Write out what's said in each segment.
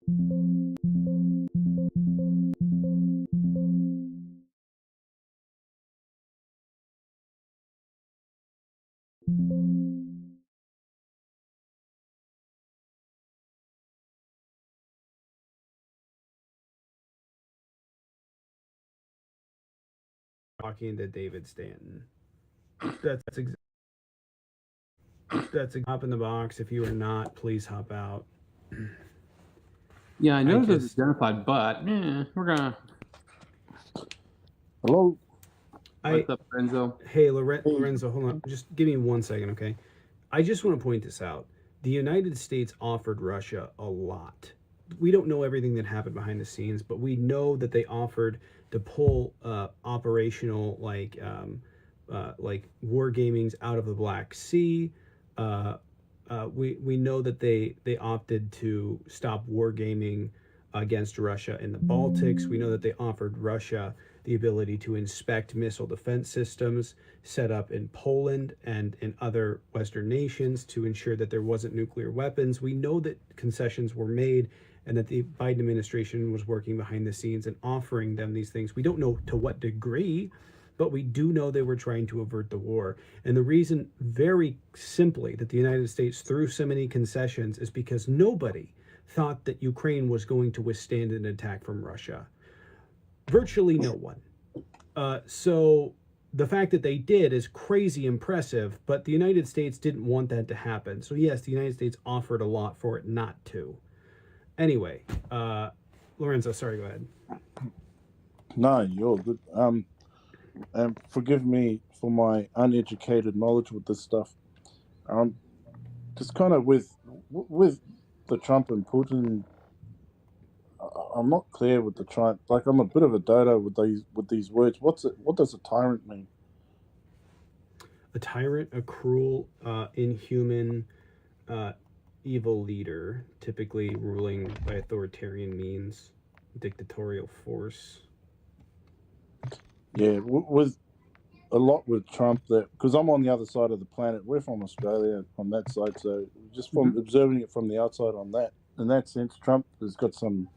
Talking to David Stanton. That's hop in the box. If you are not, please hop out. Yeah, I know there's identified, but we're gonna. Hello. What's up, Lorenzo? Hey, Lorenzo, hold on. Just give me 1 second, okay? I just want to point this out. The United States offered Russia a lot. We don't know everything that happened behind the scenes, but we know that they offered to pull operational like wargamings out of the Black Sea. We know that they opted to stop wargaming against Russia in the Baltics. We know that they offered Russia the ability to inspect missile defense systems set up in Poland and in other Western nations to ensure that there wasn't nuclear weapons. We know that concessions were made and that the Biden administration was working behind the scenes and offering them these things. We don't know to what degree, but we do know they were trying to avert the war. And the reason, very simply, that the United States threw so many concessions is because nobody thought that Ukraine was going to withstand an attack from Russia. Virtually no one. So the fact that they did is crazy impressive, but the United States didn't want that to happen. So yes, the United States offered a lot for it not to. Anyway, Lorenzo, sorry, go ahead. No, you're good. And forgive me for my uneducated knowledge with this stuff. Just kind of with the Trump and Putin, I'm not clear with the Trump. Like, I'm a bit of a dodo with these words. What does a tyrant mean? A tyrant, a cruel, inhuman, evil leader, typically ruling by authoritarian means, dictatorial force. Yeah, with a lot with Trump, that because I'm on the other side of the planet. We're from Australia on that side, so just from observing it from the outside on that, in that sense, Trump has got some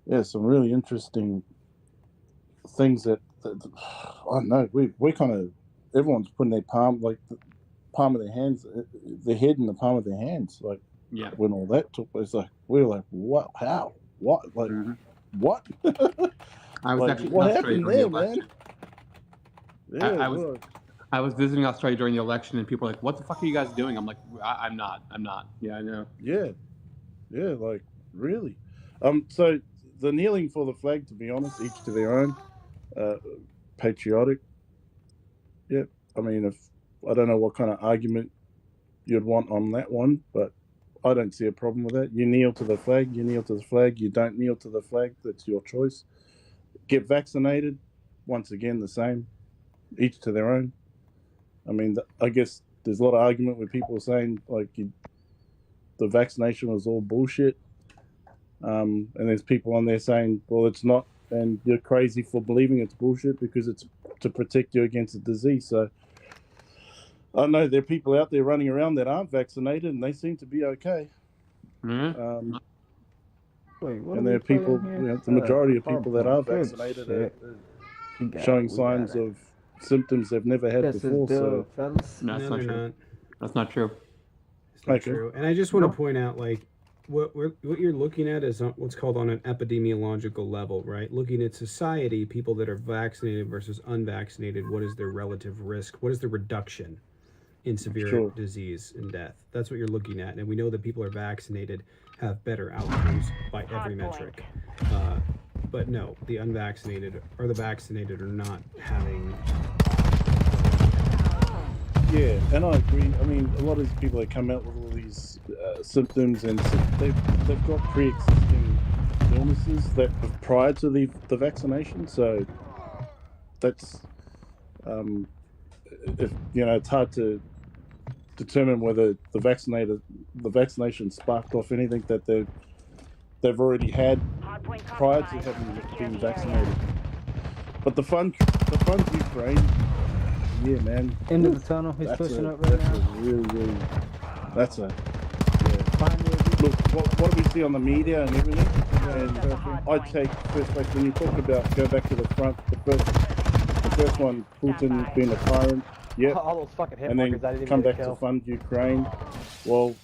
really interesting things that I don't know. We kind of, everyone's putting their palm of their hands, their head in the palm of their hands, like when all that took place. Like we were like, what? How? What? Like what? I was actually what in Australia happened during there, the election. Man? Yeah, I was visiting Australia during the election, and people were like, "What the fuck are you guys doing?" I'm like, "I'm not." Yeah, I know. Yeah, like really. So the kneeling for the flag, to be honest, each to their own. Patriotic. Yeah, I mean, if I don't know what kind of argument you'd want on that one, but I don't see a problem with that. You kneel to the flag, you kneel to the flag. You don't kneel to the flag, that's your choice. Get vaccinated, once again, the same. Each to their own. I mean, I guess there's a lot of argument with people saying, like, the vaccination was all bullshit. And there's people on there saying, well, it's not, and you're crazy for believing it's bullshit because it's to protect you against a disease. So I know there are people out there running around that aren't vaccinated and they seem to be okay. Wait, and there are people, the majority of people that are vaccinated are showing signs of symptoms they've never had before. So no, that's not true. That's not true. It's not true. And I just want to point out, like, what you're looking at is what's called on an epidemiological level, right? Looking at society, people that are vaccinated versus unvaccinated, what is their relative risk? What is the reduction in severe disease and death? That's what you're looking at. And we know that people are vaccinated have better outcomes by every metric. But no, the unvaccinated or the vaccinated are not having... Yeah, and I agree. I mean, a lot of these people that come out with all these symptoms, and they've got pre-existing illnesses that prior to the vaccination. So that's if it's hard to determine whether the vaccination sparked off anything that they've already had prior to having been vaccinated. But the fun's Ukraine. Yeah, man. End of the tunnel. He's pushing up right now. That's a really, Find me a look, what do we see on the media and everything? And I'd take first place when you talk about go back to the front. The first one, Putin being a tyrant. Yep. All those fucking hit And markers I then didn't come even back to kill. fund Ukraine. Well,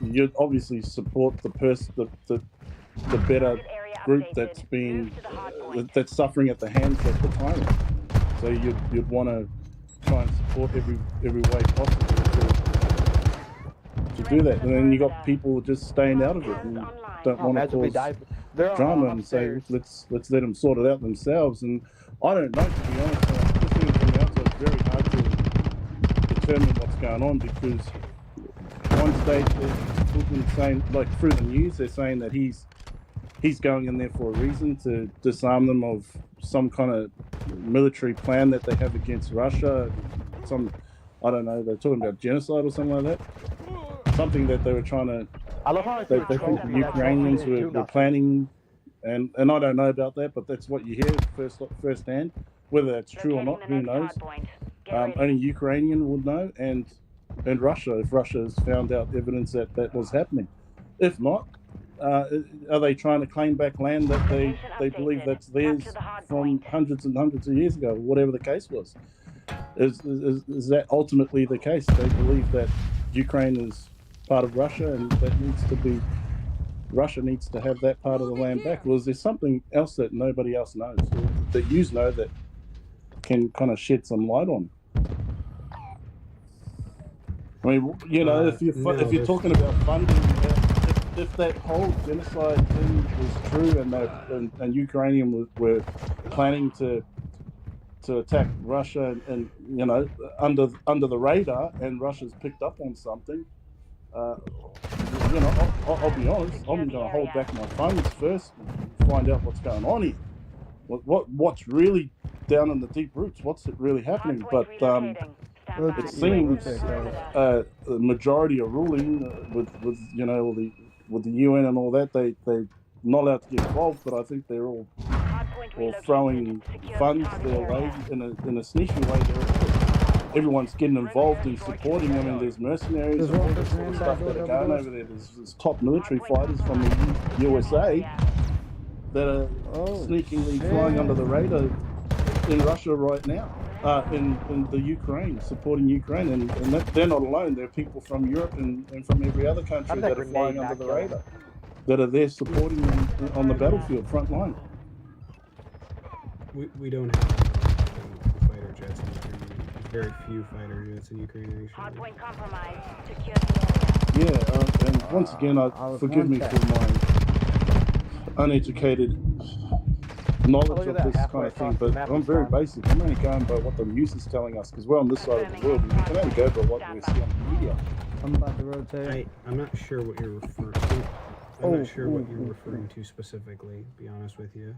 you'd obviously support the better group that's been that's suffering at the hands of the tyrant. So you'd want to try and support every way possible to do that. And then you got people just staying out of it and don't want to Imagine we cause died. They're all drama and say upstairs. let's let them sort it out themselves. And I don't know, to be honest. Just seeing from the outside, it's very hard to determine what's going on because one stage Putin's saying, like through the news, they're saying that he's going in there for a reason to disarm them of some kind of military plan that they have against Russia. I don't know, they're talking about genocide or something like that. Something that they were trying to. I love how They think the Ukrainians were planning, and I don't know about that, but that's what you hear firsthand. Whether that's true or not, who knows? Only Ukrainian would know, and Russia, if Russia has found out evidence that was happening. If not, are they trying to claim back land that they believe that's theirs from hundreds and hundreds of years ago, whatever the case was? Is that ultimately the case? They believe that Ukraine is part of Russia and that Russia needs to have that part of the land back? Or is there something else that nobody else knows, or that you know, that can kind of shed some light on? I mean, you know, if you're talking about funding, if that whole genocide thing was true and Ukrainian were planning to attack Russia and you know under the radar, and Russia's picked up on something, you know, I'll be honest, I'm going to hold back my funds first and find out what's going on here. What's really down in the deep roots? What's really happening? But it seems the majority are ruling with you know with the UN and all that. They're not allowed to get involved, but I think they're all throwing funds their way in a sneaky way. Everyone's getting involved in supporting them, and there's mercenaries and all this sort of stuff that are going over there. There's top military fighters from the USA that are sneakily flying under the radar in Russia right now, in the Ukraine, supporting Ukraine, and they're not alone. There are people from Europe and from every other country that are flying under the radar, that are there supporting them on the battlefield, front line. We don't have fighter jets in Ukraine. There's very few fighter jets in Ukraine, actually. Hardpoint compromised. Secure the area. Yeah, and once again, forgive me for my uneducated knowledge of this kind of thing, but I'm very basic. I'm only going by what the news is telling us, because we're on this side of the world, and we can only go by what we see on the media. I'm about to rotate. I'm not sure what you're referring to. I'm not sure what you're referring to specifically, to be honest with you.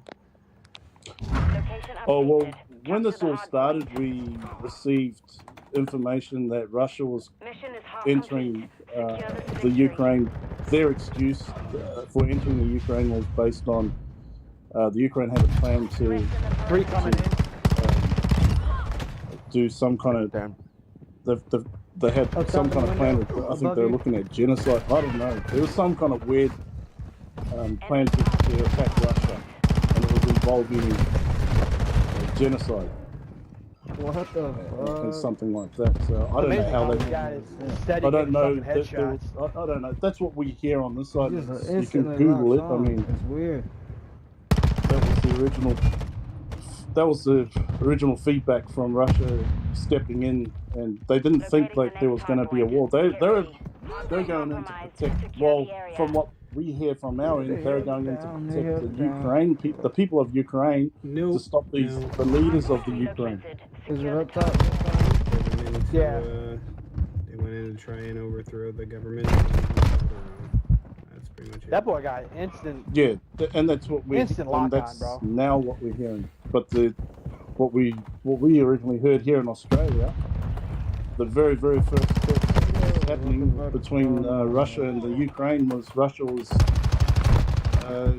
Oh, well, when this all started, we received information that Russia was entering the Ukraine. Their excuse for entering the Ukraine was based on the Ukraine had a plan to do some kind of. They had some kind of plan. I think they were looking at genocide. I don't know. There was some kind of weird plan to attack Russia, and it was involving genocide. What the fuck? Something like that. So I don't know how they. I don't know. I don't know. That's what we hear on this side. You can Google it. I mean, it's weird. That was the original feedback from Russia stepping in, and they didn't think like there was going to be a war. They're going in to protect. Well, from what we hear from our end, they're going in to protect the Ukraine, the people of Ukraine, to stop the leaders of the Ukraine. Is it up top? Yeah. They went in to try and overthrow the government. That's pretty much it. That boy got instant. Yeah, and that's what we. Instant and that's lock-on, bro. Now what we're hearing, but what we originally heard here in Australia, the very first step happening between Russia and the Ukraine was Russia was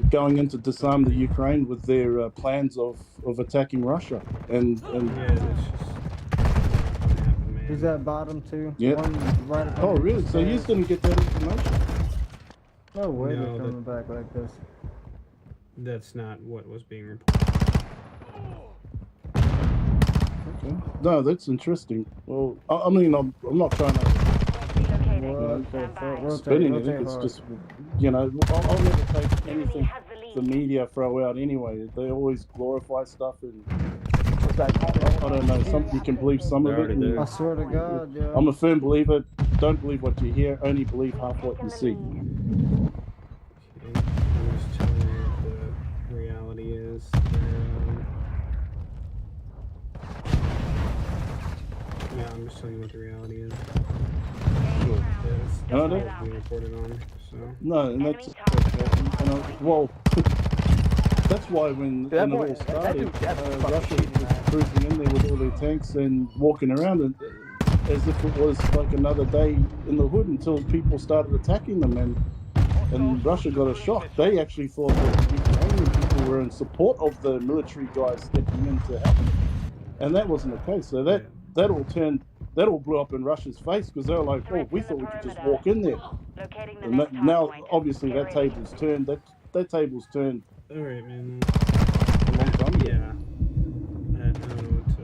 going in to disarm the Ukraine with their plans of attacking Russia, and yeah, that's just He's at bottom too. Yeah. One right oh really? So you didn't get that information? No way No, they're coming back like this. That's not what was being reported. Okay. No, that's interesting. Well, I mean, I'm not trying to Relocating. What the Stand fuck? by. Rotate, spin anything. rotate It's hard. just, you know, I'll never take Enemy anything has the the lead. media throw out anyway. They always glorify stuff, and What's that? I don't know. You can believe some of it. And I swear to God, yo. I'm a firm believer. Don't believe what you hear. Only believe half what you see. Okay, I'm just telling you what the reality is. Yeah, I'm just telling you what the reality is. Sure. That's And I what don't- was being reported on. So No, and that's well. That's why when That it boy- all that started, dude definitely fucking Russia cheating, man. was cruising in there with all their tanks and walking around and, as if it was like another day in the hood until people started attacking them, and Russia got a shock. They actually thought that the Ukrainian people were in support of the military guys stepping in to help them, and that wasn't the case. So that all blew up in Russia's face because they were like, "Oh, we thought we could just walk in there." Locating the And next now, hardpoint. obviously, that Area. table's turned. That table's turned all right, man. a long time ago. Yeah. I don't know what to.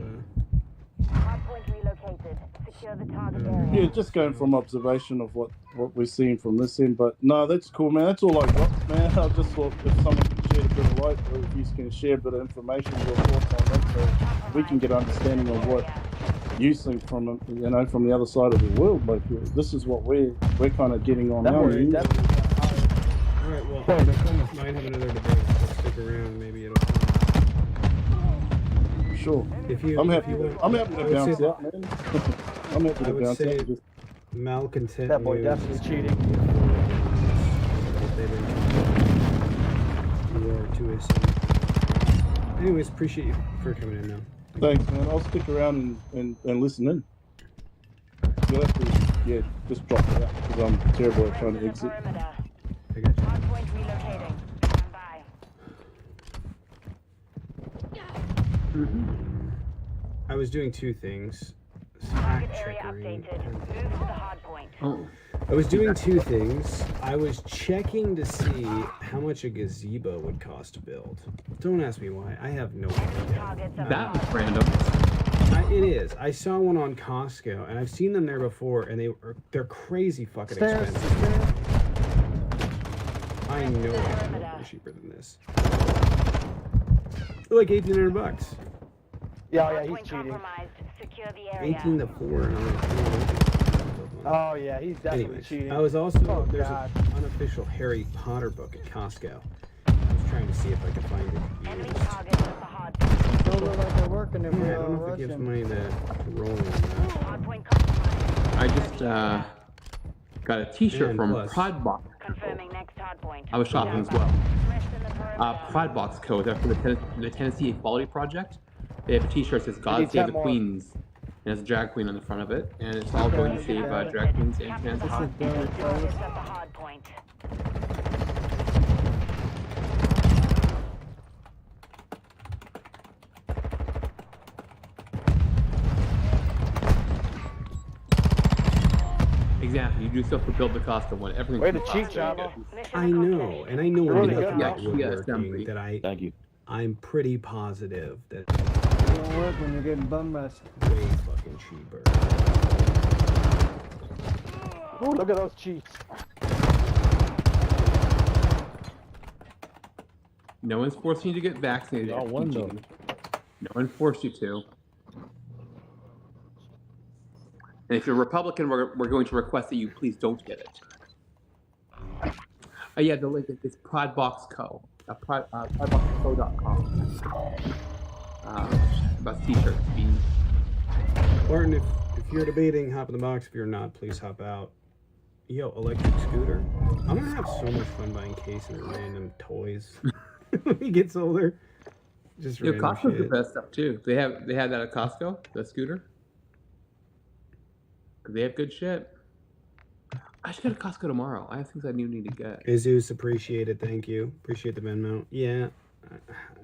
Hardpoint relocated. Secure the target area. Yeah, just going from observation of what we're seeing from this end. But no, that's cool, man. That's all I got, man. I just thought if someone could share a bit of light, or if you can share a bit of information, your thoughts on that, so we can get an understanding of what you think from, you know, from the other side of the world. Like, this is what we're kind of getting on That now. boy man. definitely. All right, well, might have another debate. So stick around. Maybe it'll come. Sure. If you, I'm if happy. you want, I'm happy I to would bounce say out, man. I'm happy I to would bounce say- out. Just, malcontent. That boy news definitely is cheating. They've been war to us. Anyways, appreciate you for coming in now. thanks, man. I'll stick around and listen in. You'll have to, just drop it out because I'm terrible at trying to exit. Perimeter. I got you. Hardpoint relocating. Stand by. I was doing two things. Target Fact area checkering. updated. Move to the hardpoint. Oh, I was doing two things. I was checking to see how much a gazebo would cost to build. Don't ask me why. I have no idea. Targets are that marked. was random. It is. I saw one on Costco, and I've seen them there before, and they're crazy fucking Stairs, expensive. stairs. I know they're cheaper than this. They're like $1,800. Yeah, he's Hardpoint cheating. compromised. Secure the area. 18 to 4. And I'm like, Oh yeah, he's definitely anyways, cheating. I was also Oh, there's God. an unofficial Harry Potter book at Costco. I was trying to see if I could find it Enemy used. targets at the hardpoint. Don't look like they're working there Yeah, I for don't know if it gives Russian. money to roll in that. Hardpoint compromised. I just got a T-shirt And from plus- Prodbox. Confirming next hardpoint. I was shopping as well. Rest in the perimeter. Prodbox code. They're for the Tennessee Equality Project. They have a T-shirt that says "God need Save 10 the more. Queens," and it's a drag queen on the front of it, and it's all going to save drag queens in Capture the Kansas. hardpoint. Targets at the hardpoint. Exactly. You do stuff to build the Costco one. Everything. Way to cheat, Chavo. Mission I know, accomplished. and I know You're really enough good, about bro. Yeah, woodworking assembly. that Thank you. I'm pretty positive that It don't work when you're getting bum rushed. it's way fucking cheaper. Ooh, look at those cheats. No one's forcing you to get vaccinated. Y'all won, though. FTG. No one forced you to. And if you're a Republican, we're going to request that you please don't get it. Oh yeah, the link is Prodbox Co. Prodboxco.com. About t-shirts being. Martin, if you're debating, hop in the box. If you're not, please hop out. Yo, electric scooter. I'm gonna have so much fun buying Case and random toys when he gets older. Just Yo, random Costco's the shit. best stuff too. They had that at Costco, the scooter. 'Cause they have good shit. I should go to Costco tomorrow. I have things I need to get. Jesus, appreciate it. Thank you. Appreciate the Venmo. Yeah, I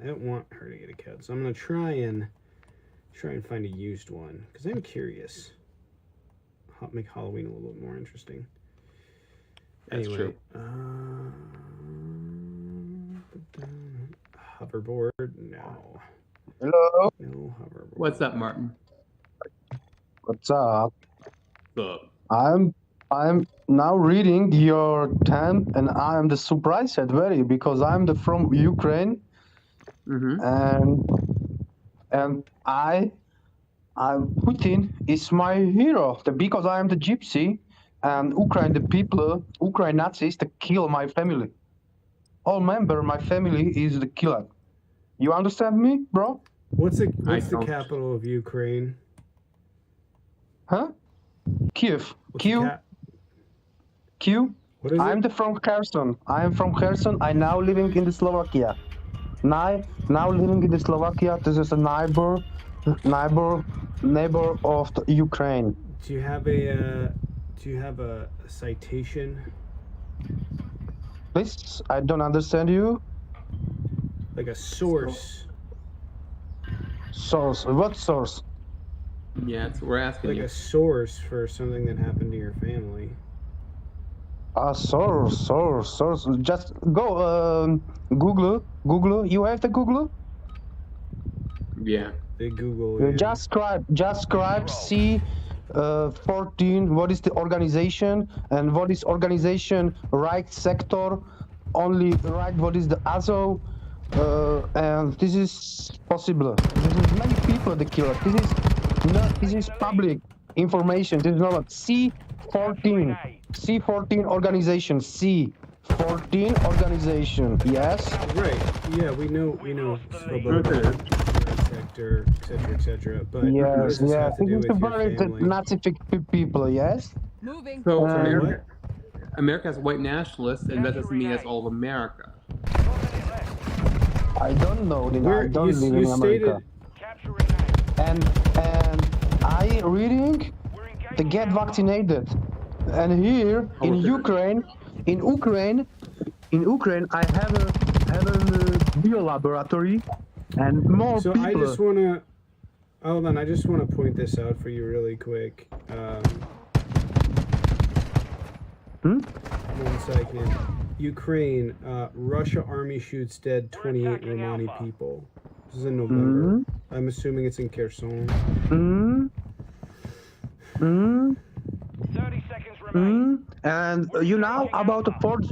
don't want her to get a cut, so I'm gonna try and find a used one because I'm curious. Make Halloween a little bit more interesting. That's Anyway, true. Hoverboard? No. Hello, No hoverboard. What's up, Martin? what's up? What's up? I'm now reading your tent, and I'm the surprised very because from Ukraine, Mm-hmm. and I'm Putin is my hero because I am the gypsy, and Ukraine Nazis to kill my family. All member my family is the killer. You understand me, bro? What's the don't. capital of Ukraine? Huh? Kiev. What's the Q. What is I'm it? from Kherson. I am from Kherson. I now living in the Slovakia. Now living in the Slovakia. This is a neighbor of the Ukraine. Do you have a citation? Please, I don't understand you. Like a source? Source. What source? Yeah, that's what we're asking Like you. a source for something that happened to your family? Source. Just go. Google. You have the Google? Yeah. They Google. Just scribe C 14. What is the organization and what is organization right sector? Only right. What is the Azov? And this is possible. This is many people the killer. This is public information. This is not C14. C14 organization. C14 organization. Yes. Right. Yeah, we know. Okay. Sector, etc. But what Yes. does this Yeah. have to This do is with the your very family? Nazi people. Yes. Moving. So What? America has white nationalists, and that doesn't mean that's all of America. I don't know. Where I don't live in you America. And I reading to get vaccinated. And here in Ukraine, I have a bio laboratory and more So people. I just wanna hold on. I just want to point this out for you really quick. One second. Ukraine, Russia army shoots dead 28 Romani people. This is in November. I'm assuming it's in Kherson. 30 seconds remain. And you know about the Fort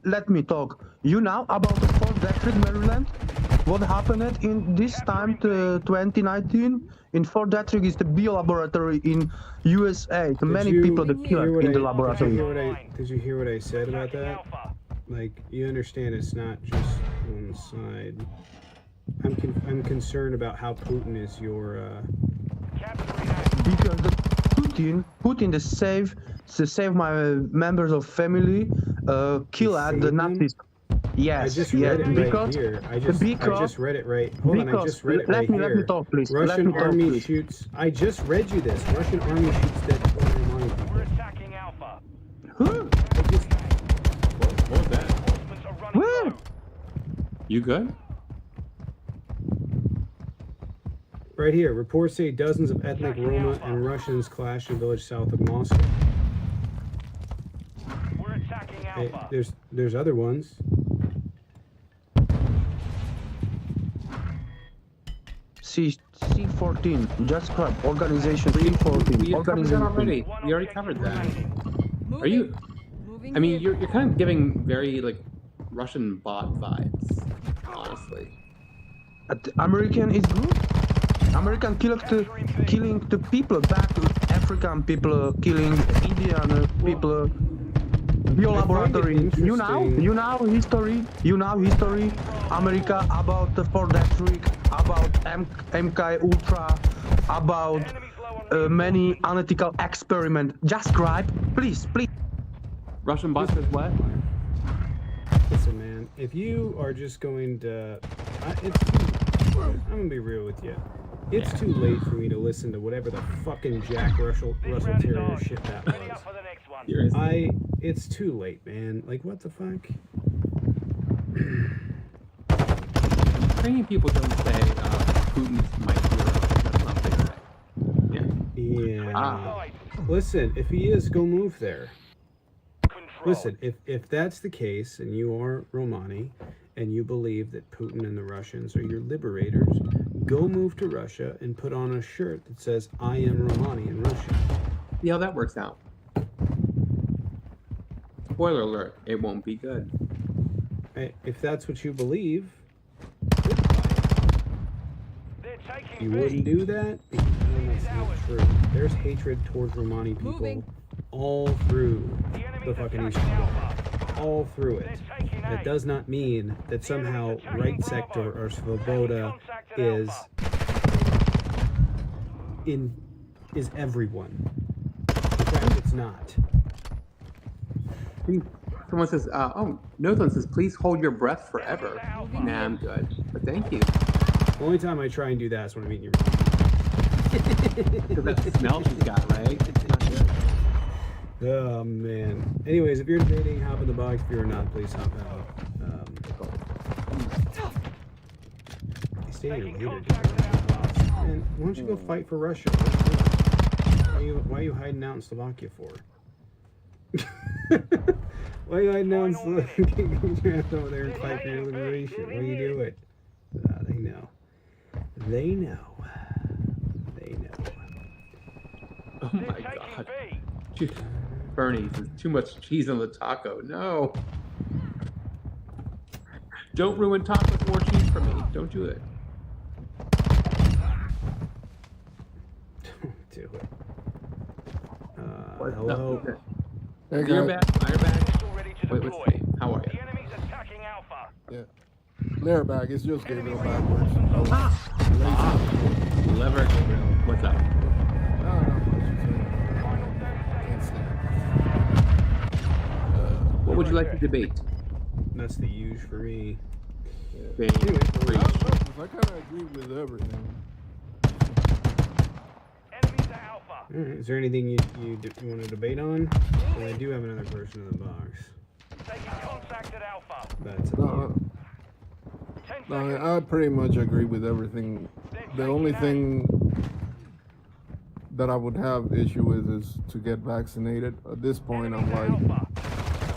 let me talk. You know about the Fort Detrick, Maryland? What happened in this time to 2019? In Fort Detrick is the bio laboratory in USA. Many people that killed in the laboratory. Did you hear what I said about that? Like, you understand it's not just one side. I'm concerned about how Putin is your Because the Putin to save my members of family kill at the saved them? Nazis. Yes, I just yes, read it right because here. I just read it right. Hold on, I because just read it let right me here. let me talk, please. Let Russian me talk, army please. shoots. I just read you this. Russian army shoots dead 20 Romani people. We're attacking Alpha. Huh? What was that? Horsemen are running Where? low. You good? Right here, reports say dozens of ethnic Roma and Russians clashed in a village south of Moscow. We're attacking Hey, Alpha. there's other ones. C14, just crap. Organization C14. We covered that Organization. already. We already covered that. Moving. Are you? Moving I mean, here. you're kind of giving very like Russian bot vibes, honestly. American is good. American killing the people back to African people, killing Indian people. Bio I find it laboratory. You interesting. know history. America about the Fort Detrick, about MK Ultra, about Enemies low on many unethical experiment. Just scribe, please. Russian bot says what? Listen, man, if you are just going to, I'm gonna be real with you. It's too late for me to listen to whatever the fucking Jack Russell Terrier shit that Ready was. up for the next one. Seriously. It's too late, man. Like, what the fuck? Ukrainian people don't say Putin's my hero. That's not what they say. Yeah. Yeah. Ah. Listen, if he is, go move there. Listen, if that's the case, and you are Romani, and you believe that Putin and the Russians are your liberators, go move to Russia and put on a shirt that says, I am Romani in Russian. See how that works out. Spoiler alert, it won't be good. If that's what you believe, They're taking you B. wouldn't do that? That's not true. There's hatred towards Romani people Moving. all through The the enemy's fucking attacking Eastern Bloc. Alpha. All through it. They're taking That A. does not mean that somehow right sector or Svoboda is everyone. In fact, it's not. Someone says, oh, Nothan says, please hold your breath forever. Nah, I'm good. But thank you. The only time I try and do that is when I'm eating your mom. Because that smell she's got, right? It's not good. Oh man. Anyways, if you're debating, hop in the box. If you're not, please hop out. I stay here later. Man, why don't you go fight for Russia? Why are you hiding out in Slovakia for? Why are you hiding out in Slovakia? Get your ass over there and fight for your liberation. What are you doing? They know. They know. They know. Oh my god. Bernie says, too much cheese on the taco. No. Don't ruin tacos with more cheese for me. Don't do it. Don't do it. What? Hello. No. There you You're go. back. Fire back. All ready to Wait, deploy. what's the How are The you? enemy's attacking Alpha. Layer back. It's just Gabriel backwards. Lever. What's up? What would you like to debate? That's the huge for me. Big three. I kind of agree with everything. Enemies at Alpha. All right. Is there anything you want to debate on? Well, I do have another person in the box. Taking contact at Alpha. That's up to No, you. 10 no, seconds. I pretty much agree with everything. The only thing that I would have issue with is to get vaccinated. At this point, I'm like, Alpha.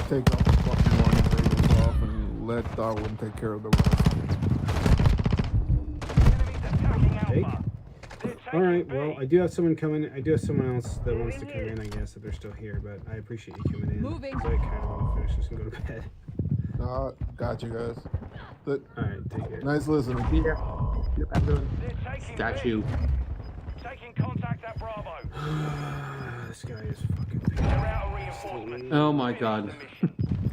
take off the fucking warning labels off and let Darwin take care of the rest. The enemy's attacking Take. Alpha. They're All right. taking Well, B. I do have someone coming. I do have someone else that wants to come in. I guess if they're still here, but I appreciate you coming in. Moving. 'Cause I kind of want to finish this and go to bed. Got you guys. But All right. Take care. nice listening. Here. Yep, I'm doing. They're taking Got B. you. Taking contact at Bravo. This guy is fucking. They're out of reinforcements. Oh my god.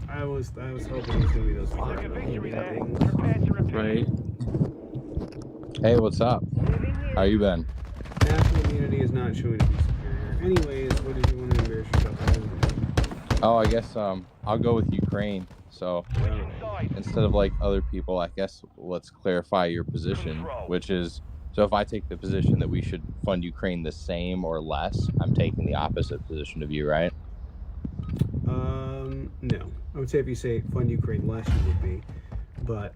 I was hoping it was gonna be those Took a things. victory there. Prepare to repeat. Right? Hey, what's up? How you been? National immunity is not showing to be superior. Anyways, what did you want to embarrass yourself with? Oh, I guess I'll go with Ukraine. So Inside. instead of like other people, I guess let's clarify your position, Control. which is so if I take the position that we should fund Ukraine the same or less, I'm taking the opposite position of you, right? No. I would say if you say fund Ukraine less, you would be. But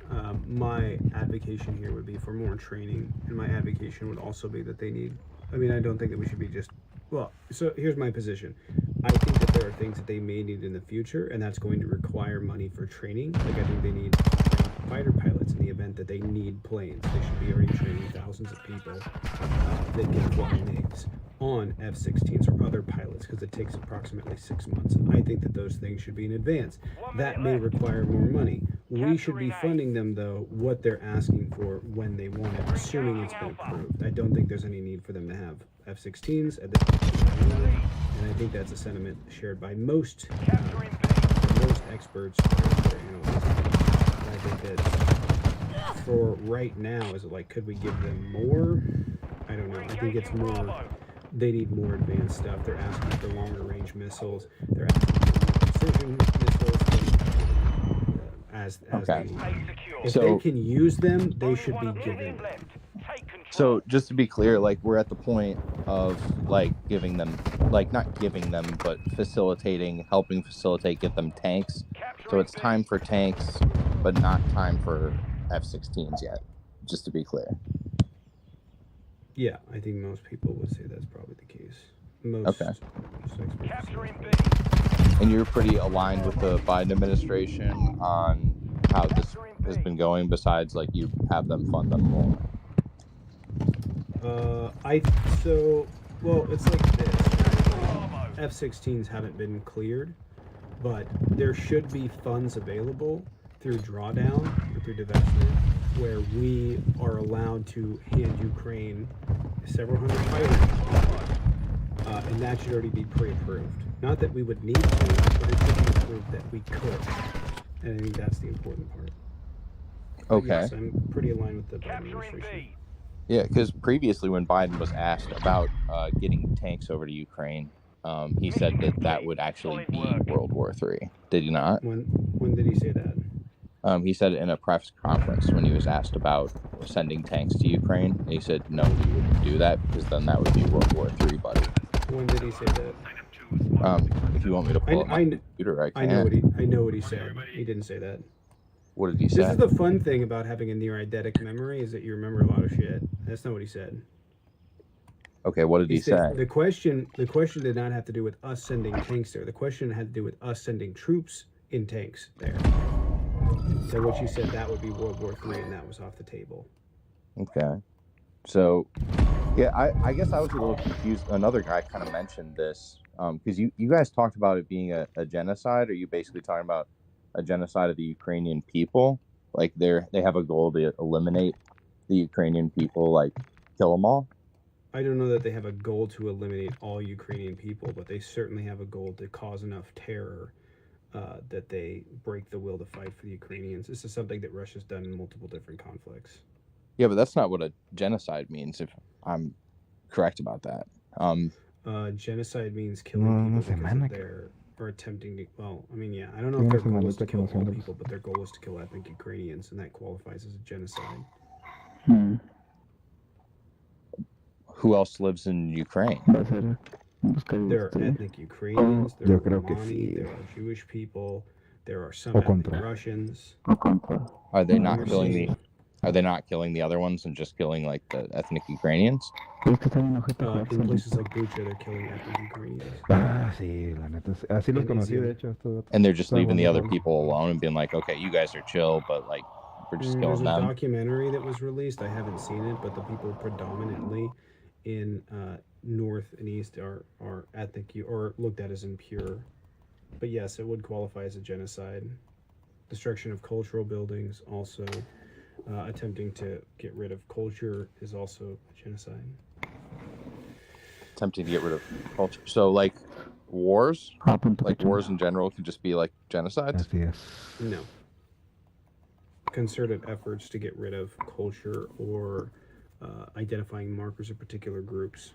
my advocation here would be for more training, and my advocation would also be that they need. I mean, I don't think that we should be just. Well, so here's my position. I think that there are things that they may need in the future, and that's going to require money for training. Like I think they need fighter pilots in the event that they need planes. They should be already training thousands of people that get flying MiGs on F-16s or other pilots because it takes approximately 6 months. I think that those things should be in advance. That may require more money. We should be funding them, though, what they're asking for when they want it, assuming it's been approved. I don't think there's any need for them to have F-16s at this point. And I think that's a sentiment shared by most experts. I think that for right now, is it like, could we give them more? I don't know. I think it's more, they need more advanced stuff. They're asking for longer range missiles. They're asking for more precision missiles. As Okay. they need. If So- they can use them, they should be given them. So just to be clear, like we're at the point of like giving them, like not giving them, but facilitating, helping facilitate, get them tanks. So it's time for tanks, but not time for F-16s yet. Just to be clear. Yeah, I think most people would say that's probably the case. Most Okay. experts would say Capturing that. B. And you're pretty aligned with the Biden administration on how this has been going, besides like you have them fund them more. Well, it's like this. F-16s haven't been cleared, but there should be funds available through drawdown or through divestment where we are allowed to hand Ukraine several hundred fighters, and that should already be pre-approved. Not that we would need to, but it should be approved that we could. And I think that's the important part. Okay. Yes, I'm pretty aligned with the Biden Capturing administration. B. Yeah, because previously when Biden was asked about getting tanks over to Ukraine, he said that that would actually be World War III. Did he not? When did he say that? He said it in a press conference when he was asked about sending tanks to Ukraine. And he said, no, we wouldn't do that because then that would be World War III, buddy. When did he say that? If you want me to pull up my computer, I can. I know what he said. He didn't say that. What did he This say? is the fun thing about having a near eidetic memory is that you remember a lot of shit. That's not what he said. Okay, what did he say? The question did not have to do with us sending tanks there. The question had to do with us sending troops in tanks there. So what you said, that would be World War III, and that was off the table. Okay. So, yeah, I guess I was a little confused. Another guy kind of mentioned this because you guys talked about it being a genocide. Are you basically talking about a genocide of the Ukrainian people? Like they have a goal to eliminate the Ukrainian people, like kill them all? I don't know that they have a goal to eliminate all Ukrainian people, but they certainly have a goal to cause enough terror that they break the will to fight for the Ukrainians. This is something that Russia's done in multiple different conflicts. Yeah, but that's not what a genocide means, if I'm correct about that. Genocide means killing people because they're attempting to, well, I mean, yeah, I don't know if their goal is to kill all people, but their goal is to kill ethnic Ukrainians, and that qualifies as a genocide. Who else lives in Ukraine? There are ethnic Ukrainians, there are Romani, there are Jewish people, there are some ethnic Russians. Are they not killing the? Are they not killing the other ones and just killing like the ethnic Ukrainians? In places like Bucha, they're killing ethnic Ukrainians. And they're just leaving the other people alone and being like, okay, you guys are chill, but like we're just killing There's a them. documentary that was released. I haven't seen it, but the people predominantly in North and East are ethnic or looked at as impure. But yes, it would qualify as a genocide. Destruction of cultural buildings, also attempting to get rid of culture is also a genocide. Attempting to get rid of culture. So like wars, like wars in general, could just be like genocides. No. Concerted efforts to get rid of culture or identifying markers of particular groups.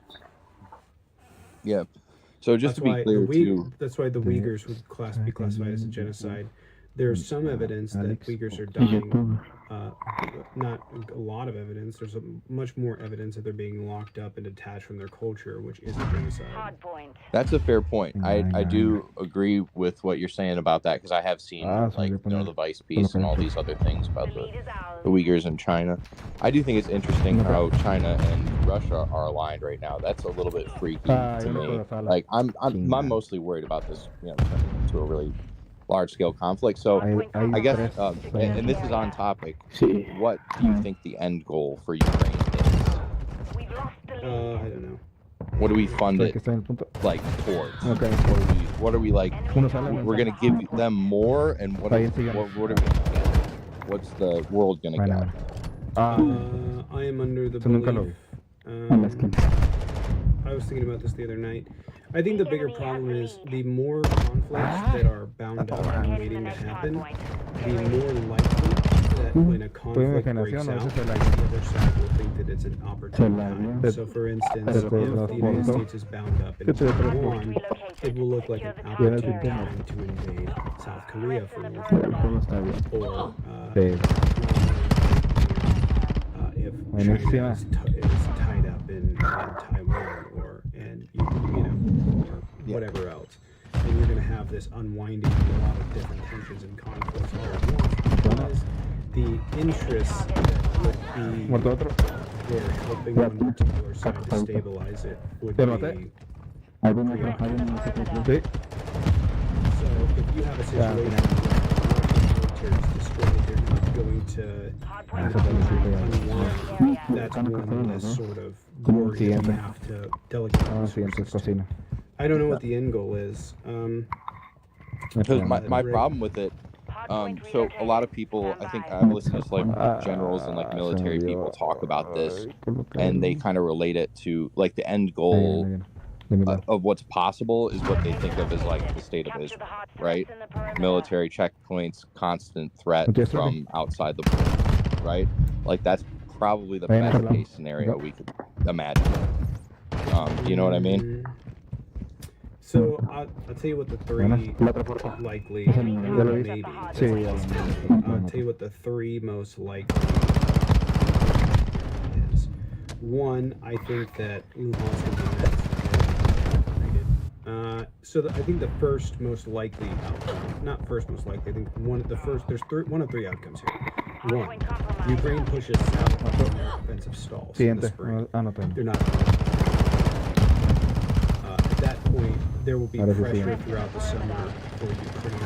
Yeah. So just to be clear, too. That's why the Uyghurs would be classified as a genocide. There's some evidence that Uyghurs are dying. Not a lot of evidence. There's much more evidence that they're being locked up and detached from their culture, which is a genocide. That's a fair point. I do agree with what you're saying about that because I have seen like the Vice piece and all these other things about the Uyghurs in China. I do think it's interesting how China and Russia are aligned right now. That's a little bit freaky to me. Like I'm mostly worried about this, turning into a really large-scale conflict. So I guess, and this is on topic. What do you think the end goal for Ukraine is? I don't know. What do we fund it like towards? What are we like? We're gonna give them more, and what are we gonna get? What's the world gonna get? I am under the belief. I was thinking about this the other night. I think the bigger problem is the more conflicts that are bound up and waiting to happen, the more likely that when a conflict breaks out, the other side will think that it's an opportune time. So for instance, if the United States is bound up in Taiwan, it will look like an opportune time to invade South Korea for North Korea. Or if China is tied up in Taiwan or whatever else, and you're going to have this unwinding of a lot of different tensions and conflicts all at once, because the interests that would be where helping one particular side to stabilize it would be So if you have a situation where the military is destroyed, they're not going to Hardpoint unwind. That's one less sort of glory that you have to delegate resources to. I don't know what the end goal is. Because my Rick. problem with it, so a lot of people, I think I've listened to like generals and like military people talk about this, and they kind of relate it to like the end goal of what's possible is what they think of as like the state of Israel, right? Military checkpoints, constant threat from outside the border, right? Like that's probably the best case scenario we could imagine. You know what I mean? So I'll tell you what the three likely, maybe. I'll tell you what the three most likely is. One, I think that Luhansk and Donetsk are integrated. So I think the first most likely outcome, not first most likely, I think one of the first, there's one of three outcomes here. One, Ukraine pushes south on their offensive stalls in the spring. They're not. At that point, there will be pressure throughout the summer for Ukraine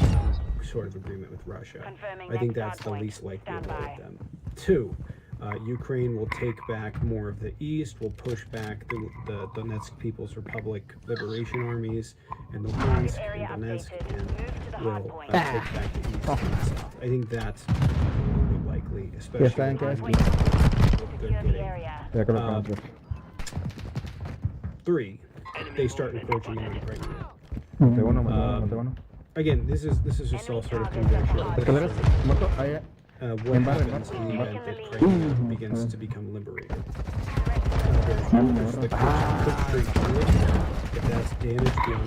some sort of agreement with Russia. I think that's the least likely of all of them. Two, Ukraine will take back more of the east, will push back the Donetsk People's Republic Liberation Armies and Luhansk and Donetsk, and will take back the east and the south. I think that's more likely, especially they're getting. Three, they start encroaching on Crimea. Again, this is just all sort of conjecture. What happens in the event that Crimea begins to become liberated? There's the Kerch Strait. If that's damaged beyond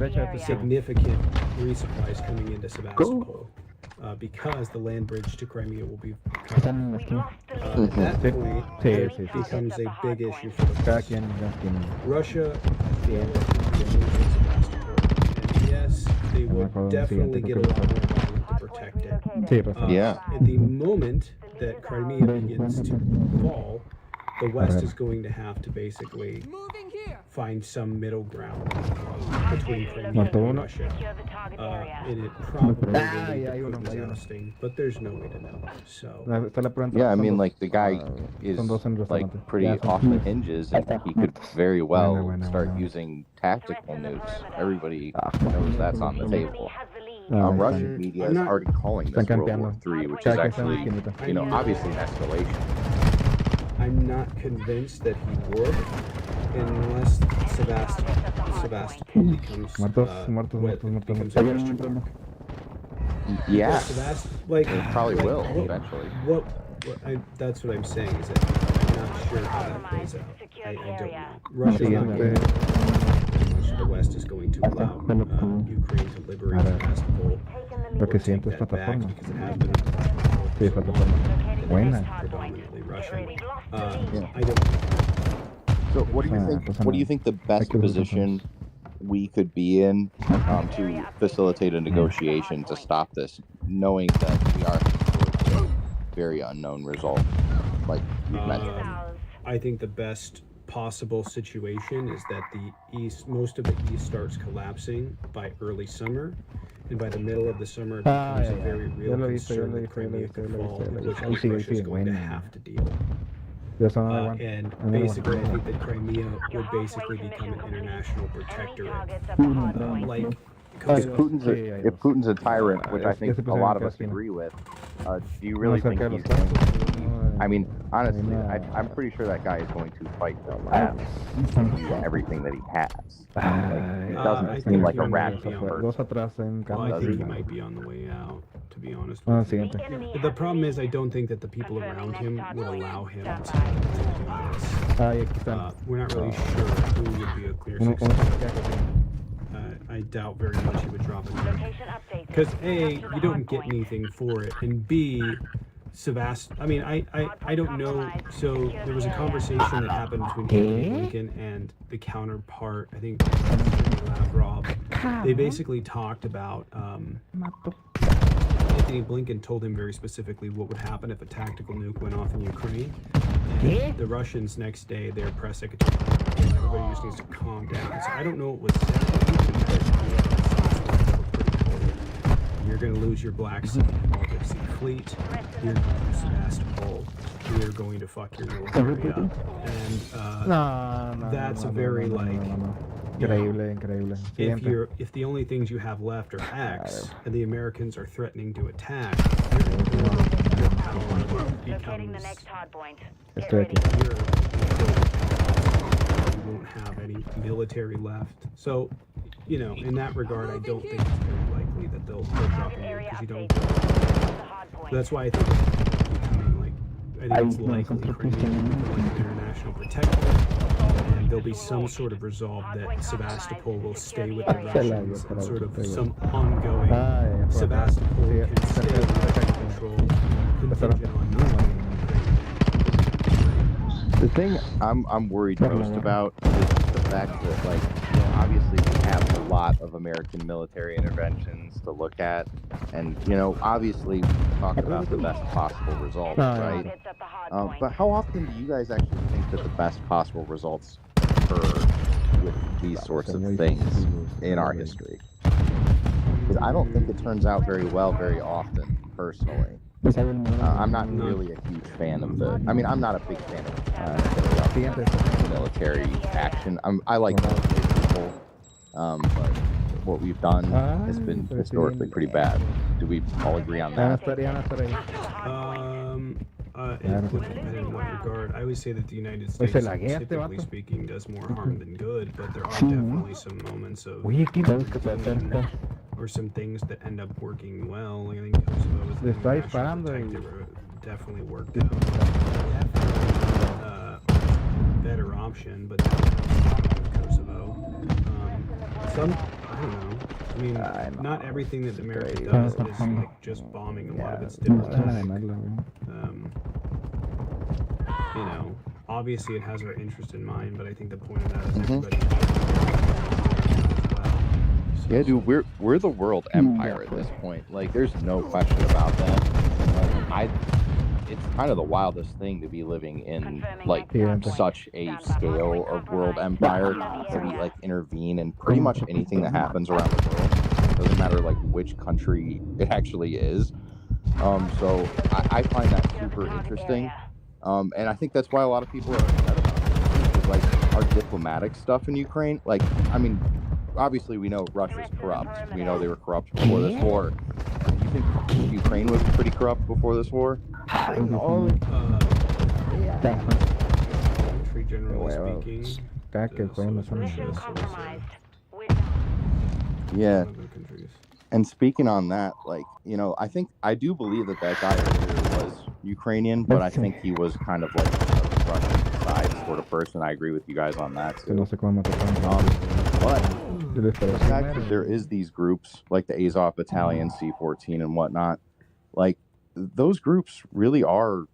repair, significant resupplies coming into Sevastopol. Because the land bridge to Crimea will be cut off. At that point, it becomes a big issue for the West. Russia has the ability to move in Sevastopol. And yes, they will definitely get a lot more money to protect it. Yeah. At the moment that Crimea begins to fall, the West is going to have to basically find some middle ground between Crimea and Russia. And it probably will be exhausting, but there's no way to know. So Yeah, I mean, like the guy is like pretty off the hinges, and he could very well start using tactical nukes. Everybody knows that's on the table. Russian media is already calling this World War III, which is actually, you know, obviously an escalation. I'm not convinced that he would, unless Sevastopol becomes becomes a Christian bloc. Yeah, Like it probably will eventually. That's what I'm saying is that I'm not sure how that plays out. I don't know. Russia's not going to. The West is going to allow Ukraine to liberate Sevastopol. Take that back because it has been predominantly Russian. I don't. So, what do you think? What do you think the best position we could be in to facilitate a negotiation to stop this, knowing that we are towards a very unknown result, like you mentioned? I think the best possible situation is that most of the east starts collapsing by early summer, and by the middle of the summer it becomes a very real concern that Crimea could fall, which Russia is going to have to deal. And basically, I think that Crimea would basically become an international protectorate, If Putin's a tyrant, which I think a lot of us agree with, do you really think he's going to? I mean, honestly, I'm pretty sure that guy is going to fight the last everything that he has. Like, it doesn't seem like a rational person. Well, I think he might be on the way out, to be honest with you. But the problem is, I don't think that the people around him would allow him to do this. We're not really sure who would be a clear successor. I doubt very much he would drop a nuke. Because A, you don't get anything for it, and B, I mean, I don't know. So there was a conversation that happened between Kennedy Lincoln and the counterpart, I think, Lavrov. They basically talked about if Anthony Blinken told him very specifically what would happen if a tactical nuke went off in Ukraine. And the Russians next day, their press secretary, everybody just needs to calm down. So I don't know what was said. You're going to lose your Black Sea and Baltic Sea fleet. You're going to lose Sevastopol. You're going to fuck your military up. And that's a very like. Increíble. If the only things you have left are X, and the Americans are threatening to attack, your power Locating the becomes. next hard point. Get Estoy ready. aquí. You won't have any military left. So, you know, in that regard, I don't think it's very likely that they'll drop a nuke because you don't. The hard point. That's why I think it's becoming like. I think it's likely Ukrainian international protectorate, and there'll be some sort of resolve that Sevastopol will stay with the Russians, and sort of some ongoing. Sevastopol can stay under Russian control, contingent on not being The thing I'm worried most about is the fact that, like, you know, obviously we have a lot of American military interventions to look at, and, you know, obviously we talk about the best possible results, right? Targets at the hard point. But how often do you guys actually think that the best possible results occur with these sorts of things in our history? Because I don't think it turns out very well very often, personally. I'm not really a huge fan of the. I mean, I'm not a big fan of military action. I like military people, but what we've done has been historically pretty bad. Do we all agree on that? It would depend in what regard. I would say that the United States, typically speaking, does more harm than good, but there are definitely some moments of or some things that end up working well. Like I think Kosovo was Le está disparando y- definitely worked out. Better option, but Kosovo. Some I don't know. I mean, not everything that America does is like just bombing. A lot of it's diplomatic. You know, obviously it has our interest in mind, but I think the point of that is everybody. Yeah, dude, we're the world empire at this point. Like, there's no question about that. It's kind of the wildest thing to be living in like such a scale of world empire, that we like intervene in pretty much anything that happens around the world. Doesn't matter like which country it actually is. So I find that super interesting. And I think that's why a lot of people are upset about it. Because, like, our diplomatic stuff in Ukraine, like, I mean, obviously we know Russia's corrupt. We know they were corrupt before this war. You think Ukraine was pretty corrupt before this war? Country generally speaking. Mission compromised. Yeah. Other countries. And speaking on that, like, you know, I do believe that guy earlier was Ukrainian, but I think he was kind of like a Russian side sort of person. I agree with you guys on that too. But the fact that there is these groups like the Azov Battalion, C-14 and whatnot, like those groups really are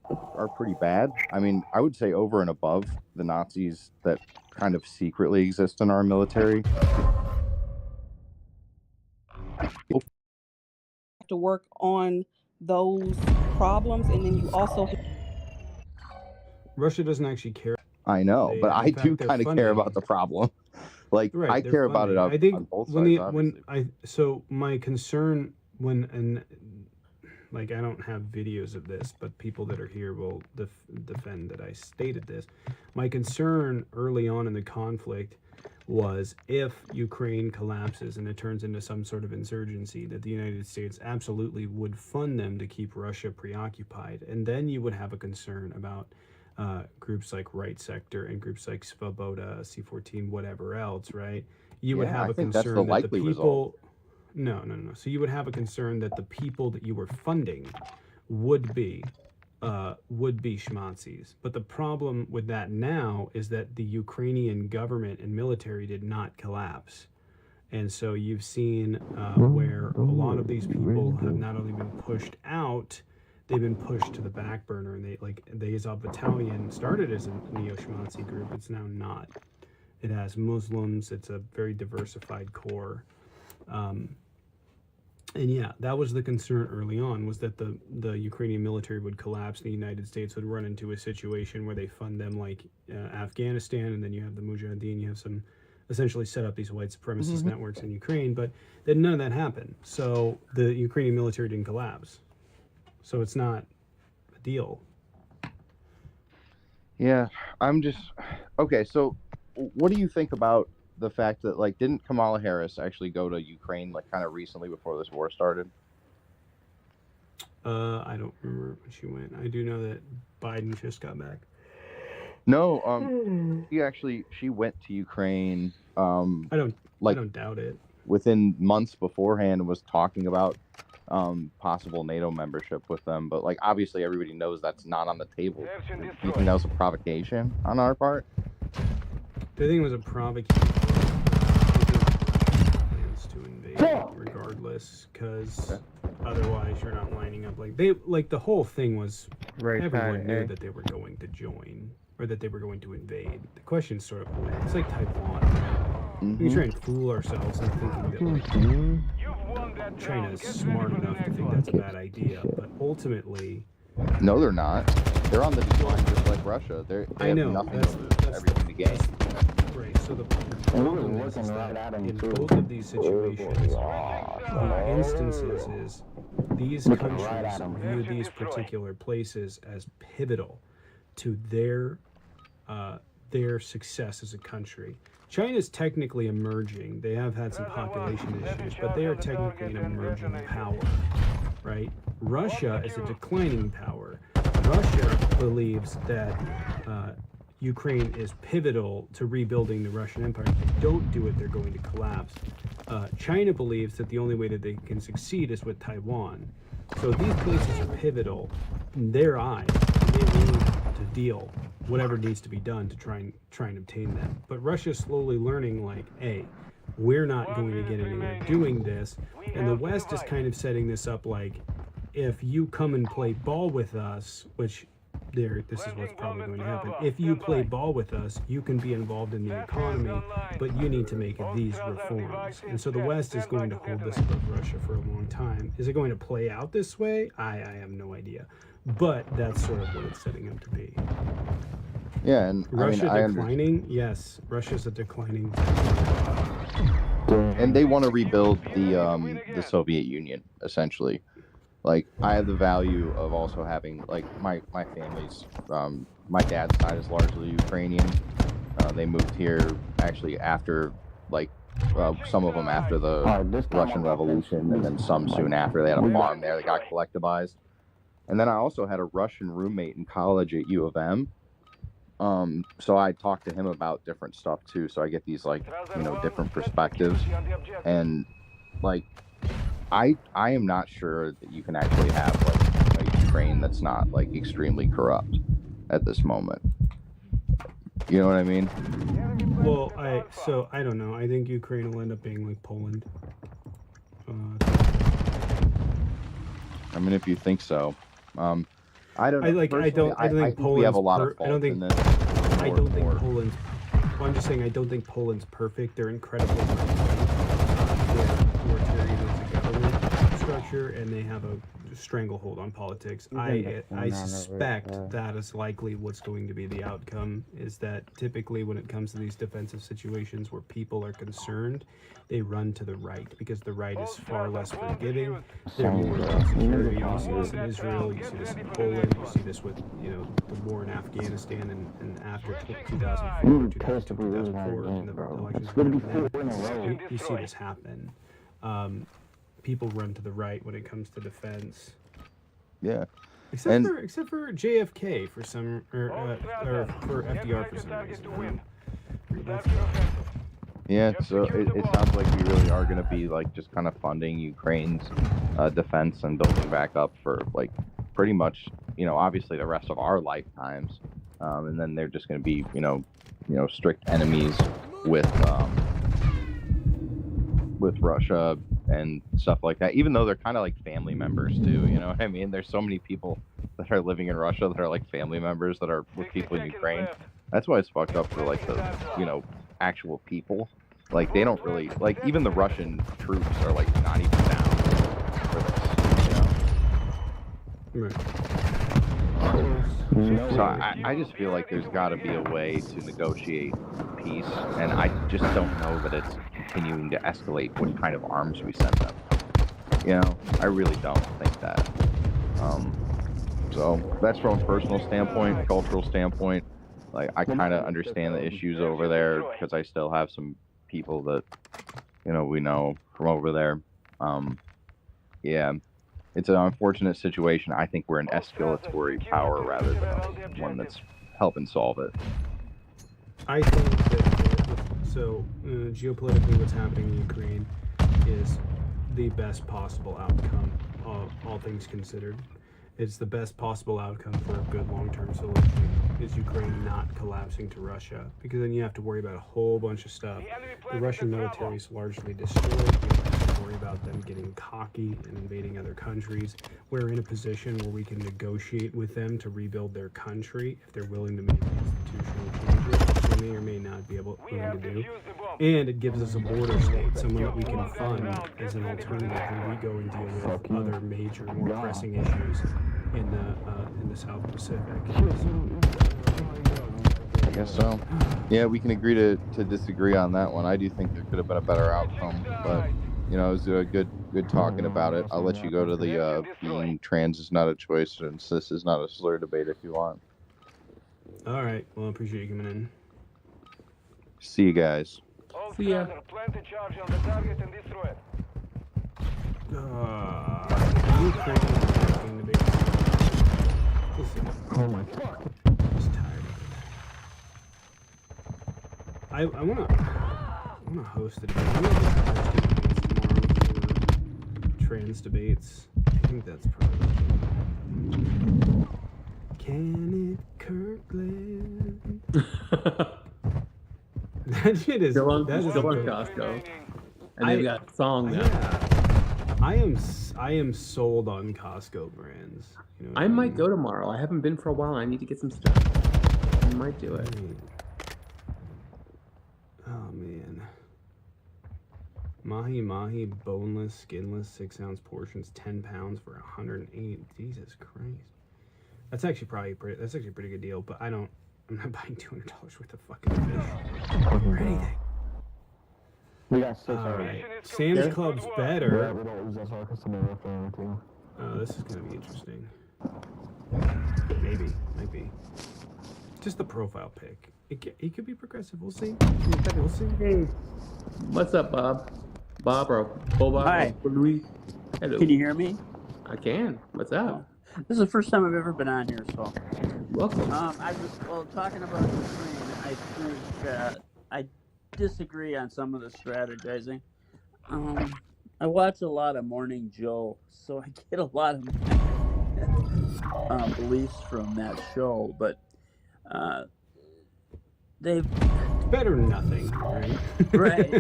pretty bad. I mean, I would say over and above the Nazis that kind of secretly exist in our military. To work on those problems, and then you also Russia doesn't actually care. I know, but I do kind of care about the problem. Like, Right, I they're care about it funding. I think on both when sides, the obviously. so my concern like I don't have videos of this, but people that are here will defend that I stated this. My concern early on in the conflict was if Ukraine collapses and it turns into some sort of insurgency, that the United States absolutely would fund them to keep Russia preoccupied. And then you would have a concern about groups like Right Sector and groups like Svoboda, C-14, whatever else, right? You would have I a think that's concern the that the likely people... result. No. So you would have a concern that the people that you were funding would be schmazis. But the problem with that now is that the Ukrainian government and military did not collapse. And so you've seen where a lot of these people have not only been pushed out, they've been pushed to the back burner. And the Azov Battalion started as a neo-Schmazi group. It's now not. It has Muslims. It's a very diversified core. And yeah, that was the concern early on, was that the Ukrainian military would collapse. The United States would run into a situation where they fund them like Afghanistan, and then you have the Mujahideen, you have some essentially set up these white supremacist networks in Ukraine, but then none of that happened. So the Ukrainian military didn't collapse. So it's not a deal. Yeah, I'm just okay. So, what do you think about the fact that like didn't Kamala Harris actually go to Ukraine like kind of recently before this war started? I don't remember when she went. I do know that Biden just got back. No, she went to Ukraine. I don't doubt it. Within months beforehand and was talking about possible NATO membership with them, but like obviously everybody knows that's not on the table. Do you think that was a provocation on our part? Do you think it was a provocation? Plans to invade regardless, because otherwise you're not lining up like the whole thing was everyone knew that they were going to join or that they were going to invade. The question sort of it's like Taiwan. Right? We try and fool ourselves into thinking that like China's smart enough to think that's a bad idea, but ultimately, no, they're not. They're on the decline just like Russia. They have nothing to lose, everything to gain. Right. So the problem is that in both of these situations, the instances is these countries view these particular places as pivotal to their success as a country. China's technically emerging. They have had some population issues, but they are technically an emerging power, right? Russia is a declining power. Russia believes that Ukraine is pivotal to rebuilding the Russian Empire. If they don't do it, they're going to collapse. China believes that the only way that they can succeed is with Taiwan. So these places are pivotal in their eyes. They need to deal whatever needs to be done to try and obtain them. But Russia's slowly learning, like, hey, we're not going to get anywhere doing this. And the West is kind of setting this up like, if you come and play ball with us, which this is what's probably going to happen. If you play ball with us, you can be involved in the economy, but you need to make these reforms. And so the West is going to hold this above Russia for a long time. Is it going to play out this way? I have no idea. But that's sort of what it's setting up to be. Yeah, and Russia declining? Yes, Russia's a declining. And they want to rebuild the Soviet Union, essentially. Like, I have the value of also having, like, my family's, my dad's side is largely Ukrainian. They moved here actually after, like, some of them after the Russian Revolution, and then some soon after. They had a farm there that got collectivized. And then I also had a Russian roommate in college at U of M. So I talked to him about different stuff too. So I get these, like, different perspectives. And, like, I am not sure that you can actually have like a Ukraine that's not like extremely corrupt at this moment. You know what I mean? Well, I don't know. I think Ukraine will end up being like Poland. I mean, if you think so, I don't know. I don't think Poland's we have a lot of fault in this. I don't think Poland's. Well, I'm just saying I don't think Poland's perfect. They're incredibly structure, and they have a stranglehold on politics. I suspect that is likely what's going to be the outcome, is that typically when it comes to these defensive situations where people are concerned, they run to the right because the right is far less forgiving. They're more about security. You see this in Israel, you see this in Poland, you see this with the war in Afghanistan and after 2004, 2004 and the elections. You see this happen. People run to the right when it comes to defense. Yeah. Except for JFK for some, or for FDR for some reason. Yeah, so it sounds like we really are going to be like just kind of funding Ukraine's defense and building back up for like pretty much, obviously the rest of our lifetimes. And then they're just going to be, strict enemies with Russia and stuff like that, even though they're kind of like family members too, you know what I mean? There's so many people that are living in Russia that are like family members that are with people in Ukraine. That's why it's fucked up for like the, actual people. Like they don't really, like even the Russian troops are like not even down Right. So I just feel like there's got to be a way to negotiate peace, and I just don't know that it's continuing to escalate what kind of arms we send them. You know, I really don't think that. So that's from a personal standpoint, cultural standpoint. Like, I kind of understand the issues over there because I still have some people that, you know, we know from over there. Yeah, it's an unfortunate situation. I think we're an escalatory power rather than one that's helping solve it. I think that geopolitically, what's happening in Ukraine is the best possible outcome, all things considered. It's the best possible outcome for a good long-term solution is Ukraine not collapsing to Russia, because then you have to worry about a whole bunch of stuff. The Russian military is largely destroyed. You don't have to worry about them getting cocky and invading other countries. We're in a position where we can negotiate with them to rebuild their country if they're willing to make institutional changes, which they may or may not be willing to do. And it gives us a border state, someone that we can fund as an alternative when we go and deal with other major, more pressing issues in the South Pacific. I guess so. Yeah, we can agree to disagree on that one. I do think there could have been a better outcome, but you know, it was a good talking about it. I'll let you go to the being trans is not a choice and cis is not a slur debate if you want. All right. Well, I appreciate you coming in. See you guys. See ya. Ukraine debate. Listen, Oh my fuck. I'm just tired of it. I wanna host a debate. I'm gonna host debates tomorrow for trans debates. I think that's probably Kenneth Kirkland. That shit is Still on that is Costco. And they've got a song now. Yeah. I am sold on Costco brands. You know what I might mean? go tomorrow. I haven't been for a while. I need to get some stuff. I might do it. Oh man. Mahi mahi, boneless, skinless, 6-ounce portions, 10 pounds for 108. Jesus Christ. That's actually a pretty good deal. But I'm not buying $200 worth of fucking fish or anything. We got 6 Alright, Sam's Club's better. We don't lose that focus to never for anything. Oh, this is gonna be interesting. Might be. Just the profile pic. He could be progressive. We'll see. We'll see. Hey, what's up, Bob? Bob or Bob? Hi. Or Louis? Hello. Can you hear me? I can. What's up? This is the first time I've ever been on here, so. Welcome. I was talking about Ukraine. I think I disagree on some of the strategizing. I watch a lot of Morning Joe, so I get a lot of beliefs from that show, but they've... It's better than nothing, right? Right.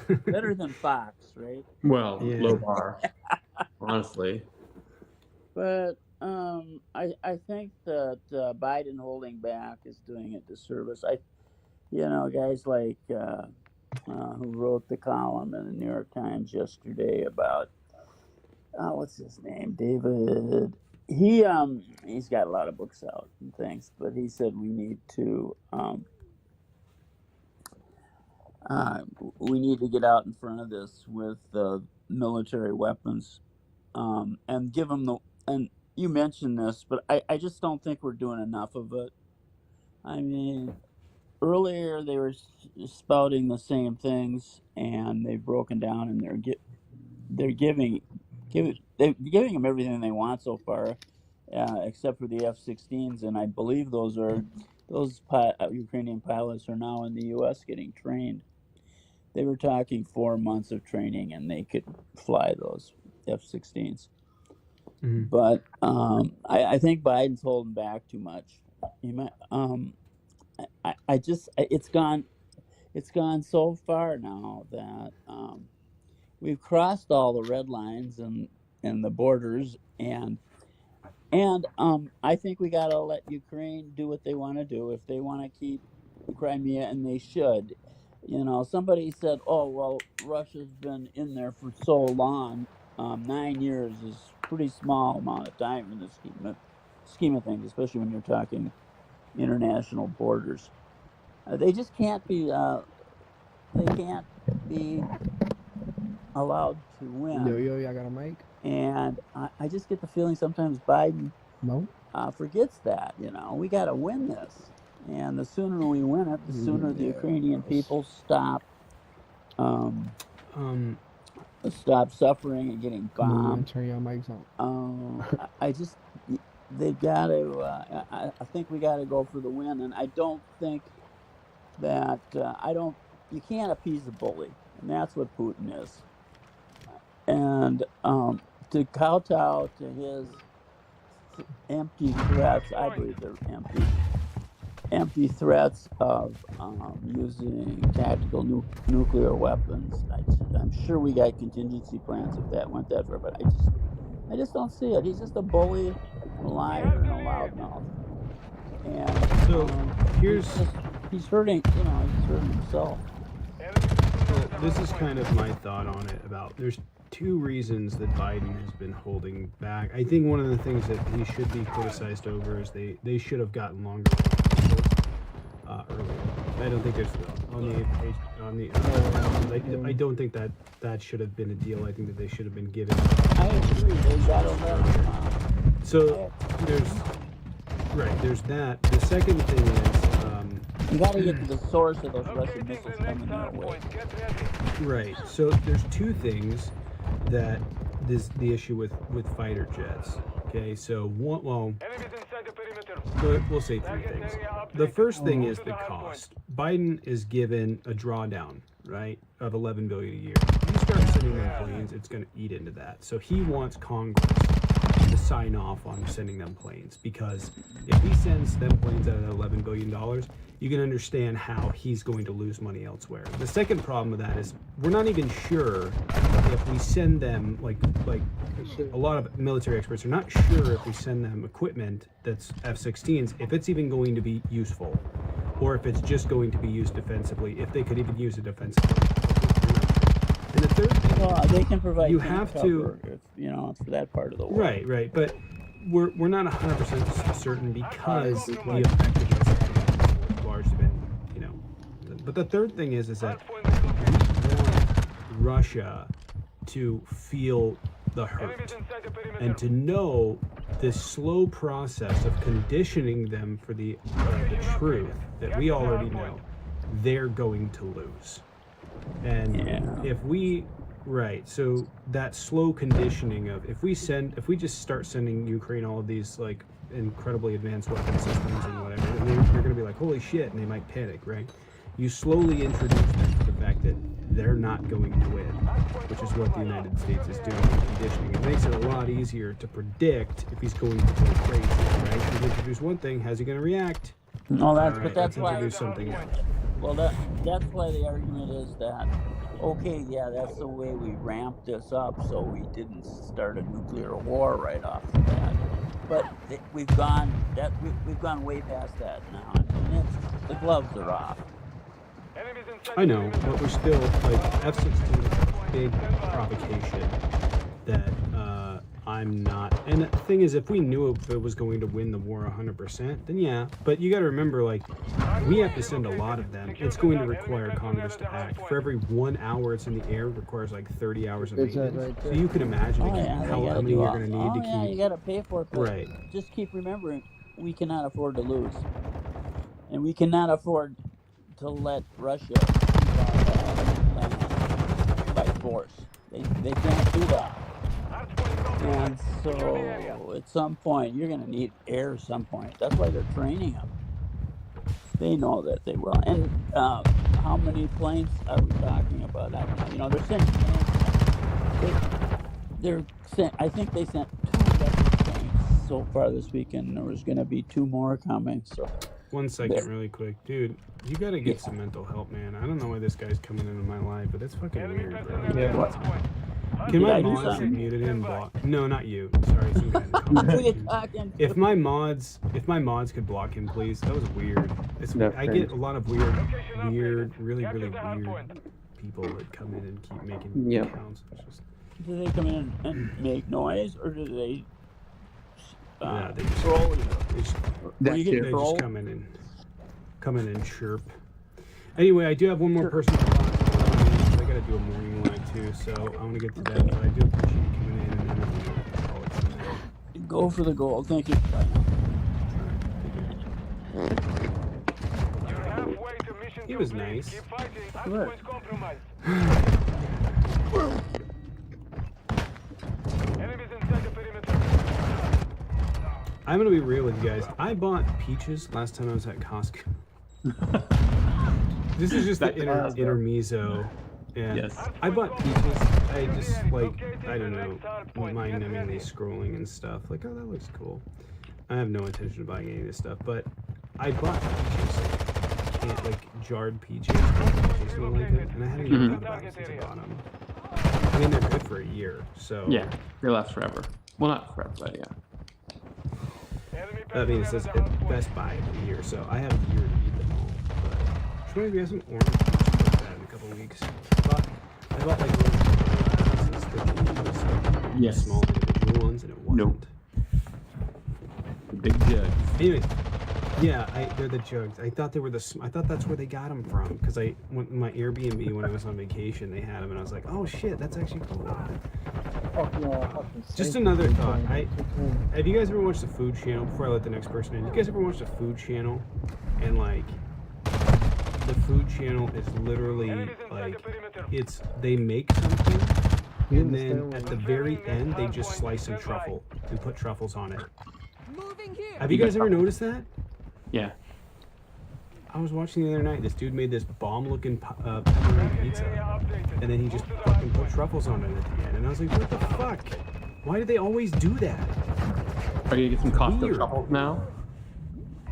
It's better than Fox, right? Well, Yeah. low bar. Honestly. But I think that Biden holding back is doing a disservice. Guys like who wrote the column in the New York Times yesterday about what's his name, David. He's got a lot of books out and things, but he said we need to get out in front of this with military weapons and give them the. And you mentioned this, but I just don't think we're doing enough of it. I mean, earlier they were spouting the same things, and they've broken down, and they're giving them everything they want so far, except for the F-16s, and I believe those Ukrainian pilots are now in the U.S. getting trained. They were talking 4 months of training, and they could fly those F-16s. Mm-hmm. But I think Biden's holding back too much. It's gone so far now that we've crossed all the red lines and the borders, and I think we gotta let Ukraine do what they want to do. If they want to keep Crimea, and they should. Somebody said, "Oh well, Russia's been in there for so long. 9 years is pretty small amount of time in the scheme of things, especially when you're talking international borders. They just can't be. They can't be allowed to win. Y'all got a mic? And I just get the feeling sometimes Biden No. forgets that. You know, we got to win this, and the sooner we win it, the sooner the Ukrainian people stop stop suffering and getting bombed. Turn your mics on. I just they've got to. I think we got to go for the win, and I don't think that you can't appease the bully, and that's what Putin is. And to kowtow to his empty threats, I believe they're empty threats of using tactical nuclear weapons. I'm sure we got contingency plans if that went that far, but I just don't see it. He's just a bully, a liar, and a loudmouth. And So he's hurting. He's hurting himself. Well, this is kind of my thought on it. There's two reasons that Biden has been holding back. I think one of the things that he should be criticized over is they should have gotten longer earlier. I don't think there's I don't think that should have been a deal. I think that they should have been given. I agree. They got over. So there's that. The second thing is you got to get to the source of those Russian missiles coming our way. Right. So there's two things that the issue with fighter jets. Okay. So we'll say three things. The first thing is the cost. Biden is given a drawdown, right, of $11 billion a year. If you start sending them planes, it's going to eat into that. So he wants Congress to sign off on sending them planes, because if he sends them planes at $11 billion, you can understand how he's going to lose money elsewhere. The second problem with that is we're not even sure if we send them, like a lot of military experts are not sure if we send them equipment that's F-16s, if it's even going to be useful, or if it's just going to be used defensively, if they could even use it defensively. And the third thing, they can provide. You have to, for that part of the world. Right. But we're not 100% certain because the effectiveness has largely been, But the third thing is that we want Russia to feel the hurt and to know this slow process of conditioning them for the truth that we already know they're going to lose. And if we so that slow conditioning of if we just start sending Ukraine all of these like incredibly advanced weapon systems and whatever, they're going to be like, holy shit, and they might panic, right? You slowly introduce them to the fact that they're not going to win, which is what the United States is doing in conditioning. It makes it a lot easier to predict if he's going to go crazy, right? You introduce one thing, how's he going to react? No, that's why. Introduce something else. Well, that's why the argument is that, okay, yeah, that's the way we ramped this up, so we didn't start a nuclear war right off the bat. But we've gone way past that now, and the gloves are off. I know, but we're still like F-16 is a big provocation that I'm not. And the thing is, if we knew if it was going to win the war 100%, then yeah. But you got to remember, like, we have to send a lot of them. It's going to require Congress to act. For every 1 hour it's in the air, it requires like 30 hours of maintenance. So you can imagine how many you're going to need to keep. Yeah, you got to pay for it. But right. Just keep remembering, we cannot afford to lose, and we cannot afford to let Russia by force. They can't do that. And so at some point, you're going to need air at some point. That's why they're training them. They know that they will. And how many planes are we talking about? They're sending planes. I think they sent 2 planes so far this weekend. There was going to be 2 more coming. So. 1 second, really quick. Dude, you gotta get some mental help, man. I don't know why this guy's coming into my life, but it's fucking weird, bro. Yeah. Can my mods get muted and block? No, not you. Sorry, some guy in the comments. If my mods could block him, please. That was weird. I get a lot of really weird people that come in and keep making accounts. It's just Do they come in and make noise, or do they? Yeah, they just, troll you? they just, Where you get they trolled? just come in and chirp. Anyway, I do have one more person to watch. I gotta do a morning live too, so I want to get to that. But I do appreciate you coming in, and then I'll let you know. Go for the gold. Thank you. Bye now. Halfway to mission He was complete. nice. Keep fighting. Good. Hardpoint compromised. Enemies inside the perimeter. I'm gonna be real with you guys. I bought peaches last time I was at Costco. This is just the intermezzo. Yeah. Yes. I bought peaches. I just like, I don't know, mind-numbingly scrolling and stuff. Like, oh, that looks cool. I have no intention of buying any of this stuff, but I bought peaches, like jarred peaches, something like that, and I hadn't even thought about it since I bought them. I mean, they're good for a year, so. Yeah, they last forever. Well, not forever, but yeah. I mean, it says at Best Buy for a year, so I have a year to eat them all. But should we have some orange peaches like that in a couple of weeks? I bought like little Yes. small individual ones, and it wasn't. Nope. The big jug. Anyways, yeah, they're the jugs. I thought they were I thought that's where they got them from, because I went in my Airbnb when I was on vacation. They had them, and I was like, oh shit, that's actually cool. Just another thought. Have you guys ever watched the Food Channel? Before I let the next person in, you guys ever watched the Food Channel? And like, the Food Channel is literally like, they make something, and then at the very end they just slice some truffle and put truffles on it. Have you guys ever noticed that? Yeah. I was watching the other night. This dude made this bomb-looking pepperoni pizza, and then he just fucking put truffles on it at the end. And I was like, what the fuck? Why do they always do that? Are you gonna get some Costco Weird. truffles now?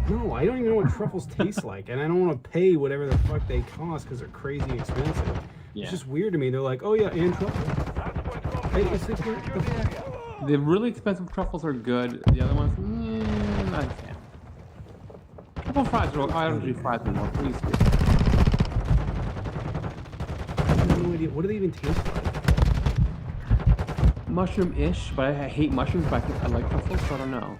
No, I don't even know what truffles taste like, and I don't want to pay whatever the fuck they cost because they're crazy expensive. Yeah. It's just weird to me. They're like, oh yeah, and truffles. It's like, what the fuck? The really expensive truffles are good. The other ones, I can't. Truffle fries are. I don't do fries anymore. Please. I have no idea. What do they even taste like? Mushroom-ish, but I hate mushrooms. But I like truffles, so I don't know.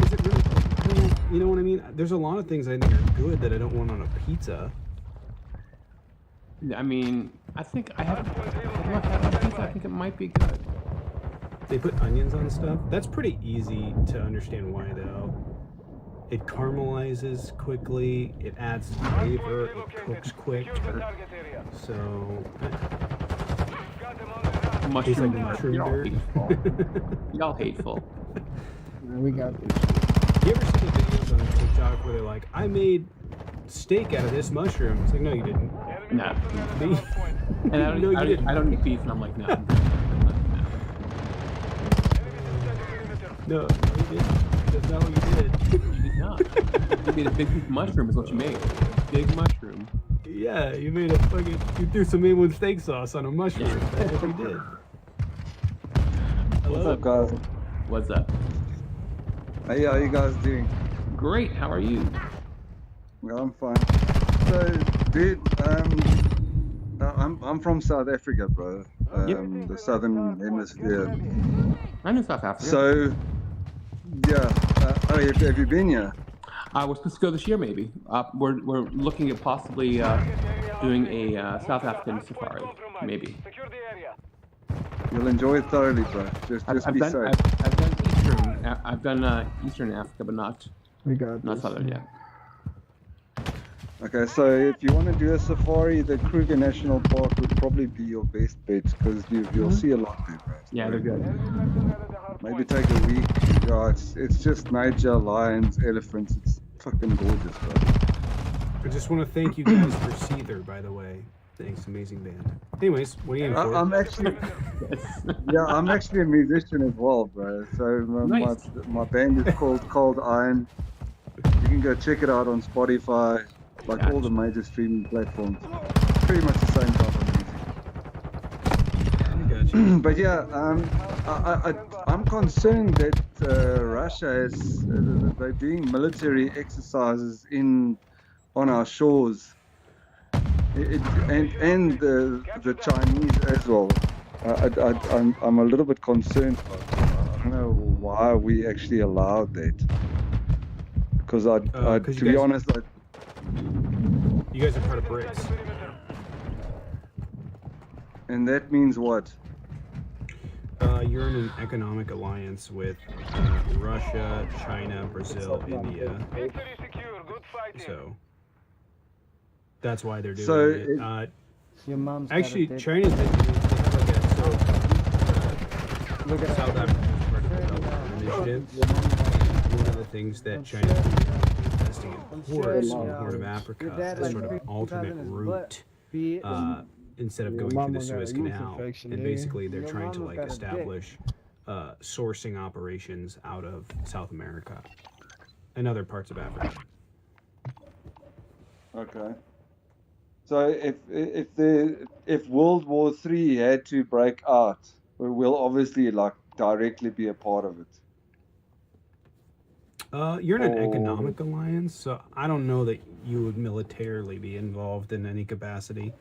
Is it really? I mean, you know what I mean? There's a lot of things I think are good that I don't want on a pizza. I mean, I think I haven't not had it on pizza. I think it might be good. They put onions on stuff. That's pretty easy to understand why, though. It caramelizes quickly. It adds flavor. It cooks quick. So. Tastes like mushroom You're all dirt. hateful. Y'all hateful. We got this. You ever see the videos on TikTok where they're like, I made steak out of this mushroom? It's like, no, you didn't. No. And I don't, No, you I didn't. don't eat beef, and I'm like, no. No, you didn't. That's not what you did. You did not. You made a big piece of mushroom is what you made. Big mushroom. Yeah, you made a fucking. You threw some A1 steak sauce on a mushroom. That's what you did. Hello? What's up, guys? What's up? Hey, how you guys doing? Great. How are you? Well, I'm fine. So, dude, I'm from South Africa, bro. The southern hemisphere. I'm in South Africa. So, yeah. Have you been here? We're supposed to go this year, maybe. We're looking at possibly doing a South African safari, maybe. You'll enjoy it thoroughly, bro. Just be safe. I've done Eastern. I've done Eastern Africa, but not Southern yet. Okay, so if you want to do a safari, the Kruger National Park would probably be your best bet because you'll see a lot there, bro. Yeah, they're good. Maybe take a week. Yeah, it's just nature, lions, elephants. It's fucking gorgeous, bro. I just want to thank you guys for Seether, by the way. Thanks, amazing band. Anyways, what are you in for? I'm actually, I'm actually a musician as well, bro. So my band is called Cold Iron. You can go check it out on Spotify, like all the major streaming platforms. Pretty much the same type of music. But yeah, I'm concerned that Russia is they're doing military exercises on our shores. and the Chinese as well. I'm a little bit concerned. I don't know why we actually allowed that. Because 'cause to you be guys- honest, You guys are part of BRICS. and that means what? You're in an economic alliance with Russia, China, Brazil, India. So that's why they're doing So it. Your mom's got a Actually, dick. China's been they have like a Look at South that. Africa's part of the development initiative. One of the things that China's doing is investing in ports on the Horn of Africa as sort of an alternate route. Instead of Your going through mama the got a Suez youth Canal, infection, and nigga. basically they're Your trying to mama like got a dick. establish sourcing operations out of South America and other parts of Africa. Okay. So if World War III had to break out, we'll obviously like directly be a part of it. You're in an Oh. economic alliance, so I don't know that you would militarily be involved in any capacity,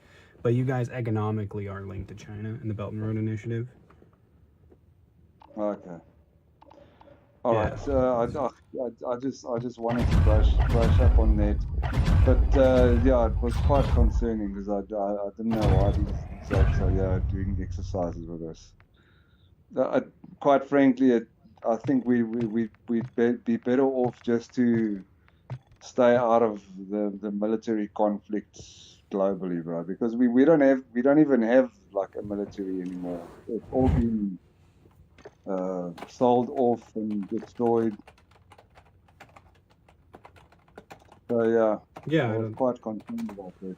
but you guys economically are linked to China in the Belt and Road Initiative. Okay. All Yeah. right. So I just wanted to brush up on that, but yeah, it was quite concerning because I didn't know why these folks are doing exercises with us. Quite frankly, I think we'd be better off just to stay out of the military conflicts globally, bro. Because we don't even have like a military anymore. It's all been sold off and destroyed. So Yeah, I was quite concerned about that.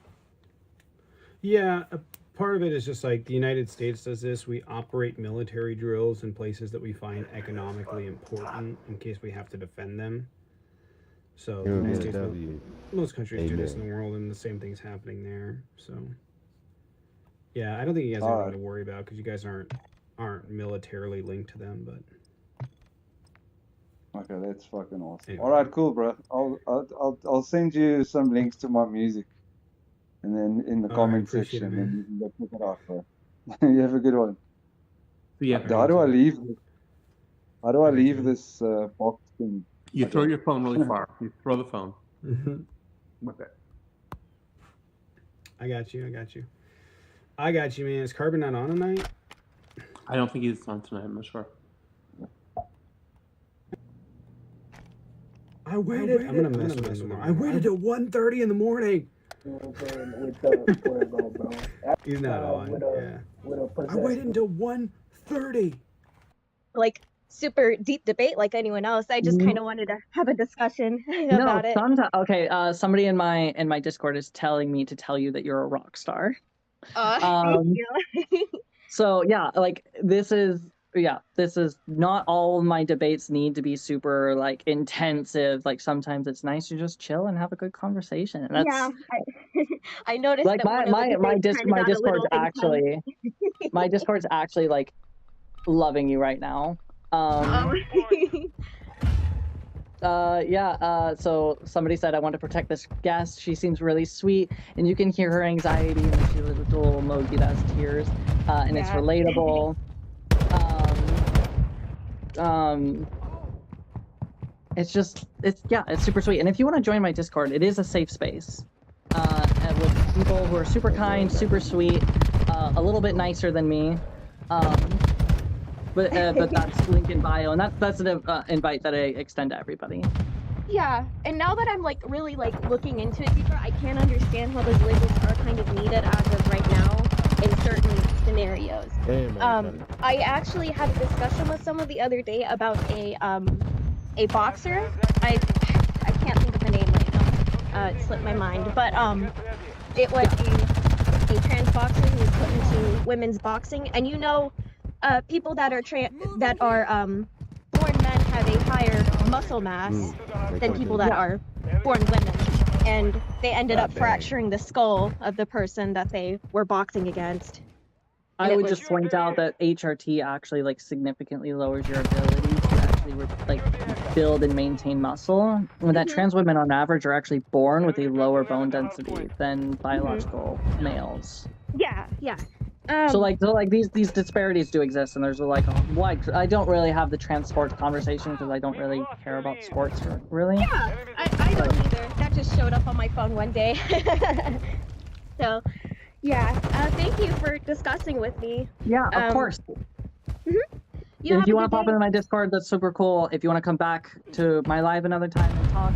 Yeah, a part of it is just like the United States does this. We operate military drills in places that we find economically important in case we have to defend them. So the United States, most countries do this in the world, and the same thing's happening there. So yeah, I don't think you guys have anything to worry about because you guys aren't militarily linked to them. But Okay, that's fucking awesome. Anyway. All right, cool, bro. I'll send you some links to my music, and then in the All right, comment appreciate it, section, man. and you can go check it out, bro. You have a good one. Yeah. How do I leave? How do I leave this box thing? You throw your phone really far. You throw the phone. Okay. I got you, man. Is Carbon not on tonight? I don't think he's on tonight. I'm not sure. I waited. I'm gonna mess with him tomorrow. I waited till 1:30 in the morning. He's not on. Yeah. I waited until 1:30. Like super deep debate like anyone else. I just kind of wanted to have a discussion about it. Okay, somebody in my Discord is telling me to tell you that you're a rock star. Thank you. So yeah, like this is not all my debates need to be super like intensive. Like sometimes it's nice to just chill and have a good conversation. And that's Yeah, I noticed like that my Discord's actually my Discord's actually like loving you right now. So somebody said I want to protect this guest. She seems really sweet, and you can hear her anxiety, and she's a little emoji that has tears, and it's relatable. It's super sweet. And if you want to join my Discord, it is a safe space, and with people who are super kind, super sweet, a little bit nicer than me. But that's link in bio, and that's an invite that I extend to everybody. Yeah, and now that I'm like really like looking into it deeper, I can understand how those labels are kind of needed as of right now in certain scenarios. I actually had a discussion with someone the other day about a boxer. I can't think of the name right now. It slipped my mind, but it was a trans boxer who was put into women's boxing, and people that are born men have a higher muscle mass than people that are born women, and they ended up fracturing the skull of the person that they were boxing against. I would just point out that HRT actually like significantly lowers your ability to actually actually like build and maintain muscle. And that trans women on average are actually born with a lower bone density than biological males. Yeah, yeah. So like these disparities do exist, and there's like I don't really have the trans sports conversation because I don't really care about sports really. Yeah, I don't either. That just showed up on my phone one day. So, yeah. Thank you for discussing with me. Yeah, of course. If you want to pop into my Discord, that's super cool. If you want to come back to my live another time and talk.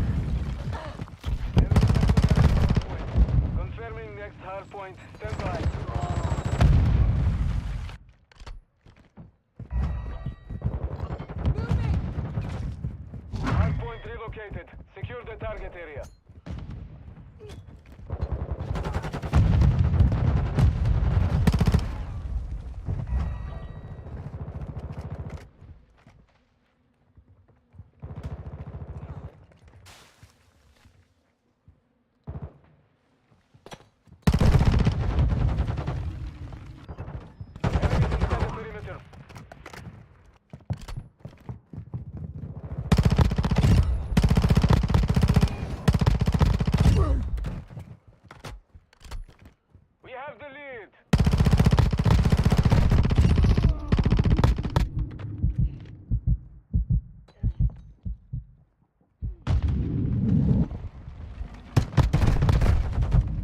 Confirming next hard point. Stand by. Hard point relocated. Secure the target area. We have the lead.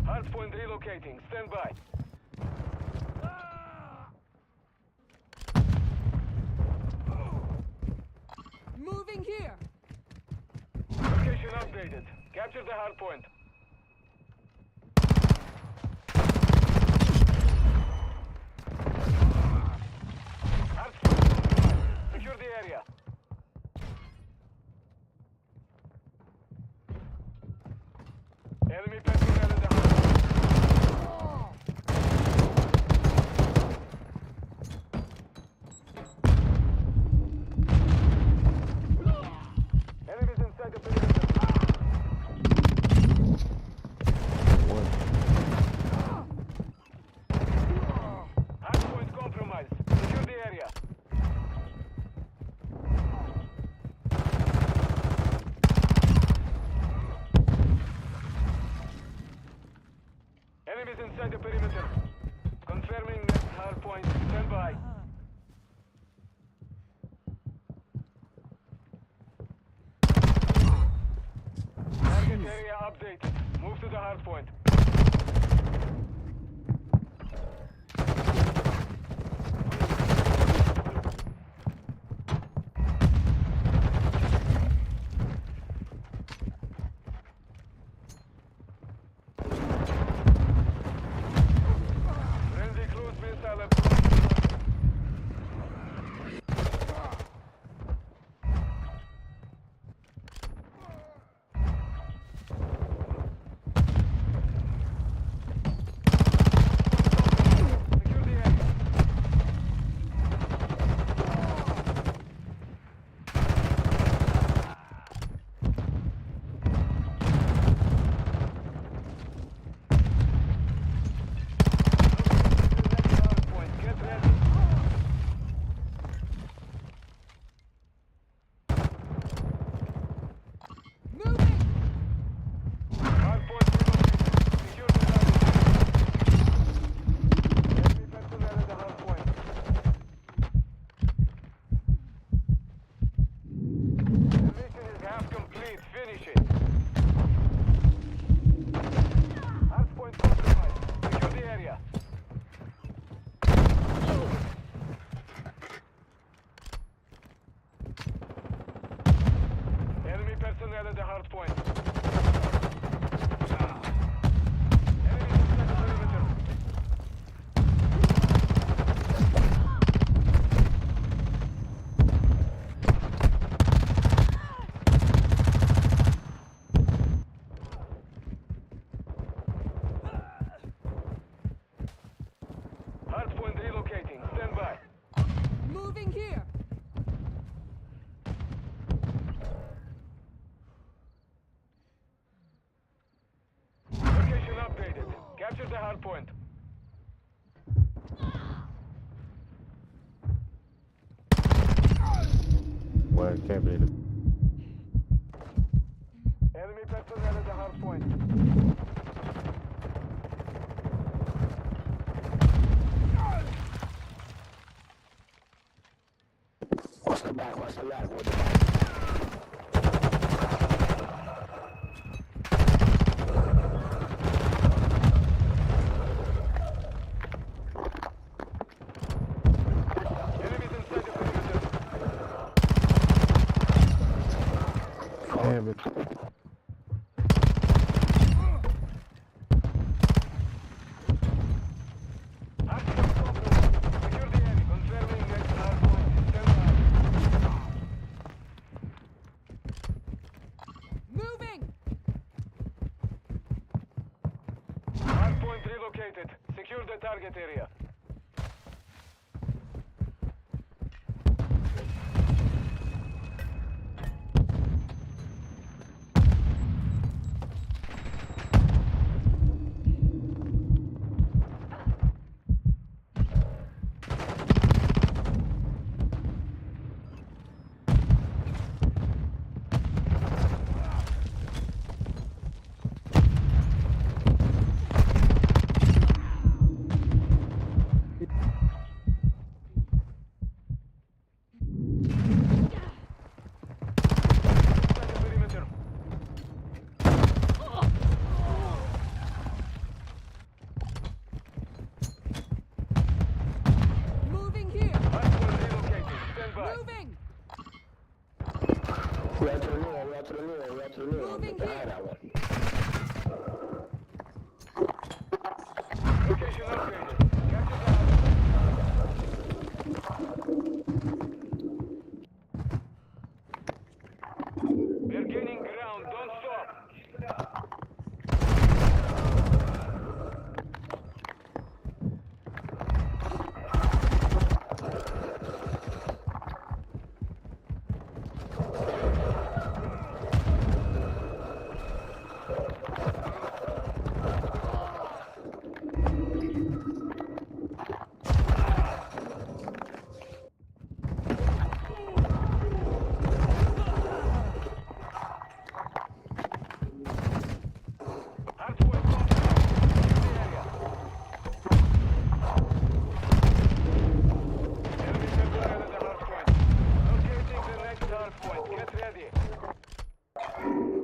Hardpoint relocating. Stand by. Moving here. Location updated. Capture the hardpoint. Secure the area. Enemy personnel in the enemies inside the perimeter. Hardpoint compromised. Secure the area. Enemies inside the perimeter. Confirming next hard point. Stand by. Target area updated. Move to the hard point. Friendly cruise missile approaching. Secure the area. Get ready. Hardpoint relocated. Secure the target. Enemy personnel at the hardpoint. The mission is half complete. Finish it. Hardpoint compromised. Secure the area. Enemy personnel at the hard point. Enemy inside the perimeter. Hard point relocating. Stand by. Moving here. Location updated. Capture the hard point. Work. Can't believe it. Enemy personnel at the hard point. Damn it. Moving. Hard point relocated. Secure the target area. Moving here. Hard point relocated. Stand by. Moving. Moving here. Location upgraded. We're gaining ground. Don't stop.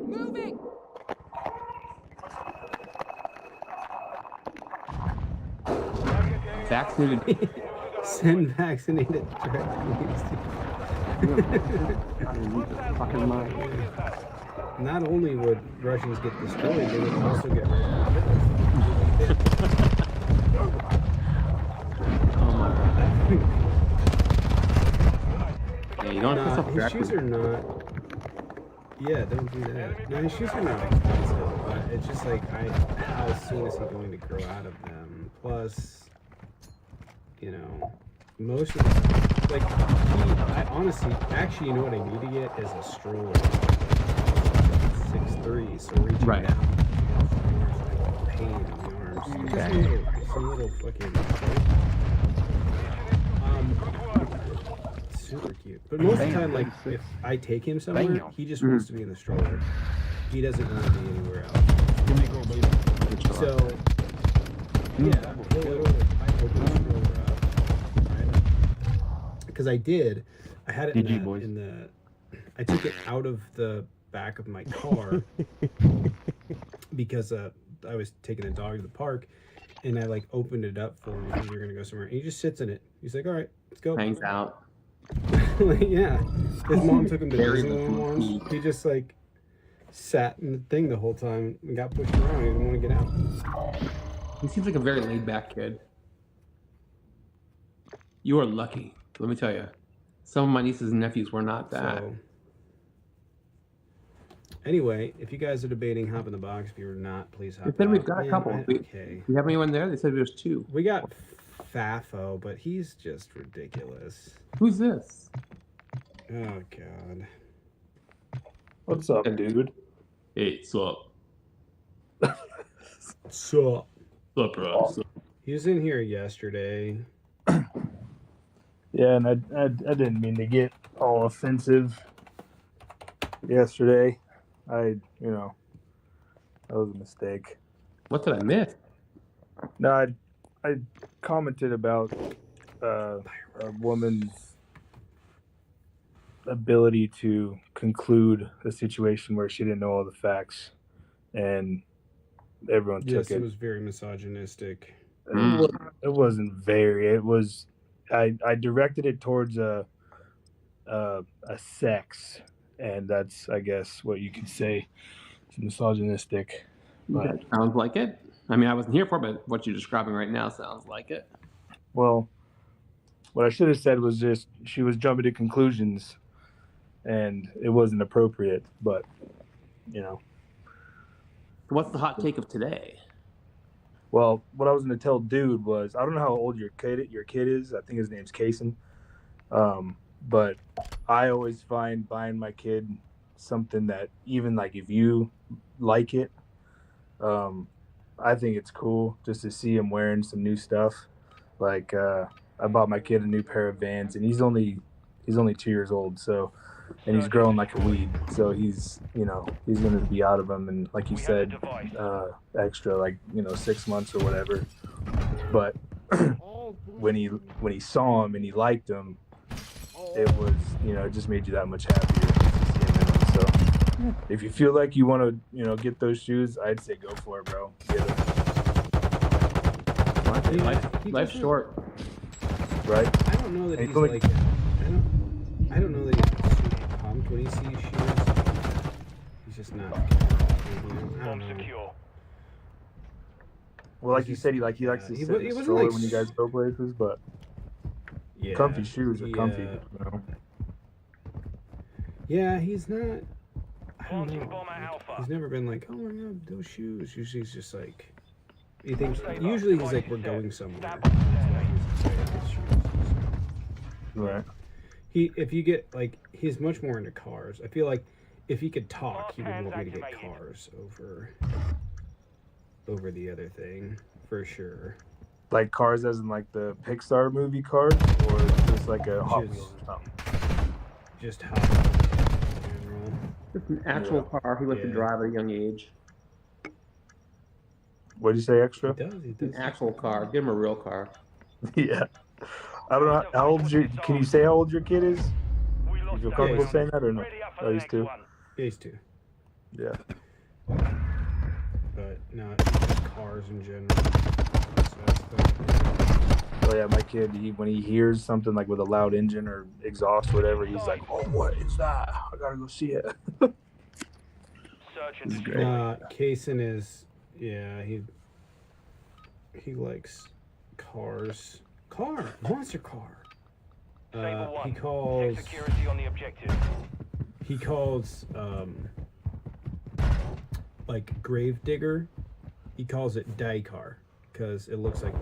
Moving. Vaccinated. Send vaccinated threat. Fucking mind. Not only would Russians get destroyed, they would also get rid Oh my god. Yeah, you don't have to His shoes are not. Yeah, don't do that. No, his shoes are not expensive, but it's just like, how soon is he going to grow out of them? Plus, you know, most of the, like, I honestly, actually, you know what I need to get is a stroller. 6'3", so reaching Right. down, like, pain in the arms. Just some little fucking. Super cute. But most of the time, like, if I take him somewhere, he just wants to be in the stroller. He doesn't want to be anywhere else. So, yeah, he'll open the stroller up, right? Because I did. I had it in the. I took it out of the back of my car because I was taking the dog to the park, and I like opened it up for him because we were gonna go somewhere. And he just sits in it. He's like, "All right, let's go." Hangs out. Yeah, his mom took him to Disneyland once. He just like sat in the thing the whole time and got pushed around. He didn't want to get out. He seems like a very laid back kid. You are lucky, let me tell you. Some of my nieces and nephews were not that. So, anyway, if you guys are debating hop in the box, if you're not, please hop. They said we've out. got a Man, couple. Okay. We have anyone there? They said there's 2. We got Fafo, but he's just ridiculous. Who's this? Oh god. What's up, dude? Hey, what's up? So, What's up, bro? he was in here yesterday. Yeah, and I didn't mean to get all offensive. yesterday. That was a mistake. What did I miss? No, I commented about a woman's ability to conclude a situation where she didn't know all the facts, and everyone Yes, took it it. was very misogynistic. It wasn't very. It was. I directed it towards a sex, and that's, I guess, what you could say. It's misogynistic. But, That sounds like it. I mean, I wasn't here for it, but what you're describing right now sounds like it. well, what I should have said was just she was jumping to conclusions, and it wasn't appropriate. But, What's the hot take of today? Well, what I was going to tell dude was, I don't know how old your kid is. I think his name's Kason. But I always find buying my kid something that, even like if you like it, I think it's cool just to see him wearing some new stuff. Like I bought my kid a new pair of Vans, and he's only 2 years old, so, and he's growing like a weed, so he's going to be out of them, and like you said, extra, like 6 months or whatever. But when he saw him and he liked him, it was, it just made you that much happier to see him in them. So if you feel like you want to get those shoes, I'd say go for it, bro. Get them. Life's short, right? I don't know that he's like. I don't know that he's super pumped when he sees shoes. He's just not. I don't know. Well, like you said, he likes to sit in the stroller when you guys go places, but yeah, comfy shoes are comfy. Yeah, he's not. I don't know. He's never been like, oh my god, those shoes. Usually he's just like. He thinks. Usually he's like, we're going somewhere. That's why he's excited about shoes. Right. If you get like, he's much more into cars. I feel like if he could talk, he would want me to get cars over the other thing for sure. Like cars, as in like the Pixar movie cars, or just like a Hot Wheels or something. Just Hot Wheels in general. Just an actual car he likes to drive at a young age. What'd you say, extra? He does. An actual car. Give him a real car. Yeah. I don't know how old can you say how old your kid is? You feel comfortable saying that or no? Oh, he's 2. He's 2. Yeah. But not cars in general. Oh yeah, my kid, when he hears something like with a loud engine or exhaust or whatever, he's like, "Oh, what is that? I gotta go see it." This is great. Kason is, yeah, he likes cars. Monster car. He calls. He calls like Gravedigger. He calls it die car because it looks like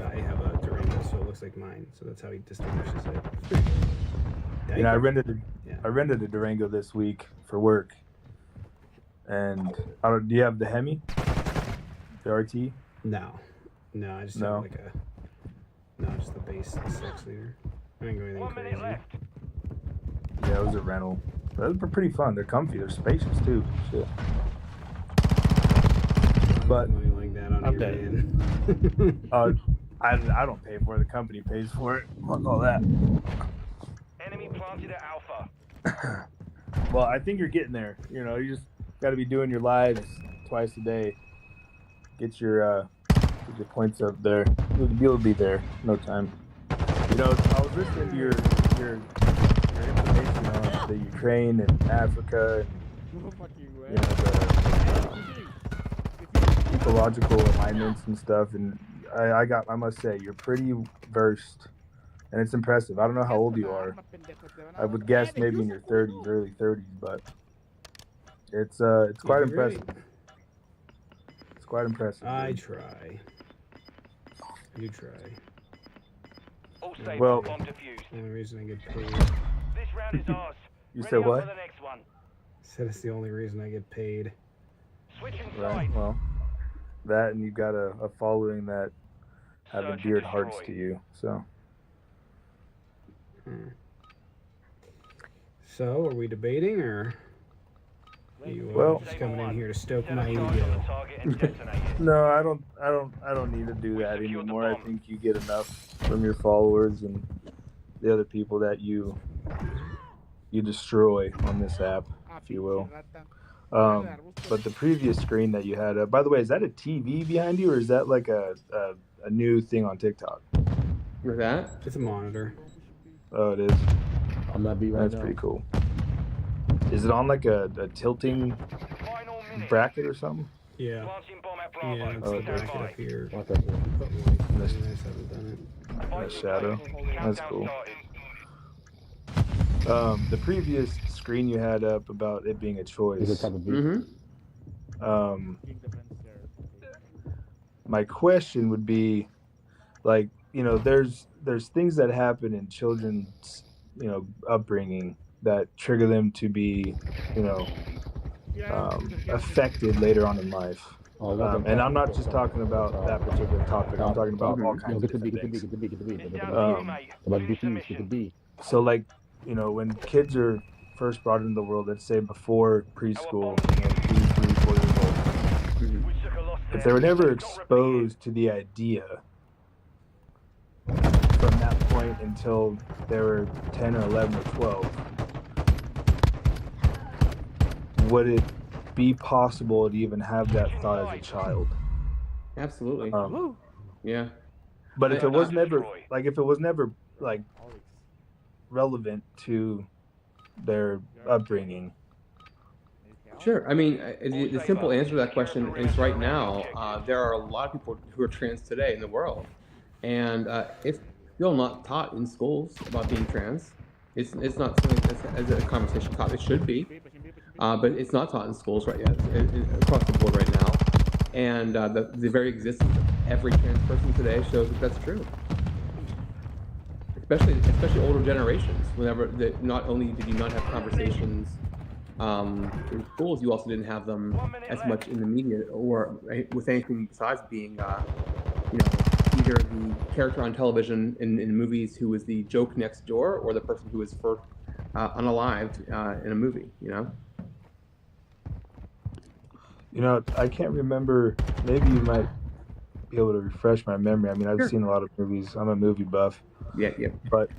I have a Durango, so it looks like mine. So that's how he distinguishes it. I rented a Durango this week for work. And do you have the Hemi? The RT? No, I just have like just the base 6-liter. I didn't go anything crazy. Yeah, it was a rental. Those were pretty fun. They're comfy. They're spacious too. Shit. But like that on your van. I don't pay for it. The company pays for it. Fuck all that. Enemy planted at Alpha. Well, I think you're getting there. You just got to be doing your lives twice a day. Get your points up there. You'll be there in no time. I was listening to your information on the Ukraine and Africa and the ecological alignments and stuff, and I must say you're pretty versed, and it's impressive. I don't know how old you are. I would guess maybe in your 30s, early 30s, but it's quite impressive. It's quite impressive. I try. You try. Well, the only reason I get paid. This round is ours. You said what? For the next one. Said it's the only reason I get paid. Switching Right. sides. Well, that and you've got a following that have endeared hearts to you. So. So, are we debating or? You Well- just coming in here to stoke my ego. No, I don't need to do that anymore. I think you get enough from your followers and the other people that you destroy on this app, if you will. But the previous screen that you had up, by the way, is that a TV behind you, or is that like a new thing on TikTok? With that? It's a monitor. Oh, it is. I'm not beat right That's now. pretty cool. Is it on like a tilting bracket or something? Yeah. Yeah, it's Oh, the okay. bracket up here. Watch that shit. But like, Nice. I haven't done Nice shadow. That's cool. The previous screen you had up about it being a It's a choice. type of beat. Mm-hmm. My question would be, like, you know, there's things that happen in children's, you know, upbringing that trigger them to be, you know, affected later on in life. And I'm not just talking about that particular topic. I'm talking about all kinds Yo, of get the beat, different get the beat, things. get the beat, get the beat. About to beat you, get the beat. So, like, you know, when kids are first brought into the world, let's say before preschool, you know, 2, 3, 4 years old, if they were never exposed to the idea from that point until they were 10 or 11 or 12, would it be possible to even have that thought as a child? Absolutely. Yeah. But if I- it was never, like, if it was never, like, relevant to their upbringing. Sure. I mean, the simple answer to that question is right now, there are a lot of people who are trans today in the world. And it's still not taught in schools about being trans. It's not something that's as a conversation taught. It should be. But it's not taught in schools right yet, across the board right now. And the very existence of every trans person today shows that that's true. Especially older generations. Whenever not only did you not have conversations in schools, you also didn't have them as much in the media or with anything besides being, you know, either the character on television in movies who was the joke next door, or the person who was first unalived in a movie. You know. You know, I can't remember. Maybe you might be able to refresh my memory. I mean, I've seen a lot of movies. I'm a movie buff. Yeah. But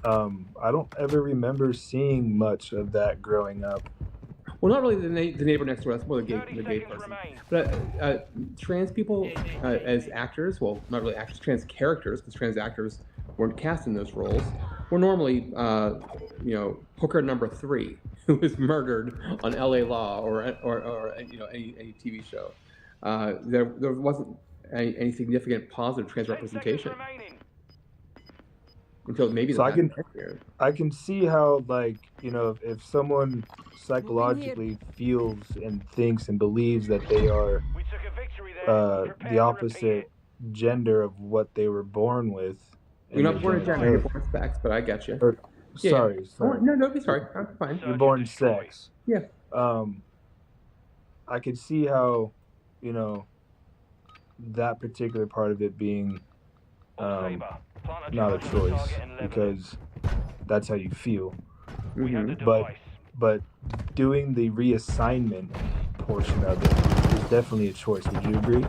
I don't ever remember seeing much of that growing up. Well, not really the neighbor next door. That's more the gay person. But trans people as actors, well, not really actors, trans characters, because trans actors weren't cast in those roles, were normally, you know, hooker number 3, who was murdered on L.A. Law or you know, any TV show. There wasn't any significant positive trans representation until maybe So the I can past 10 years. I can see how, like, you know, if someone psychologically feels and thinks and believes that they are the opposite gender of what they were born with. You're not born a gender, you're Or- born sex, but I get you. Yeah. Sorry. Oh, no, don't be sorry. I'm fine. You're born sex. Yeah. I could see how, you know, that particular part of it being not a choice, because that's how you feel. Mhm. But doing the reassignment portion of it is definitely a choice. Would you agree?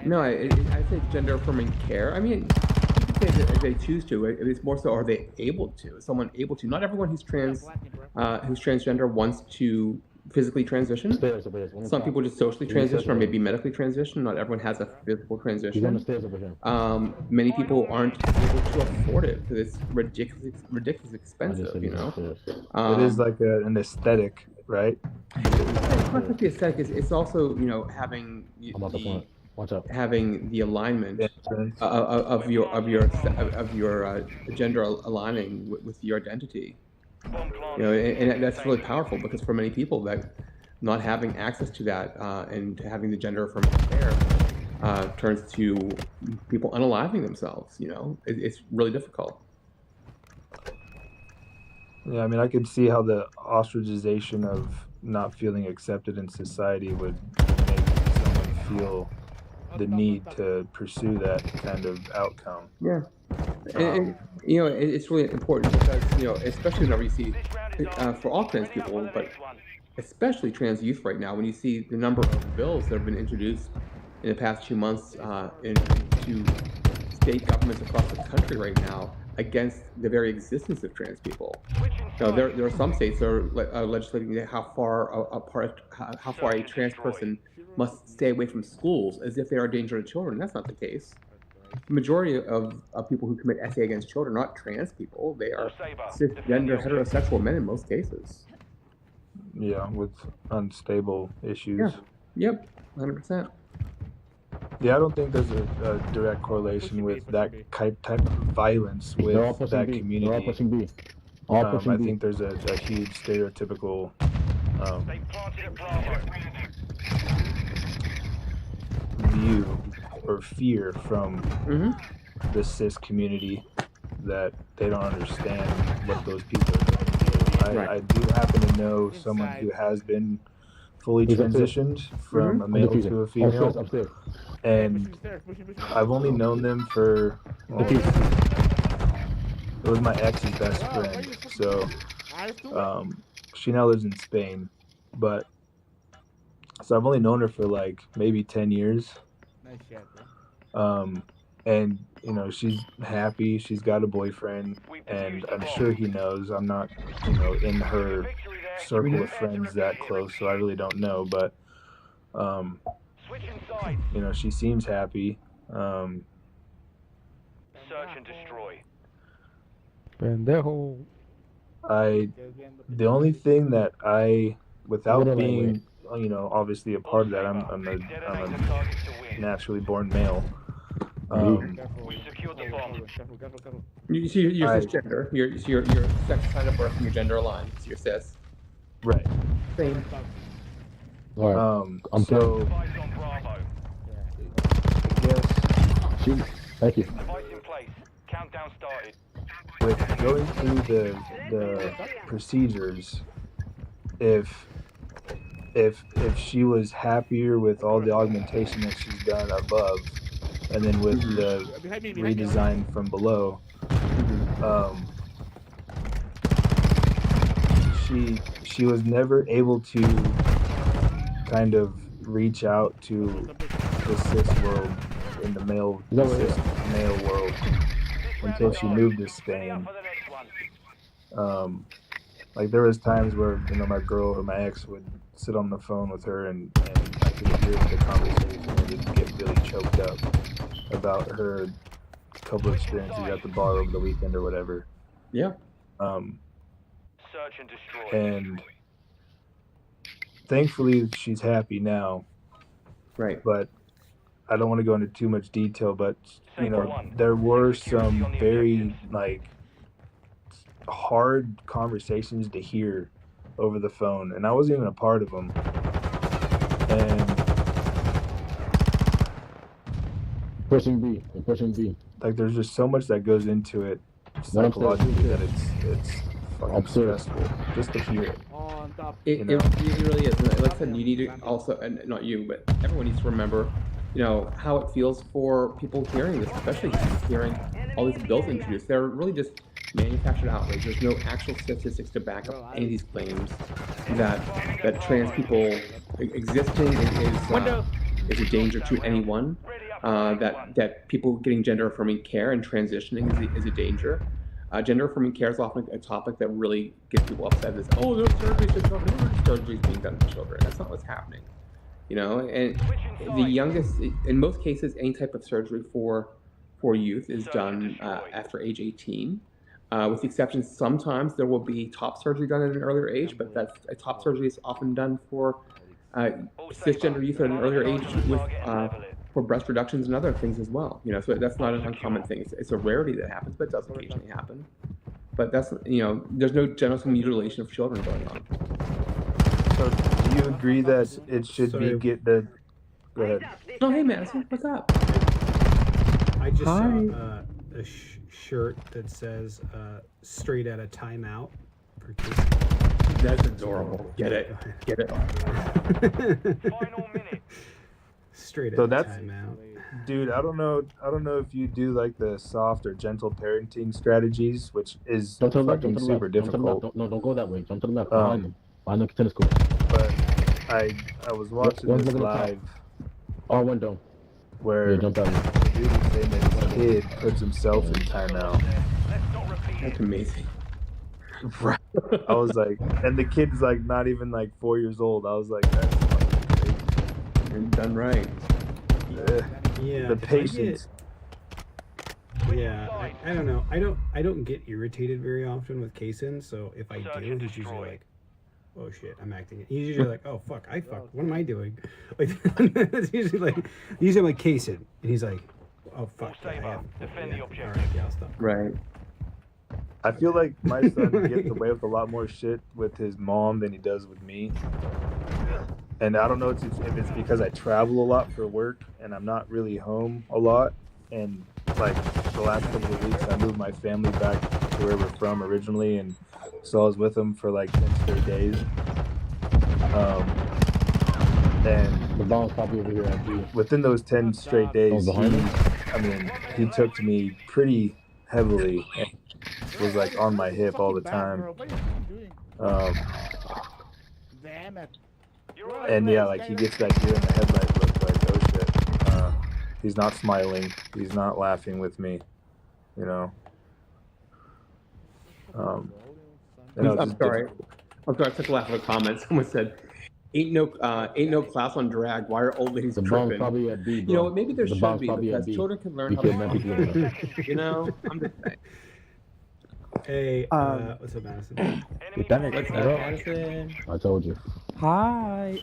No, I say gender affirming care. I mean, you could say that if they choose to. It's more so, are they able to? Is someone able to? Not everyone who's transgender wants to physically transition. Some people just socially transition or maybe medically transition. Not everyone has a physical He's on the transition. stairs over here. Many people aren't able to afford it because it's ridiculously expensive. You know. It is like an aesthetic, right? It's not just the aesthetic. It's also, you know, having I'm out the front. Watch out. having the alignment of your gender aligning with your identity. You know, and that's really powerful, because for many people, that not having access to that and having the gender affirming care turns to people unaliving themselves. You know, it's really difficult. Yeah, I mean, I could see how the ostracization of not feeling accepted in society would make someone feel the need to pursue that kind of outcome. Yeah. And, you know, it's really important because, you know, especially whenever you see, for all trans people, but especially trans youth right now, when you see the number of bills that have been introduced in the past 2 months into state governments across the country right now against the very existence of trans people. Now, there are some states that are legislating how far a trans person must stay away from schools as if they are a danger to children. That's not the case. The majority of people who commit SA against children are not trans people. They are cisgender, heterosexual men in most cases. Yeah, with unstable issues. Yeah. Yep, 100%. Yeah, I don't think there's a direct correlation with that type of violence with that community. They're all pushing B. All pushing I B. think there's a huge stereotypical view or fear from the cis community that they don't understand what those people are going through. I do happen to know someone who has been fully transitioned from a male to a female, and I've only known them for it was my ex's best friend, so she now lives in Spain, but so I've only known her for like maybe 10 years. And you know, she's happy, she's got a boyfriend, and I'm sure he knows. I'm not, in her circle of friends that close, so I really don't know, but she seems happy. Search and destroy. Pendejo. The only thing that without being, obviously a part of that, I'm a naturally born male. You're cisgender. You're sex assigned at birth and your gender aligned. So you're cis. Right. Same. All right. So I guess. Thank you. Device in place. Countdown started. With going through the procedures, if she was happier with all the augmentation that she's done above, and then with the redesign from below, she was never able to kind of reach out to the cis world in the male world until she moved to Spain. Like there was times where my girl or my ex would sit on the phone with her and I could hear the conversation and just get really choked up about her couple experiences at the bar over the weekend or whatever. Yeah. Search and destroy. And thankfully she's happy now. Right. But I don't want to go into too much detail, but there were some very hard conversations to hear over the phone, and I wasn't even a part of them. And pushing B. Like there's just so much that goes into it psychologically that it's fucking stressful just to hear it. It really is. And like I said, you need to also, and not you, but everyone needs to remember, how it feels for people hearing this, especially hearing all these bills introduced. They're really just manufactured outrage. There's no actual statistics to back up any of these claims that trans people existing is a danger to anyone. That people getting gender affirming care and transitioning is a danger. Gender affirming care is often a topic that really gets people upset. There's surgeries being done to children. That's not what's happening. And the youngest, in most cases, any type of surgery for youth is done after age 18. With the exception, sometimes there will be top surgery done at an earlier age, but top surgery is often done for cisgender youth at an earlier age with for breast reductions and other things as well. So that's not an uncommon thing. It's a rarity that happens, but it does occasionally happen. But that's there's no genital mutilation of children going on. So do you agree that it should be Go ahead. Oh, hey Madison, what's up? I just saw a shirt that says "Straight Outta Timeout" for kids. That's adorable. Get it. Final minute. Straight So Outta that's, Timeout. dude. I don't know if you do like the soft or gentle parenting strategies, which is Jump to the left, fucking jump to the super left. Jump to the difficult. left. Don't go that way. Jump to the left. Behind them. Behind the tennis court. but I was watching One's this looking at the top. live Oh, one dome. where Yeah, jump out. the dude was saying that his kid puts himself in timeout. That's amazing. Right. I was like, and the kid's like not even like 4 years old. I was like, that's fucking crazy. And done right. Yeah, The patience. I don't know. I don't get irritated very often with Kaysen, so if I do, he's usually like, oh shit, I'm acting. He's usually like, oh fuck, I fucked. What am I doing? Like it's usually like I'm like Kaysen, and he's like, oh fuck. Yeah, Defend the objective. all right, yeah, I'll stop. Right. I feel like my son gets away with a lot more shit with his mom than he does with me. And I don't know if it's because I travel a lot for work and I'm not really home a lot. And like the last couple of weeks, I moved my family back to where we're from originally, and so I was with them for like 10 straight days. And The bomb's probably over here at B. within those 10 straight days, behind he took to me pretty heavily and was like on my hip all the time. And yeah, like he gets that deer in the headlight look like, oh shit. He's not smiling. He's not laughing with me, you know. I'm sorry. I took a laugh at a comment. Someone said, "Ain't no class on drag. Why are old ladies The bomb's tripping?" probably at B, bro. You know, maybe there The should bomb's be probably at because B. children can learn You how to can't fight. people. You know, I'm just saying. Hey, what's up, Madison? Madison. I told you. Hi,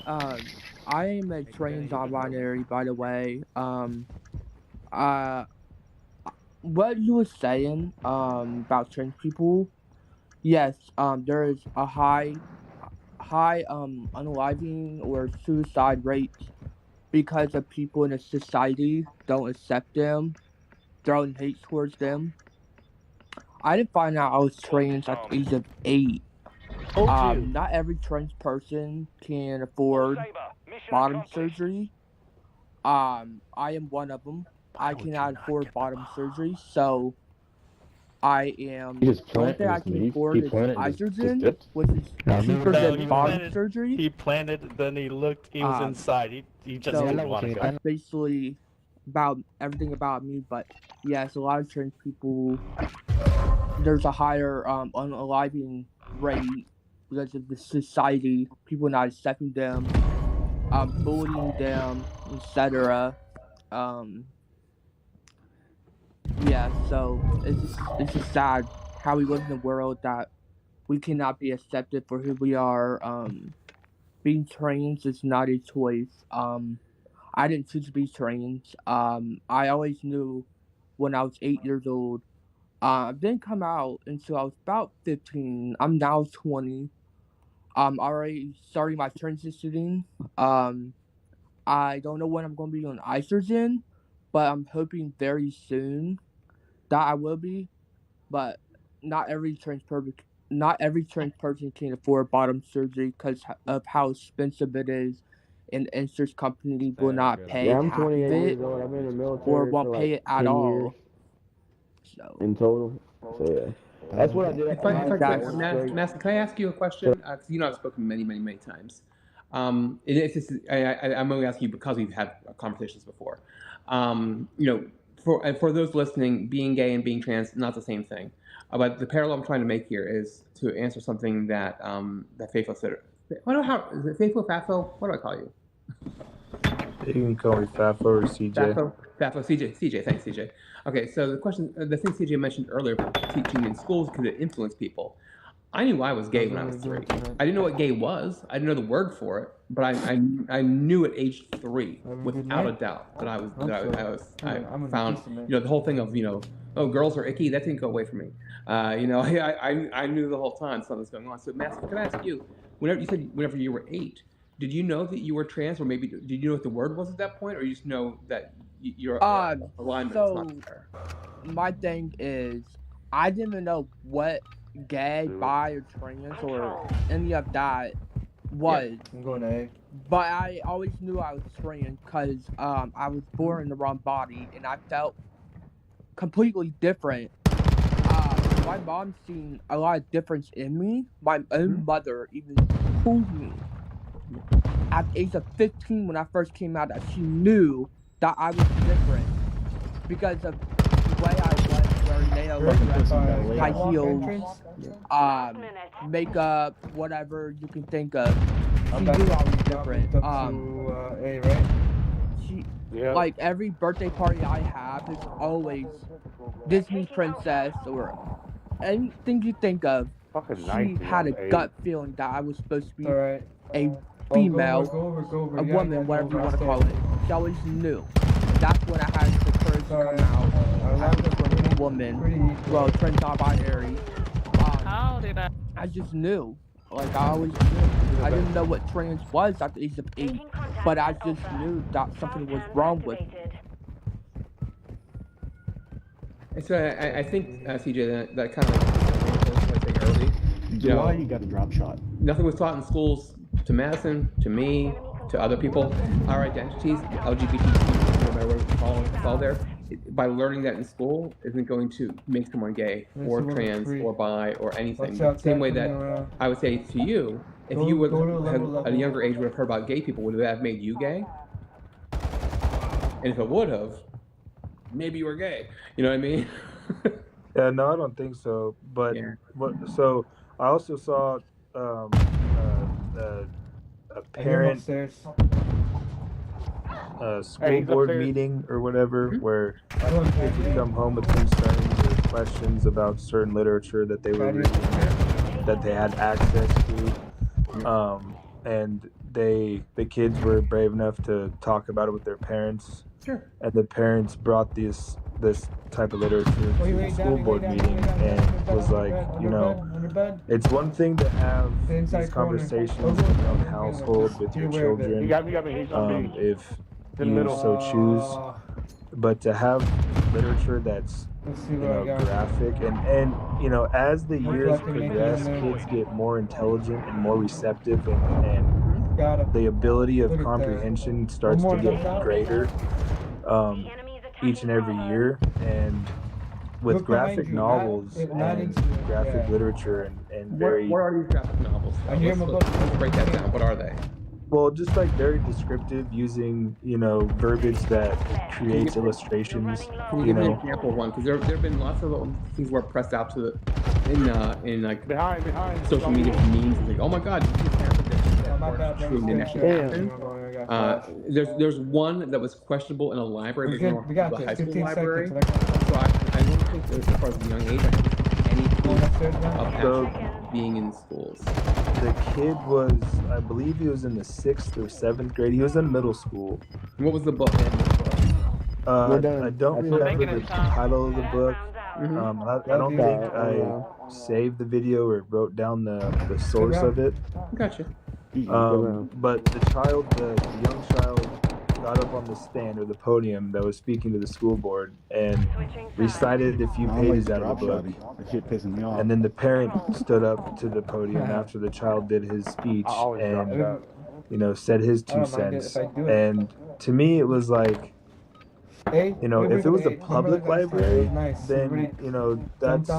I am a trans non-binary, by the way. What you were saying, about trans people, yes, there is a high, unaliving or suicide rates because of people in a society don't accept them, throwing hate towards them. I didn't find out I was trans at the age of 8. Not every trans person can afford bottom surgery. I am one of them. I cannot afford bottom surgery, so I am. He just The only planted thing I this can leaf. afford He is planted and just estrogen, dipped. which is cheaper than bottom surgery. He planted, then he looked, he was inside. He just So didn't want to go. that's basically about everything about me. But yes, a lot of trans people, there's a higher unaliving rate because of the society, people not accepting them, bullying them, etc. Yeah, so it's just sad how we live in a world that we cannot be accepted for who we are. Being trans is not a choice. I didn't choose to be trans. I always knew when I was 8 years old. I didn't come out until I was about 15. I'm now 20. I'm already starting my transitioning. I don't know when I'm going to be on estrogen, but I'm hoping very soon that I will be. But not every trans person can afford bottom surgery because of how expensive it is, and the insurance company will not pay Yeah, I'm half of 28 it years old. I've been in the military or won't for pay like it at 10 all. years So in total. So yeah, that's what I did. If I could, That's- Master, can I ask you a question? Because you know I've spoken many times. It's just, I'm only asking you because we've had conversations before. You know, for those listening, being gay and being trans, not the same thing. But the parallel I'm trying to make here is to answer something that that Faithful said. I don't know how is it Faithful, Fafo? What do I call you? You can call me Fafo or CJ. Fafo, CJ. Thanks, CJ. Okay, so the question, the thing CJ mentioned earlier about teaching in schools could it influence people. I knew I was gay when I was 3. I didn't know what gay was. I didn't know the word for it, but I knew at age 3 without a doubt that I found the whole thing of oh, girls are icky. That didn't go away from me. I knew the whole time something was going on. So Master, can I ask you, whenever you were 8, did you know that you were trans, or maybe did you know what the word was at that point, or you just know that your alignment is not there? My thing is, I didn't even know what gay, bi, or trans, or any of that was. Yeah, I'm going A. But I always knew I was trans because I was born in the wrong body, and I felt completely different. My mom seen a lot of difference in me. My own mother even told me at the age of 15 when I first came out that she knew that I was different because of the way I was wearing nails, high heels, makeup, whatever you can think of. She knew I was different. She, like every birthday party I have is always Disney princess or anything you think of. She had a gut feeling that I was supposed to be a female, a woman, whatever you want to call it. She always knew. And that's when I had the courage to come out as a woman, well, trans non-binary. How did I? I just knew. Like, I always knew. I didn't know what trans was at the age of 8, but I just knew that something was wrong with me. So I think, CJ, that kind of like saying early. You got a drop shot. Nothing was taught in schools to Madison, to me, to other people. Our identities, LGBTQ, no matter what it's all there. By learning that in school isn't going to make someone gay or trans or bi or anything. Same way that I would say to you, if you would have, at a younger age would have heard about gay people, would that have made you gay? And if it would have, maybe you were gay. You know what I mean? Yeah, no, I don't think so. But so I also saw a parent school board meeting or whatever where kids would come home with concerns or questions about certain literature that they were reading that they had access to, and the kids were brave enough to talk about it with their parents. Sure. And the parents brought this type of literature to the school board meeting and was like, you know, it's one thing to have these conversations in your own household with your children, if you so choose, but to have literature that's graphic and you know, as the years progress, kids get more intelligent and more receptive and the ability of comprehension starts to get greater each and every year, and with graphic novels and graphic literature and very what are these graphic novels? Let's break that down. What are they? Well, just like very descriptive, using, you know, verbiage that creates illustrations. Can you give me an example of one? Because there have been lots of things were pressed out to the in like behind social media memes. Like, oh my God, true, and actually happened. There's one that was questionable in a library. We got the high school 15 library. seconds. So I don't think that as far as a young age, I haven't seen any proof of actually being in schools. The kid was, I believe he was in the 6th or 7th grade. He was in middle school. What was the book? I don't remember the title of the book. I don't think I saved the video or wrote down the source of it. Gotcha. But the young child got up on the stand or the podium that was speaking to the school board and recited a few pages out of the book. And then the parent stood up to the podium after the child did his speech and, you know, said his 2 cents. And to me, it was like, you know, if it was a public library, then, you know, that's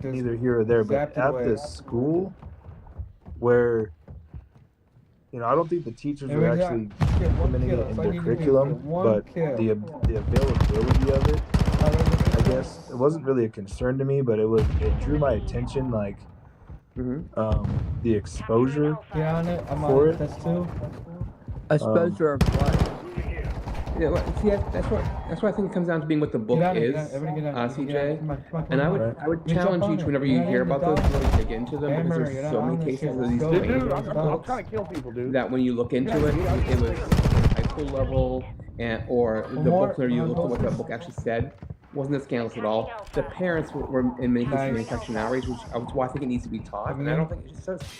neither here or there. But at the school where, you know, I don't think the teachers were actually implementing it in their curriculum, but the availability of it, I guess, it wasn't really a concern to me, but it drew my attention, like, the exposure for it. Exposure of what? Yeah, see, that's what I think it comes down to being what the book is, CJ. And I would challenge you to, whenever you hear about those, to really dig into them, because there's so many cases of these I'm trying to kill people, dude. that when you look into it, it was high school level, or the book where you looked at what that book actually said wasn't as scandalous at all. The parents were in many cases manufacturing outrage, which is why I think it needs to be taught. And I don't think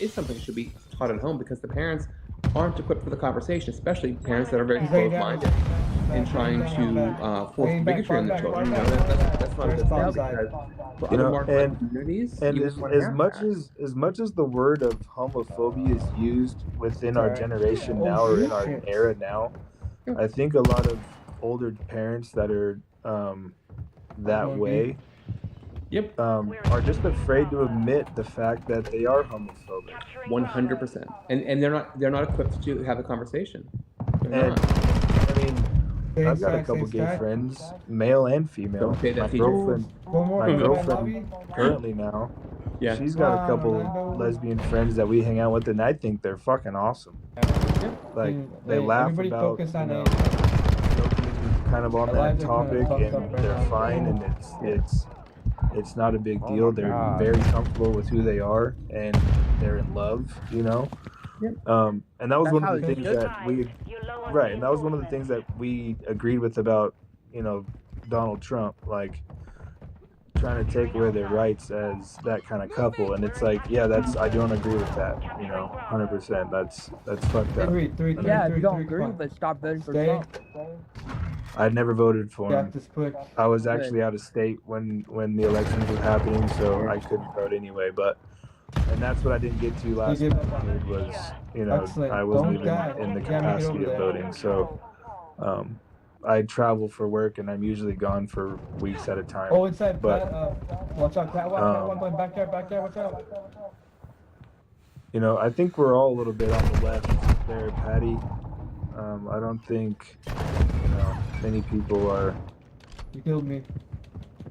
it's something that should be taught at home, because the parents aren't equipped for the conversation, especially parents that are very closed-minded in trying to force bigotry on their children. You know, that's not a good thing, because for other marginalized communities, and you as just want to much as the word of homophobia is used within our generation now or in our era now, I think a lot of older parents that are that way are just afraid to admit the fact that they are homophobic. 100%. And they're not equipped to have a conversation. And I mean, I've got a couple gay friends, male and female. Don't say that, My teacher. girlfriend currently now. Yeah. She's got a couple lesbian friends that we hang out with, and I think they're fucking awesome. Like they laugh about, joking kind of on that topic, and they're fine, and it's not a big deal. They're very comfortable with who they are, and they're in love, And that was one of the things that and that was one of the things that we agreed with about, Donald Trump, like trying to take away their rights as that kind of couple, and it's like, I don't agree with that, 100%. That's fucked up. Yeah, if you don't agree with it, stop voting for Trump. I never voted for him. I was actually out of state when the elections were happening, so I couldn't vote anyway. And that's what I didn't get to last night was, I wasn't even in the capacity of voting. So, I travel for work, and I'm usually gone for weeks at a time. Oh, inside. But watch out! Back there! Watch out! I think we're all a little bit on the left there, Patty. I don't think, many people are. You killed me.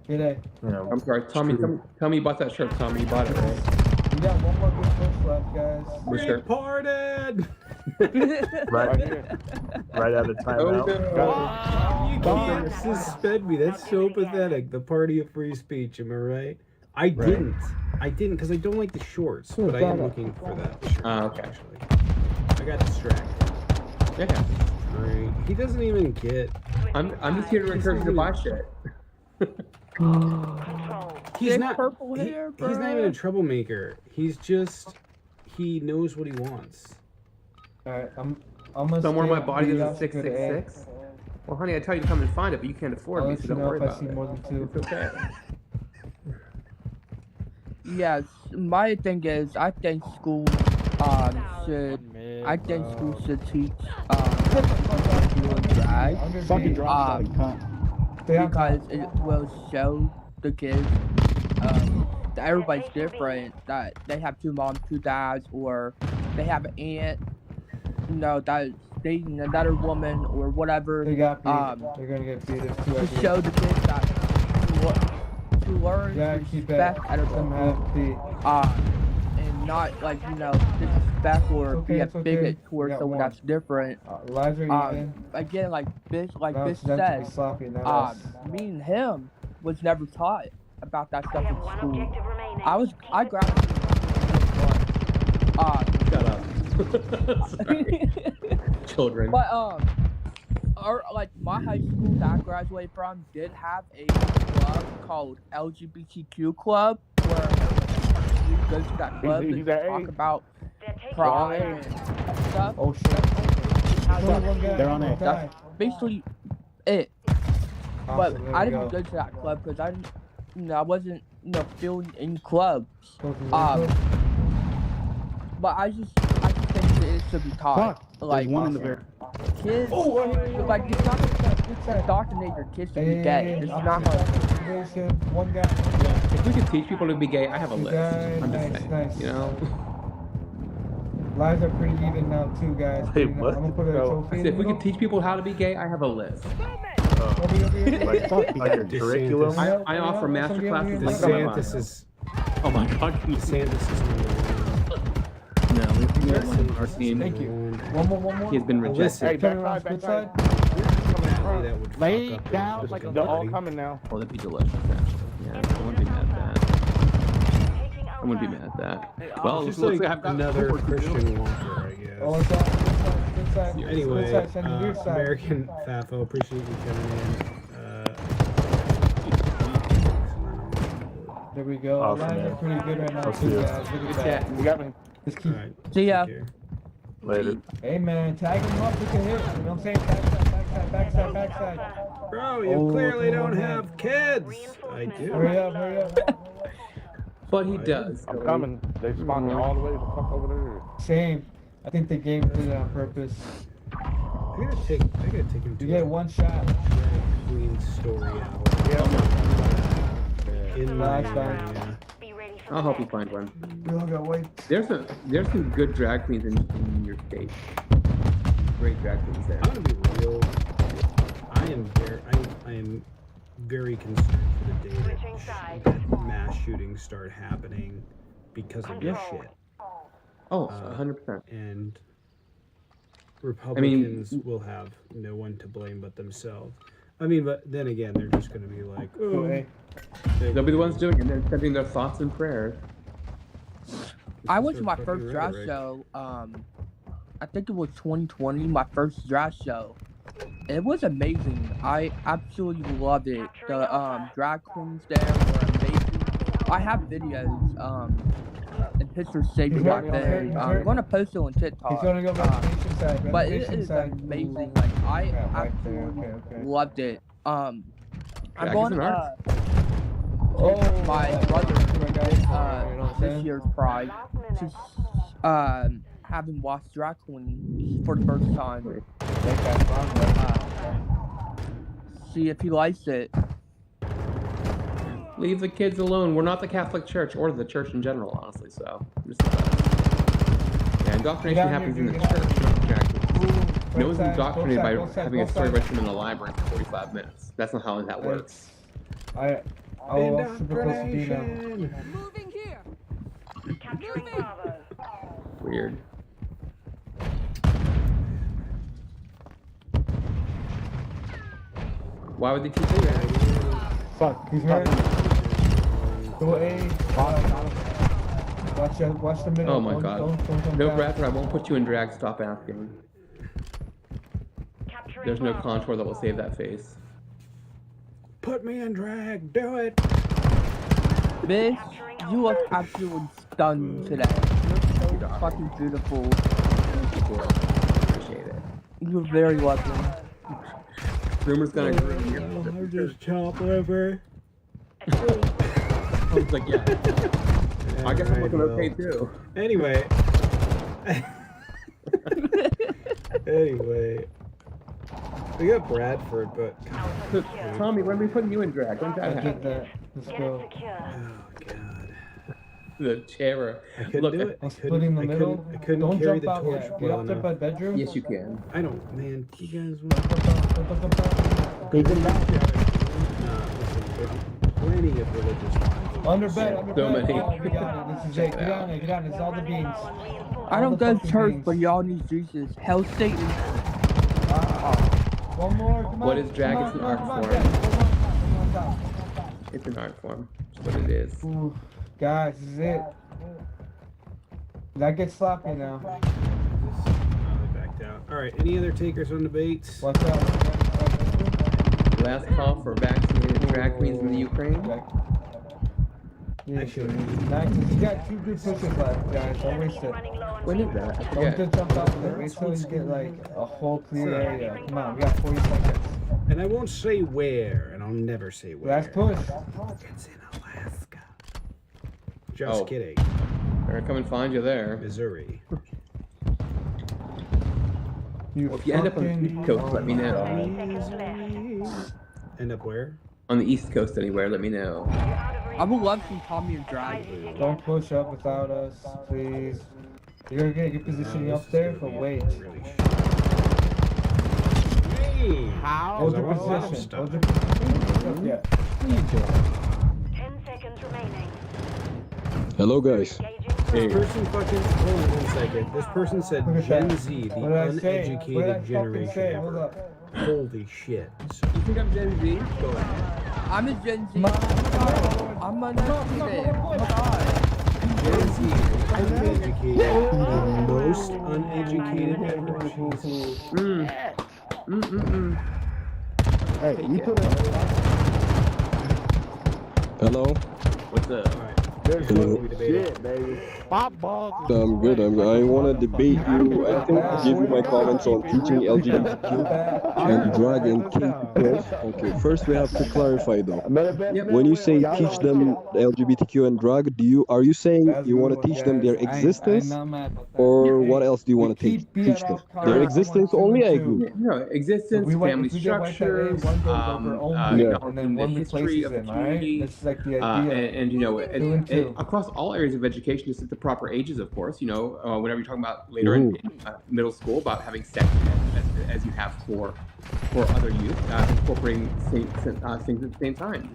G'day. I'm sorry, Tommy. Tell me about that shirt, Tommy. You bought it, right? We got one more good push left, guys. Reported. right out of timeout. You can't suspend me. That's so pathetic. The party of free speech. Am I right? I didn't because I don't like the shorts, but I am looking for that shirt. Okay. Actually, I got distracted. Yeah. Right. He doesn't even get. I'm just here to encourage you to buy shit. He's not purple hair, he's not even a troublemaker. He knows what he wants. Alright, I'm gonna Somewhere my body is a a 666. Well, honey, I tell you to come and find it, but you can't afford me, so don't worry about it. More than two. It's okay. Yes, my thing is, I think schools should teach drag. Fucking drop shot, cunt. Because it will show the kids that everybody's different, that they have two moms, two dads, or they have an aunt, that dating another woman or whatever. They got beat. They're gonna get beat. It's too to show the kids that to learn to respect other people, and not disrespect or be a bigot towards someone that's different. Again, like Bish said, me and him was never taught about that stuff in school. I graduated. Shut up. Sorry. Children. But my high school that I graduated from did have a club called LGBTQ club where we go to that club and talk about pride and stuff. Oh shit. They're on it. That's basically it. But I didn't go to that club because I wasn't feeling in clubs. But I just think that it should be taught. There's one in the very. Kids, it's not to indoctrinate your kids to be gay. It's not how. One guy. If we could teach people to be gay, I have a list. I'm just saying, Lives are pretty even now too, guys. Wait, what? I'm gonna put a trophy. If we could teach people how to be gay, I have a list. Like a curriculum. I offer master classes. DeSantis is. Oh my God! DeSantis is. No, our team. Thank you. One more. He has been rejected. Hey, turn around, split side. Lay down like They're all coming now. Oh, that'd be delicious, actually. Yeah, I wouldn't be mad at that. I wouldn't be mad at that. Well, It's just looks like I've got another homework to do. Christian Walker, I guess. Oh, it's on. Side. Anyway, Split side, send to your side. American Fafo, appreciate you coming in. There we go. Awesome, Lines man. are pretty good right now I'll too, see you. guys. Look at that. You got me. Just keep. See ya. Later. Hey man, tag him up. We can hit. You know what I'm saying? Backside. Bro, you clearly don't have kids. I do. Hurry up. But he does. I'm coming. They spawned me all the way the fuck over there. Same. I think the game did it on purpose. I gotta take him to You get one shot. Queen story hour. Yeah. In my my area. I'll help you find one. We all got white. There's some good drag queens in your state. Great drag queens there. I'm gonna be real. I am very concerned for the day that mass shootings start happening because of this shit. Oh, 100%. And Republicans will have no one to blame but themselves. I mean, but then again, they're just going to be like, oh. They'll be the ones doing it and then sending their thoughts and prayers. I went to my first drag show. I think it was 2020. My first drag show. It was amazing. I absolutely loved it. The drag queens there were amazing. I have videos and pictures saved back there. I'm gonna post it on TikTok. He's gonna go back to Nation side. But it is amazing. Like I absolutely loved it. I'm going to my brother this year's pride to have him watch drag queen for the first time. See if he likes it. Leave the kids alone. We're not the Catholic Church or the church in general, honestly. So, yeah, indoctrination happens in the church, not the drag queens. No one's indoctrinated by having a story about him in the library for 45 minutes. That's not how that works. Oh, super close to B now. Moving here. Capturing Bravo. Weird. Why would they teach you that? Fuck, he's hurt. Go A. Watch the middle. Oh my god. No, Bradford, I won't put you in drag. Stop asking. There's no contour that will save that face. Put me in drag. Do it. Bitch, you look absolutely stunned today. You're so fucking beautiful. Appreciate it. You're very lucky. Rumor's gonna groom you. I'm just chop liver. I was like, yeah. I guess I'm looking okay too. Anyway. Anyway. We got Bradford, but Tommy, when are we putting you in drag? When's that happen? Let's go. Oh god. The terror. I couldn't Look, do it. I'll split in the middle. I couldn't Don't carry jump the out torch yet. Get well up there enough. by bedroom. Yes, you can. I don't, man. You guys Go back. plenty of religious ones. Under bed. So many. Oh, we got it. This is it. Get on it. Get on it. It's all the beans. I don't go to church, but y'all need Jesus. Hell Satan. One more. Come on. What is drag? It's an art Come on, form. Come on. It's an art form. That's what it is. Ooh, guys, this is it. That gets sloppy now. Backed out. All right. Any other takers on debates? Watch out. Last call for vaccinated drag queens in the Ukraine. Actually, Max, you got 2 good pushes left, guys. Don't waste it. When is that? I Don't forget. just jump out of it. Wait till you get like a whole clear area. Come on, we got 40 seconds. and I won't say where, and I'll never say where. Last push. It's in Alaska. Just kidding. They're gonna come and find you there. Missouri. You Well, if you end up on the East Coast, let me know. End up where? On the East Coast anywhere, let me know. I would love some Tommy and drag. Don't push up without us, please. You're gonna get a good position up there, but wait. Hey! How? Hold your position. Hold your position. Yeah. What are you doing? 10 seconds remaining. Hello, guys. This person fucking. Hold on 1 second. This person said Look at Gen that. Z, the What did I say? What did I uneducated fucking generation say? Hold ever. up. Holy shit. You think I'm Gen Z? Go ahead. I'm a Gen Z. I'm uneducated. Oh my god. Gen Z is uneducated. The most uneducated ever. Hey, you put it. Hello. What's up? Alright. There's Hello. shit, baby. I'm good. I want to debate you. I think I give you my comments on teaching LGBTQ and drag and kink. Okay, first we have to clarify though. When you say teach them LGBTQ and drag, are you saying you want to teach them their existence, or what else do you want to teach them? Their existence only, I agree. No, existence, family structures, acknowledging the history of the community, and you know, across all areas of education, just at the proper ages, of course. You know, whenever you're talking about later in middle school about having sex as you have for other youth, incorporating things at the same time,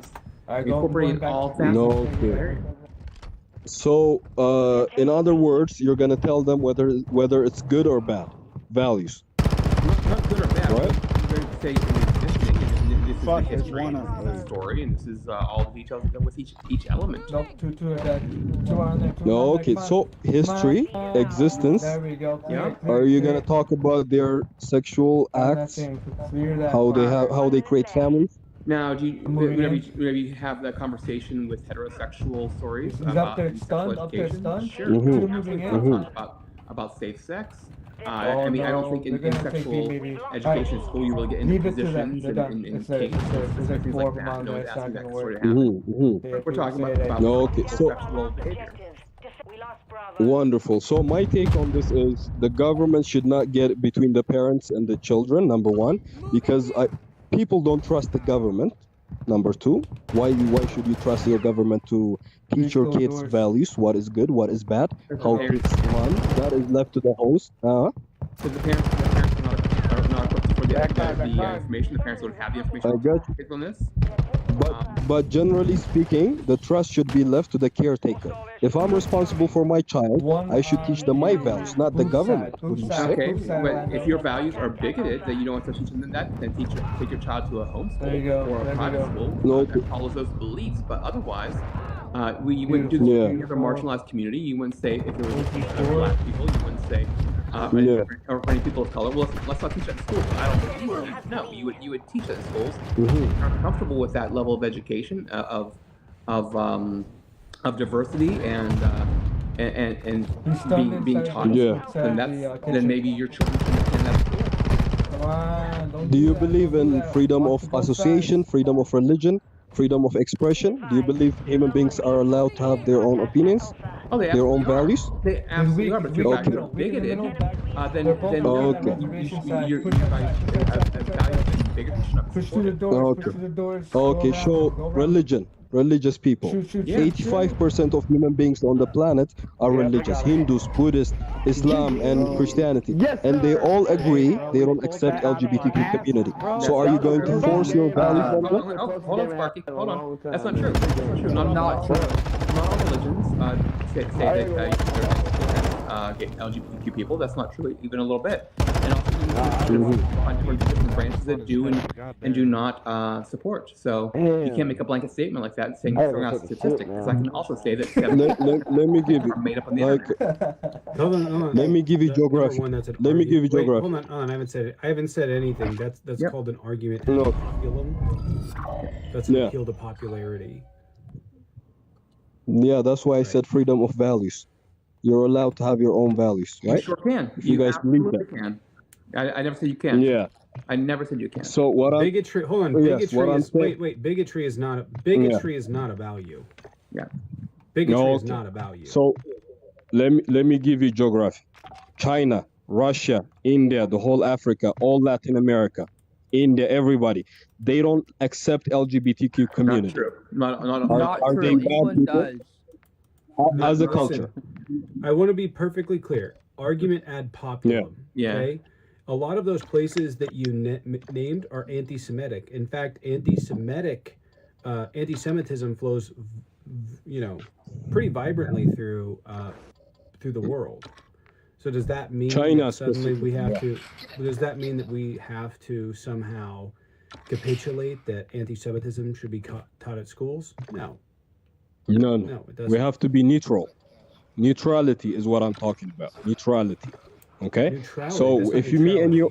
incorporating all facets. No, okay. So, in other words, you're gonna tell them whether it's good or bad values. Not good or bad. Right? You're going to say existing, and this is the history, and this is the story, and this is all the details that go with each element. No, okay. So history, existence. Yeah. Are you gonna talk about their sexual acts, how they create families? Now, whenever you have that conversation with heterosexual stories about sexual education, sure, about safe sex. I mean, I don't think in sexual education in school you really get into positions and kinks and things like that. No one's asking that sort of happen. We're talking about sexual behavior. Wonderful. So my take on this is the government should not get between the parents and the children, number one, because people don't trust the government. Number two, why should you trust your government to teach your kids values? What is good? What is bad? How to run? That is left to the host. So the parents are not equipped for the information. The parents don't have the information on this. But generally speaking, the trust should be left to the caretaker. If I'm responsible for my child, I should teach them my values, not the government. Okay, but if your values are bigoted, that you don't want to teach them that, then take your child to a homeschool or a private school that follows those beliefs. But otherwise, you wouldn't do this in a marginalized community. You wouldn't say if it was black people, you wouldn't say or any people of color. Well, let's not teach that in schools. I don't think no. You would teach that in schools. Are comfortable with that level of education of diversity and being taught. Then maybe your children can attend that school. Do you believe in freedom of association, freedom of religion, freedom of expression? Do you believe human beings are allowed to have their own opinions, their own values? They absolutely are, but if your values are bigoted, then your values Okay, so religious people. 85% of human beings on the planet are religious. Hindus, Buddhists, Islam, and Christianity. And they all agree they don't accept LGBTQ community. So are you going to force your values on them? Hold on, Sparky. Hold on. That's not true. Not all religions say that LGBTQ people. That's not true even a little bit. And also, different branches that do and do not support. So you can't make a blanket statement like that saying throwing out statistics. Because I can also say that let me give you made up on the internet. Hold on. Let me give you geography. Let me give you geography. Hold on. I haven't said anything. That's called an argument ad populum. That's an appeal to popularity. Yeah, that's why I said freedom of values. You're allowed to have your own values, right? You sure can. You guys believe that? Can. I never said you can't. Yeah. I never said you can't. So what bigotry? Hold on. Bigotry is not a value. Yeah. Bigotry is not a value. So let me give you geography. China, Russia, India, the whole Africa, all Latin America, India, everybody. They don't accept LGBTQ community. Not true. Not are true. they bad people? Does. As a culture. I want to be perfectly clear. Argument ad populum. Okay? A lot of those places that you named are anti-Semitic. In fact, anti-Semitism flows, pretty vibrantly through the world. So does that mean China that suddenly we have to? Does that mean that we have to somehow capitulate that anti-Semitism should be taught at schools? No. No, it doesn't. We have to be neutral. Neutrality is what I'm talking about. Neutrality. Okay? Neutrality, so if you me and you,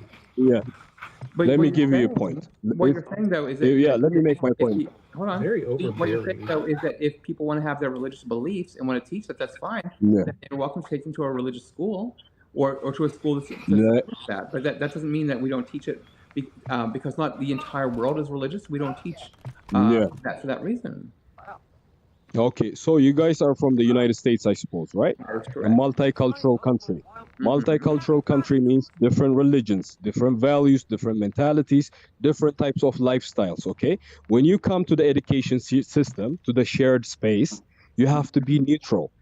But Let what me you're give you a saying- point. What If- you're saying though is that yeah, let me make my if point. you- hold on. Very What you're overbearing. saying though is that if people want to have their religious beliefs and want to teach that, that's fine. Yeah. Then you're welcome to take them to a religious school or to a school that Yeah. supports that. But that doesn't mean that we don't teach it because not the entire world is religious. We don't teach Yeah. that for that reason. Okay, so you guys are from the United States, I suppose, right? That is A correct. multicultural country. Multicultural country means different religions, different values, different mentalities, different types of lifestyles, okay? When you come to the education system, to the shared space, you have to be neutral.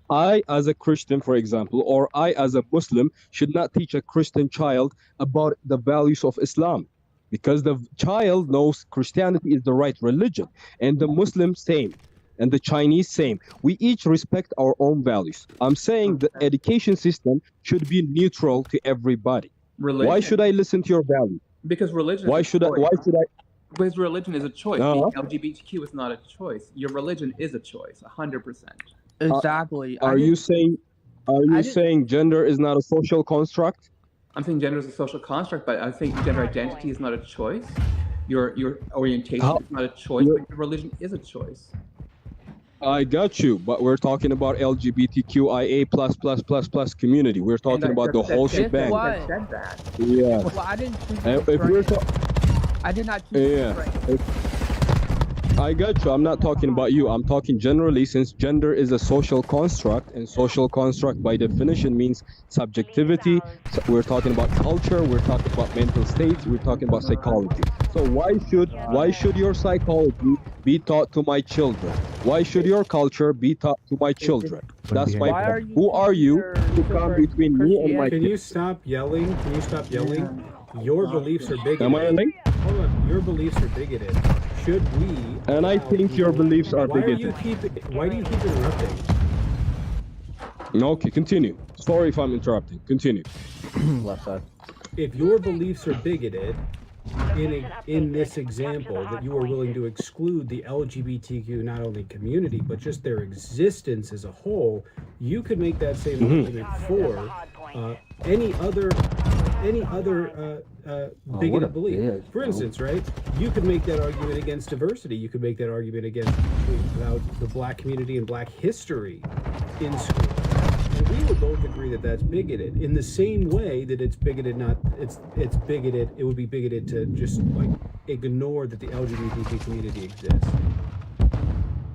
I, as a Christian, for example, or I, as a Muslim, should not teach a Christian child about the values of Islam because the child knows Christianity is the right religion and the Muslim same. And the Chinese same. We each respect our own values. I'm saying the education system should be neutral to everybody. Religion. Why should I listen to your values? Because religion. Why is a should I? choice. Why should I? Because religion is a choice. Uh-huh. Being LGBTQ is not a choice. Your religion is a choice, 100%. Exactly. Are you saying? Are you didn't- saying gender is not a social construct? I'm saying gender is a social construct, but I think gender identity is not a choice. Your orientation How- is not a choice, You're- but your religion is a choice. I got you, but we're talking about LGBTQIA++++ community. We're talking about the whole shebang. What? Said that. Yeah. Well, I didn't choose And to if we're pray. I did not choose Yeah. to pray. I got you. I'm not talking about you. I'm talking generally, since gender is a social construct, and social construct by definition means subjectivity. So we're talking about culture. We're talking about mental states. We're talking about psychology. So why should your psychology be taught to my children? Why should your culture be taught to my children? That's my Why are point. you Who are you teaching to your come between me and my Can kids? you stop yelling? Can you stop yelling? Your beliefs are bigoted. Am I late? Hold on. Your beliefs are bigoted. Should we? And I think your beliefs are Why do you bigoted. keep interrupting? Okay, continue. Sorry if I'm interrupting. Continue. Left side. If your beliefs are bigoted, in this example, that you are willing to exclude the LGBTQ not only community but just their existence as a whole, you could make that same argument for any other bigoted belief. bitch, For bro. instance, right? You could make that argument against diversity. You could make that argument against about the black community and black history in school. And we would both agree that that's bigoted. In the same way that it's bigoted, it's bigoted. It would be bigoted to just like ignore that the LGBTQ community exists.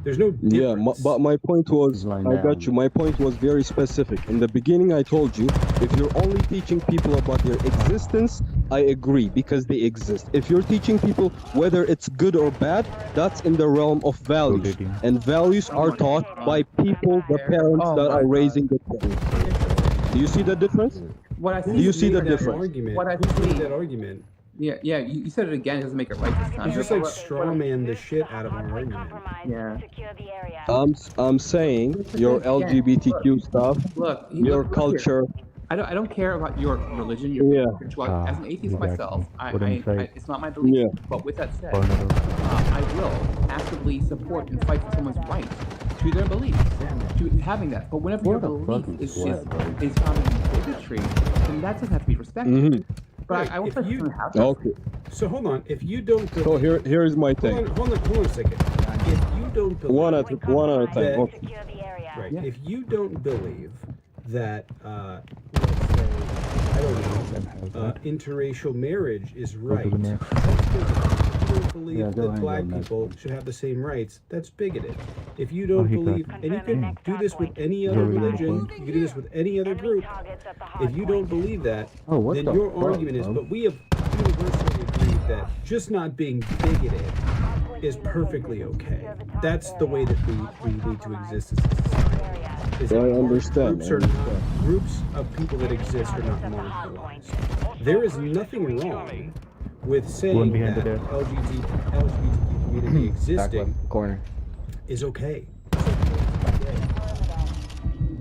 There's no Yeah, difference. but my point was, I got you. My point was very specific. In the beginning, I told you, if you're only teaching people about their existence, I agree, because they exist. If you're teaching people whether it's good or bad, that's in the realm of values. And values are taught by people, the parents Oh that my are God. raising the kids. Do you see the difference? What I Do think you is see the Made that difference? argument. What I Who's made see- that argument? Yeah, you said it again. It doesn't make it right this time. You just like straw man the shit out of our argument. Yeah. I'm saying your LGBTQ stuff, Look, your look here. culture. I don't care about your religion, your Yeah. spirituality. As an atheist we got myself, you. What did he say? it's not my belief. Yeah. But with that said, Oh, no. I will actively support and fight for someone's right to their beliefs, to having that. But whenever your What a belief fucking is sweat, bro. is founded in bigotry, then that doesn't have to be respected. Mhm. But Right, I want if that you- to happen. Okay. So hold on. If you don't So here is my hold thing. on a second. If you don't believe One at a time. that- Okay. Right. Yeah. If you don't believe that, let's say, I don't know, interracial marriage is right, to the next. that's bigoted. If you don't believe Yeah, go that ahead, black go next. people should have the same rights, that's bigoted. If you don't he got believe, it. and you can do this with any other Joey, religion, Nicole. you can do this with any other group. If you don't believe that, Oh, what then the your fuck, argument is, bro? but we have universally agreed that just not being bigoted is perfectly okay. That's the way that we need to exist as a society. Is I that understand, Groups, I are, understand. groups of people that exist are not marginalized. There is nothing wrong with saying behind that the desk. LGBTQ community Back existing left corner. is okay.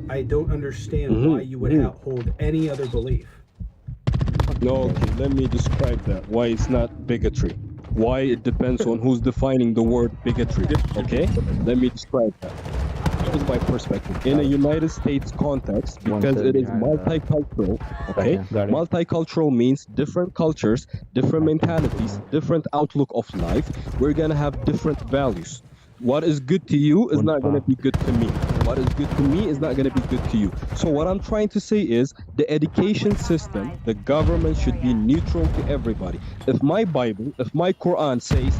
I don't understand Mhm, why you would mhm. hold any other belief. No, okay, let me describe that. Why it's not bigotry. Why it depends on who's defining the word bigotry. Okay? Let me describe that. is my perspective. In a United States context, because it is multicultural, okay? Multicultural means different cultures, different mentalities, different outlook of life. We're gonna have different values. What is good to you is not going to be good to me. What is good to me is not going to be good to you. So what I'm trying to say is the education system, the government should be neutral to everybody. If my Bible, if my Quran says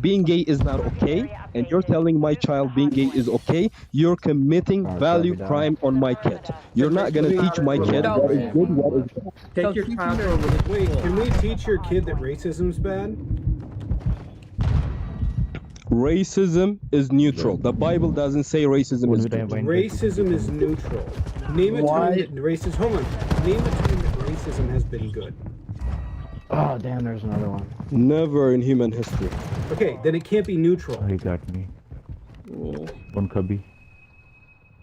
being gay is not okay, and you're telling my child being gay is okay, you're committing value crime on my kid. You're not going to teach my kid what is good, what is bad. Take your time for Wait, can we teach your kid that racism's bad? Racism is neutral. The Bible doesn't say racism is good. Racism is neutral. Name a time that racism. Hold on. Name a time that racism has been good. Oh, damn, there's another one. Never in human history. Okay, then it can't be neutral. Oh, he got me. One could be.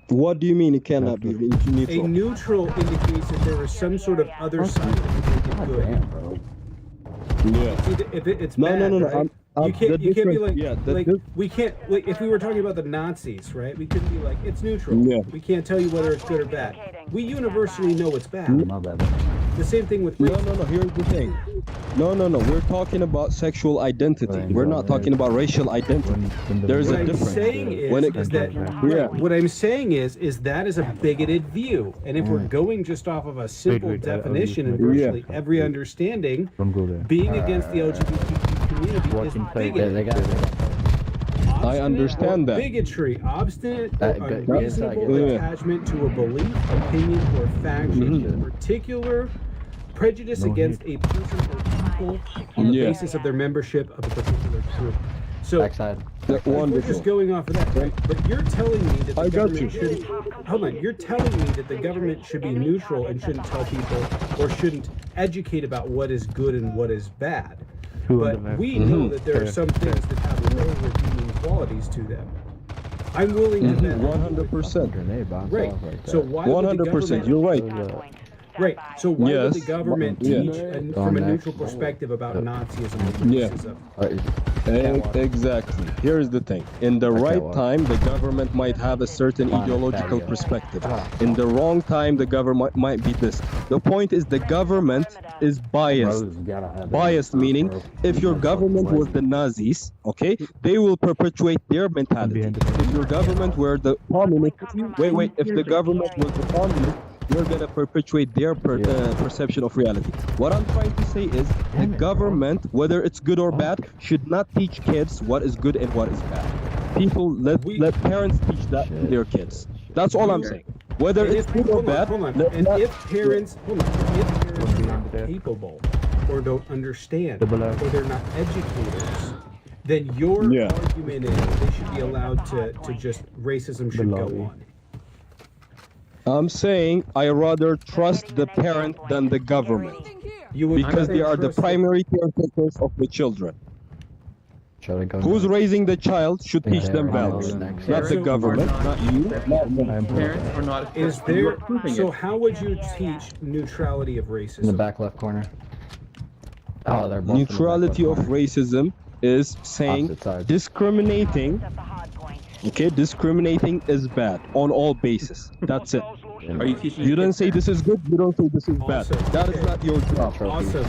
What do you mean it cannot be neutral? A neutral indicates that there is some sort of other side that can make it good. Damn, bro. Yeah. If it's No, bad, no, no, no. right? You can't be like, yeah, we can't, like, if we were talking about the Nazis, right? We couldn't be like, it's neutral. Yeah. We can't tell you whether it's good or bad. We universally know it's bad. My bad. The same thing with No, racism. no, no, here's the thing. No, no, no, we're talking about sexual identity. We're not talking about racial identity. There's What a I'm difference. saying is, When it- is that Yeah. what I'm saying is that is a bigoted view, and if we're going just off of a simple definition and virtually every understanding, Don't go there. being against the LGBTQ community is bigoted. I understand that. Bigotry, obstinate or good. unreasonable Yeah. attachment to a belief, opinion, or faction, in particular prejudice against a person or people on the Yeah. basis of their membership of a particular group. So, Backside. like, we're just going off of that, right? But you're telling me that the I got government you. shouldn't. Hold on, you're telling me that the government should be neutral and shouldn't tell people or shouldn't educate about what is good and what is bad. But we know that there are some things that have low redeeming qualities to them. I'm willing to bet. 100%. Right. So why would the 100%. government? You're right. Right. So why would the Yes. government Yeah. teach from a neutral perspective about Nazism and Yeah. racism? Exactly. Here's the thing. In the right time, the government might have a certain ideological perspective. In the wrong time, the government might be this. The point is the government is biased. Biased meaning if your government was the Nazis, okay, they will perpetuate their mentality. If your government were the communist, if the government was the communist, you're gonna perpetuate their perception of reality. What I'm trying to say is the government, whether it's good or bad, should not teach kids what is good and what is bad. People let parents teach that to their kids. That's all I'm saying. Whether it's good or bad, And if parents are not capable or don't understand or they're not educators, then your argument is they should be allowed to just racism should go on. I'm saying I rather trust the parent than the government because they are the primary caretakers of the children. Who's raising the child should teach them values, not the government, not you, not them. Parents are not. Is there? So how would you teach neutrality of In the racism? back left corner. Oh, they're both in the back Neutrality left of corner. racism is saying Opposite side. discriminating. Okay, discriminating is bad on all bases. That's it. Are you teaching? You don't say this is good, you don't say this is bad. Awesome. That is not your job. Awesome.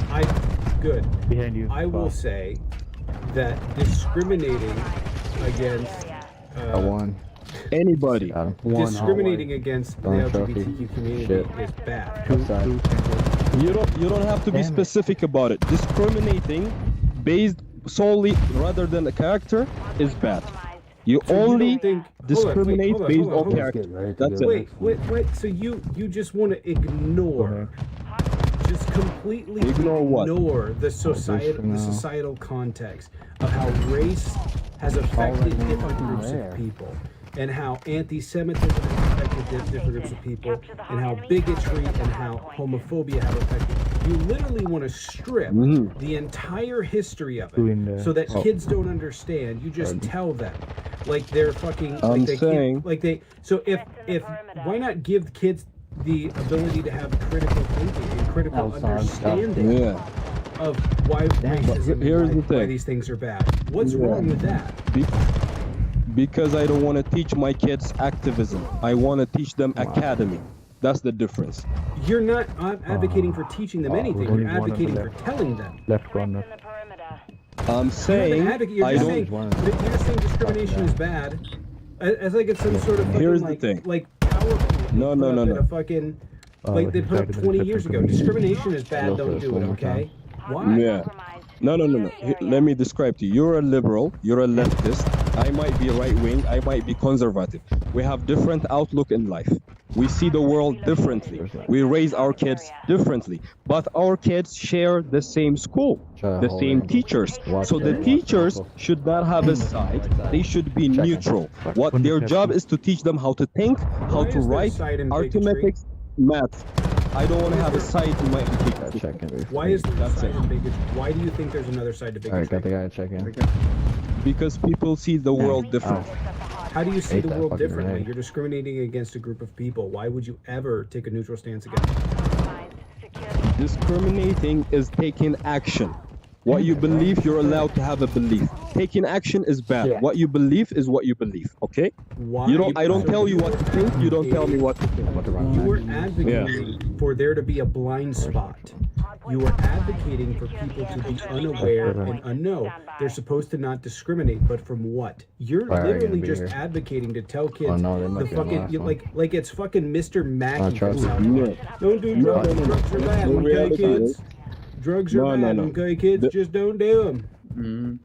Good. Behind you. I will say that discriminating against One. Anybody. Got him. discriminating against the Throwing trophy. LGBTQ community Shit. is bad. Outside. You don't have to be specific about it. Discriminating based solely rather than the character is bad. You So you only don't think- discriminate hold on, based hold on, on hold on. character. That's it. Wait. So you just want to ignore, just completely Ignore what? ignore the societal context of how race has affected different groups of people, and how anti-Semitism has affected different groups of people, and how bigotry and how homophobia have affected. You literally want to strip the entire history of it, so that kids don't understand. You just tell them, like they're fucking. I'm Like they saying- can't, like they. So if why not give kids the ability to have critical thinking and critical understanding Yeah. of why racism, here's and the why thing. these things are bad? What's wrong with that? Because I don't want to teach my kids activism. I want to teach them academy. That's the difference. You're not advocating for teaching them anything. You're advocating for telling them. Left corner. I'm saying You're just saying discrimination is bad. As like it's some sort of fucking, Here's the thing. like PowerPoint. No. A fucking like they put up 20 years ago. Discrimination is bad. Don't do it. Okay. Why? Yeah. No. Let me describe to you. You're a liberal. You're a leftist. I might be right wing. I might be conservative. We have different outlook in life. We see the world differently. We raise our kids differently. But our kids share the same school, the same teachers. So the teachers should not have a side. They should be neutral. What their job is to teach them how to think, how to write, arithmetic, math. I don't want to have a side in my education. Why is there a side to bigotry? Why do you think there's another side to bigotry? Alright, got the guy checking. Because people see the world different. How do you see Hate the that world fucking differently? rag. You're discriminating against a group of people. Why would you ever take a neutral stance against them? Discriminating is taking action. What you believe, you're allowed to have a belief. Taking action is bad. Yeah. What you believe is what you believe. Okay? Why? You don't. I don't tell you what to think. You don't tell me what to think. You are advocating for there to be a blind spot. You are advocating for people to be unaware and unknown. They're supposed to not discriminate, but from what? You're Why are you literally gonna be just here? advocating to tell kids no, they might the be on the fucking last you, one. like it's fucking Mr. Mackey from trust South you. Park. Don't do No, drugs. no, no. Drugs are bad. The Okay, reality kids. is- Drugs are No, bad. no, no. Okay, kids, just don't do them.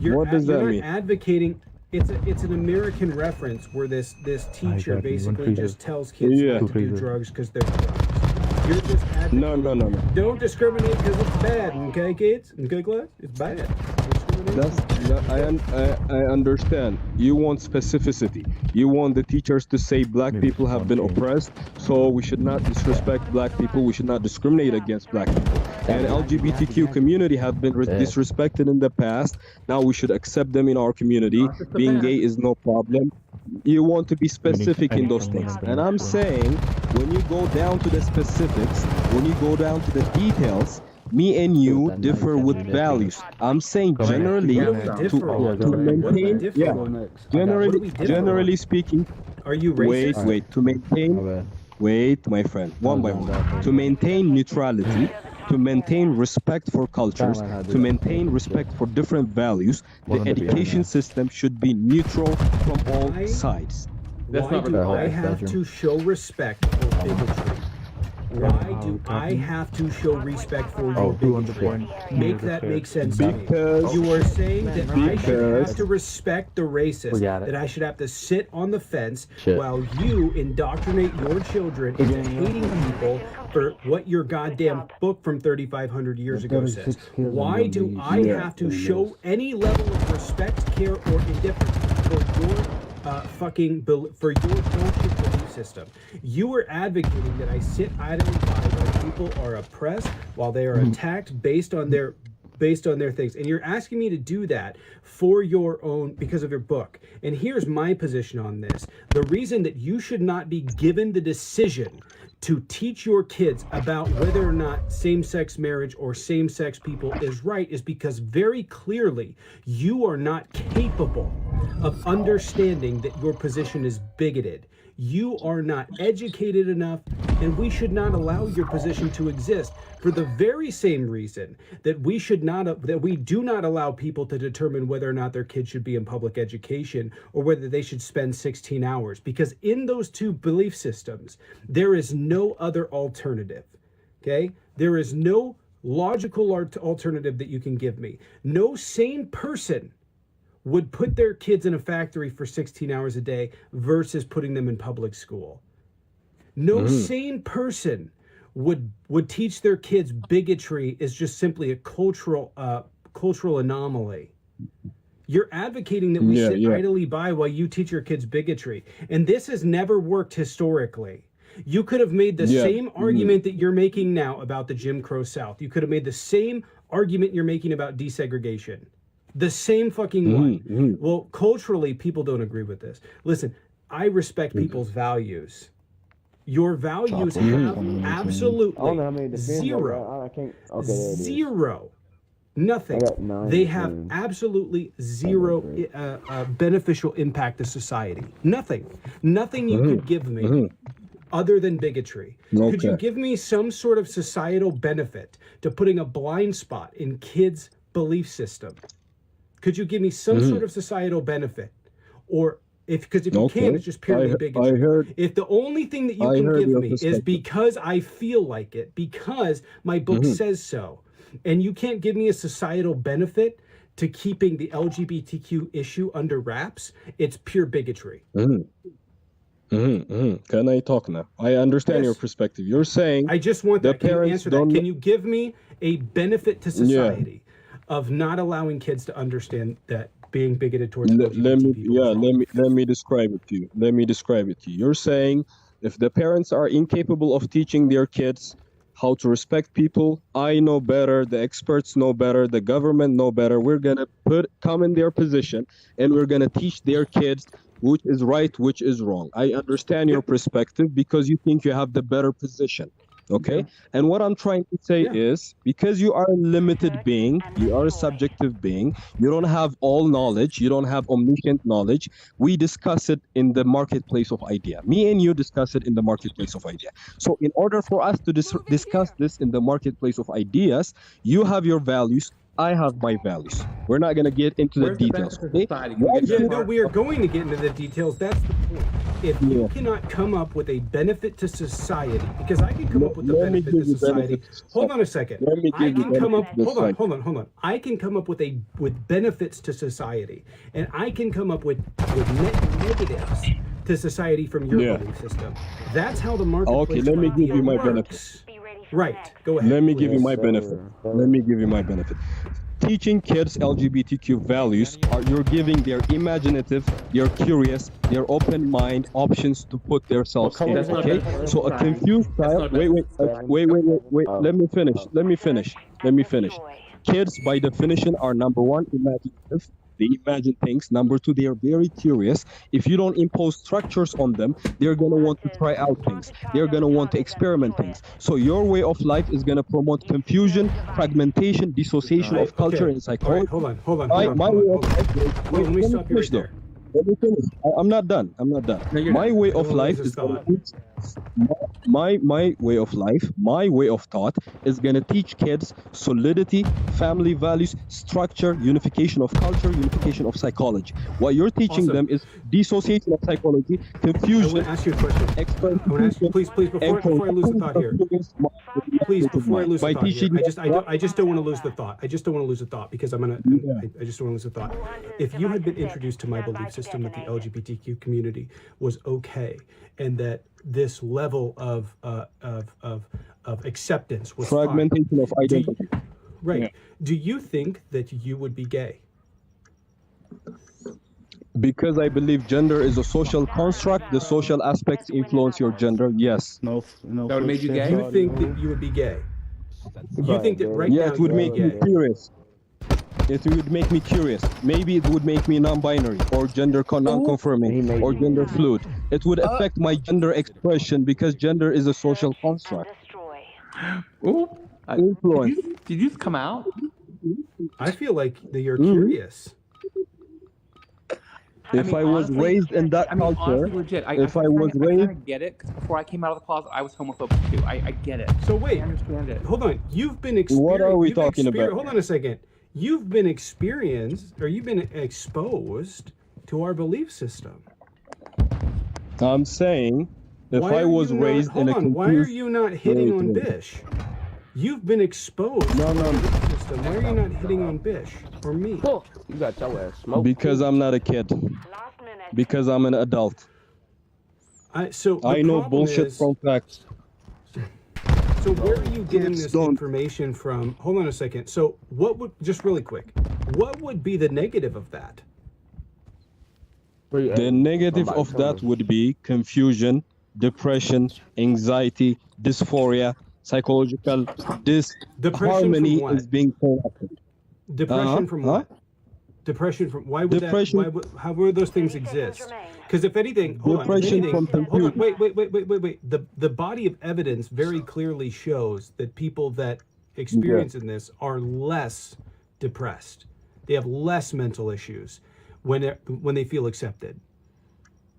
What does that you're mean? not advocating. It's an American reference where this teacher got you. basically One just freezer. tells kids Yeah. not to do Freezer. drugs because they're drugs. You're just advocating. No. Don't discriminate because it's bad. Okay, kids. Okay, class. It's bad. I understand. You want specificity. You want the teachers to say black people have been oppressed, so we should not disrespect black people. We should not discriminate against black people. And LGBTQ community have been disrespected in the past. Now we should accept them in our community. Being gay is no problem. You want to be specific in those things. And I'm saying, when you go down to the specifics, when you go down to the details, me and you differ with values. I'm saying generally to maintain, generally speaking. Are you racist? Wait, to maintain. Wait, my friend, one by one. To maintain neutrality, to maintain respect for cultures, to maintain respect for different values, the education system should be neutral from all sides. Why do I have to show respect for bigotry? Why do I have to show respect for your bigotry? Make that make sense to me. You are saying that I should have to respect the racist, that I should have to sit on the fence while you indoctrinate your children into hating people for what your goddamn book from 3,500 years ago says. Why do I have to show any level of respect, care, or indifference for your for your bullshit belief system? You are advocating that I sit idly by while people are oppressed, while they are attacked based on their things, and you're asking me to do that for your own, because of your book. And here's my position on this: the reason that you should not be given the decision to teach your kids about whether or not same-sex marriage or same-sex people is right is because very clearly you are not capable of understanding that your position is bigoted. You are not educated enough, and we should not allow your position to exist for the very same reason that we do not allow people to determine whether or not their kids should be in public education or whether they should spend 16 hours. Because in those two belief systems, there is no other alternative. Okay? There is no logical alternative that you can give me. No sane person would put their kids in a factory for 16 hours a day versus putting them in public school. No sane person would teach their kids bigotry is just simply a cultural anomaly. You're advocating that we sit idly by while you teach your kids bigotry. And this has never worked historically. You could have made the same argument that you're making now about the Jim Crow South. You could have made the same argument you're making about desegregation. The same fucking one. Well, culturally, people don't agree with this. Listen, I respect people's values. Your values have absolutely zero Nothing. got 9 They have turns. absolutely zero beneficial impact to society. Nothing. Nothing you could give me other than bigotry. Could you Okay. give me some sort of societal benefit to putting a blind spot in kids' belief system? Could you give me some sort of societal benefit? Or because if you can't, it's just purely bigotry. I heard. If the only thing that you I can heard give your me is perspective. because I feel like it, because my book says so, and you can't give me a societal benefit to keeping the LGBTQ issue under wraps, it's pure bigotry. Can I talk now? I understand your Yes. perspective. You're saying I just want the that. Can you parents answer that? don't. Can you give me a benefit to society of not allowing kids to understand that being bigoted towards Let me, LGBT people is wrong? let me describe it to you. Let me describe it to you. You're saying if the parents are incapable of teaching their kids how to respect people, I know better, the experts know better, the government know better. We're gonna come in their position and we're gonna teach their kids which is right, which is wrong. I understand your perspective because you think you have the better position. Okay? And what I'm trying to say is because you are a limited being, you are a subjective being, you don't have all knowledge, you don't have omniscient knowledge. We discuss it in the marketplace of idea. Me and you discuss it in the marketplace of idea. So in order for us to discuss this in the marketplace of ideas, you have your values, I have my values. We're not going to get into the details. Okay? Yeah, no, we are going to get into the details. That's the point. If you cannot come up with a benefit to society, because I can come up with a Let me benefit give to you society. benefit to Hold on a second. Let me I give you can come up. benefit to Hold on. I can come up with benefits to society, and I can come up with negatives to society from your belief system. That's how the marketplace. Okay, let me give you my works. benefit. Right. Go ahead. Let me give you please. my benefit. Let me give you my benefit. Teaching kids LGBTQ values you're giving their imaginative, their curious, their open mind options to put themselves in. Okay, so a confused child. Wait. Let me finish. Kids, by definition, are number one, imaginative. They imagine things. Number two, they are very curious. If you don't impose structures on them, they're going to want to try out things. They're going to want to experiment things. So your way of life is going to promote confusion, fragmentation, dissociation of culture and psychology. All right, hold on. My way of life. Wait, let me stop you right there. Let me finish. I'm not done. My way of life is going to teach. My way of life, my way of thought is going to teach kids solidity, family values, structure, unification of culture, unification of psychology. What you're teaching them is dissociation of psychology, confusion. I want to ask you a question. I want to ask you, please, before I lose the thought here. Please, before I lose the thought here. I just don't want to lose the thought. I just don't want to lose the thought because I just don't want to lose the thought. If you had been introduced to my belief system that the LGBTQ community was okay and that this level of acceptance was fragmentation fine, of identity. Do you think that you would be gay? Because I believe gender is a social construct, the social aspects influence your gender. Yes. No. That would make you gay? You think that you would be gay? You think that right Yeah, now it would you make me curious. It would make me curious. Maybe it would make me non-binary or gender non-conforming or gender fluid. It would affect my gender expression because gender is a social construct. Ooh. Influence. Did you just come out? I feel like that you're curious. If I was raised in that culture, honestly, legit, I kind of get it. Because before I came out of the closet, I was homophobic too. I get it. So wait, I understand it. hold on. You've been What are we talking about? Hold on a second. You've been exposed to our belief system. I'm saying, if I was raised in a confused... Why are you not hitting on Bish? You've been exposed to our belief system. Why are you not hitting on Bish or me? You got your ass smoked. Because I'm not a kid. Because I'm an adult. I know bullshit from facts. So where are you getting this information from? Hold on a second. So just really quick, what would be the negative of that? The negative of that would be confusion, depression, anxiety, dysphoria, psychological disharmony is being corrupted. Depression from what? Depression from how would those things exist? Because if anything, hold on, wait. The body of evidence very clearly shows that people that experience in this are less depressed. They have less mental issues when they feel accepted.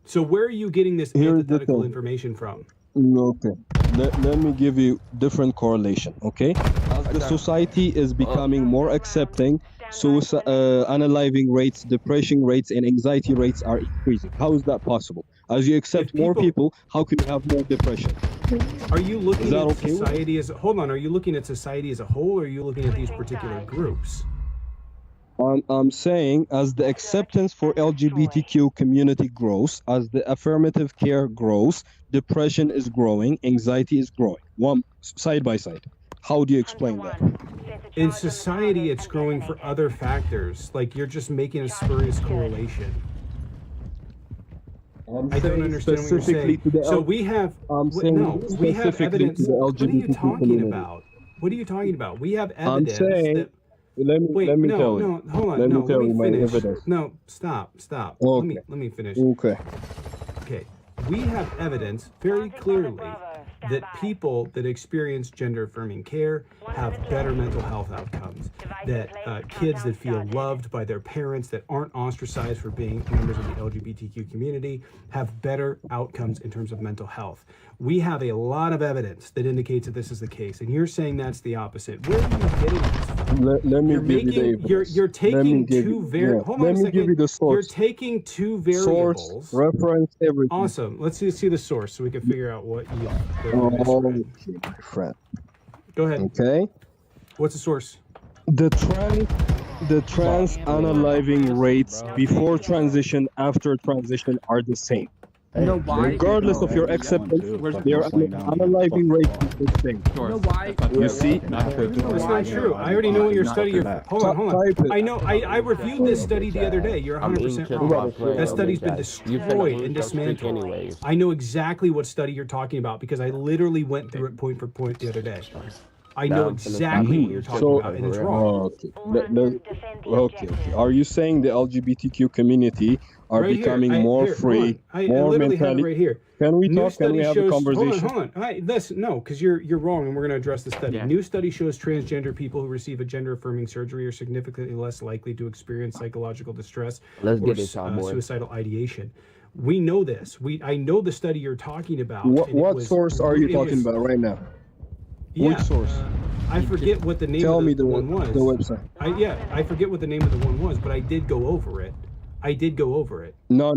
So where are you getting this antithetical information from? Okay. Let me give you different correlation, okay? As the society is becoming more accepting, unaliving rates, depression rates, and anxiety rates are increasing. How is that possible? As you accept more people, how can you have more depression? Are you looking at society as are you looking at society as a whole, or are you looking at these particular groups? I'm saying as the acceptance for LGBTQ community grows, as the affirmative care grows, depression is growing, anxiety is growing, one side by side. How do you explain that? In society, it's growing for other factors. Like, you're just making a spurious correlation. I don't understand what you're saying. So we have we have evidence. What are you talking about? What are you talking about? We have evidence that. Let me tell you. Hold on. Let me tell you my finish. evidence. No, stop. Okay. Let me finish. Okay. Okay. We have evidence very clearly that people that experience gender-affirming care have better mental health outcomes, that kids that feel loved by their parents, that aren't ostracized for being members of the LGBTQ community, have better outcomes in terms of mental health. We have a lot of evidence that indicates that this is the case, and you're saying that's the opposite. Where are you getting this from? Let me give you the evidence. You're taking two variables. Hold on a second. Let me give you the source. You're taking two variables. Source, reference, everything. Awesome. Let's see the source so we can figure out what you. Okay, my friend. Go ahead. Okay. What's the source? The trans unaliving rates before transition, after transition are the same. know why? Regardless of your acceptance, their unaliving rate is the same. You know why? You see? That's not true. I already know what your study. Hold on. I know. I reviewed this study the other day. You're 100% wrong. That study's been destroyed and dismantled. I know exactly what study you're talking about because I literally went through it point for point the other day. I know exactly what you're talking about, and it's wrong. Okay. Are you saying the LGBTQ community are becoming more free, more mentally? Right here. Can we talk? Can we have a conversation? Hold on. Listen, no, because you're wrong, and we're going to address the study. New study shows transgender people who receive a gender-affirming surgery are significantly less likely to experience psychological distress or suicidal ideation. We know this. I know the study you're talking about. What source are you talking about right now? Yeah, which source? I forget what the name of the one was. The website. I forget what the name of the one was, but I did go over it. No.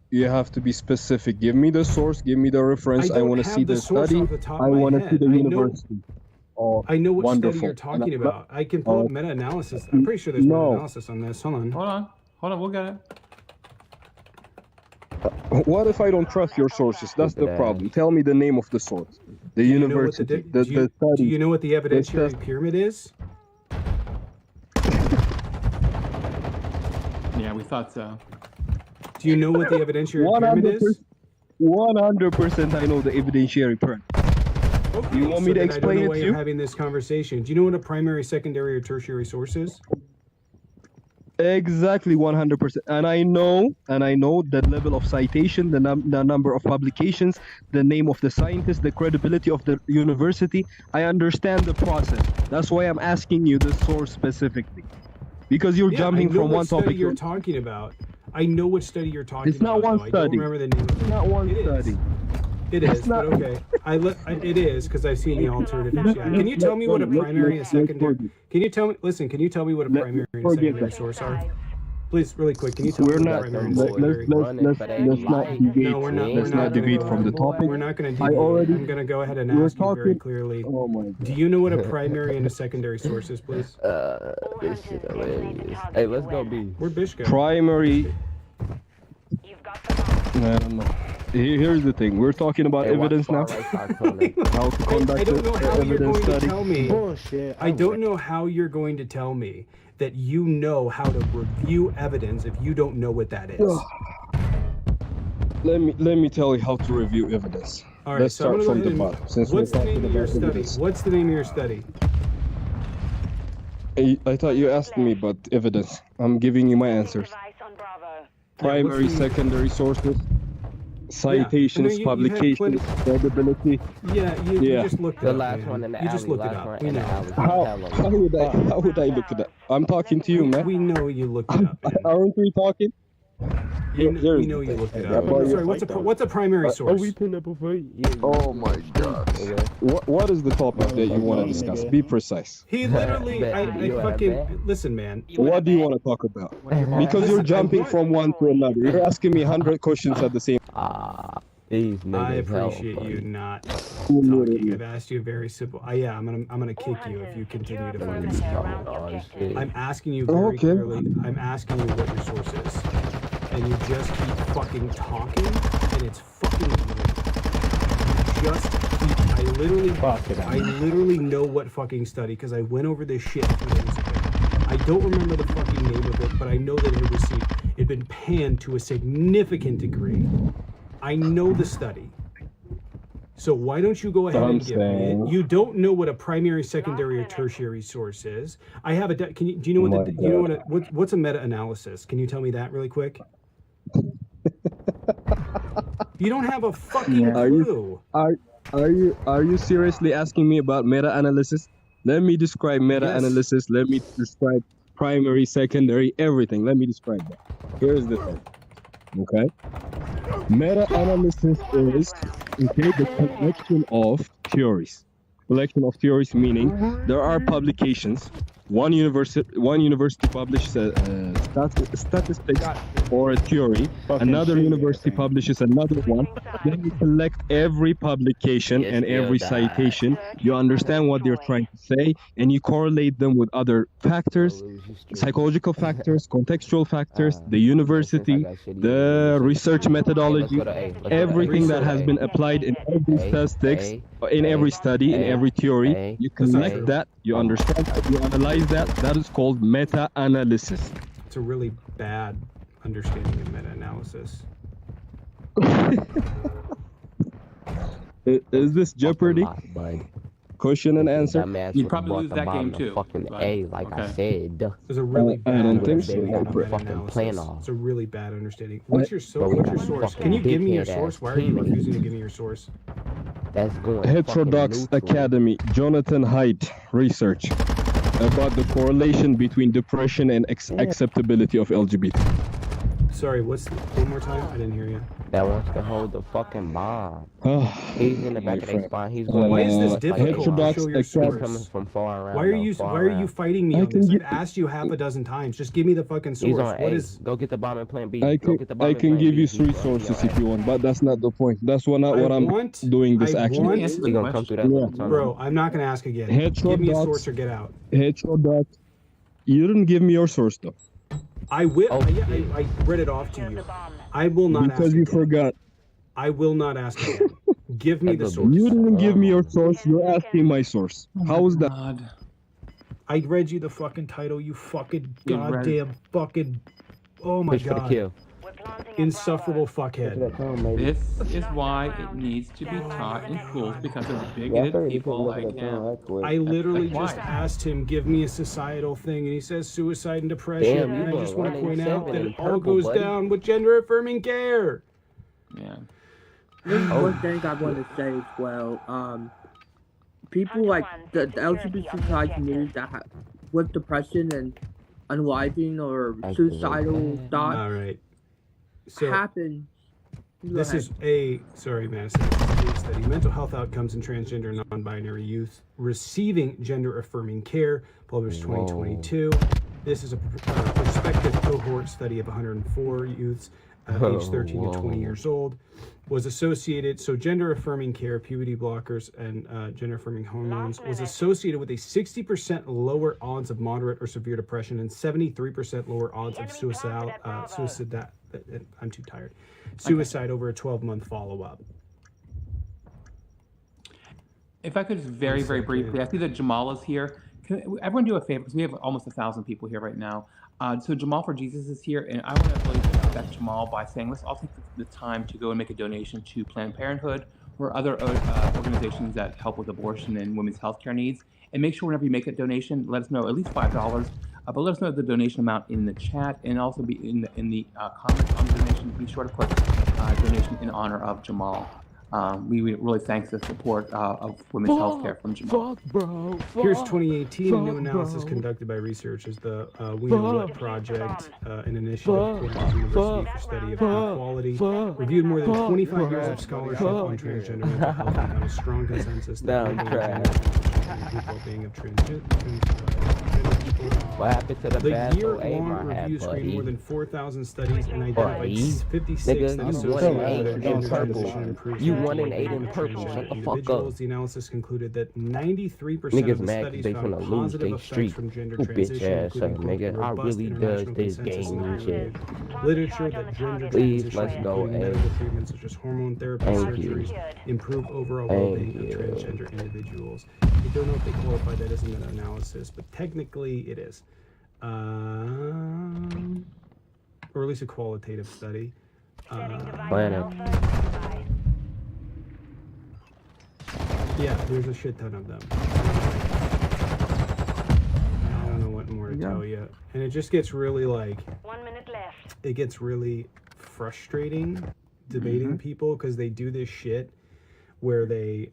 You have to be specific. Give me the source. Give me the reference. I want to see the study. I want to see the university. I know what study you're talking about. I can pull up meta-analysis. I'm pretty sure there's meta-analysis on this. Hold on. We'll get it. What if I don't trust your sources? That's the problem. Tell me the name of the source. The university, the study. Do you know what the evidentiary pyramid is? Yeah, we thought so. Do you know what the evidentiary pyramid is? 100% I know the evidentiary pyramid. Okay, do you want me to explain it to you? You're having this conversation. Do you know what a primary, secondary, or tertiary source is? Exactly, 100%. And I know the level of citation, the number of publications, the name of the scientist, the credibility of the university. I understand the process. That's why I'm asking you the source specifically, because you're jumping from one topic. You're talking about. I know which study you're talking about. It's not one study. I don't remember the name of it. It's not one study. It is, but okay. It is because I've seen the alternatives. Yeah. Can you tell me what a primary and secondary? Can you tell me? Listen, can you tell me what a primary and secondary source are? Please, really quick. Can you tell me what a primary and secondary? Let's not debate from the topic. We're not going to debate. I'm going to go ahead and ask you very clearly. Oh my God. Do you know what a primary and a secondary source is, please? This shit hilarious. Hey, let's go B. Where'd Bish go? Primary. I don't know. Here's the thing. We're talking about evidence now. How to conduct the evidence study. Bullshit. I don't know how you're going to tell me that you know how to review evidence if you don't know what that is. Let me tell you how to review evidence. All right, let's start from the bottom. What's the name of your study? What's the name of your study? I thought you asked me about evidence. I'm giving you my answers. Primary, secondary sources. citations, you had publications, credibility. Yeah, you just looked it The up. last man. one in the You alley. just looked it Last up. one We in the know. alley. How would I look at that? I'm talking to you, man. We know you looked it up. Man. Aren't we talking? We know you looked it up. Sorry, what's a primary source? Oh my God. What is the topic that you want to discuss? Be precise. He literally, I fucking listen, man. What do you want to talk about? Because you're jumping from one to another. You're asking me 100 questions at the same time. I appreciate you not talking. I've asked you a very simple. Yeah, I'm gonna kick you if you continue to fucking speak. I'm asking you very clearly. I'm asking you what your source is, and you just keep fucking talking, and it's fucking annoying. Just keep. I literally know what fucking study because I went over this shit 2 days ago. I don't remember the fucking name of it, but I know that it had been panned to a significant degree. I know the study. So why don't you go ahead and give me it? You don't know what a primary, secondary, or tertiary source is. I have a. Do you know what's a meta-analysis? Can you tell me that really quick? You don't have a fucking clue. Are you seriously asking me about meta-analysis? Let me describe meta-analysis. Let me describe primary, secondary, everything. Let me describe that. Here's the thing. Okay. Meta-analysis is the collection of theories. Collection of theories meaning there are publications. One university publishes statistics or a theory. Another university publishes another one. Then you collect every publication and every citation. You understand what they're trying to say, and you correlate them with other factors, psychological factors, contextual factors, the university, the research methodology, everything that has been applied in every statistics, in every study, in every theory. You collect that, you understand that, you analyze that. That is called meta-analysis. It's a really bad understanding of meta-analysis. Is this Jeopardy? Question and answer? You'd probably lose that game too. Fucking A, like I said. It's a really bad I don't think understanding so. of meta-analysis. It's a really bad understanding. What's your source? Can you give me your source? Why are you refusing to give me your source? That's going Heterodox Academy, Jonathan Haidt research about the correlation between depression and acceptability of LGBT. Sorry, one more time? I didn't hear you. That wants to hold the fucking bomb. He's in the back of their spine. He's going. Why is this difficult to show your source? Coming from far around. Why are you fighting me on this? I've asked you half a dozen times. Just give me the fucking source. He's on What A. is? Go get the bomb and plan B. I can give you 3 B. sources if you want, but that's not the point. That's not what I'm doing this action. He's gonna come through that. Bro, I'm not gonna ask again. Give me a source or get out. Heterodox. You didn't give me your source though. I will. I read it off to you. I will not ask. Because you forgot. I will not ask again. Give me the source. You didn't give me your source. You're asking my source. How is that? I read you the fucking title. You fucking goddamn fucking. Oh my god. Insufferable fuckhead. This is why it needs to be taught in schools because of bigoted people like him. I literally just asked him, give me a societal thing, and he says suicide and depression. And I just want to point out that it all goes down with gender affirming care. Yeah. One thing I want to say as well, people like the LGBTQI community that with depression and unaliving or suicidal thoughts. All right. So happen. This is a Madison. This is a study. Mental health outcomes in transgender and non-binary youth receiving gender-affirming care, published 2022. This is a prospective cohort study of 104 youths aged 13 to 20 years old. Was associated, so gender-affirming care, puberty blockers, and gender-affirming hormones was associated with a 60% lower odds of moderate or severe depression and 73% lower odds of suicide. I'm too tired. Suicide over a 12-month follow-up. If I could just very briefly, I see that Jamal is here. Can everyone do a favor? Because we have almost 1,000 people here right now. So Jamal for Jesus is here, and I want to really respect Jamal by saying let's all take the time to go and make a donation to Planned Parenthood or other organizations that help with abortion and women's healthcare needs. And make sure whenever you make that donation, let us know at least $5. But let us know the donation amount in the chat, and also be in the comments on the donation. Be sure to put donation in honor of Jamal. We really thank the support of women's healthcare from Jamal. Here's 2018, a new analysis conducted by researchers, the We Know What Project, an initiative of Portland University for Study of Equality, reviewed more than 25 years of scholarship on transgender mental health and found a strong consensus that people being of transgender people. What happened to the The year-long review screened more than 4,000 studies and identified 56 that associated with gender transition improvement. You won an 8 in purple. Shut the fuck up. The analysis concluded that 93% Niggas of the mad studies they found finna lose positive they effects streak. from gender Bitch transition, ass including nigga. I robust really does international this consensus game and and shit. literature that gender Please, transition, let's go, including A. medical treatments such as hormone therapy, Thank you. surgeries, improve overall Thank well-being of you. transgender individuals. I don't know if they qualify that as an analysis, but technically it is. Or at least a qualitative study. Yeah, there's a shit ton of them. I don't know what more to tell you. And it just gets really like, 1 minute left. it gets really frustrating debating people because they do this shit where they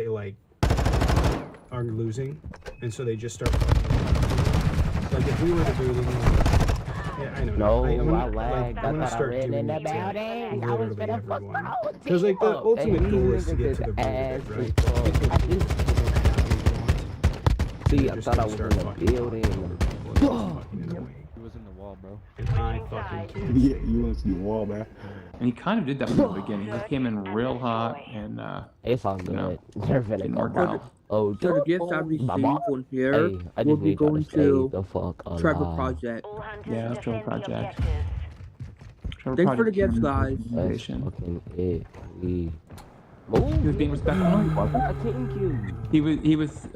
like are losing, and so they just start like if we were debating yeah, I know. No, I'm I lagged. I'm gonna I thought I start read doing in the it to building. I was literally gonna fuck everyone. around. Because like the ultimate goal is to get to the root of it, right? See, I thought I was in the building. He was in the wall, bro. And I fucking can't. Yeah, you want to see the wall, man. And he kind of did that from the beginning. He came in real hot, and it's all good. They're finna go down. Oh, So the gifts I received on here Hey, I will just be need y'all going to stay to the fuck Trevor alive. Project. yeah, that's Trevor Project. Trevor Thanks for the Project gifts, came in guys. with That's invitation. fucking it. We He was being respectful. No, he wasn't. thank you. He was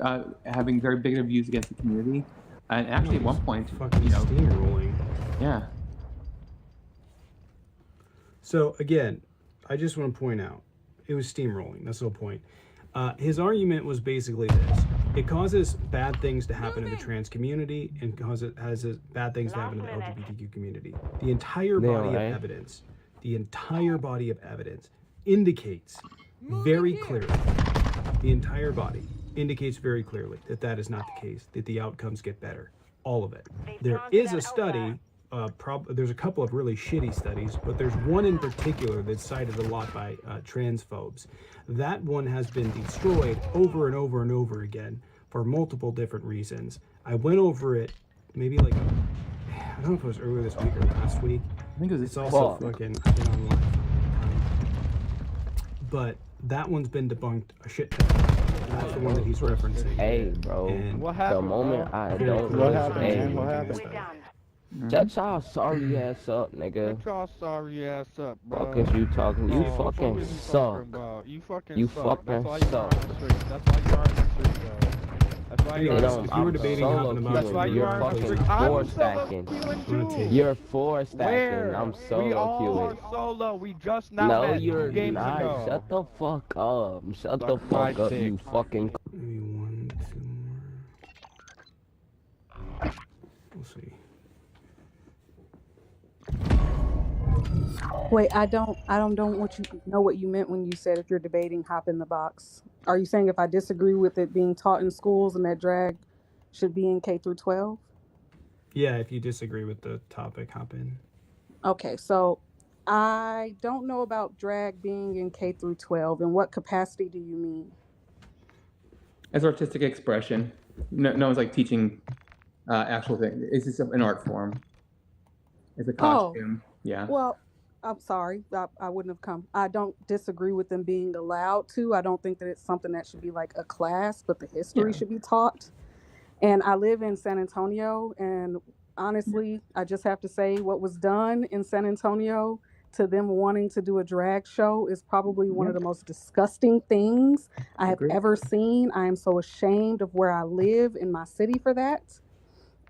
having very bigoted views against the community, and actually at one point, Fucking you know, steamrolling. yeah. So again, I just want to point out, it was steamrolling. That's the whole point. His argument was basically this: it causes bad things to happen in the trans community, and has bad things to happen in the LGBTQ community. The entire body of evidence, indicates very clearly. The entire body indicates very clearly that that is not the case. That the outcomes get better. All of it. There is a study. There's a couple of really shitty studies, but there's one in particular that's cited a lot by transphobes. That one has been destroyed over and over and over again for multiple different reasons. I went over it maybe like, I don't know if it was earlier this week or last week. I think it was. It's also fucking, I've been online. But that one's been debunked a shit ton. That's the one that he's referencing. Hey, bro. And What happened? The moment I don't What happened, hey, man? What happened? shut y'all sorry ass up, nigga. Shut y'all sorry ass up, bro. Fuck is you talking? You Oh, fucking what you suck. talking about? You fucking You suck. fucking That's why you suck. are in the street. That's why you are in the street, bro. That's why you Anyways, are. if you were debating hopping about That's why it, you you're are in the fucking street. four I'm solo stacking. queuing gonna too. take You're four stacking. Where? I'm We solo all are queuing. solo. We just now No, met you're 2 games not. ago. Shut the fuck up. Shut the Suck my fuck up, dick. you fucking. Maybe 1, 2 more. We'll see. Wait, I don't know what you meant when you said if you're debating hop in the box. Are you saying if I disagree with it being taught in schools and that drag should be in K through 12? Yeah, if you disagree with the topic, hop in. Okay, so I don't know about drag being in K through 12. In what capacity do you mean? As artistic expression. No one's like teaching actual thing. It's just an art form. It's a costume. Yeah. Well, I'm sorry. I wouldn't have come. I don't disagree with them being allowed to. I don't think that it's something that should be like a class, but the history should be taught. And I live in San Antonio, and honestly, I just have to say what was done in San Antonio to them wanting to do a drag show is probably one of the most disgusting things I have ever seen. I am so ashamed of where I live in my city for that.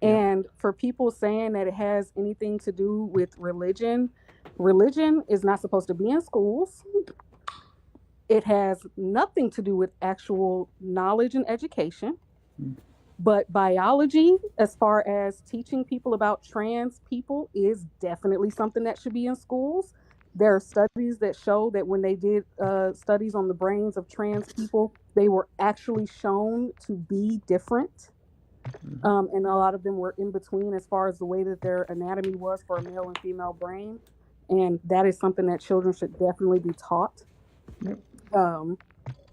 And for people saying that it has anything to do with religion is not supposed to be in schools. It has nothing to do with actual knowledge and education. But biology, as far as teaching people about trans people, is definitely something that should be in schools. There are studies that show that when they did studies on the brains of trans people, they were actually shown to be different. And a lot of them were in between as far as the way that their anatomy was for a male and female brain. And that is something that children should definitely be taught.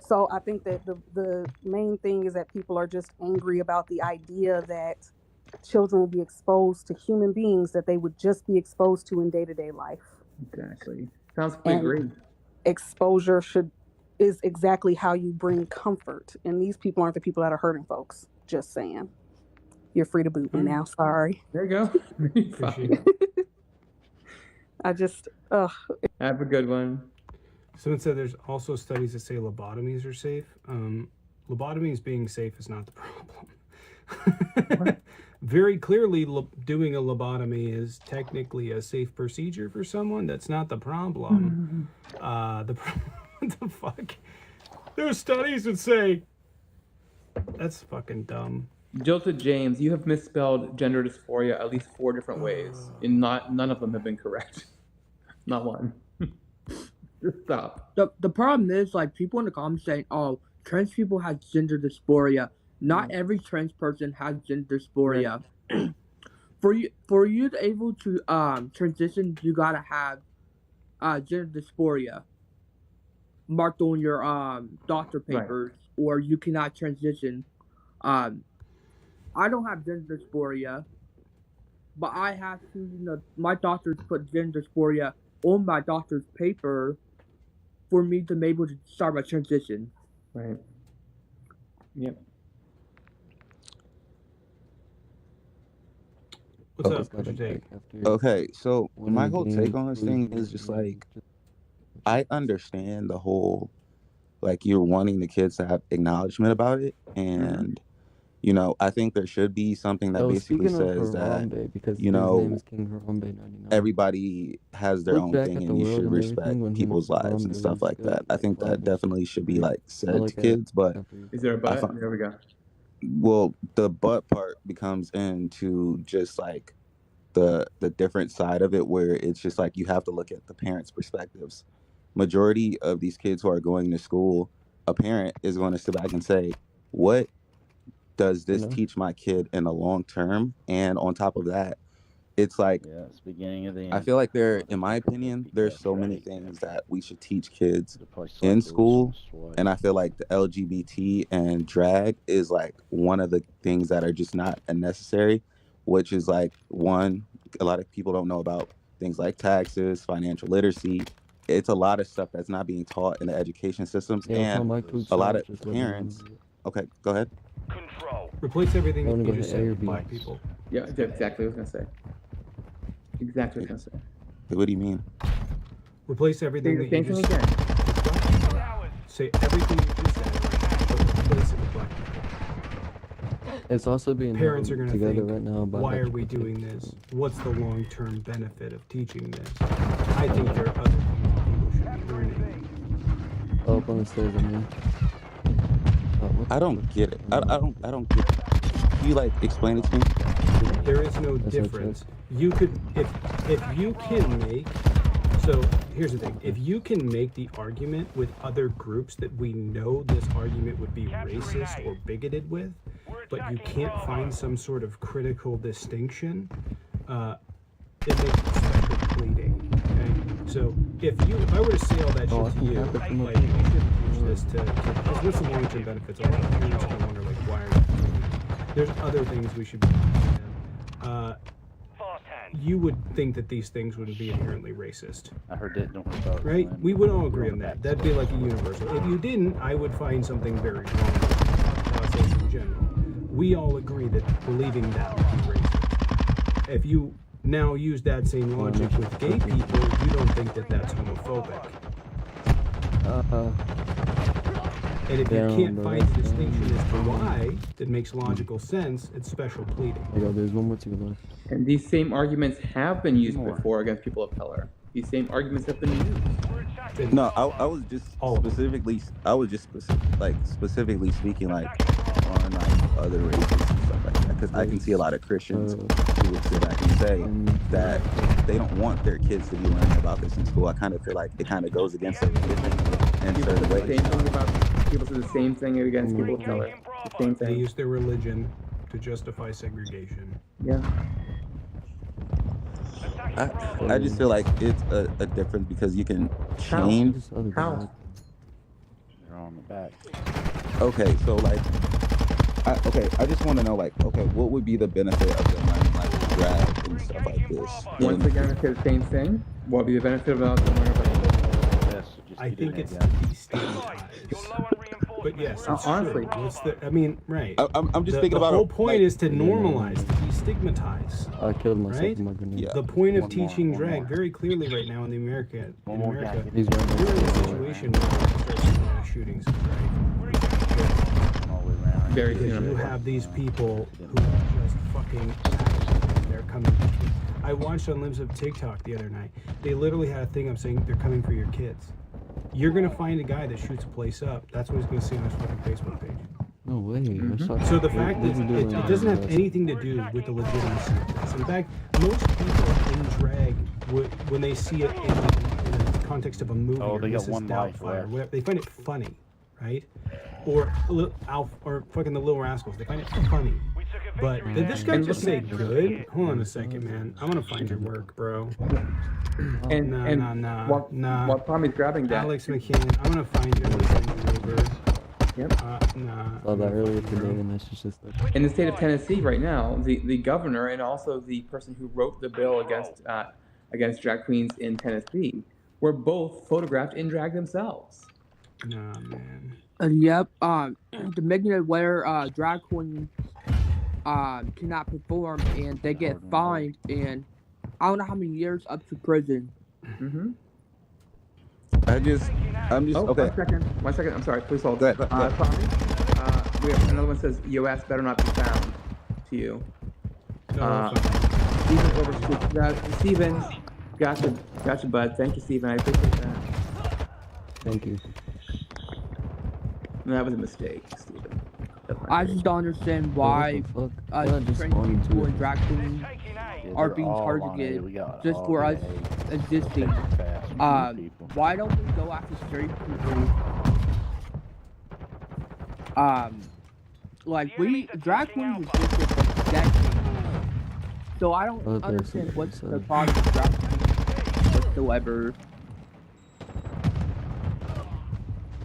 So I think that the main thing is that people are just angry about the idea that children will be exposed to human beings that they would just be exposed to in day-to-day life. Exactly. Sounds pretty great. Exposure is exactly how you bring comfort. And these people aren't the people that are hurting folks. Just saying. You're free to boot me now. Sorry. There you go. I just, Have a good one. Someone said there's also studies that say lobotomies are safe. Lobotomies being safe is not the problem. Very clearly, doing a lobotomy is technically a safe procedure for someone. That's not the problem. What the fuck? There's studies that say that's fucking dumb. Joseph James, you have misspelled gender dysphoria at least 4 different ways, and none of them have been correct. Not one. Just stop. The problem is, like, people in the comments saying, "Oh, trans people have gender dysphoria." Not every trans person has gender dysphoria. For you to able to transition, you gotta have gender dysphoria marked on your doctor papers, or you cannot transition. I don't have gender dysphoria, but I have to, my doctors put gender dysphoria on my doctor's paper for me to be able to start my transition. Right. Yep. What's up? What's your take? Okay, so my whole take on this thing is just like, I understand the whole, like, you're wanting the kids to have acknowledgement about it, and I think there should be something that basically says that, everybody has their own thing and you should respect people's lives and stuff like that. I think that definitely should be, like, said to kids, but... Is there a but? There we go. Well, the but part becomes into just, like, the different side of it, where it's just, like, you have to look at the parents' perspectives. Majority of these kids who are going to school, a parent is going to sit back and say, what does this teach my kid in the long term? And on top of that, it's like, it's beginning of the end. I feel like in my opinion, there's so many things that we should teach kids in school. And I feel like the LGBT and drag is like one of the things that are just not unnecessary, which is like, one, a lot of people don't know about things like taxes, financial literacy. It's a lot of stuff that's not being taught in the education systems. And a lot of parents, okay, go ahead. Replace everything that you just said with black people. Yeah, that's exactly what I was gonna say. Exactly what I was gonna say. What do you mean? Replace everything that you just said. Say everything you just said, but replace it with black people. It's also being Parents are going to together think, right now. why are we doing this? What's the long-term benefit of teaching this? I think there are other things that people should be learning. Oh, up on the stairs, I mean. I don't get it. I don't get it. Can you, like, explain it to me? There is no difference. You could, if you can make, so here's the thing. If you can make the argument with other groups that we know this argument would be racist or bigoted with, but you can't find some sort of critical distinction, it makes special pleading. Okay? So if I were to say all that shit to you, like, you should use this because what's the long-term benefits? A lot of parents can wonder, like, why are you doing this? There's other things we should be doing. You would think that these things wouldn't be inherently racist. I heard that. Right? We would all agree on that. That'd be like a universal. If you didn't, I would find something very wrong with the process in general. We all agree that believing that would be racist. If you now use that same logic with gay people, you don't think that that's homophobic. And if you can't find a distinction as to why that makes logical sense, it's special pleading. There's one more to go left. And these same arguments have been used before against people of color. These same arguments have been used. No, I was just specifically, specifically speaking, like, on like other races and stuff like that. Because I can see a lot of Christians who would sit back and say that they don't want their kids to be learning about this in school. I kind of feel like it kind of goes against their religion in People certain say the ways. same thing about people say the same thing against people of color. The same They thing. use their religion to justify segregation. Yeah. I just feel like it's a difference because you can change. How? They're on the back. Okay, so like, I just want to know like, okay, what would be the benefit of them learning like drag and stuff like this? Once again, I say the same thing. What would be the benefit of learning about I think it's destigmatized. But yes, it's honestly. true. What's the, I mean, right. I'm just the, thinking the about whole it, point like- is to normalize, to destigmatize. I killed myself Right? with my grenade. The point of One more, teaching one drag more. very clearly right now in America, One more guy. He's right we're in a next to me. situation where we're starting mass shootings of drag. All the way around. Very Because soon. you have these people who just fucking they're coming. I watched on Limbs of TikTok the other night. They literally had a thing up saying they're coming for your kids. You're gonna find a guy that shoots a place up. That's what he's gonna see on his fucking Facebook page. No way. I saw So the what- fact what that you doing it doesn't have guys? anything to do with the legitimacy of this. In fact, most people in drag, when they see it in the context of a movie Oh, or they got Mrs. one life Doubtfire, left. whatever, they find it funny, right? Or Alf, or fucking the Little Rascals, they find it funny. But did this guy just say good? Hold on a second, man. I'm gonna find your work, bro. And while Tommy's grabbing that, Alex McCann, I'm gonna find your work. Yep. Saw that earlier today, and that's just like. in the state of Tennessee right now, the governor and also the person who wrote the bill against drag queens in Tennessee were both photographed in drag themselves. Nah, man. Yep. The making it where drag queens cannot perform and they get fined and I don't know how many years up to prison. Mm-hmm. I'm just Oh, okay. 1 second. I'm sorry. Please hold. Go ahead. Tommy, we have another one says U.S. better not be found to you. Steven Overstreet. Steven, gotcha, bud. Thank you, Steven. I appreciate that. Thank you. No, that was a mistake, Steven. I just don't understand why What the fuck? I just trans spawned into people it. and drag queens are they're being all on A. targeted We got just all for us A. existing. Fast people. Why don't we go after straight people? Like drag queens existed for decades. So I don't Oh, there's understand something what's the said. problem with drag queens whatsoever.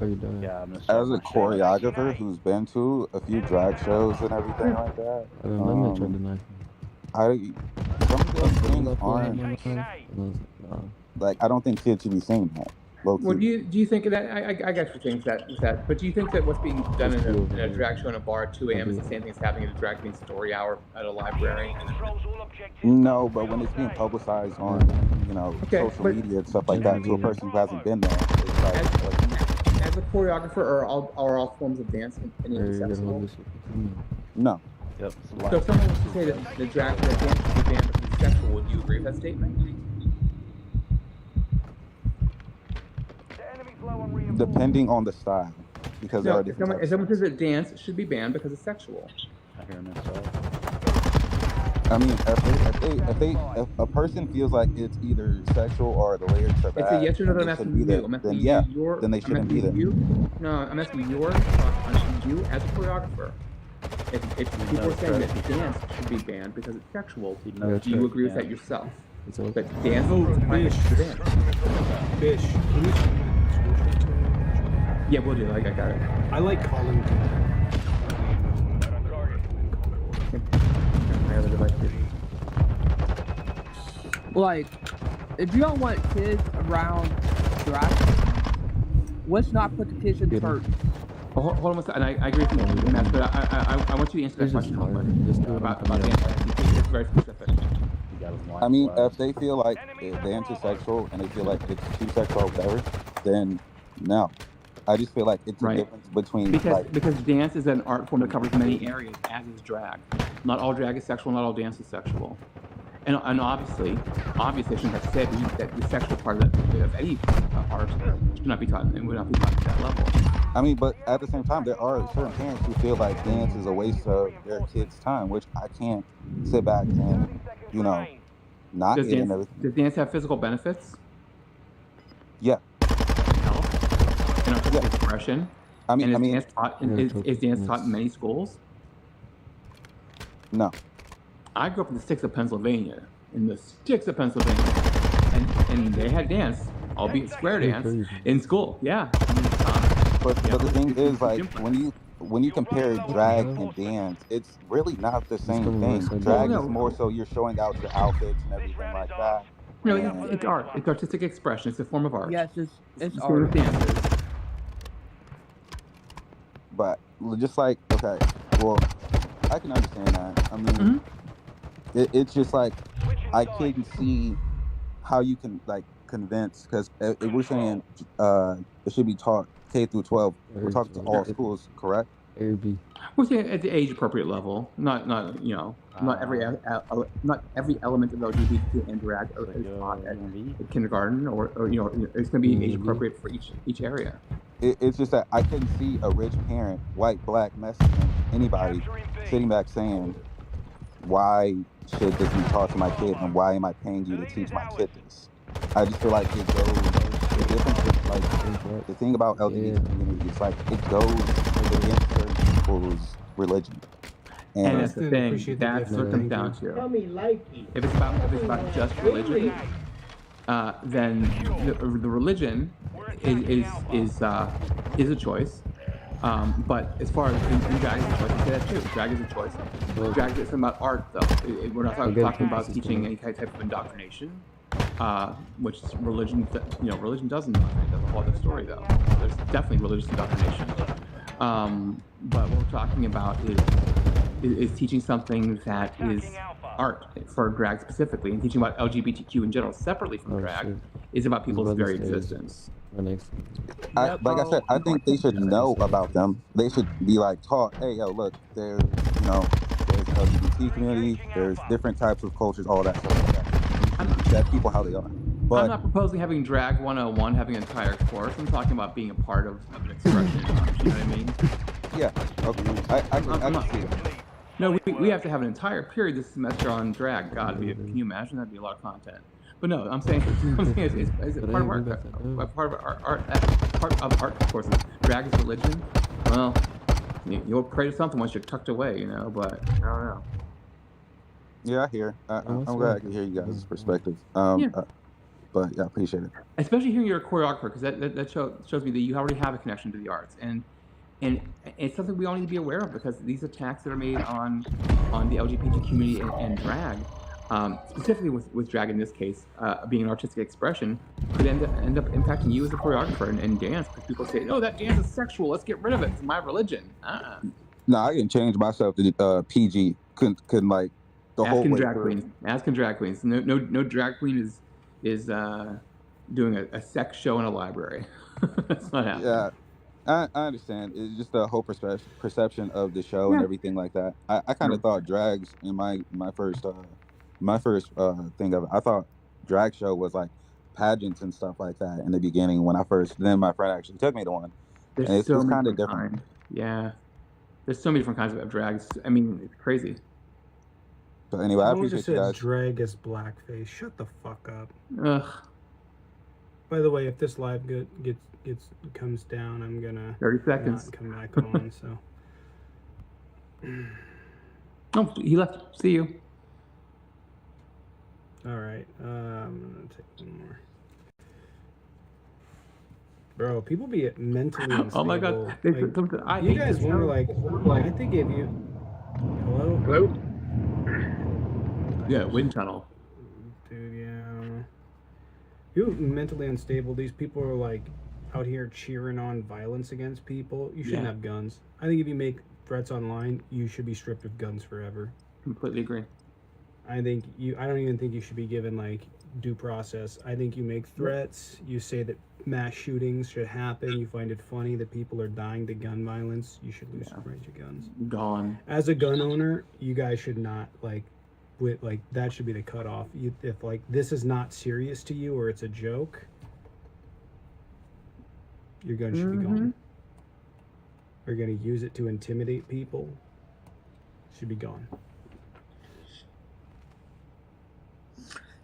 Are you done? Yeah, I'm gonna As start a my shit. choreographer who's been to a few drag shows and everything like that, I mean, let me try to knife some of those things aren't him. like I don't think kids should be seeing that. Low-key. Well, do you think that I got your things that, but do you think that what's being done in a drag show in a bar at 2 a.m. is the same thing as happening at a drag queen story hour at a library? No, but when it's being publicized on, Okay, social but- media and stuff like that to a person who hasn't been there, it's like, As a choreographer, are all forms of dance inaccessible? no. Yep. So if someone was to say that the dance should be banned because it's sexual, would you agree with that statement? Depending on the style, because there No, are if different someone, if someone says that dance should be banned because it's sexual. I hear myself. I mean, if a person feels like it's either sexual or the lyrics are bad, It's a yes or no that I'm and they asking shouldn't be you. there, I'm asking then you yeah, your, then they I'm shouldn't be asking there. you. No, I'm asking your thoughts. I'm asking you as a choreographer. If people are saying that dance should be banned because it's sexual, do you agree with that yourself? It's okay. But dance Oh, is defined Bish. as dance. Bish, can you send that screenshot to me? Yeah, we'll do. I got it. I like calling I have a device here. Like, if you don't want kids around drag, let's not put the kids in church. Well, hold on one second. I agree with you, Matt, but I want you to answer that This is question hard. Holman, Just do it about on dance. It's very specific. I mean, if they feel like dance is sexual and they feel like it's too sexual or whatever, then no. I just feel like it's a Right. difference between Because dance is an art form that covers many areas, as is drag. Not all drag is sexual, not all dance is sexual. And obviously, I shouldn't have said that the sexual part of any art should not be taught and would not be taught at that level. I mean, but at the same time, there are certain parents who feel like dance is a waste of their kids' time, which I can't sit back and, not Does get in dance, everything. does dance have physical benefits? Yeah. Health and artistic expression. I Is mean, dance taught is dance taught in many schools? No. I grew up in the sticks of Pennsylvania, and they had dance, albeit square dance, in school. Yeah. But the thing is, like, when you compare drag and dance, it's really not the same thing. Drag is more so you're showing out your outfits and everything like that. No, it's art. It's artistic expression. It's a form of art. Yes, it's Same art. with dances. But just like, okay, well, I can understand that. I mean, it's just like, I couldn't see how you can, like, convince, because if we're saying it should be taught K through 12, we're talking to all schools, correct? We're saying at the age appropriate level, not every element of LGBT and drag is taught at kindergarten or it's going to be age appropriate for each area. It's just that I couldn't see a rich parent, white, black, Mexican, anybody sitting back saying, why should this be taught to my kid and why am I paying you to teach my kid this? I just feel like it goes, the difference is, like, the thing about LGBT community, it's like it goes against certain people's religion. And that's the thing. That's what it comes down to. If it's about just religion, then the religion is a choice. But as far as in drag is a choice, I say that too. Drag is a choice. Drag is about art, though. We're not talking about teaching any type of indoctrination, which religion, religion does indoctrinate. That's a whole other story, though. There's definitely religious indoctrination. But what we're talking about is teaching something that is art for drag specifically, and teaching about LGBTQ in general separately from drag is about people's very existence. Like I said, I think they should know about them. They should be like taught, hey, yo, look, there's LGBT community, there's different types of cultures, all that stuff like that. That people how they are. But I'm not proposing having Drag 101, having an entire course. I'm talking about being a part of an expression. You know what I mean? Yeah. Okay. I can see that. No, we have to have an entire period this semester on drag. God, can you imagine? That'd be a lot of content. But no, I'm saying it's part of art courses. Drag is religion. Well, you'll pray to something once you're tucked away, but I don't know. Yeah, I hear. I'm glad I can hear you guys' perspective. But yeah, I appreciate it. Especially hearing you're a choreographer, because that shows me that you already have a connection to the arts, and it's something we all need to be aware of, because these attacks that are made on the LGBT community and drag, specifically with drag in this case, being an artistic expression, could end up impacting you as a choreographer and dance, because people say, "No, that dance is sexual. Let's get rid of it. It's my religion." No, I can change myself to PG. Couldn't like the whole way through. Asking drag queens. No drag queen is doing a sex show in a library. That's not happening. Yeah, I understand. It's just the whole perception of the show and everything like that. I kind of thought drags in my first thing of it. I thought drag show was like pageants and stuff like that in the beginning when then my friend actually took me to one. There's and it's so many kind of different different. kinds. Yeah. There's so many different kinds of drags. I mean, it's crazy. So anyway, I Someone just appreciate you said guys. drag is blackface. Shut the fuck up. Ugh. By the way, if this live comes down, I'm gonna 30 seconds. not come back on. So. Oh, he left. See you. All right. I'm gonna take one more. Bro, people be mentally unstable. Oh my God. Like, you guys were like, I think if you. Hello. Yeah, wind tunnel. Dude, yeah. You're mentally unstable. These people are like out here cheering on violence against people. You shouldn't have guns. I think if you make threats online, you should be stripped of guns forever. Completely agree. I don't even think you should be given like due process. I think you make threats, you say that mass shootings should happen, you find it funny that people are dying to gun violence, you should lose range of guns. Gone. As a gun owner, you guys should not like with like that should be the cutoff. If like this is not serious to you or it's a joke, your gun should be gone. Or you're gonna use it to intimidate people, should be gone.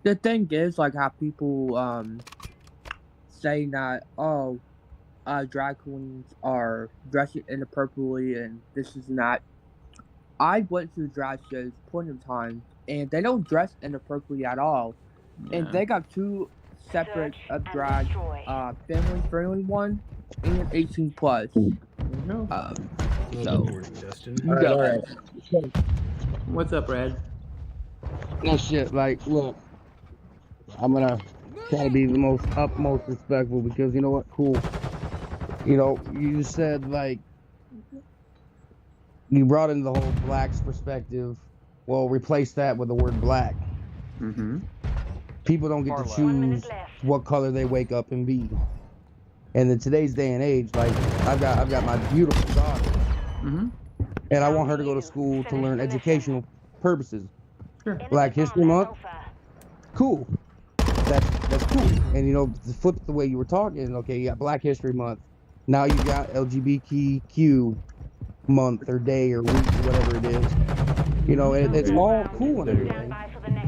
The thing is, like, how people say that, oh, drag queens are dressing inappropriately and this is not. I went to drag shows plenty of times and they don't dress inappropriately at all. And they got two separate drag, family friendly one and 18 plus. So, Justin. all right. What's up, Brad? No shit, like, look, I'm gonna try to be the most utmost respectful because you know what, cool. You know, you said like, you brought in the whole blacks perspective. Well, replace that with the word black. People don't get to choose what color they wake up and be. And in today's day and age, like, I've got my beautiful daughter. And I want her to go to school to learn educational purposes. Black History Month, cool. That's cool. And you know, to flip the way you were talking, okay, you got Black History Month. Now you got LGBTQ month or day or week or whatever it is. You know, it's all cool and everything.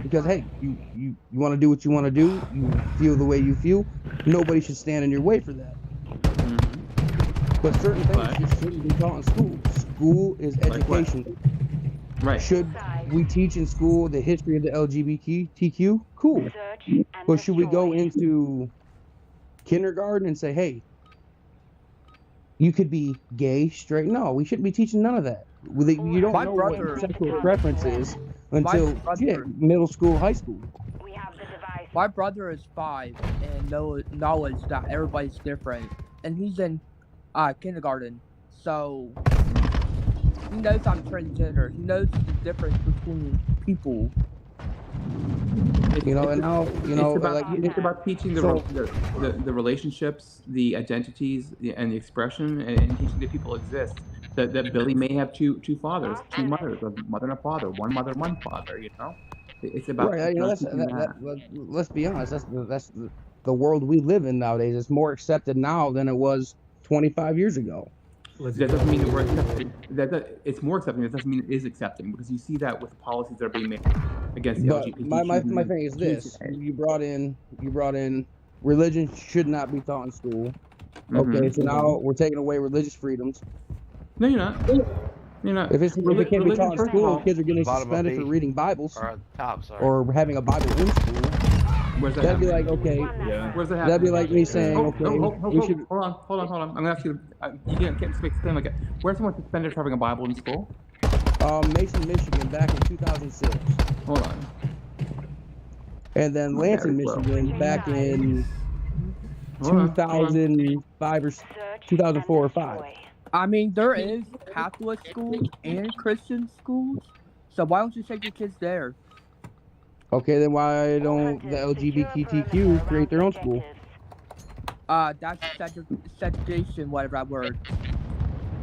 Because hey, you want to do what you want to do. You feel the way you feel. Nobody should stand in your way for that. But certain things just shouldn't be taught in school. School is education. Right. Should we teach in school the history of the LGBTQ? Cool. But should we go into kindergarten and say, hey, you could be gay, straight? No, we shouldn't be teaching none of that. You don't know what sexual preference is until middle school, high school. My brother is 5 and knows knowledge that everybody's different, and he's in kindergarten, so he knows I'm transgender. He knows the difference between people. You know, and now you know, it's about teaching the relationships, the identities, and the expression, and teaching that people exist. That Billy may have two fathers, two mothers, a mother and a father, one mother, one father. You know, it's about. Right, you know, let's be honest. That's the world we live in nowadays. It's more accepted now than it was 25 years ago. That doesn't mean that we're accepting. It's more accepting. It doesn't mean it is accepting, because you see that with the policies that are being made against the LGBT. My thing is this: you brought in religion should not be taught in school. Okay, so now we're taking away religious freedoms. No, you're not. You're not. If it can't be taught in school, kids are getting suspended for reading Bibles or having a Bible in school. That'd be like, okay. Where's that? That'd be like me saying, okay, we should. Hold on. I'm gonna ask you. You can't speak to them like that. Where's someone suspended for having a Bible in school? Mason, Michigan, back in 2006. Hold on. And then Lansing, Michigan, back in 2005 or 2004 or 5. I mean, there is Catholic schools and Christian schools, so why don't you take your kids there? Okay, then why don't the LGBTQ create their own school? That's segregation, whatever that word.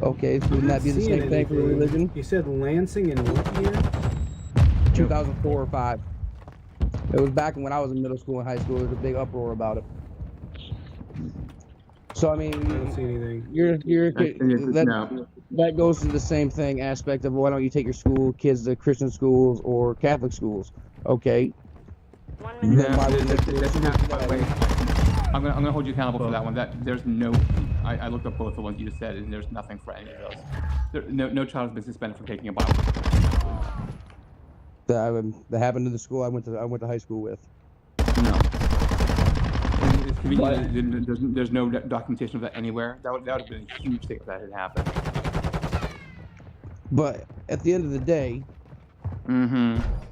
Okay, so wouldn't that be the same thing for religion? You said Lansing in what year? 2004 or 5. It was back when I was in middle school and high school. There was a big uproar about it. So I mean, I don't see anything. That goes to the same thing aspect of why don't you take your kids to Christian schools or Catholic schools? Okay. That's not. Wait. I'm gonna hold you accountable for that one. There's no. I looked up both the ones you just said, and there's nothing for any of those. No child has been suspended for taking a Bible. That happened to the school I went to high school with. No. It's convenient. There's no documentation of that anywhere. That would have been a huge thing if that had happened. But at the end of the day,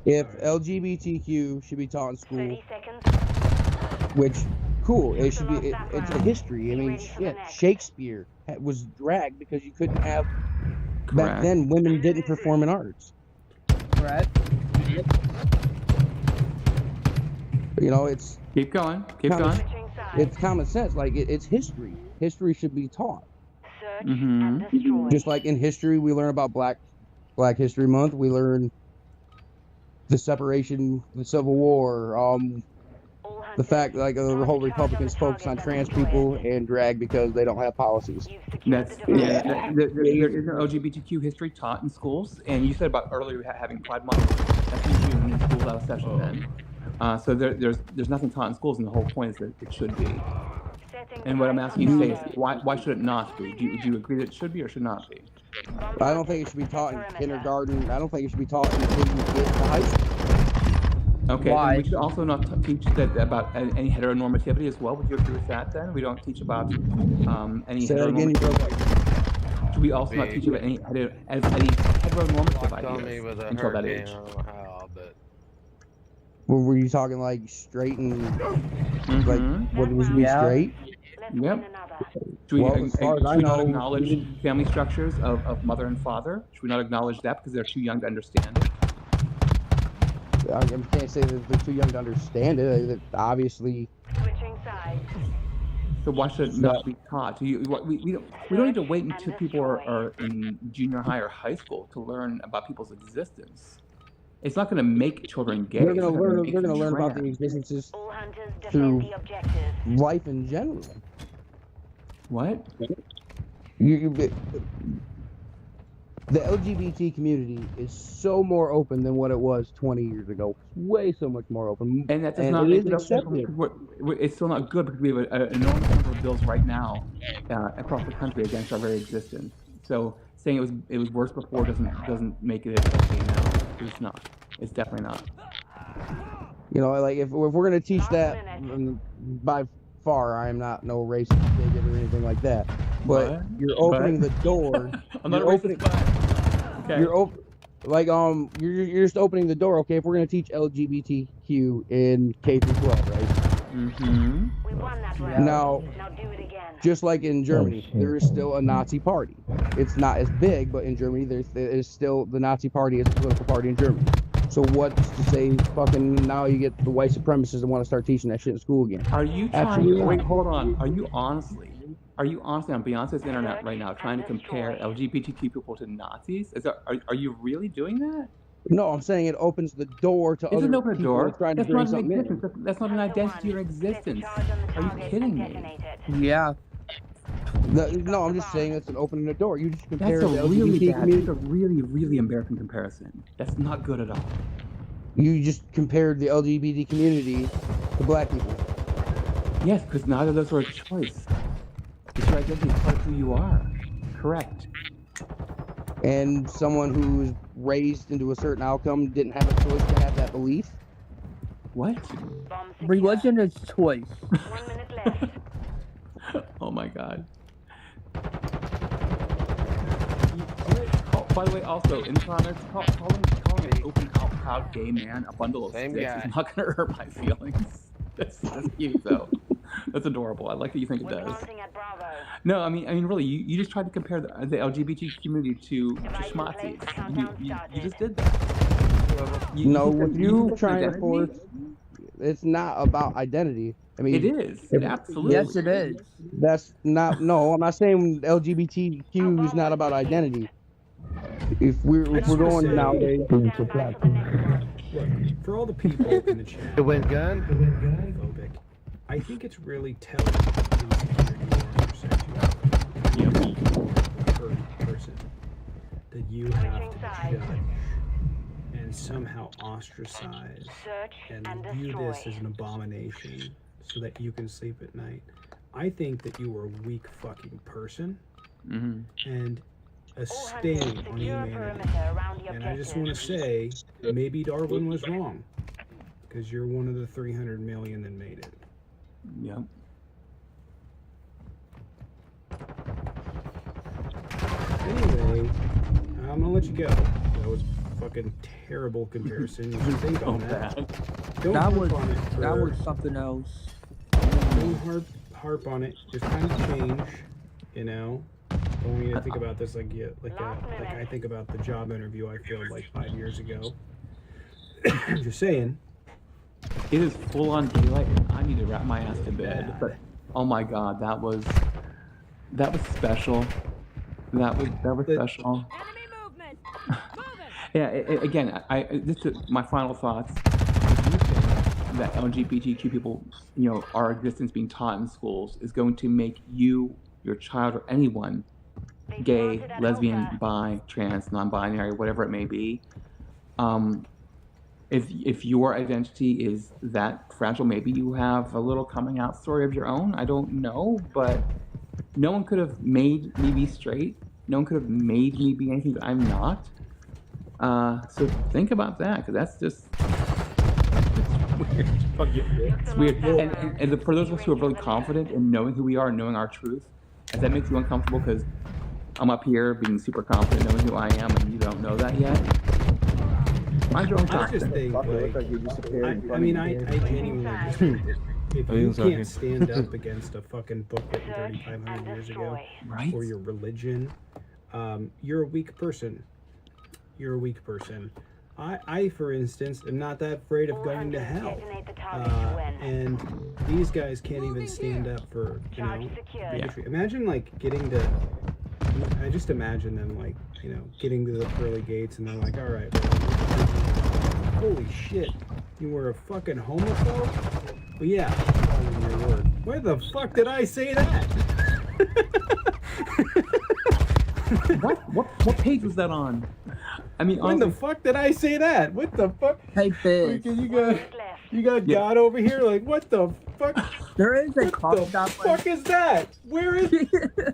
if LGBTQ should be taught in school, 30 seconds. Which, cool, it should be. It's a history. I mean, shit, Shakespeare was dragged because you couldn't have. Correct. Back then, women didn't perform in arts. Right. You know, it's. Keep going. Going. It's common sense. Like it's history. History should be taught. Just like in history, we learn about Black History Month. We learn the separation, the Civil War, the fact like the whole Republicans focus on trans people and drag because they don't have policies. There is no LGBTQ history taught in schools, and you said about earlier having Pride Month. That's usually when schools out of session then. So there's nothing taught in schools, and the whole point is that it should be. And what I'm asking you to say is why should it not be? Do you agree that it should be or should not be? I don't think it should be taught in kindergarten. I don't think it should be taught until you get to high school. Okay, Why? and we should also not teach that about any heteronormativity as well. Would you agree with that then? We don't teach about any Say that again, you broke heteronormative. Should we also not teach about any heteronormative ideas until that age? Well, were you talking like straight and like what was be straight? Yep. Should we, Well, as far as I should we not know, acknowledge family structures of mother and father? Should we not acknowledge that because they're too young to understand it? I can't say that they're too young to understand it. Obviously. So why should it not be taught? We don't need to wait until people are in junior high or high school to learn about people's existence. It's not going to make children gay. They're going to learn about the existences through life in general. What? The LGBT community is so more open than what it was 20 years ago. Way so much more open. And that does not make it accepted. It's still not good because we have an enormous number of bills right now across the country against our very existence. So saying it was worse before doesn't make it okay now. It's not. It's definitely not. You know, like if we're going to teach that, by far, I am not no racist bigot or anything like that. But What? you're opening What? the door. I'm not you're a opening. racist. Okay. You're just opening the door. Okay, if we're going to teach LGBTQ in K through 12, right? Mm-hmm. Now, just like in Germany, there is still a Nazi party. It's not as big, but in Germany, there is still the Nazi party is a political party in Germany. So what's to say fucking now you get the white supremacists that want to start teaching that shit in school again? Are you Absolutely trying? not. Wait, hold on. Are you honestly on Beyonce's internet right now trying to compare LGBTQ people to Nazis? Are you really doing that? No, I'm saying it opens the door to It doesn't other open a people door. trying to That's bring not an something in. existence. That's not an identity or existence. Are you kidding me? Yeah. No, I'm just saying it's an opening the door. You just compare That's a the really LGBT bad. community. That's a really, really embarrassing comparison. That's not good at all. You just compared the LGBT community to black people. Yes, because neither of those are a choice. It's your identity, it's part of who you are. Correct. And someone who's raised into a certain outcome didn't have a choice to have that belief. What? Religion is choice. Oh my god. By the way, also in comments, calling an open out proud gay man a bundle of sticks is not gonna hurt my feelings. That's cute though. That's adorable. I like that you think it does. No, I mean, really, you just tried to compare the LGBT community to schmazzies. You just did that. No, think what that- you think trying to that's force, it's not about identity. I mean, It is. It absolutely. Yes, it is. That's not. No, I'm not saying LGBTQ is not about identity. If we're going say- nowadays, Look, for all the people in the chat, The wind gun? homophobic, I think it's really telling who you are person that you have to judge and somehow ostracize and view this as an abomination so that you can sleep at night. I think that you are a weak fucking person and a stain on humanity. And I just want to say, maybe Darwin was wrong, because you're one of the 300 million that made it. Yep. Anyway, I'm gonna let you go. That was a fucking terrible comparison. You should think on that. Don't That harp was on it. that for- was something else. Don't harp on it. Just kind of change. You know. Don't want you to think about this like I think about the job interview I filled like 5 years ago. I'm just saying. It is full on daylight and I need to wrap my ass to bed. But oh my god, that was special. That was special. Yeah. Again, my final thoughts. If you think that LGBTQ people, our existence being taught in schools is going to make you, your child, or anyone gay, lesbian, bi, trans, non-binary, whatever it may be, if your identity is that fragile, maybe you have a little coming out story of your own. I don't know, but no one could have made me be straight. No one could have made me be anything that I'm not. So think about that, because that's just it's weird. And for those of us who are really confident in knowing who we are and knowing our truth, if that makes you uncomfortable because I'm up here being super confident knowing who I am and you don't know that yet, mind your own I just think, like, I mean, I genuinely just think that if you can't stand up against a fucking book written 3,500 years ago, right, or your religion, you're a weak person. You're a weak person. I, for instance, am not that afraid of going to hell. And these guys can't even stand up for, bigotry. Imagine, like, getting to... I just imagine them, like, getting to the pearly gates and they're like, all right, well, holy shit, you were a fucking homophobe? Well, yeah, following your word. Where the fuck did I say that? What page was that on? I mean, when the fuck did I say that? What the fuck? Hey, Biz. You got God over here? Like, what the fuck? There is a What the fuck is that? Where is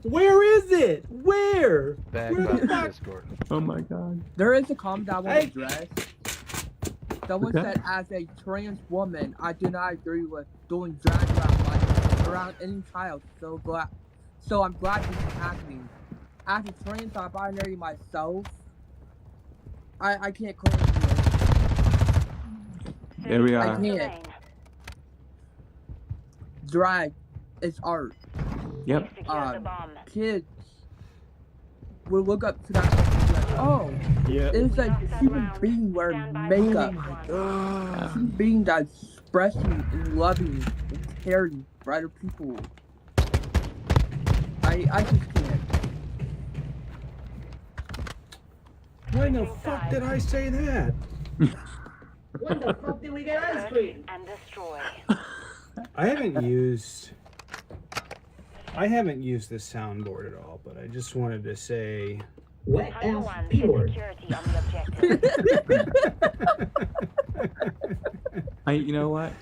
Where is it? Where? Back Where up the to fuck? Discord. Oh my god. There is a comment that I want to Hey. address. Someone Okay. said, as a trans woman, I do not agree with doing drag around any child. So I'm glad this is happening. As a trans non-binary myself, I can't claim it. There we I are. can't. Drag is art. Yep. Kids will look up to that and be like, oh, it's a human being wearing makeup. A human being that's expressing and loving and caring for other people. I just can't. When the fuck did I say that? When the fuck did we get ice cream? And destroy. I haven't used this soundboard at all, but I just wanted to say Wet ass P-word. You know what?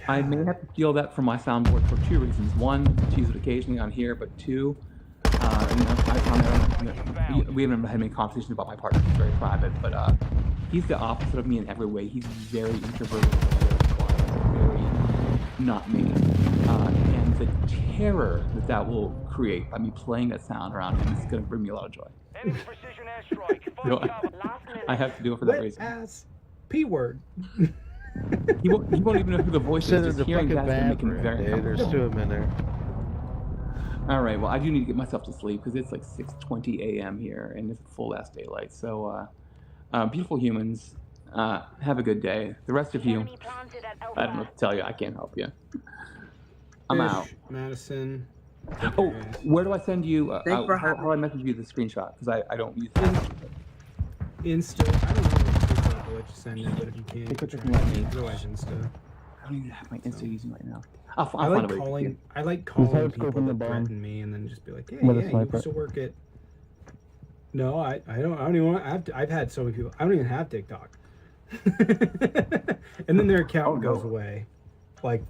I may have to steal that from my soundboard for two reasons. One, to use it occasionally on here, but two, we haven't had many conversations about my partner. He's very private, but he's the opposite of me in every way. He's very introverted, very quiet, very not me. And the terror that will create by me playing that sound around him is going to bring me a lot of joy. I have to do it for that wet reason. ass P-word. He won't even know who the voice Send is. it Just to hearing fucking that's going to make him Vamper, very dude. There's uncomfortable. two of them in there. All right, well, I do need to get myself to sleep because it's like 6:20 a.m. here and it's full ass daylight. So, beautiful humans, have a good day. The rest of you, I don't know what to tell you. I can't help you. I'm Fish, out. Madison. Oh, where do I send you? Thanks for how do I message you the screenshot? Because I don't use that. Insta. I don't know if I'll let you send it, but if you can, otherwise Insta. I don't even have my Insta using right now. I'll I find like a way to calling. get- I like Who's calling hard people scoping the that bomb? threaten me, and then just be like, "Hey, With a yeah, you sniper. used to work at." No, I don't even want. I've had so many people. I don't even have TikTok. And then their account goes away, like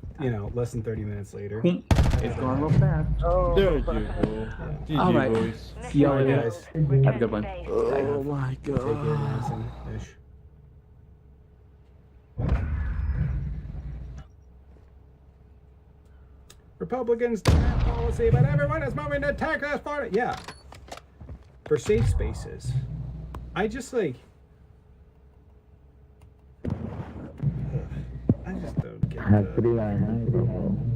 less than 30 minutes later. It's going real fast. Oh, there you go. GG, All right. boys. See y'all Alright, later. guys. Have a good one. Oh my Take care, Madison. Ish. Republicans don't have policy, but everyone is moving to Texas for it. Yeah. For safe spaces. I just like. I just don't get Have the. 399.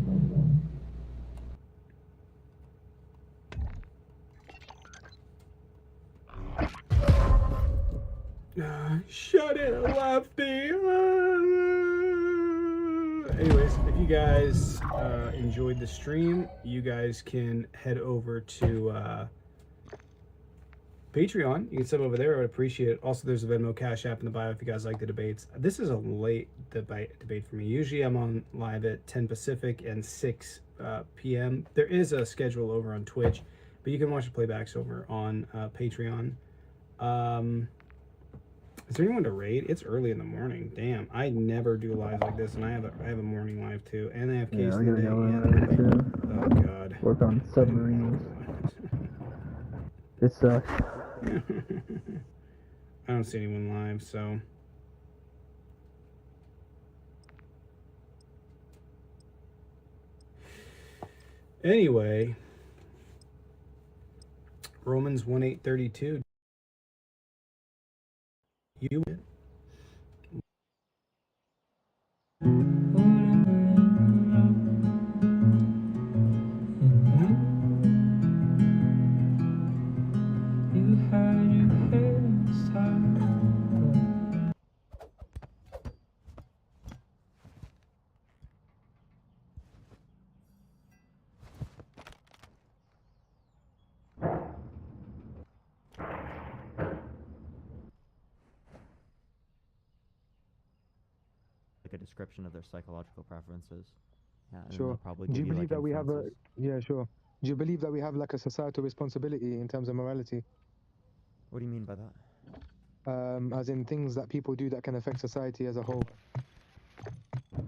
Shut it, Lefty. Anyways, if you guys enjoyed the stream, you guys can head over to Patreon, you can sub over there. I would appreciate it. Also, there's a Venmo Cash App in the bio if you guys like the debates. This is a late debate for me. Usually I'm on live at 10 Pacific and 6 p.m. There is a schedule over on Twitch, but you can watch the playbacks over on Patreon. Is there anyone to raid? It's early in the morning. Damn, I never do lives like this, and I have a morning live too, and I have case I gotta today. go And too. oh god. Work on submarines. It sucks. I don't see anyone live, so. Anyway, Romans 1:8-32. You. Like a description of their psychological preferences. Yeah, and Sure. they'll probably Do give you believe like that we have a? inferences. Yeah, sure. Do you believe that we have like a societal responsibility in terms of morality? What do you mean by that? As in things that people do that can affect society as a whole.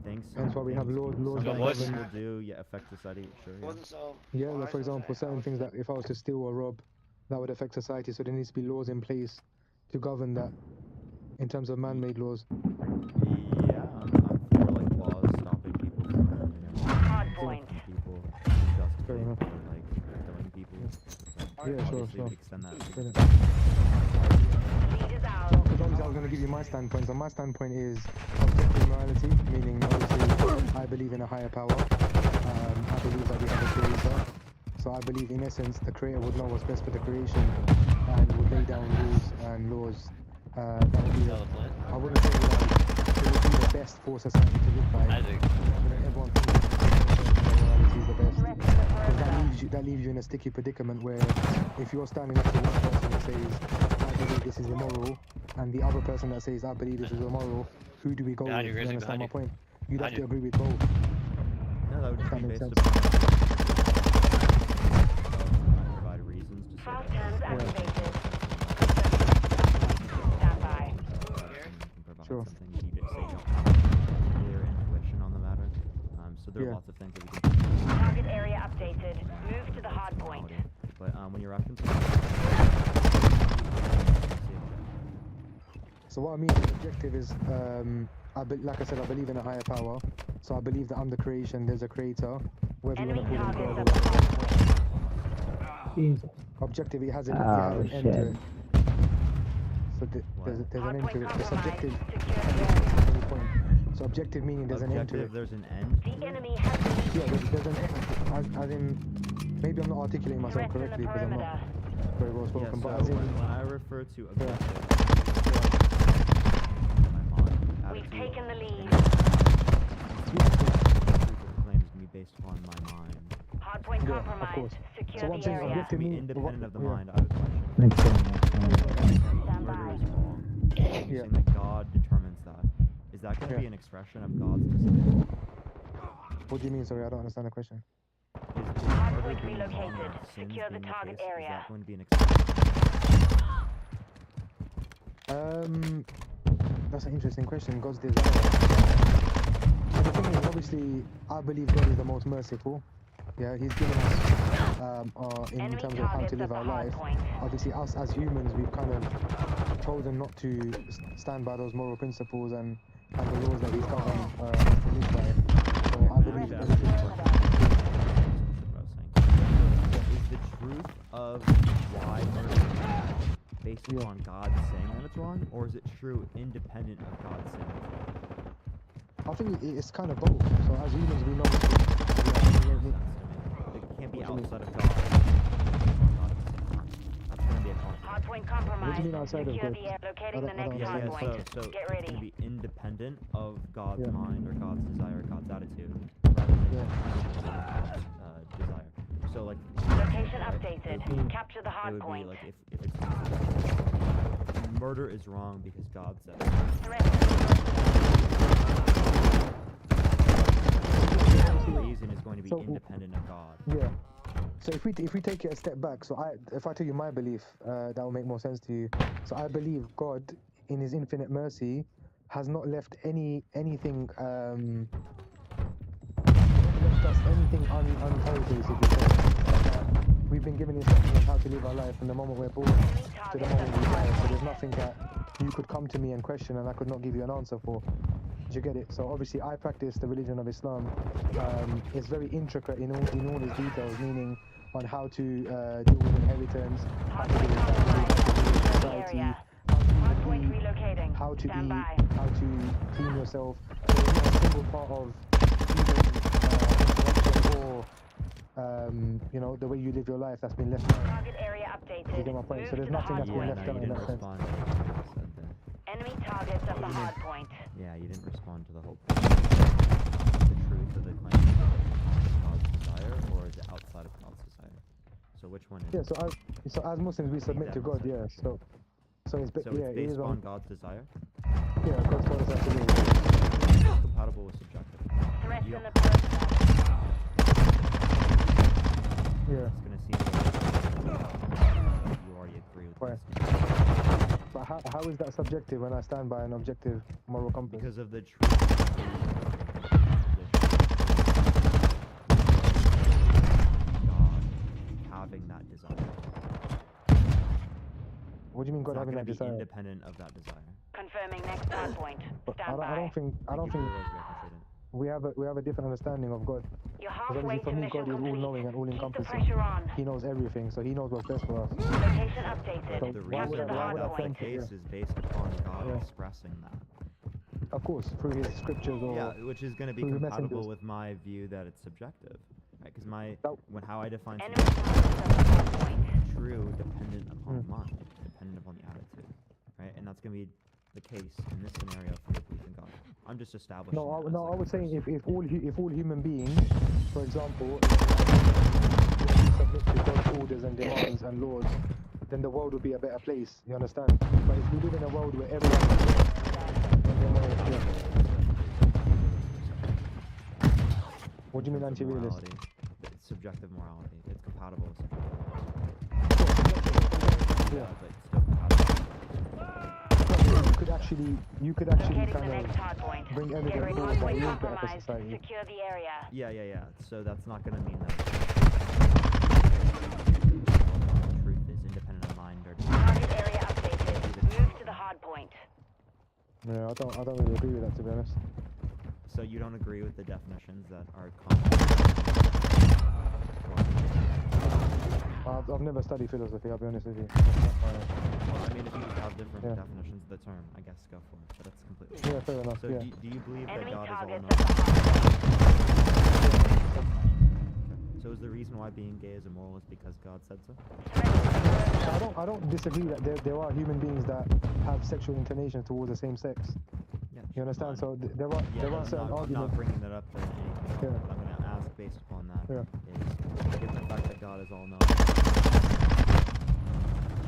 Things. That's why we have laws that What govern. people do, yeah, affect society. Sure. Yeah. Yeah, like for example, certain things that if I was to steal or rob, that would affect society. So there needs to be laws in place to govern that, in terms of man-made laws. Yeah, I'm for like laws stopping people from, killing people, injustice, like killing people. Yeah, sure, Obviously, sure. we extend that. Because obviously I was going to give you my standpoint. So my standpoint is objective morality, meaning obviously I believe in a higher power. I believe that we have a creator. So I believe in essence the creator would know what's best for the creation and would lay down rules and laws. That would be, I wouldn't say that it would be the best for society to live by. Everyone thinks morality is the best. Because that leaves you in a sticky predicament where if you're standing next to one person that says, I believe this is immoral, and the other person that says, I believe this is immoral, who do we go with? You understand my point? You'd have to agree with both. No, that would just That be makes based sense. upon provide reasons to say Sure. something you need to say you don't have clear intuition on the matter. So there are Yeah. lots of things that we can do. Target area updated. Move to the hard point. But when you're referencing So what I mean is objective is, like I said, I believe in a higher power. So I believe that I'm the creation, there's a creator, whether you want to call him God or whatever. Objective, it has an end to it. So there's an end to it. The subjective point. So objective meaning there's an end to it. There's an end. The enemy has Yeah, there's an end. As in, maybe I'm not articulating myself correctly because I'm not very well spoken, Yeah, but so as in, when I refer to objective, We've taken the lead. claims can be based upon my mind. Hardpoint yeah, of compromised. course. Secure So what I'm the saying, area. objective To be means independent of the yeah. mind, I would question. Makes sense. Stand Murder by. is wrong. You're saying that God determines that. Is that going to be an expression of God's decision? What do you mean? Sorry, I don't understand the question. Is Hardpoint murder being wrong relocated. and sins Secure the being target case, area. Is that going to be an expression? That's an interesting question. God's desire. So the thing is, obviously, I believe God is the most merciful. Yeah, He's given us, in Enemy terms of how targets to live at our the hard life. point. Obviously, us as humans, we've kind of chosen not to stand by those moral principles and the laws that He's governed us to live by. So I believe everything. Is the truth of why murder is bad based upon God saying that it's wrong, or is it true independent of God saying it's wrong? I think it's kind of both. So as humans, we know. It can't be outside of God. That's going to be a conflict. Hardpoint compromised. What do you mean outside of Secure God? the area. Locating the I next don't Yeah, hardpoint. so Get it's ready. going to be independent of God's Yeah. mind or God's desire, God's attitude, rather than Yeah. desire. So like Location updated. updated. Capture the It hard would be point. like if it's murder is wrong because God said it. The reason is going to be independent of God. Yeah. So if we take it a step back, so if I tell you my belief, that will make more sense to you. So I believe God, in His infinite mercy, has not left anything left us anything untold, basically. We've been given instructions on how to live our life from the moment we're born to the moment we die. So there's nothing that you could come to me and question and I could not give you an answer for. Do you get it? So obviously I practice the religion of Islam. It's very intricate in all its details, meaning on how to deal with inheritance, how to deal with society, how to eat, how to clean yourself. So there's not a single part of even or the way you live your life that's been left out. Target area updated. You get my point? So there's nothing that's been left out in that sense. Enemy targets at the hard point. Yeah, you didn't respond to the whole point. The truth of the claim is God's desire, or is it outside of God's desire? So which one is Yeah, it? so as Muslims we submit to God, yeah. So it's So yeah, it's it is based on God's desire? Yeah, God's told us how to live. It's compatible with subjective. Threats You- in the process. Yeah. It's gonna seem like you already agree with Right. this. But how is that subjective when I stand by an objective moral compass? Because of the truth. God having that desire. What do you mean God It's not having gonna that be desire? independent of that desire. Confirming next hard point. Stand I by. don't think we have a different understanding of God. You're Because halfway obviously for to me mission God is all complete. knowing and all Keep the encompassing. pressure on. He knows everything, so he knows what's best for us. Location updated. But the why reason would I- why why would I that's the think it, case is based upon God expressing that. Of course, through his scriptures or Yeah, which is going to be through compatible messengers. with my view that it's subjective, right? Because how I define Enemy subjective targets at the hard point. is true dependent upon mind, dependent upon the attitude, right? And that's going to be the case in this scenario for the belief in God. I'm just establishing. No, it as I like would a say person. if all human beings, for example, submit to God's orders and demands and laws, then the world would be a better place. You understand? But if we live in a world where everyone, what do you mean In terms of anti-realist? morality, it's subjective morality. It's compatible with subjective. Yeah. But it's still compatible. You could actually Locating the kind next of hard point. bring Get evidence ready forward for that it is better for compromise. society. Secure the area. Yeah. So that's not going to mean that truth is independent of mind or. Target area updated. Move to the hard point. Yeah, I don't really agree with that, to be honest. So you don't agree with the definitions that are I've never studied philosophy, I'll be honest with you. Well, I mean, if you just have different definitions of the term, I guess go for it. But that's completely. Yeah, fair enough, So yeah. do you believe Enemy that God is all targets knowing? at the hard point. So is the reason why being gay is immoral is because God said so? I don't disagree that there are human beings that have sexual inclinations towards the same sex. Yeah. You understand? So there are certain I'm not arguments. bringing that up for anything. Yeah. What I'm going to ask based upon that Yeah. is, given the fact that God is all knowing,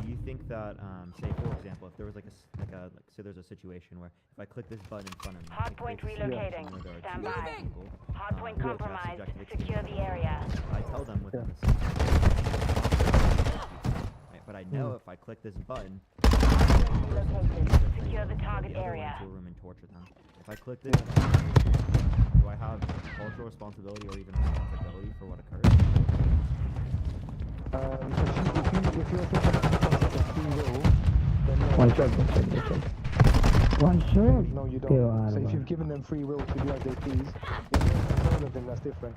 do you think that, say for example, if there was say there's a situation where if I click this button in front of me, Hard it point creates a situation relocating. where there are Stand two by. people, Hard point who have compromised. subjective Secure the experience. area. I tell them within the right, but I know if I click this button, Relocated. Secure the target the other area. into a room and torture them. If I click this, do I have cultural responsibility or even responsibility for what occurs? If you're thinking about the concept of free will, then no. One shot. One shot. No, you don't. So if you've given them free will to do as they please, if you're in control of them, that's different.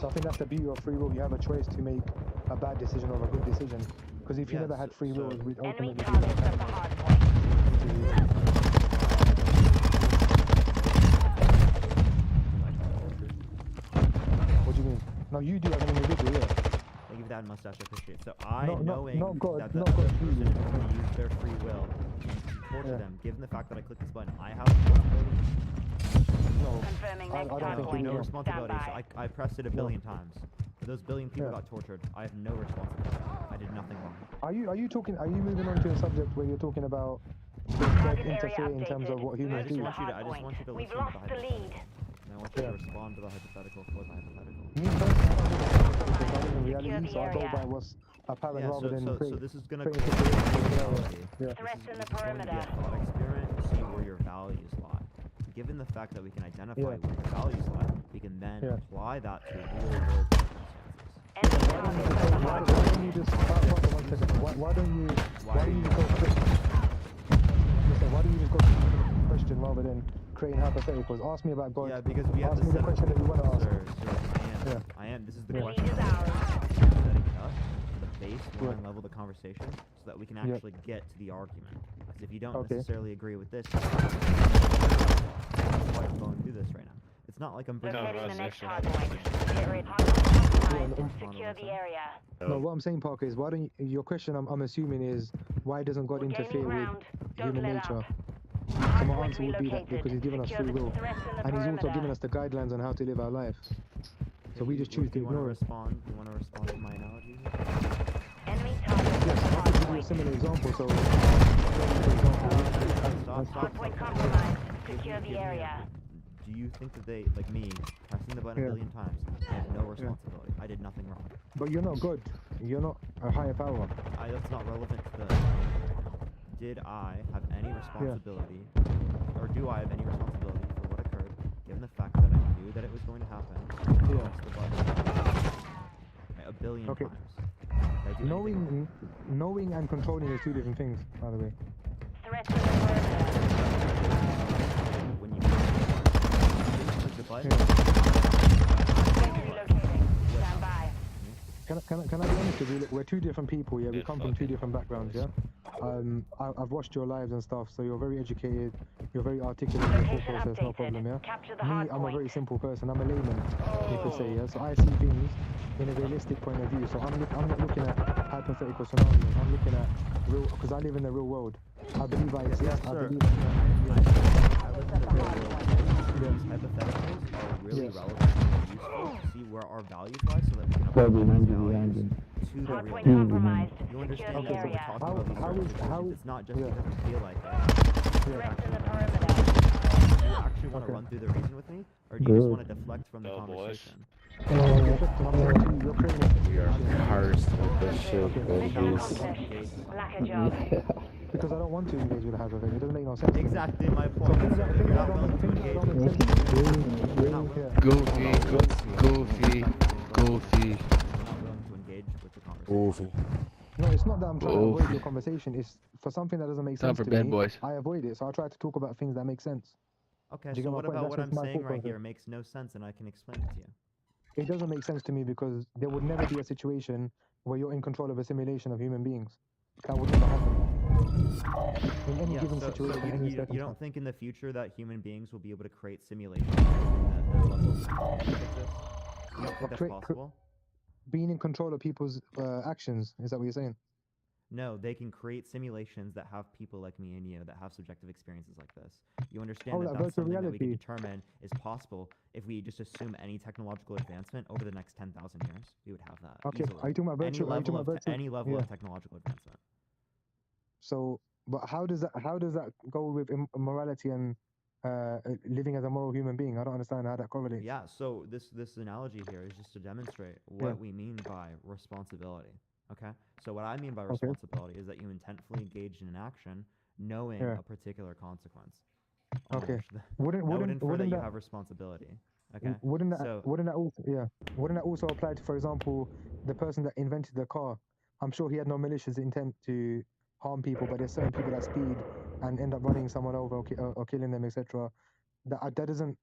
So I think that's the beauty of free will. You have a choice to make a bad decision or a good decision. Because if you never had free will, we'd Enemy ultimately be targets at the hard point. What do you mean? No, you do as an individual, yeah. Thank you for that mustache, I appreciate it. So I, Not knowing God, that the not other God, person you. is going to use their free will to torture Yeah. them, given the fact that I click this button, I have responsibility. No, Confirming I next don't hard think point. you No do. responsibility, Stand so I pressed it a billion times. Those billion people got tortured. I have no responsibility. I did nothing wrong. Are you moving on to a subject where you're talking about God interfere in terms of what humans do? I just want you to listen to the hypothetical. And I want you to respond to the hypothetical for the hypothetical. Me personally, I don't think hypothetical, I live in reality, so I go by what's apparent rather than so this is gonna create create reality. Yeah. Threats in the This is going to be a perimeter. thought experiment to see where your values lie. Given the fact that we can identify where your values lie, we can then apply that to real world circumstances. Why don't you just why don't you just go listen, why do you just go to the question rather than creating hypotheticals? Ask me about God. Yeah, because we have ask to me the set question that you want to ask. I am. This is the Yeah. question. I'm setting it up to the baseline level of the conversation, so that we can actually get to the argument. Because if you don't necessarily agree with this, why I'm going through this right now. It's not like I'm bringing up Locating the next a hard point. Get ready. Compromised. Secure the area. No, what I'm saying, Parker, is why don't you, your question I'm assuming is why doesn't God interfere with human nature? So my answer would be that because He's given us free will, and He's also given us the guidelines on how to live our life. So we just choose to ignore it. You want to respond to my analogy? Enemy target. Yes, I could give you a similar example. So, Hardpoint compromised. Secure the area. Do you think that they, like me, pressing the button a billion times, have no responsibility? I did nothing wrong. But you're not God. You're not a higher power. That's not relevant to the... Did I have any responsibility, or do I have any responsibility for what occurred, given the fact that I knew that it was going to happen? Press the button a billion times. Knowing and controlling is two different things, by the way. Threats in the perimeter. When you click the button, relocating. Stand by. Can I be honest with you? Look, we're two different people, yeah? We come from two different backgrounds, yeah? I've watched your lives and stuff, so you're very educated, you're very articulate in your thought process, no problem, yeah? Me, I'm a very simple person, I'm a layman, you could say, yeah? So I see things in a realistic point of view, so I'm not looking at hypothetical scenarios, I'm looking at real, because I live in the real world. I believe I exist, I believe these hypotheticals are really relevant and useful to see where our values lie, so that we can apply these values to the real world. You understand that when we're talking about these circumstances, it's not just because we feel like it. Do you actually want to run through the reason with me, or do you just want to deflect from the conversation? We are cursed with this shit, because I don't want to engage with the hypothetical. It doesn't make no sense. Exactly my point. So if you're not willing to engage with it, Goofy. No, it's not that I'm trying to avoid your conversation. It's for something that doesn't make sense to me. I avoid it, so I try to talk about things that make sense. Okay, so what about what I'm saying right here makes no sense, and I can explain it to you? It doesn't make sense to me because there would never be a situation where you're in control of a simulation of human beings. That would never happen. In any given situation, you don't think in the future that human beings will be able to create simulations at the level of technology that exists? You don't think that's possible? Being in control of people's actions, is that what you're saying? No, they can create simulations that have people like me and you that have subjective experiences like this. You understand that that's something that we can determine is possible if we just assume any technological advancement over the next 10,000 years. We would have that. Okay, easily. are you talking about virtual? Any level of technological advancement. So, but how does that go with morality and living as a moral human being? I don't understand how that correlates. Yeah, so this analogy here is just to demonstrate what we mean by responsibility. Okay, so what I mean by responsibility is that you intentfully engage in an action knowing a particular consequence. Okay. Wouldn't that you have responsibility? Okay. Wouldn't that also apply to, for example, the person that invented the car? I'm sure he had no malicious intent to harm people, but there's certain people that speed and end up running someone over or killing them, etc. That doesn't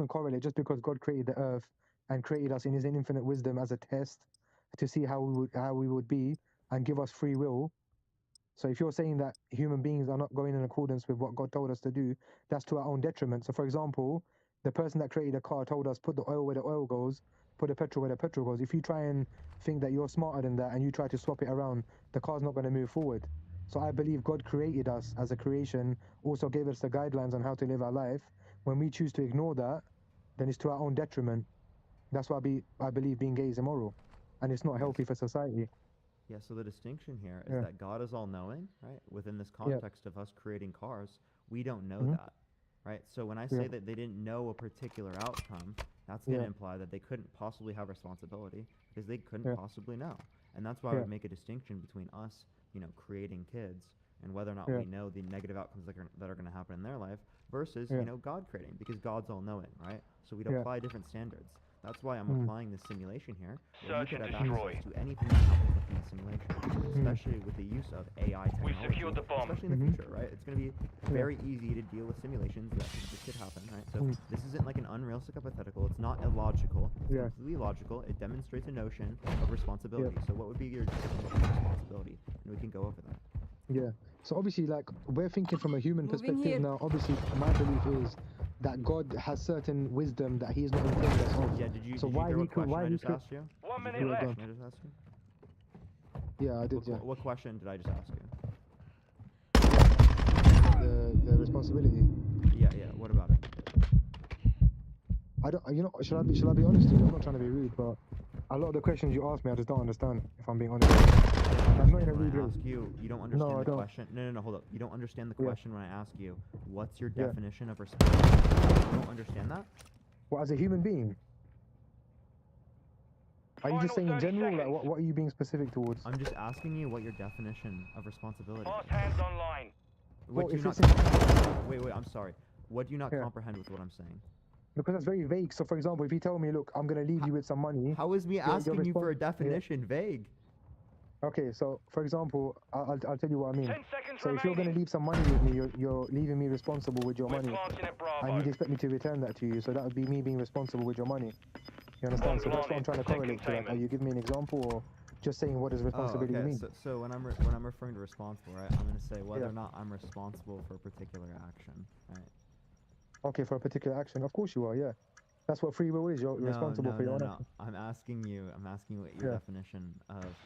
correlate just because God created the earth and created us in His infinite wisdom as a test to see how we would be and give us free will. So if you're saying that human beings are not going in accordance with what God told us to do, that's to our own detriment. So for example, the person that created the car told us put the oil where the oil goes, put the petrol where the petrol goes. If you try and think that you're smarter than that and you try to swap it around, the car's not going to move forward. So I believe God created us as a creation, also gave us the guidelines on how to live our life. When we choose to ignore that, then it's to our own detriment. That's why I believe being gay is immoral. and it's not healthy for society. Yeah, so the distinction here is Yeah. that God is all-knowing, right? Within this Yeah. context of us creating cars, we don't know Mhm. that, right? So when I say Yeah. that they didn't know a particular outcome, that's going to Yeah. imply that they couldn't possibly have responsibility because they couldn't Yeah. possibly know. And that's why I Yeah. would make a distinction between us, creating kids and whether or not Yeah. we know the negative outcomes that are going to happen in their life versus, Yeah. God creating, because God's all-knowing, right? So we'd Yeah. apply different standards. That's why I'm Mm. applying this simulation here, where you Search could and have destroy. access to anything that happens within the simulation, especially with the use of AI We technology, secured the bomb. especially in the Mhm. future, right? It's going to be very easy to deal with simulations that could happen, right? So Mm. this isn't like an unrealistic hypothetical. It's not illogical. It's Yeah. completely logical. It demonstrates a notion of responsibility. So what would be your definition of responsibility? And we can go over that. Yeah. So obviously, like, we're thinking from a human Moving perspective here. now. Obviously, my belief is that God has certain wisdom that He is not informed us of. Yeah, did you So hear why what he could? question Why I he just could? asked you? 1 Did minute you hear what left. question I just asked you? Yeah, I did. Yeah. What question did I just ask you? The responsibility. Yeah, what about it? I don't. You know, should I be honest with you? I'm not trying to be rude, but a lot of the questions you ask me, I just don't understand. If I'm being honest. I'm not in a When rude I way. ask you, you don't understand No, I the don't. question. No, hold up. You don't understand the Yeah. question when I ask you, what's your Yeah. definition of responsibility? You don't understand that? What, as a human being? Are you just saying in general? Like, what are you being specific towards? I'm just asking you what your definition of responsibility Fast is. hands online. What Well, do you if not it's Wait, I'm sorry. What do you not Yeah. comprehend with what I'm saying? Because that's very vague. So, for example, if you tell me, look, I'm gonna leave you with some money. How is me your asking you for a respons- definition vague? Okay, so for example, I'll tell you what I mean. 10 seconds So if you're gonna remaining. leave some money with me, you're leaving me responsible with your We're money, planting at Bravo. and you'd expect me to return that to you. So that would be me being responsible with your money. You understand? So that's what I'm trying to correlate to. Like, are you giving me an example, or just saying what does responsibility okay. mean? So when I'm referring to responsible, right? I'm gonna say whether Yeah. or not I'm responsible for a particular action, right? Okay, for a particular action, of course you are. Yeah, that's what free will is. You're responsible for your own action. I'm asking you what your Yeah. definition of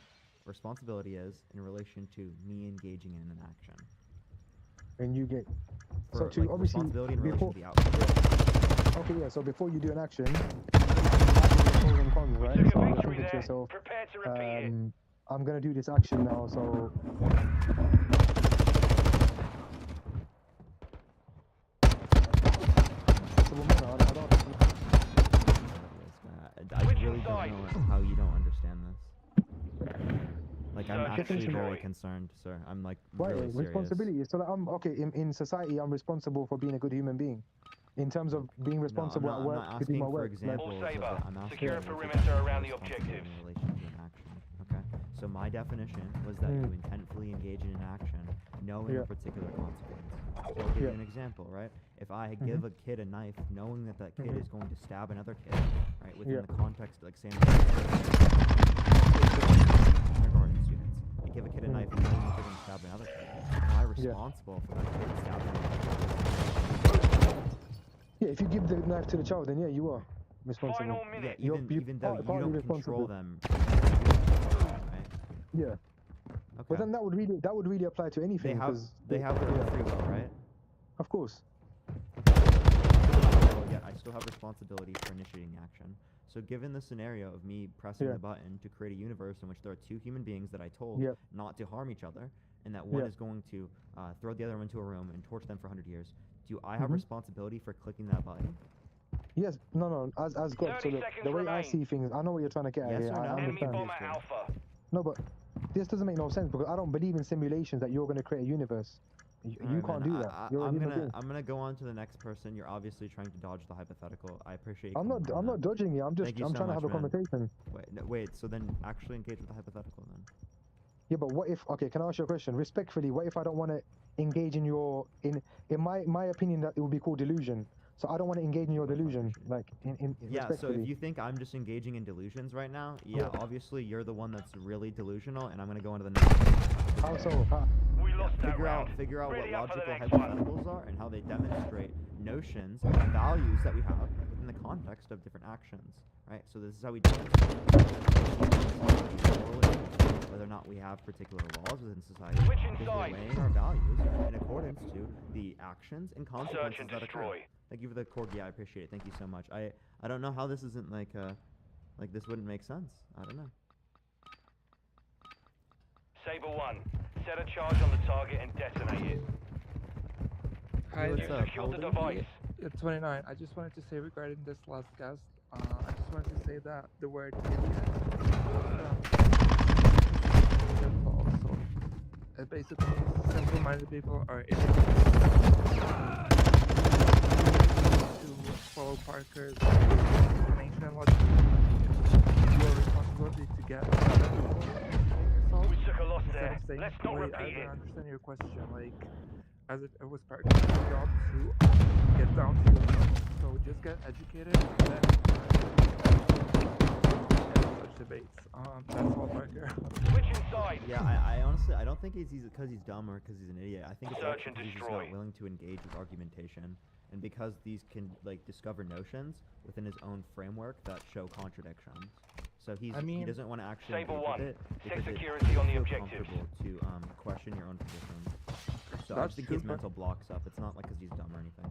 responsibility is in relation to me engaging in an action. And you get For, so to like, obviously responsibility in relation before. to the outcome. Okay, yeah. So before you do an action, you have your pros and cons, right? So you're thinking to yourself, I'm gonna do this action now, so. I really don't know how you don't understand this. Like, I'm actually very concerned, sir. I'm like Right, really serious. responsibility. So that I'm okay in society. I'm responsible for being a good human being. In terms of being responsible at work, I'm not to do asking my for work. examples of it. I'm asking Secure you perimeter around the responsibility objectives. in relation to an action. Okay. So my definition was that you intentfully engage in an action, knowing Yeah. a particular consequence. So I'll give you an example, right? If I give a kid a knife, knowing that that kid is going to stab another kid, right? Within Yeah. the context, like saying, kindergarten students, I give a kid a knife, knowing that they're going to stab another kid. Am I responsible for that kid stabbing another kid? Yeah, if you give the knife to the child, then yeah, you are responsible. Yeah, You're even though you partly don't control responsible. them, right? Yeah. But then that would really apply to anything. They have 'cause their own free will, right? Of course. Yet I still have responsibility for initiating the action. So given the scenario of me pressing Yeah. the button to create a universe in which there are two human beings that I told Yeah. not to harm each other, and that one Yeah. is going to throw the other one into a room and torture them for 100 years, do I have Mhm. responsibility for clicking that button? Yes. No. As God. So the way I see things, I know what you're trying to get at Yes here. or no? I Enemy understand. bomber alpha. No, but this doesn't make no sense because I don't believe in simulations that you're going to create a universe. You Alright, can't man, do that. You're a human being. I'm gonna go on to the next person. You're obviously trying to dodge the hypothetical. I appreciate. I'm not dodging you. I'm Thank you trying so to have a much, man. conversation. Wait. So then, actually engage with the hypothetical then. Yeah, but what if? Okay, can I ask you a question? Respectfully, what if I don't want to engage in my opinion that it would be called delusion. So I don't want to engage in your delusion, like in Yeah, so respectfully. if you think I'm just engaging in delusions right now, yeah, obviously you're the one that's really delusional, and I'm gonna go into the next. How so? We lost that round. Figure out what Ready up for the logical next one. hypotheticals are and how they demonstrate notions and values that we have within the context of different actions, right? So this is how we demonstrate whether or not we have particular laws within society, Switching because we're sides. weighing our values in accordance to the actions and consequences and that occur. destroy. Thank you for the corgi. I appreciate it. Thank you so much. I don't know how this isn't like this wouldn't make sense. I don't know. Saber 1, set a charge on the target and detonate it. Hi, You've secured the device. 29. I just wanted to say regarding this last guest, I just wanted to say that the word idiot also. It basically means simple-minded people are idiots. To follow Parker's explanation and logic, your responsibility to get yourself. We took a loss Instead there. of saying, Let's not "Wait, repeat I it." don't understand your question. Like, as if it was Parker's job to get down to the level. So just get educated and then such debates. That's all, Parker. Switching sides. Yeah, I honestly, I don't think he's because he's dumb or because he's an idiot. I think it's Search actually and because he's just destroy. not willing to engage with argumentation, and because these can like discover notions within his own framework that show contradictions. So he doesn't want to actually Saber engage 1, with it set because security on the feels objectives. comfortable to question your own positions. So I That's just think true, his but- mental blocks up. It's not like because he's dumb or anything.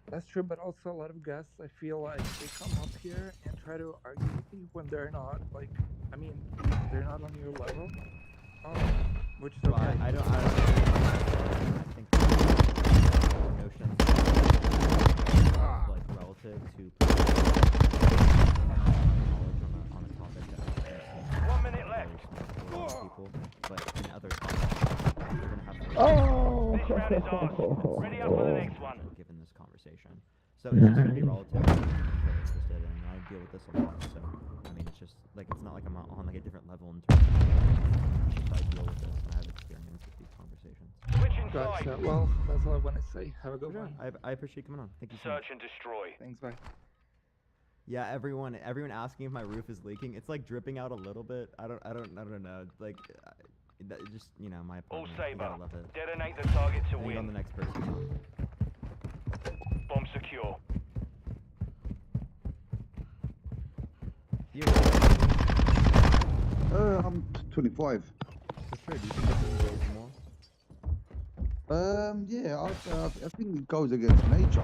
That's true, but also a lot of guests, I feel like they come up here and try to argue with you when they're not, like, I mean, they're not on your level, which is Well, okay. I think notions like relative to knowledge on a topic that 1 minute left. people, but in other topics, they're gonna have to. This round is ours. Ready up for the next one. Given this conversation, so it's just gonna be relative. I'm very interested, and I deal with this a lot. So I mean, it's just like it's not like I'm on like a different level in terms of I deal with this and I have experience with these conversations. Switching Gotcha. sides. Well, that's all I want to say. Have a good Sure. one. I appreciate you coming on. Thank you so much. Search and destroy. Thanks, bye. Yeah, everyone asking if my roof is leaking. It's like dripping out a little bit. I don't know. Like, just my All apartment. You Saber, gotta love it. detonate the target to I think on the win. next person. Bomb secure. I'm 25. For sure. Do you think this is more? Yeah, I think it goes against nature.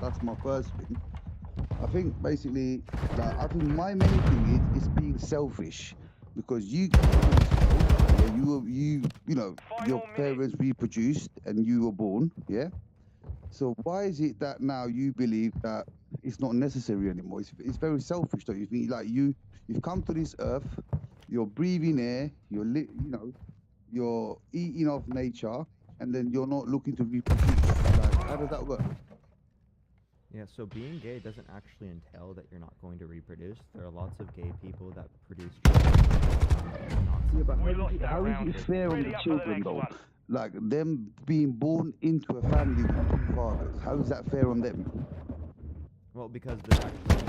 That's my first thing. I think basically, like, I think my main thing is being selfish, because you your parents reproduced and you were born, yeah. So why is it that now you believe that it's not necessary anymore? It's very selfish, don't you think? Like you've come to this earth, you're breathing air, you're eating off nature, and then you're not looking to reproduce. Like, how does that work? Yeah, so being gay doesn't actually entail that you're not going to reproduce. There are lots of gay people that produce children. Yeah, but how is it fair on the children though? Like them being born into a family with two fathers. How is that fair on them? Well, because there's actually two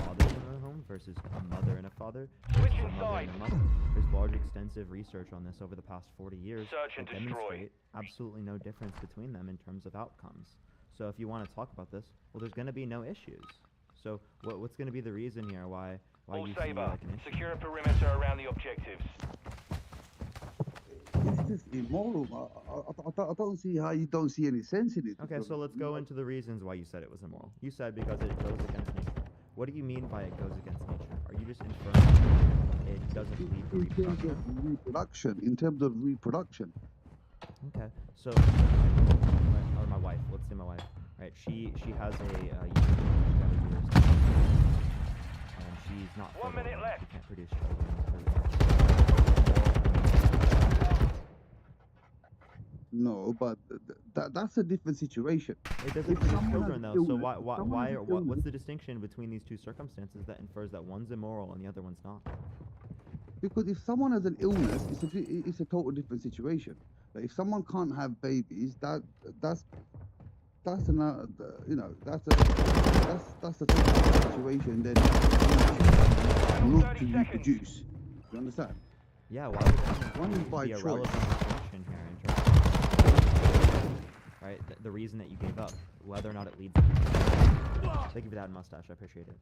fathers in a home versus a mother and a father. versus a mother and a mother. There's large extensive research on this over the past 40 years Search and that destroy. demonstrate absolutely no difference between them in terms of outcomes. So if you want to talk about this, well, there's going to be no issues. So what's going to be the reason here why All you see Saber, like an issue? secure a perimeter around the objectives. It's just immoral. I don't see how you don't see any sense in it. Okay, so let's go into the reasons why you said it was immoral. You said because it goes against nature. What do you mean by it goes against nature? Are you just inferring it doesn't lead to reproduction? In terms of reproduction. Okay, so or my wife. Let's say my wife. Right, she has a uterus, and she's not. 1 minute left. She can't produce children. No, but that's a different situation. It doesn't If produce someone children has though. So illness- why what's the distinction between these two circumstances that infers that one's immoral and the other one's not? Because if someone has an illness, it's a total different situation. But if someone can't have babies, that's another, that's a different situation. Then look to reproduce. You understand? Yeah, why would One is by be a choice. relevant distinction here in terms of, right? The reason that you gave up, whether or not it leads to. Thank you for that mustache. I appreciate it.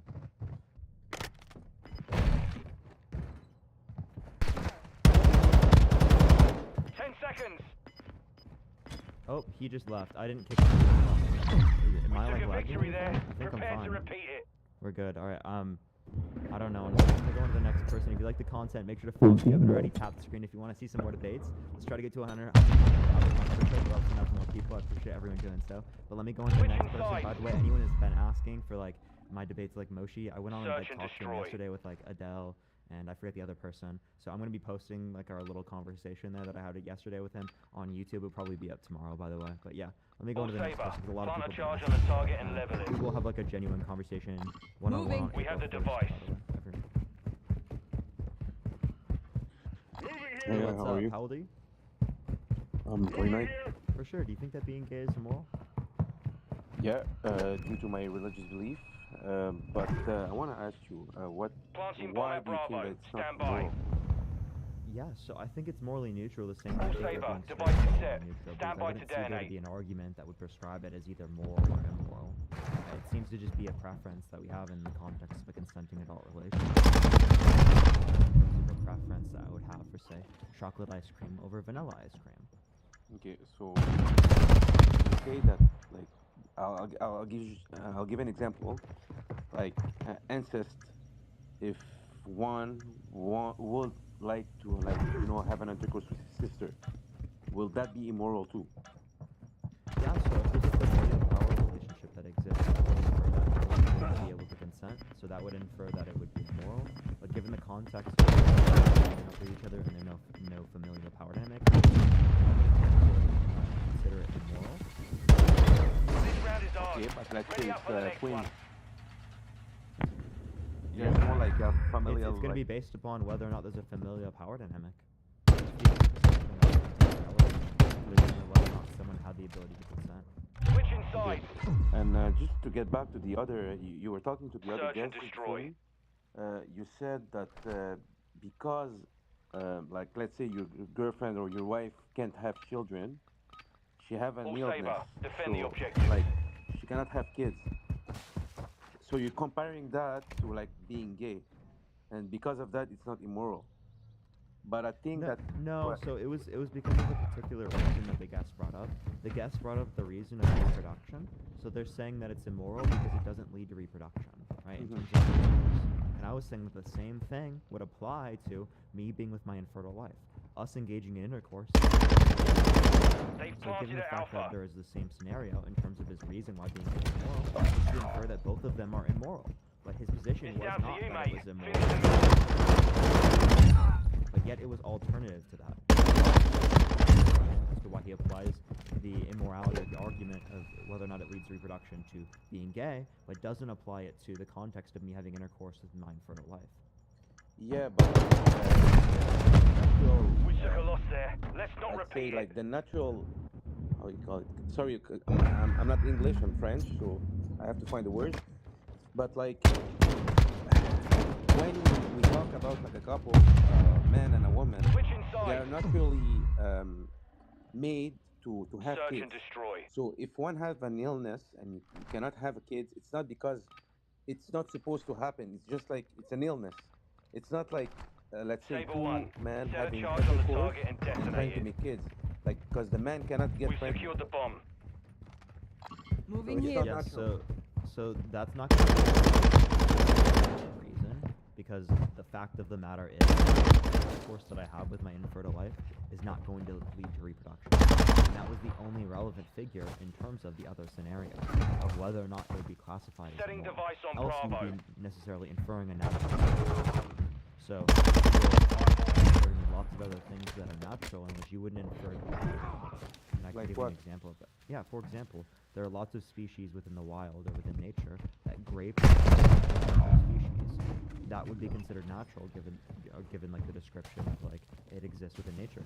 Seconds. Oh, he just left. I didn't kick him. Am I Took like a lagging? victory there. I think I'm Prepare to fine. repeat it. We're good. All right. I don't know. I'm gonna go on to the next person. If you like the content, make sure to follow if you haven't already. Tap the screen if you want to see some more debates. Let's try to get to 100. More people. I appreciate everyone doing so. But let me go on to the next person. By the way, anyone has been asking for like my debates like Moshi. I went on and like, talked to him yesterday with like Adele and I forget the other person. So I'm gonna be posting like our little conversation there that I had yesterday with him on YouTube. It'll probably be up tomorrow, by the way. But yeah, let me go on to the next person. A lot of people. Charge on the target and level it. We will have like a genuine conversation one-on-one. We have the device. Hey, what's how are up? you? How old are you? I'm 29. For sure. Do you think that being gay is immoral? Yeah, due to my religious belief. But I want to ask you, why do you think that it's not moral? Yeah, so I think it's morally neutral, the same way that Saber, being device straight is is set. morally neutral. Stand Because by I to wouldn't see there to detonate. be an argument that would prescribe it as either moral or immoral. It seems to just be a preference that we have in the context of a consenting adult relationship. A preference that I would have for, say, chocolate ice cream over vanilla ice cream. Okay, so you say that, like, I'll give an example, like incest. If one would like to, like, have an intercourse with his sister, will that be immoral too? Yeah, so if there's a familial power relationship that exists, that would infer that one would be able to consent, so that would infer that it would be immoral. But given the context of for each other and there's no familial power dynamic, I would consider it immoral. Okay, but let's say it's twins. There's more like a familial. It's going to be like, based upon whether or not there's a familial power dynamic. Whether or not someone had the ability to consent. Switch inside. And just to get back to the other, you were talking to the other Search and guest. destroy. You said that because, like, let's say your girlfriend or your wife can't have children, she have an All illness, Saber, defend so, the objective. like, she cannot have kids. So you're comparing that to like being gay, and because of that, it's not immoral. But I think No, so it was because of the particular reason that the guest brought up. The guest brought up the reason of reproduction. So they're saying that it's immoral because it doesn't lead to reproduction, right? In terms of intercourse. And I was saying that the same thing would apply to me being with my infertile wife. Us engaging in intercourse. So given the fact that there is the same scenario in terms of his reason why being gay is immoral, it should infer that both of them are immoral. But his position was not that it was immoral. But yet it was alternative to that. As to why he applies the immorality of the argument of whether or not it leads to reproduction to being gay, but doesn't apply it to the context of me having intercourse with my infertile wife. Yeah, but We took a loss there. Let's not I'd repeat say, it. like, the natural, how you call it? Sorry, I'm not English. I'm French, so I have to find the words. But like, when we talk about like a couple, a man and a woman, they are naturally made to have Search kids. and destroy. So if one has an illness and you cannot have a kid, it's not because it's not supposed to happen. It's just like it's an illness. It's not like let's say Saber two one. men Set a having charge on the intercourse target and and trying detonate to it. make kids, like because the man cannot get We pregnant. secured the bomb. Moving here. Yeah, so that's not going to be a reason, because the fact of the matter is, the intercourse that I have with my infertile wife is not going to lead to reproduction. And that was the only relevant figure in terms of the other scenario, of whether or not it would be classified as Setting immoral. device on Else you Bravo. would be necessarily inferring a natural. So, there are lots of other things that are natural in which you wouldn't infer. And I can Like give what? you an example of that. Yeah, for example, there are lots of species within the wild or within nature that grape species. That would be considered natural given like the description of like it exists within nature.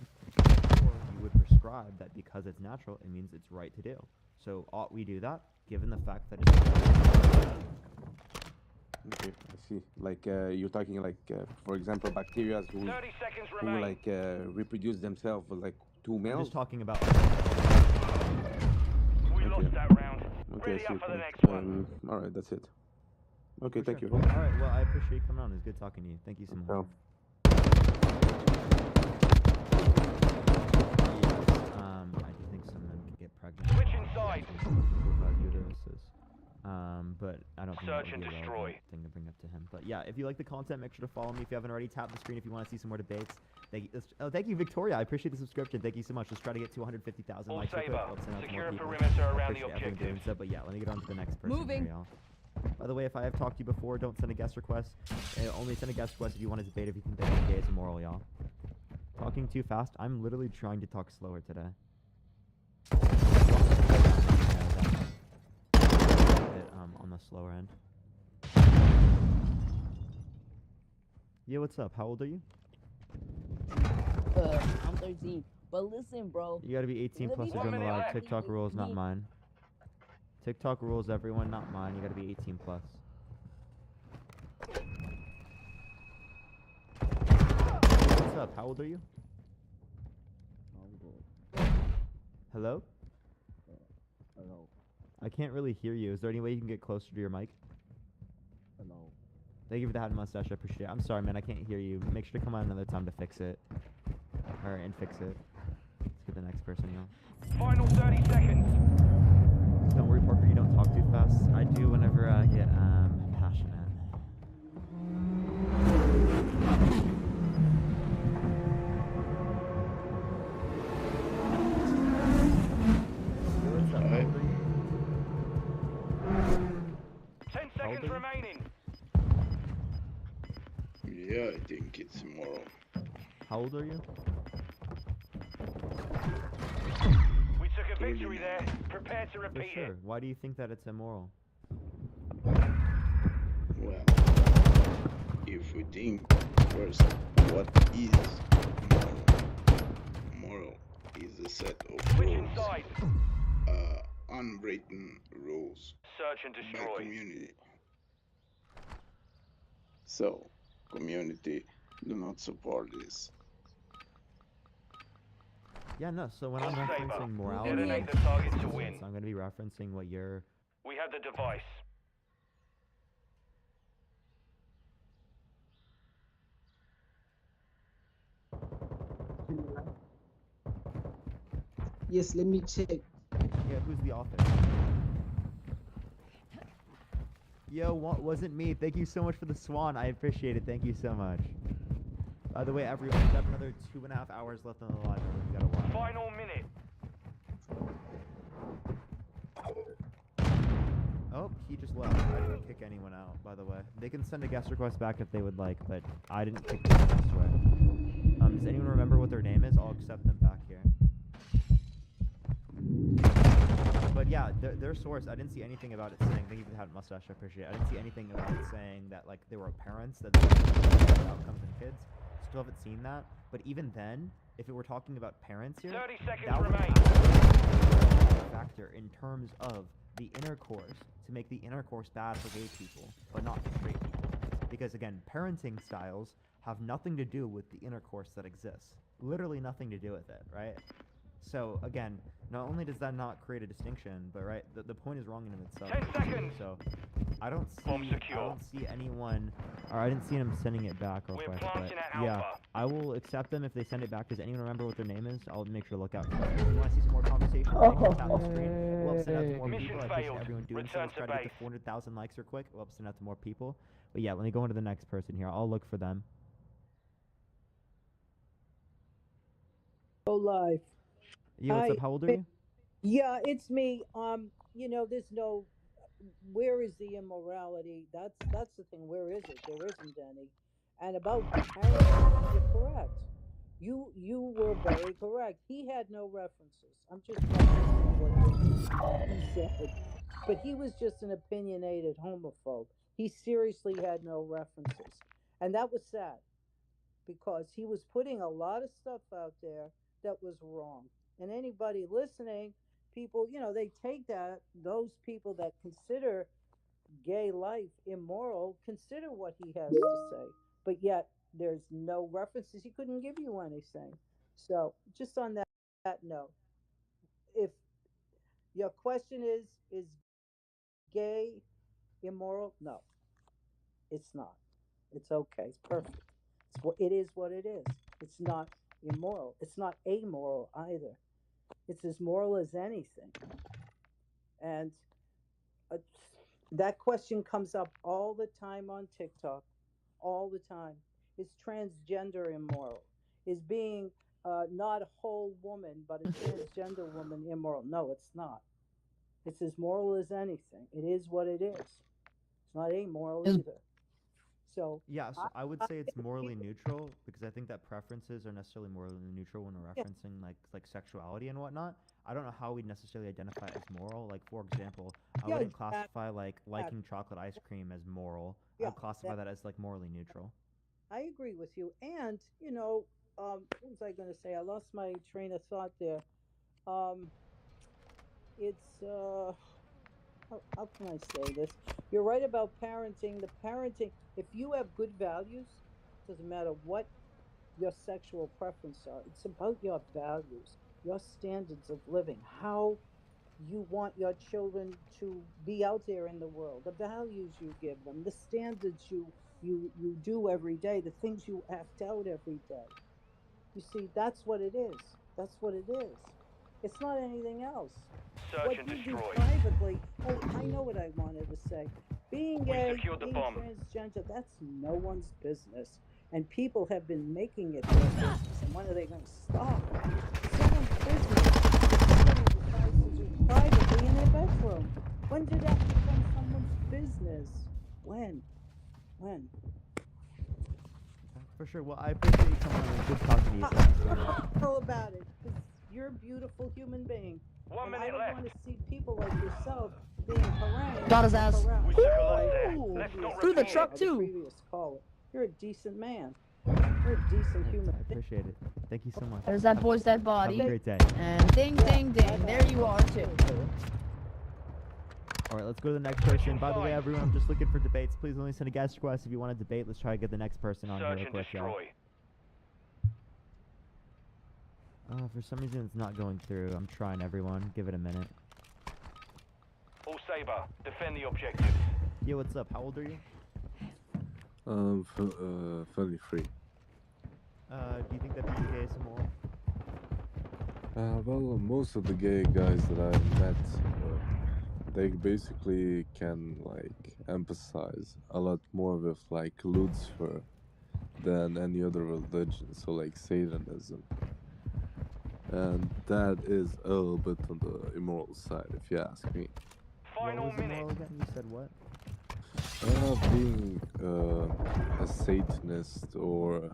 Or you would prescribe that because it's natural, it means it's right to do. So ought we do that, given the fact that it's Okay, I see. Like you're talking like, for example, bacteria who 30 seconds remain. like reproduce themselves with like two I'm males. just talking about. We lost that round. Okay, Ready I see. up for the next one. All right, that's it. Okay, thank you. All right, well, I appreciate you coming on. It was good talking to you. Thank you so much. Ciao. I do think some men can get pregnant. Switch inside. Who have uteruses. But I don't think Search that and would be a destroy. relevant thing to bring up to him. But yeah, if you like the content, make sure to follow me. If you haven't already, tap the screen if you want to see some more debates. Thank you. Oh, thank you, Victoria. I appreciate the subscription. Thank you so much. Let's try to get to 150,000 All likes real quick. saber. I'll send out to Secure more people. perimeter I around the appreciate everyone doing objective. so. But yeah, let me get on to the next person Moving. here, y'all. By the way, if I have talked to you before, don't send a guest request. Only send a guest request if you want to debate if you think that gay is immoral, y'all. Talking too fast? I'm literally trying to talk slower today. On the slower end. Yeah, what's up? How old are you? I'm 13. But listen, bro. You gotta be 18 plus to join the live. TikTok rules, not mine. TikTok rules, everyone, not mine. You gotta be 18 plus. What's up? How old are you? Hello? Hello. I can't really hear you. Is there any way you can get closer to your mic? Hello. Thank you for the hat and mustache. I appreciate it. I'm sorry, man. I can't hear you. Make sure to come on another time to fix it. And fix it. Let's get the next person, y'all. Final 30 seconds. Don't worry, Parker. You don't talk too fast. I do whenever I get passionate. What's up? How old are you? 10 seconds remaining. Yeah, I think it's immoral. How old are you? We took a victory there. Prepare to For repeat sure. it. Why do you think that it's immoral? Well, if we think first what is moral, moral is a set of Switching rules, sides. unwritten rules Search and by destroy. community. So, community do not support this. Yeah, no. So when I'm Saber. referencing morality, Detonate the target to win. I'm going to be referencing what you're. We have the device. Yes, let me check. Yeah, who's the author? Yo, what wasn't me? Thank you so much for the swan. I appreciate it. Thank you so much. By the way, everyone, we have another 2.5 hours left on the live. We gotta watch. Final minute. Oh, he just left. I didn't kick anyone out, by the way. They can send a guest request back if they would like, but I didn't kick them, I swear. Does anyone remember what their name is? I'll accept them back here. But yeah, their source, I didn't see anything about it saying, thank you for the hat and mustache, I appreciate it. I didn't see anything about it saying that, like, there were parents that outcomes in kids. Still haven't seen that. But even then, if it were talking about parents here, 30 seconds that would remain. be a factor in terms of the intercourse, to make the intercourse bad for gay people, but not for straight people. Because again, parenting styles have nothing to do with the intercourse that exists. Literally nothing to do with it, right? So again, not only does that not create a distinction, but right, the point is wrong in and of itself. 10 seconds. So I don't see anyone, or I didn't see them sending it back real quick. But yeah, I will accept them if they send it back. Does anyone remember what their name is? I'll make sure to look out for it. If you want to see some more conversation, tap the screen. We'll send out to more people. I appreciate everyone doing so. Let's try to get to 400,000 likes real quick. We'll send out to more people. But yeah, let me go into the next person here. I'll look for them. Go live. Yeah, what's up? How old are you? Yeah, it's me. You know, there's no. Where is the immorality? That's the thing. Where is it? There isn't any. And about parenting, you're correct. You were very correct. He had no references. I'm just referencing what he said. But he was just an opinionated homophobe. He seriously had no references. And that was sad because he was putting a lot of stuff out there that was wrong. And anybody listening, people, you know, they take that, those people that consider gay life immoral, consider what he has to say. But yet there's no references. He couldn't give you anything. So just on that note, if your question is gay immoral? No, it's not. It's okay. It's perfect. It is what it is. It's not immoral. It's not amoral either. It's as moral as anything. And That question comes up all the time on TikTok, all the time. Is transgender immoral? Is being not a whole woman but a transgender woman immoral? No, it's not. It's as moral as anything. It is what it is. It's not amoral either. So Yeah, so I would say it's morally neutral because I think that preferences are necessarily morally neutral when we're referencing like sexuality and whatnot. I don't know how we'd necessarily identify it as moral. Like for example, I Yeah, wouldn't exactly. classify like liking chocolate ice cream as moral. Yeah, I'd classify that as like morally neutral. I agree with you. And, what was I going to say? I lost my train of thought there. It's, how can I say this? You're right about parenting. The parenting, if you have good values, doesn't matter what your sexual preference are, it's about your values, your standards of living, how you want your children to be out there in the world, the values you give them, the standards you do every day, the things you act out every day. You see, that's what it is. That's what it is. It's not anything else. Search What and you do destroy. privately, oh, I know what I wanted to say. Being We gay, secured the being bomb. transgender, that's no one's business. And people have been making it their business. And when are they going to stop? It's someone's business. Somebody decides to do privately in their bedroom. When did that become someone's business? When? For sure. Well, I appreciate you coming on. Good talking to you. Thank you so much. All about it, because you're a beautiful human being. 1 And I minute don't left. want to see people like yourself being harangued. Got his ass. We took a loss there. Ooh, Let's not through the repeat truck it. too. Previous caller. You're a decent man. You're a decent Thanks, human I appreciate it. Thank you so much. There's that boy's dead Have body. a great day. And ding, ding, ding. There you are too. All right, let's go to the next person. By the way, everyone, I'm just looking for debates. Please only send a guest request if you want to debate. Let's try to get the next person on here Search real and quick, y'all. destroy. For some reason, it's not going through. I'm trying, everyone. Give it a minute. All Saber, defend the objectives. Yo, what's up? How old are you? Fairly free. Do you think that being gay is immoral? Well, most of the gay guys that I've met, they basically can like emphasize a lot more with like Lucifer than any other religion, so like Satanism. And that is a little bit on the immoral side, if you ask me. Final What was minute. immoral again? You said what? Being a Satanist or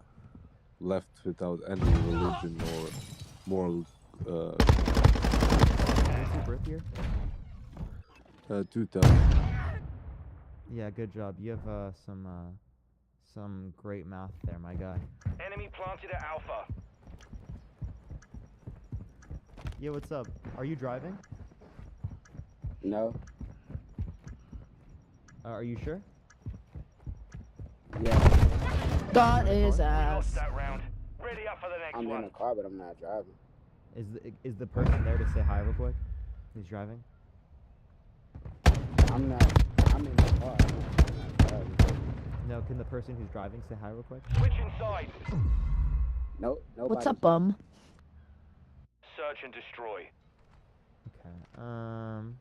left without any religion or moral. What's your birth year? 2000. Yeah, good job. You have some great math there, my guy. Enemy planted at Alpha. Yo, what's up? Are you driving? No. Are you sure? Yeah. Got his We ass. lost that round. Ready up for the next I'm one. in a car, but I'm not driving. Is the person there to say hi real quick? Who's driving? I'm in the car. I'm not driving. No, can the person who's driving say hi real quick? Switch inside. Nope. What's up, bum? Search and destroy. Okay.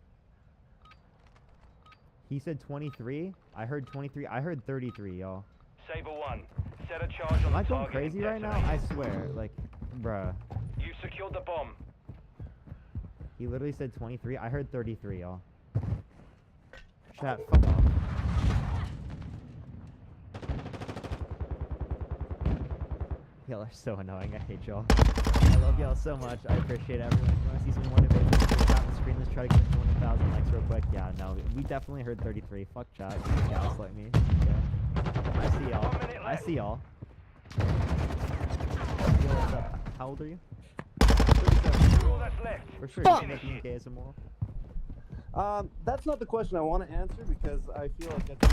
He said 23. I heard 23. I heard 33, y'all. Saber 1. Set a charge on Am I the going target. crazy right now? I swear. Like, bruh. You secured the bomb. He literally said 23. I heard 33, y'all. Chat, fuck off. Y'all are so annoying. I hate y'all. I love y'all so much. I appreciate everyone. If you want to see some more debates, let's tap the screen. Let's try to get to 1,000 likes real quick. Yeah, no, we definitely heard 33. Fuck chat. You gaslight me. Okay. I see y'all. I see y'all. Yo, what's up? How old are you? 37. All that's left. For sure. Fuck. You think being gay is immoral? That's not the question I want to answer because I feel like that's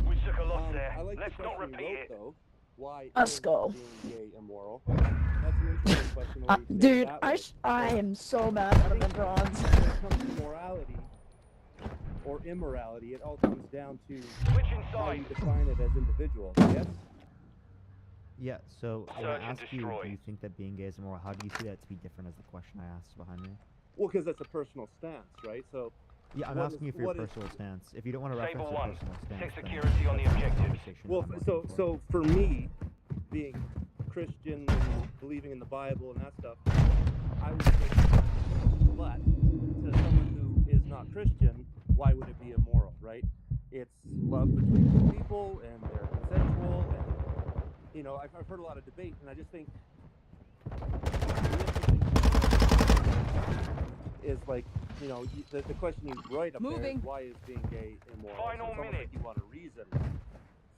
We took a loss there. I like Let's the not question repeat you it. wrote, though. Why Let's is go. being gay immoral? That's an interesting question. the way you say it Dude, that way. I am so mad at the bronze. When it comes to morality or immorality, it all comes down to how you define it as individuals. Yes. Yeah, so when Search I and ask you, destroy. do you think that being gay is immoral? How do you see that to be different as the question I asked behind me? Well, because that's a personal stance, right? So Yeah, I'm asking you for your personal stance. If you don't want to reference your personal stance, Check then security on the that's not objectives. conversation Well, I'm looking for. so for me, being Christian and believing in the Bible and that stuff, I would say, but to someone who is not Christian, why would it be immoral, right? It's love between two people and they're consensual, and you know, I've heard a lot of debate, and I just think is like, you know, the question you write up there is why is being gay immoral? Final So it's almost minute. like you want a reason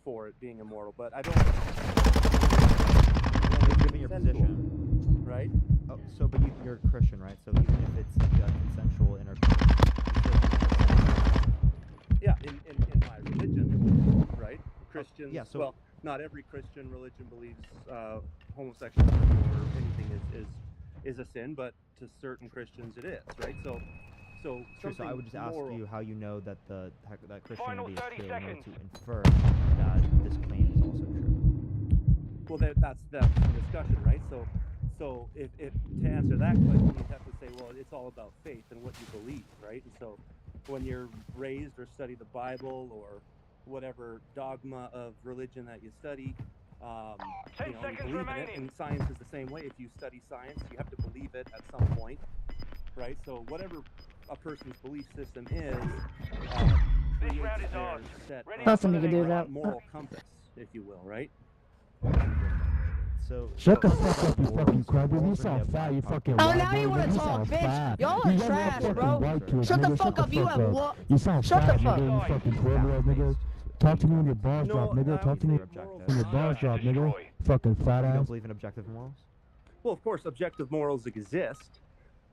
for it being immoral, but I don't. Given your position, right? Oh, so but you're a Christian, right? So even if it's like a consensual intercourse, Yeah, in my religion, right? Christians, yeah, so- well, not every Christian religion believes homosexuality or anything is a sin, but to certain Christians it is, right? So True, so I something would just ask moral- you how you know that that Final Christianity is 30 true in order seconds. to infer that this claim is also true. Well, that's the discussion, right? So if to answer that question, you'd have to say, well, it's all about faith and what you believe, right? And so when you're raised or study the Bible or whatever dogma of religion that you study, you know, you believe in it. And science is the same way. If you study science, you have to believe it at some point, right? So whatever a person's belief system is, creates round is their ours. set Nothing you can do that. moral compass, if you will, right? So Shut the fuck up, you fucking crybaby. You sound fat, you fucking Oh, white now boy, you wanna nigga. You talk, sound bitch. fat. Y'all You are got trash, fucking bro. white kids, Shut the nigga. fuck up. You have what? You sound Shut the fat, fuck nigga. You up. fucking quarter nigga. Talk to me when your balls drop, nigga. Talk to me when your balls drop, nigga. Fucking fat you don't ass. believe in objective morals? Well, of course, objective morals exist.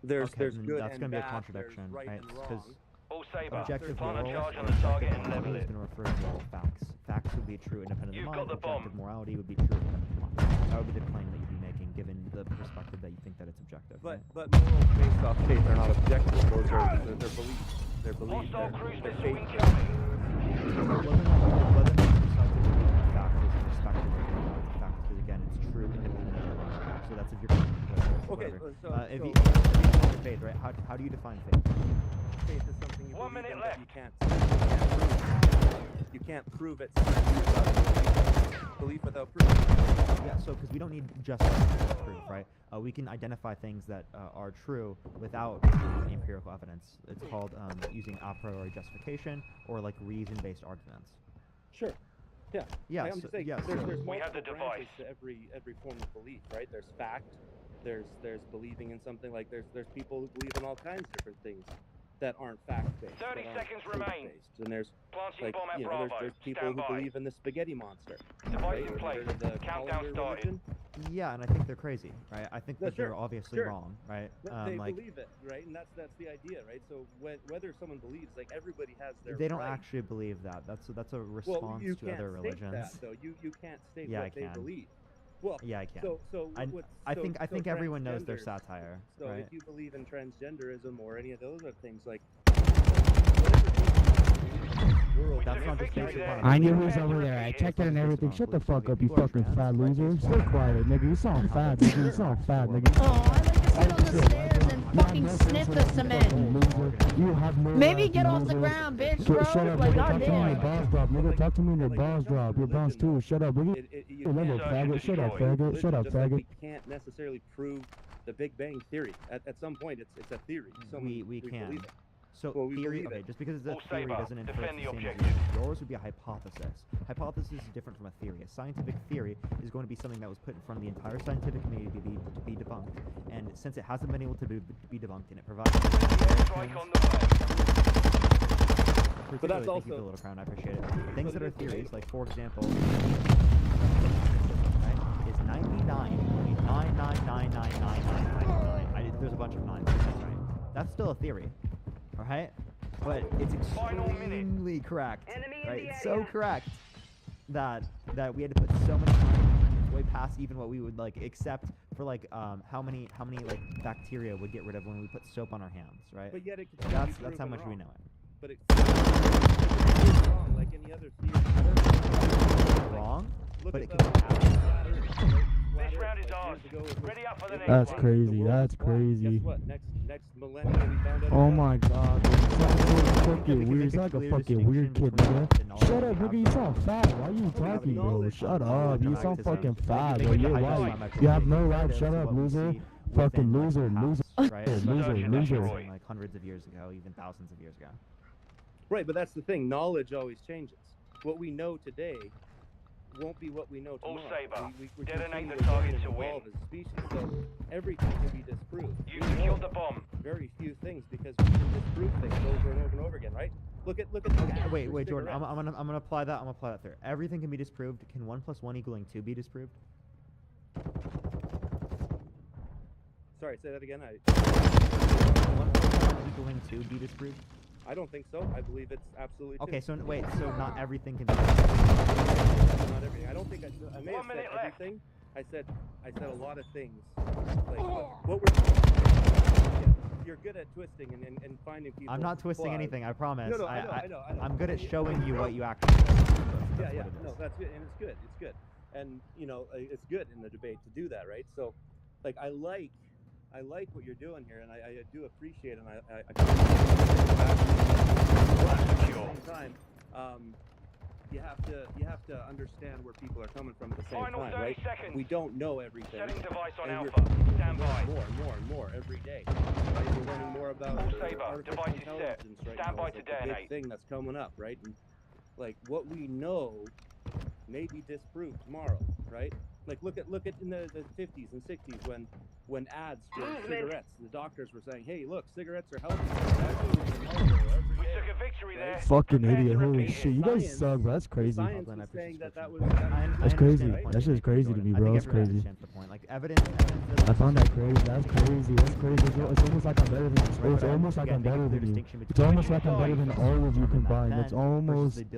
There's Okay, then good that's and gonna be a bad, contradiction, there's right right? and Because wrong. All Saber. objective Final morals charge or on the target objective and level morality is it. going to refer to moral facts. Facts would be true independent You've of got mind. the bomb. Objective morality would be true independent of mind. That would be the claim that you'd be making, given the perspective that you think that it's objective. But right? but morals based off faith are not objective. Those are their beliefs. Their beliefs. Hostile cruise Their missile faith. incoming. Whether or not the scientific fact is irrespective of the fact, because again, it's true independent of mind. So that's if you're Okay, whatever. so If so you define faith, right? How do you define faith? faith is something you 1 believe minute in, left. but you can't prove it. Belief without proof. Yeah, so because we don't need just scientific proof, right? We can identify things that are true without empirical evidence. It's called using a priori justification or like reason-based arguments. Sure. Yeah. Yeah, I'm so- just saying, yeah, there's so- multiple We have the branches device. to every form of belief, right? There's fact. There's believing in something. Like there's people who believe in all kinds of different things that aren't fact-based. 30 that aren't seconds remain. truth-based. And there's Planting like bomb at you know Bravo. there's people Stand who by. believe in the spaghetti monster. Device right? in place. Heard of the Countdown calendar started. religion? Yeah, and I think they're crazy, right? I think Yeah, that they're sure, obviously sure. wrong, right? They Like believe it, right? And that's the idea, right? So whether someone believes, like everybody has their they don't right. actually believe that. That's a Well, response you to can't other state religions. that, though. You can't state Yeah, what I they can. believe. Well, Yeah, I can. So I think everyone knows their transgenders- satire, So right? if you believe in transgenderism or any of those other things, like That's not just based upon I knew he was over there. I checked it and everything. Shut the fuck up, you fucking fat loser. Stay quiet, nigga. You sound fat, nigga. You sound fat, nigga. Oh, I like to sit on the stairs and fucking sniff the cement. You have no Maybe right, get you off the loser. ground, bitch, Shut bro. up, Like, nigga. Talk to me when your goddamn. balls drop, nigga. Talk to me when your balls drop. Your balls too. Shut up, nigga. you Remember, can't faggot. Shut up, destroy faggot. Shut up, religion, just like faggot. we can't necessarily prove the Big Bang Theory. At some point, it's a theory. We can. believe it. So Well, we theory, believe okay, it. just because it's a All theory Saber, doesn't infer defend it's the the same as objective. yours. Yours would be a hypothesis. Hypothesis is different from a theory. A scientific theory is going to be something that was put in front of the entire scientific community to be debunked. And since it hasn't been able to be debunked and it provides Strike on the way. But that's thank you for the also- little crown, I appreciate it. Things that are theories, like for example, right, is 99.9999999. There's a bunch of nines, right? That's still a theory, all right? But it's extremely correct, right? It's so correct that we had to put so many times way past even what we would like accept for like how many like bacteria would get rid of when we put soap on our hands, right? But yet it can still be That's how proven much we wrong. know it. But it's wrong, like any other theory. Wrong, Look but at it the could happen. flat Earth, right? Flat This Earth, round is like, ours. years ago, it was, Ready up for the it was next That's fine. one. The crazy. world That's was fine. crazy. Guess what? Next millennium, we found out. Oh about my god, dude. You sound so fucking we can weird. make You a sound like a clear fucking weird kid, distinction between nigga. the knowledge Shut that up, we nigga. You have sound fat. Why are you have talking, bro? knowledge. Shut I'm up. You knowledge. sound fucking fat, You bro. make You're the white. hypothetical You have no comparative life. to Shut what up, we loser. see Fucking within, like, loser. the Loser. past, right? Especially Loser. in, Loser. like hundreds of years ago, even thousands of years ago. Right, but that's the thing. Knowledge always changes. What we know today won't be what we know All tomorrow. Saber. We Detonate continue the to learn target and to win. evolve as a species, so everything can be disproved. You We secured know the bomb. very few things because we can disprove things over and over and over again, right? Look at the ads Wait, for wait, Jordan. cigarettes. I'm gonna apply that. I'm gonna apply that there. Everything can be disproved. Can 1 + 1 = 2 be disproved? Sorry, say that again. 1 + 1 = 2 be disproved? I don't think so. I believe it's absolutely Okay, true. so wait, so not everything can be Not everything. I don't think I may have 1 said minute left. everything. I said a lot of things. Like what we're you're good at twisting and finding people. I'm not twisting anything, I promise. No, I know. I'm good at Yeah, showing you no, what you actually know. Yeah, That's what it no, is. that's good, and it's good. It's good, and you know, it's good in the debate to do that, right? So, like, I like what you're doing here, and I do appreciate it. And at the same time, you have to understand where people are coming from at the same Final time, 30 right? seconds. We don't know everything. Setting device on and Alpha. we're Stand learning by. more and more and more every day. Right? We're learning more about All Saber, artificial device is set. intelligence right Stand now. by It's to like the big detonate. thing that's coming up, right? And like what we know may be disproved tomorrow, right? Like look at in the 50s and 60s when ads for cigarettes, the doctors were saying, hey, look, cigarettes are healthy. We took a victory there. Fucking Prepare to idiot. Holy repeat it. shit. You guys suck, bro. That's crazy. Science was saying that was That's crazy. That's just crazy to me, bro. That's crazy. The point. Like evidence I found that crazy. That's crazy. That's crazy. It's almost like I'm better than you. It's almost like I'm better than you. It's almost like I'm better than all of you combined. It's almost like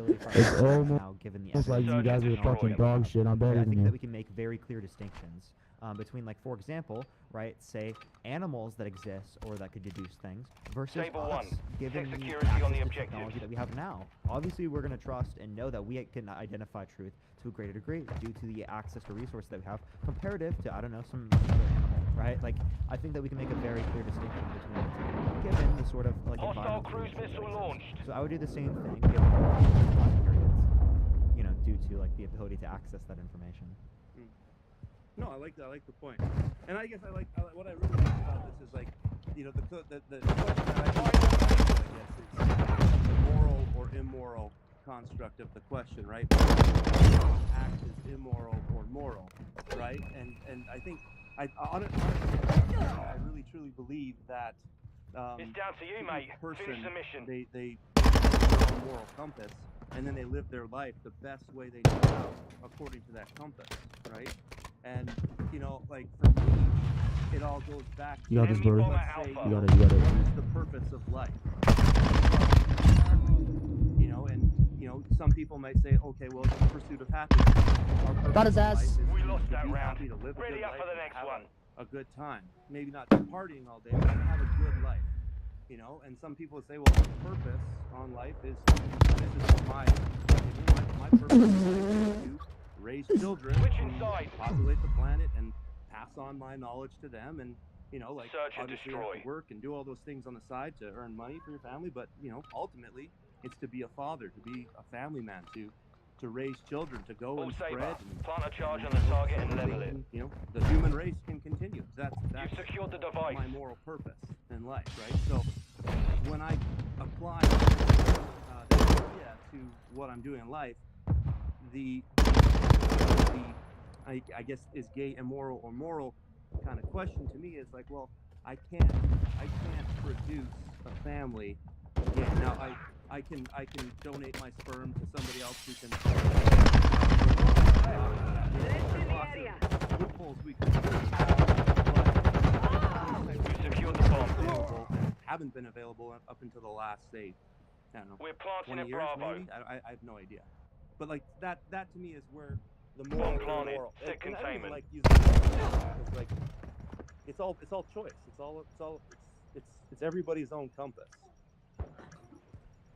you guys are fucking dog shit. I'm better I than think that you. we can make very clear distinctions between, like, for example, right, say animals that exist or that could deduce things versus Saber us, 1. given Take the security access on the to objective. technology that we have now. Obviously, we're going to trust and know that we can identify truth to a greater degree due to the access to resources that we have comparative to, I don't know, some other animal, right? Like, I think that we can make a very clear distinction between the two, given the sort of, like, Hostile environmental cruise conditions that missile exist. launched. So I would do the same thing, given the time periods, you know, due to, like, the ability to access that information. No, I like the point, and I guess I like what I really like about this is like, you know, the question that I guess is the moral or immoral construct of the question, right? Act is immoral or moral, right? And I think honestly, I really truly believe that It's down to you, mate. Finish the mission. They have their own moral compass, and then they live their life the best way they know how, according to that compass, right? And you know, like for me, it all goes back to You got this, Bird. let's say, You got it. You got it. what is the purpose of life? You know, and you know, some people might say, okay, well, it's the pursuit of happiness. Our purpose Got his of ass. life is We to lost be that round. happy, to live a Ready good up life, for the and next have one. a good time. Maybe not partying all day, but to have a good life. You know, and some people say, well, the purpose on life is, this is my purpose in life is to raise children, Switch to inside. populate the planet, and pass on my knowledge to them, and you know, like Search and obviously you have destroy. to work and do all those things on the side to earn money for your family, but you know, ultimately, it's to be a father, to be a family man, to raise children, to go All and Saber. spread, and Plant a charge on the target and level it. you know, the human race can continue. That's You've secured the device. my moral purpose in life, right? So when I apply that idea to what I'm doing in life, I guess is gay immoral or moral kind of question to me is like, well, I can't produce a family again. Now I can donate my sperm to somebody else who can. Loopholes we could secure the bomb. Available and haven't been available up until the last, say, I don't know, We're planting 20 at years Bravo. maybe. I have no idea, but like that to me is where the Bomb moral planted. moral. Set And I don't even containment. like using it's like it's all choice. It's everybody's own compass.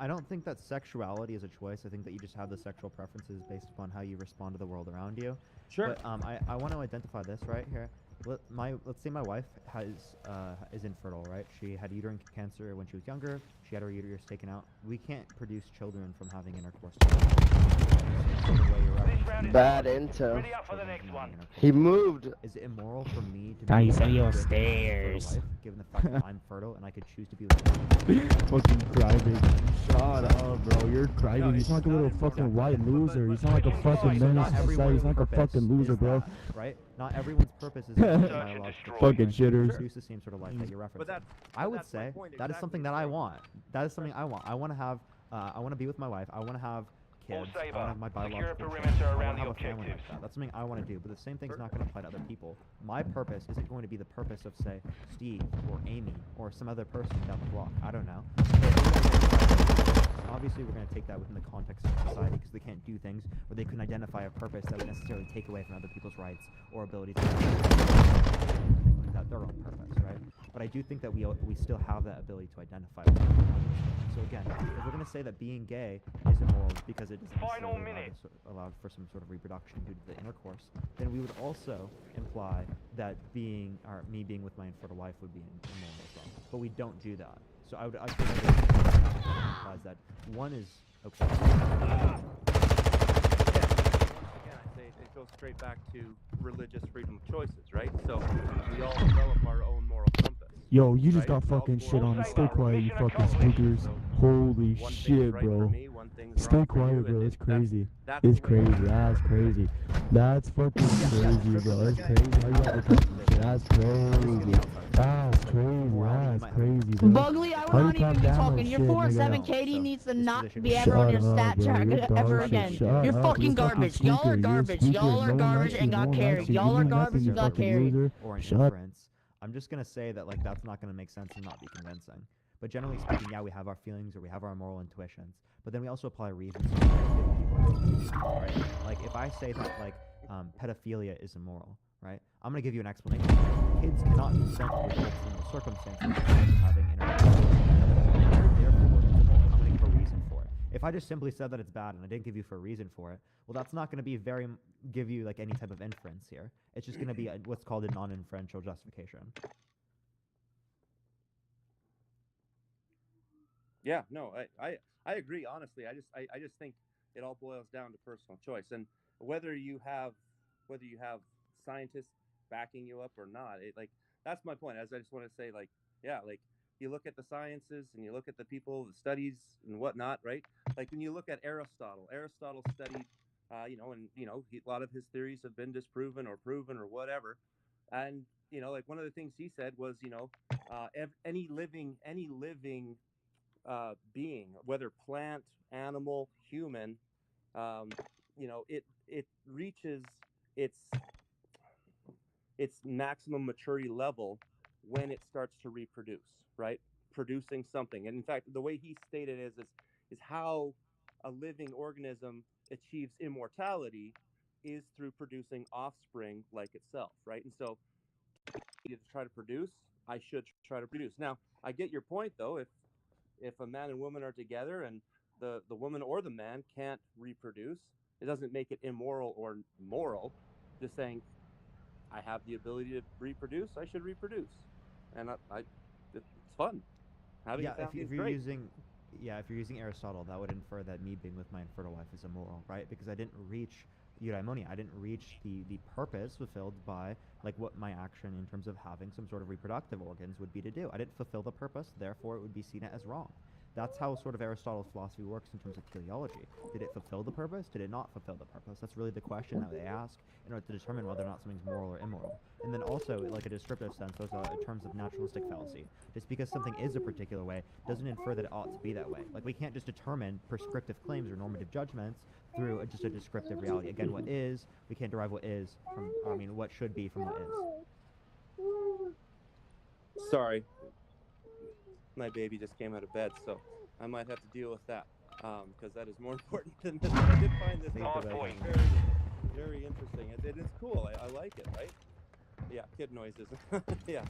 I don't think that sexuality is a choice. I think that you just have the sexual preferences based upon how you respond to the world around you. Sure. But I want to identify this right here. Let's say my wife is infertile, right? She had uterine cancer when she was younger. She had her uterus taken out. We can't produce children from having intercourse. Bad intel. He moved. Is it immoral for me to Guys, be on your with my stairs. wife, given the fact that I'm fertile and I could choose to be with her? Fucking crybaby. Shut up, bro. You're crybaby. You sound like a little fucking white loser. You sound like a fucking menace to society. You sound like a fucking loser, bro. Right? Not everyone's purpose is biological. Fucking shitters. Produce the same sort of life that you're referencing. I would say that is something that I want. That is something I want. I want to have. I want to be with my wife. I want to have kids. I want to have my biological children. I want to have a family like that. That's something I want to do. But the same thing's not going to apply to other people. My purpose isn't going to be the purpose of, say, Steve or Amy or some other person down the block. I don't know. Obviously, we're going to take that within the context of society because they can't do things where they couldn't identify a purpose that would necessarily take away from other people's rights or ability to that their own purpose, right? But I do think that we still have that ability to identify with others. So again, if we're going to say that being gay is immoral because it doesn't necessarily allow for some sort of reproduction due to the intercourse, then we would also imply that me being with my infertile wife would be immoral as well. But we don't do that. So I think that implies that one is okay. Again, I say it goes straight back to religious freedom of choices, right? So we all develop our own moral compass. Yo, you just got fucking shit on. Stay quiet, you fucking spookers. Holy shit, bro. Stay quiet, bro. It's crazy. It's crazy. That's crazy. That's fucking crazy, bro. That's crazy. How you got the fucking shit? That's crazy. That's crazy. That's crazy, bro. Bugly, I will not even be talking. Your 4-7 KD needs to not be ever on your stat track ever again. You're fucking garbage. Y'all are garbage. Y'all are garbage and got carried. Y'all are garbage and got carried. Or an inference. I'm just gonna say that like that's not gonna make sense and not be convincing. But generally speaking, yeah, we have our feelings or we have our moral intuitions, but then we also apply reasons. Right? Like if I say that like pedophilia is immoral, right? I'm gonna give you an explanation. Kids cannot consent to adults in the circumstances of having intercourse. Therefore, it's immoral. I'm gonna give a reason for it. If I just simply said that it's bad and I didn't give you for a reason for it, well, that's not gonna be give you like any type of inference here. It's just gonna be what's called a non-inferential justification. Yeah, no, I agree. Honestly, I just think it all boils down to personal choice, and whether you have scientists backing you up or not, that's my point. As I just want to say, like, yeah, like you look at the sciences and you look at the people, the studies and whatnot, right? Like when you look at Aristotle studied, a lot of his theories have been disproven or proven or whatever, and like one of the things he said was, any living being, whether plant, animal, human, it reaches its maximum maturity level when it starts to reproduce, right? Producing something. And in fact, the way he stated is how a living organism achieves immortality is through producing offspring like itself, right? And so to try to produce, I should try to produce. Now, I get your point though. If a man and woman are together and the woman or the man can't reproduce, it doesn't make it immoral or moral. Just saying, I have the ability to reproduce, I should reproduce, and it's fun. Having a family is great. If you're using Aristotle, that would infer that me being with my infertile wife is immoral, right? Because I didn't reach eudaimonia. I didn't reach the purpose fulfilled by like what my action in terms of having some sort of reproductive organs would be to do. I didn't fulfill the purpose, therefore it would be seen as wrong. That's how sort of Aristotle's philosophy works in terms of teleology. Did it fulfill the purpose? Did it not fulfill the purpose? That's really the question that they ask in order to determine whether or not something's moral or immoral. And then also, like a descriptive sense, those are in terms of naturalistic fallacy. Just because something is a particular way doesn't infer that it ought to be that way. Like we can't just determine prescriptive claims or normative judgments through just a descriptive reality. Again, what is, we can't derive what is from, what should be from what is. Sorry. My baby just came out of bed, so I might have to deal with that, because that is more important than this. I did find this very, very interesting. It is cool. I like it, right? Yeah, kid noises. yeah.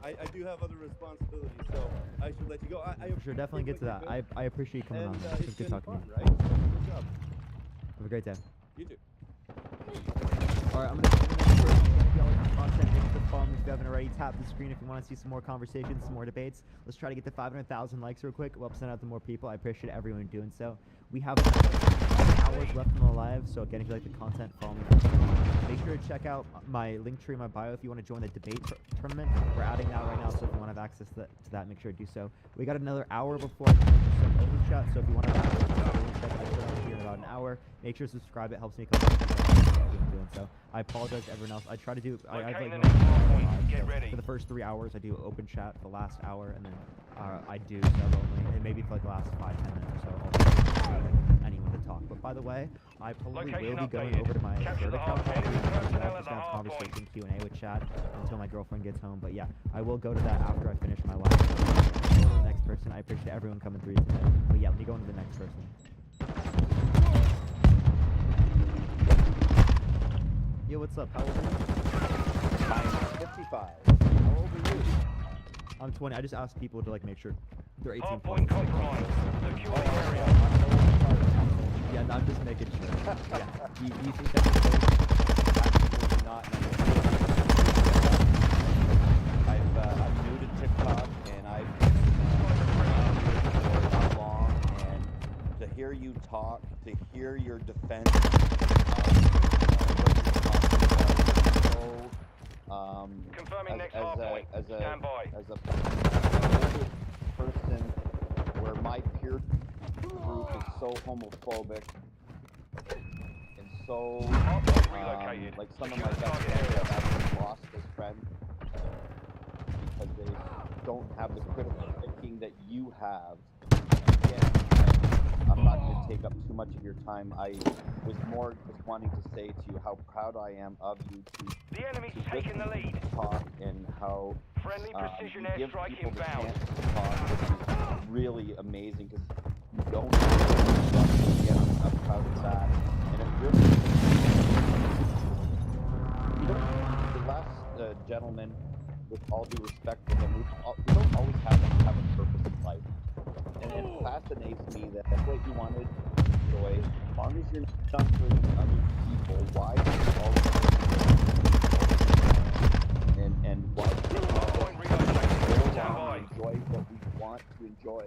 I do have other responsibilities, so I should let you go. I For sure, definitely get to that. I appreciate you coming on. And It was it's good been talking to fun, you. right? So good job. Have a great day. You too. Alright, I'm gonna see the next person. If y'all like the content, make sure to follow me if you haven't already. Tap the screen if you want to see some more conversations, some more debates. Let's try to get to 500,000 likes real quick. We'll send out to more people. I appreciate everyone doing so. We have hours left in the live, so again, if you like the content, follow me. Make sure to check out my link tree in my bio if you want to join the debate tournament. We're adding that right now, so if you want to have access to that, make sure to do so. We got another hour before I finish some open chat, so if you want to have access to the open chat, I put on here in about an hour. Make sure to subscribe. It helps me come doing so. I apologize to everyone else. I try to do. I have like so for the first 3 hours, I do open chat. For the last hour, and then I do sub only, and maybe for like the last 5-10 minutes or so, I'll anyone to talk. But by the way, I probably will be going over to my third account. Just have conversation Q&A with chat until my girlfriend gets home. But yeah, I will go to that after I finish my live. Go to the next person. I appreciate everyone coming through today. But yeah, let me go into the next person. Yo, what's up? How old are you? I'm 55. How old are you? I'm 20. I just asked people to like make sure they're 18 plus. Hardpoint compromised. Secure the area. Yeah, no, I'm just making sure. Yeah. Do you think that's Absolutely not. I'm new to TikTok, and I've been around here for that long, and to hear you talk, to hear your defense, Confirming next hardpoint. Stand by. As a person where my peer group is so homophobic and so like some of my best friends have actually lost this friend because they don't have the critical thinking that you have. Again, I'm not going to take up too much of your time. I was more just wanting to say to you how proud I am of you The enemy's taking the lead. talk and how Friendly precision you give airstrike people the inbound. chance to talk, which is really amazing because you don't get I'm proud of that. And it really, you don't, the last gentleman, with all due respect to him, we don't always have a purpose in life. And it fascinates me that that's what you wanted to enjoy. As long as you're not hurting other people, why do you always and why do you enjoy what we want to enjoy?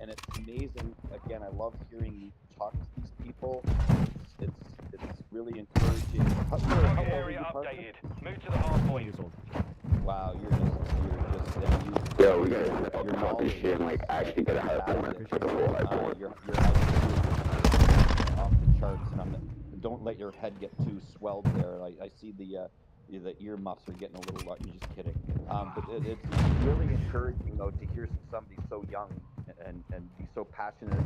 And it's amazing. Again, I love hearing you talk to these people. It's really encouraging. How old are Area you, partner? updated. Move to the hardpoint. years old? Wow, you're just Yo, we gotta talk about this shit and like actually get a hard point for the whole hard point. you're off the charts, and don't let your head get too swelled there. I see the earmuffs are getting a little large. You're just kidding. But it's really encouraging though to hear somebody so young and be so passionate,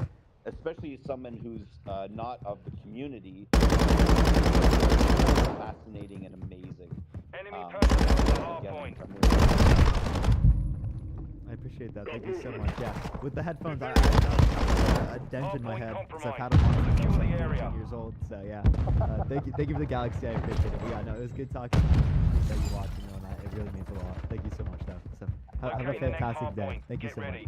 especially someone who's not of the community. Fascinating and amazing. Enemy personnel at the hardpoint. I appreciate that. Thank you so much. Yeah, with the headphones, I have a dent in my head because I've had them on since I was like 14 years old. So yeah, thank you for the galaxy. I appreciate it. But yeah, no, it was good talking. Appreciate you watching and all that. It really means a lot. Thank you so much, though. So have a fantastic day. Thank you so much.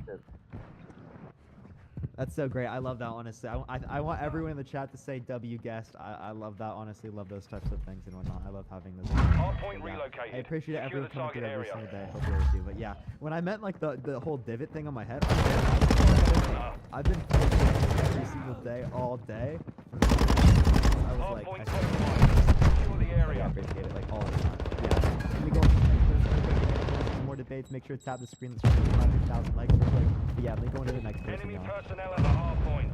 That's so great. I love that, honestly. I want everyone in the chat to say W guest. I love that, honestly. Love those types of things and whatnot. I love having those. Hardpoint Yeah. relocated. I appreciate Secure everyone the coming through target every area. single day. I hope you always do. But yeah, when I meant like the whole divot thing on my head, I've been every single day, all day. I was like, Secure the area. I appreciate it like all the time. Yeah. Let me go into the next person. Some more debates. Make sure to tap the screen. Let's get 100,000 likes real quick. But yeah, let me go into the next person. Enemy Y'all. personnel at the hardpoint.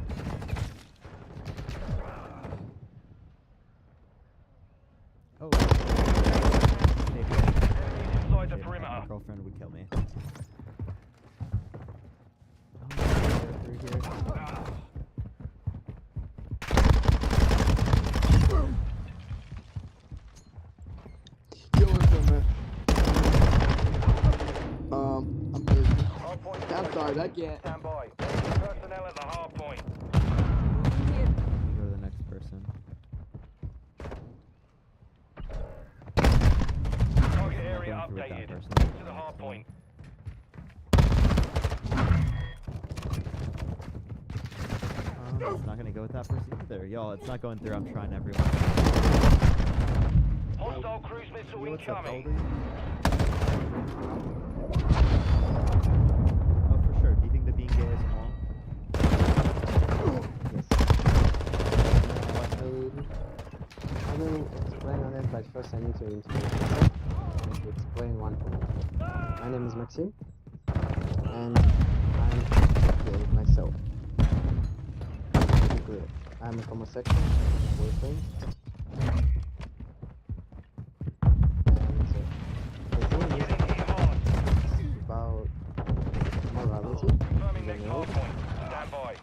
Oh. Inside the perimeter. My girlfriend would kill me. Oh, through here. Yo, what's up, man? I'm busy. I'm sorry, I can't. Stand by. Enemy personnel at the hardpoint. Go to the next person. Target spotted. personally To think the it's hard point. It's not gonna go with that person either. Y'all, it's not going through. I'm trying everyone. Hostile cruise missile What's up, incoming. Elder? Oh, for sure. Do you think that being gay is immoral? I will explain on it, but first I need to introduce myself and to explain one point. My name is Maxim, and I'm gay myself. To be clear, I'm a homosexual, boyfriend, and the thing is about morality in general, Stand by.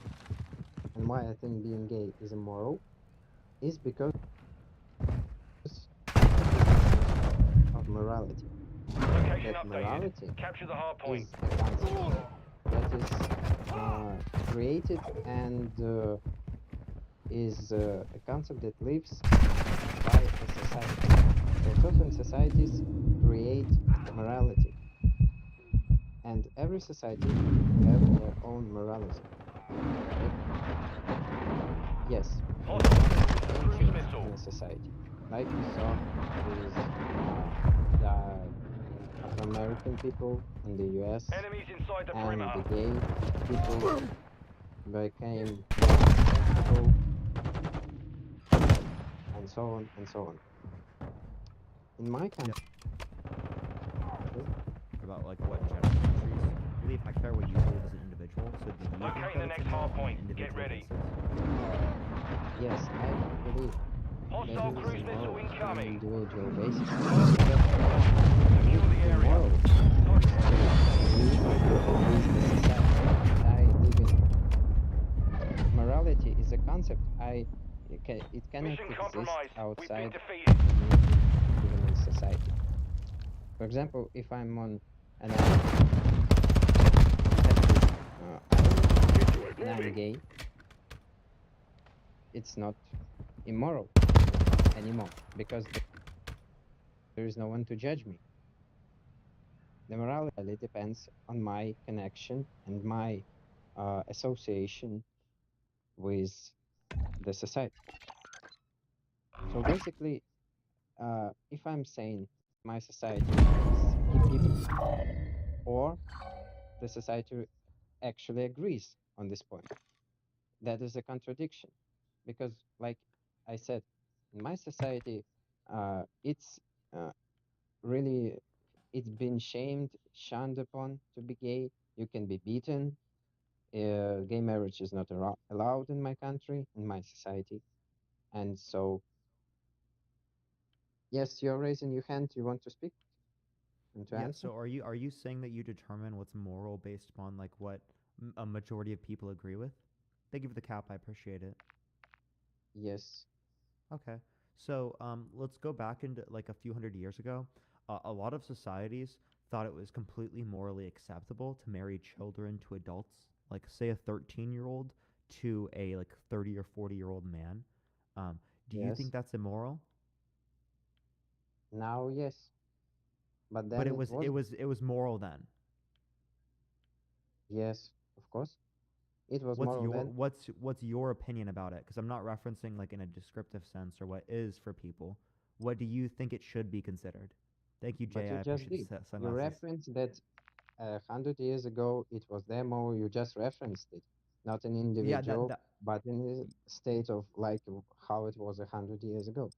and why I think being gay is immoral, is because of morality. Location That updated. morality Capture the hard point. is a concept that is created and is a concept that lives by a society. So certain societies create morality, and every society have their own morality. Yes, in a society, like we saw with the Afro-American people in the U.S. Enemies inside the and perimeter. the gay people became more acceptable, and so on and so on. In my country, About like what general countries believe. I care what you believe as an individual. So do you think Locating that the it's next immoral hard on an point. Get individual ready. basis? yes, I believe that it Hostile is cruise missile immoral on an incoming. individual basis. Secure the area. Immoral to live the society I live in. Morality is a concept it cannot Mission exist compromised. We've been outside defeated. even in society. For example, if I'm on an island, and I'm gay, it's not immoral anymore because there is no one to judge me. The morality depends on my connection and my association with the society. So basically, if I'm saying my society is people, or the society actually agrees on this point, that is a contradiction. Because, like I said, in my society, it's really it's been shunned upon to be gay. You can be beaten. Gay marriage is not allowed in my country, in my society, and so yes, you're raising your hand. You want to speak and to Yeah. answer? So are you saying that you determine what's moral based upon like what a majority of people agree with? Thank you for the cap. I appreciate it. Yes. Okay. So let's go back into like a few hundred years ago. A lot of societies thought it was completely morally acceptable to marry children to adults, like say a 13-year-old to a like 30 or 40-year-old man. Do you Yes. think that's immoral? Now, yes. But But then it was moral then. Yes, of course. It was moral then. What's your opinion about it? Because I'm not referencing like in a descriptive sense or what is for people. What do you think it should be considered? Thank you, But Jay. you I just appreciate did. the You sunglasses. referenced that 100 years ago it was demo. You just referenced it, not an individual, but in the state of like how it was 100 years ago.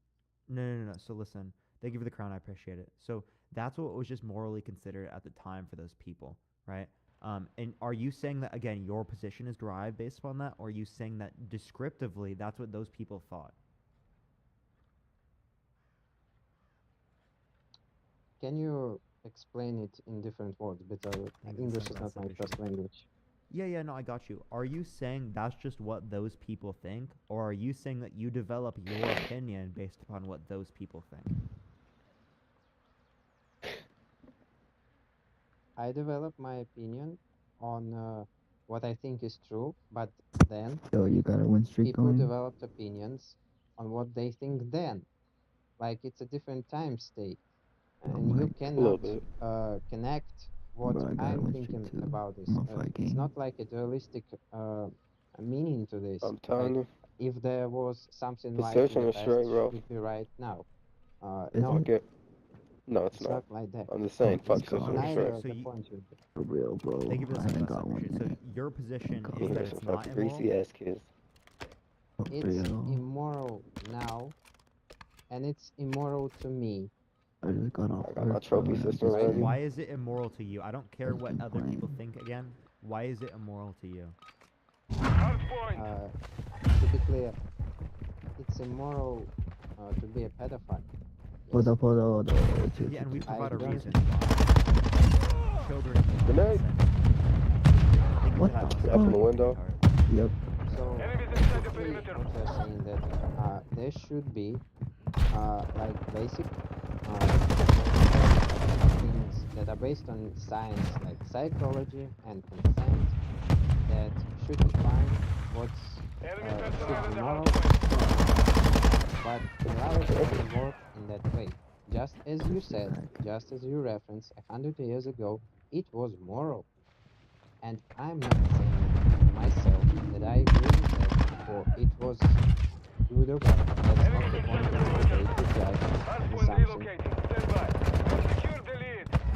No. So listen, thank you for the crown. I appreciate it. So that's what was just morally considered at the time for those people, right? And are you saying that again, your position is derived based upon that, or are you saying that descriptively that's what those people thought? Can you explain it in different words? Because English is not my first language. Yeah, no, I got you. Are you saying that's just what those people think, or are you saying that you develop your opinion based upon what those people think? I develop my opinion on what I think is true, but then You got a win streak people going? developed opinions on what they think then. Like it's a different time state. and you little cannot bit. connect what But I gotta I'm let you thinking too. about this. I'm a fight It's game. not like a dualistic meaning to this. I'm telling Like, you. if there was something like in Position the is past, straight, it bro. should be right now. Fuck No, it. No, it's it's not not. like that. I'm just saying, fuck It's system is neither straight. of the point of view. For real, bro. Thank you for the I ain't sunglasses. I got one appreciate it. yet. So your position You is that hear it's some not fucking immoral? greasy ass kids. It's immoral now, and it's immoral to me. I just got off. I got my work, trophy so system just ready. Why is it immoral to you? I don't care what other people think again. Why is it immoral to you? To be clear, it's immoral to be a pedophile. Hold up, hold up, hold up. Yeah, and we provide a don't- reason why. Children. Grenade. What Up in the window. Yep. So basically, what they're saying that there should be like basic things that are based on science, like psychology and consent, that should define what's should be moral. But morality doesn't work in that way. Just as you said, just as you referenced 100 years ago, it was moral. And I'm not saying myself that I agree with that, or it was good or bad. That's not the point of the debate to judge something.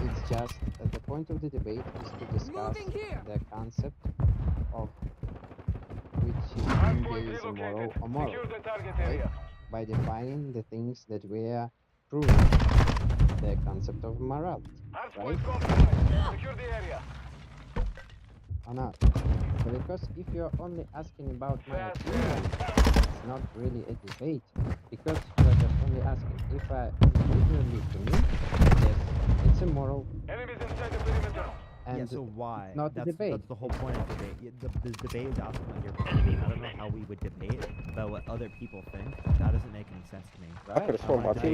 It's just that the point of the debate is to discuss the concept of which is being gay is immoral or moral, right? By defining the things that we are proving, the concept of morality, right? Or not? So because if you're only asking about my opinion, it's not really a debate, because you're just only asking if I individually to me, yes, it's immoral. And yeah, so why? Not a debate. That's the whole point of debate. The debate is asking what your opinion. I don't know how we would debate about what other people think. That doesn't make any sense to me. I could have sworn my What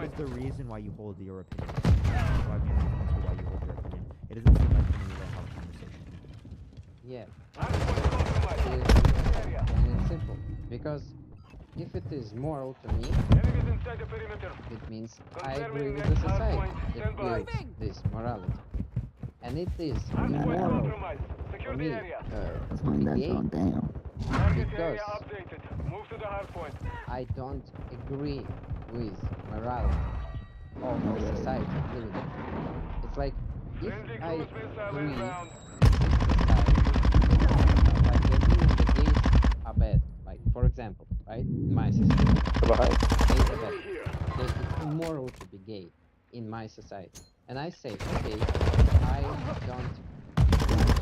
is the reason why you hold your opinion? Describe me as to why you hold your opinion. It doesn't seem like to me to have a conversation. Yeah. And it's simple. Because if it is moral to me, it means I agree with the society that builds this morality. And it is immoral for me to be gay because I don't agree with morality of the society living in. It's like if I agree with society, like the opinion that gays are bad, like for example, right? In my society, gays are bad. That it's immoral to be gay in my society. And I say, okay, I don't like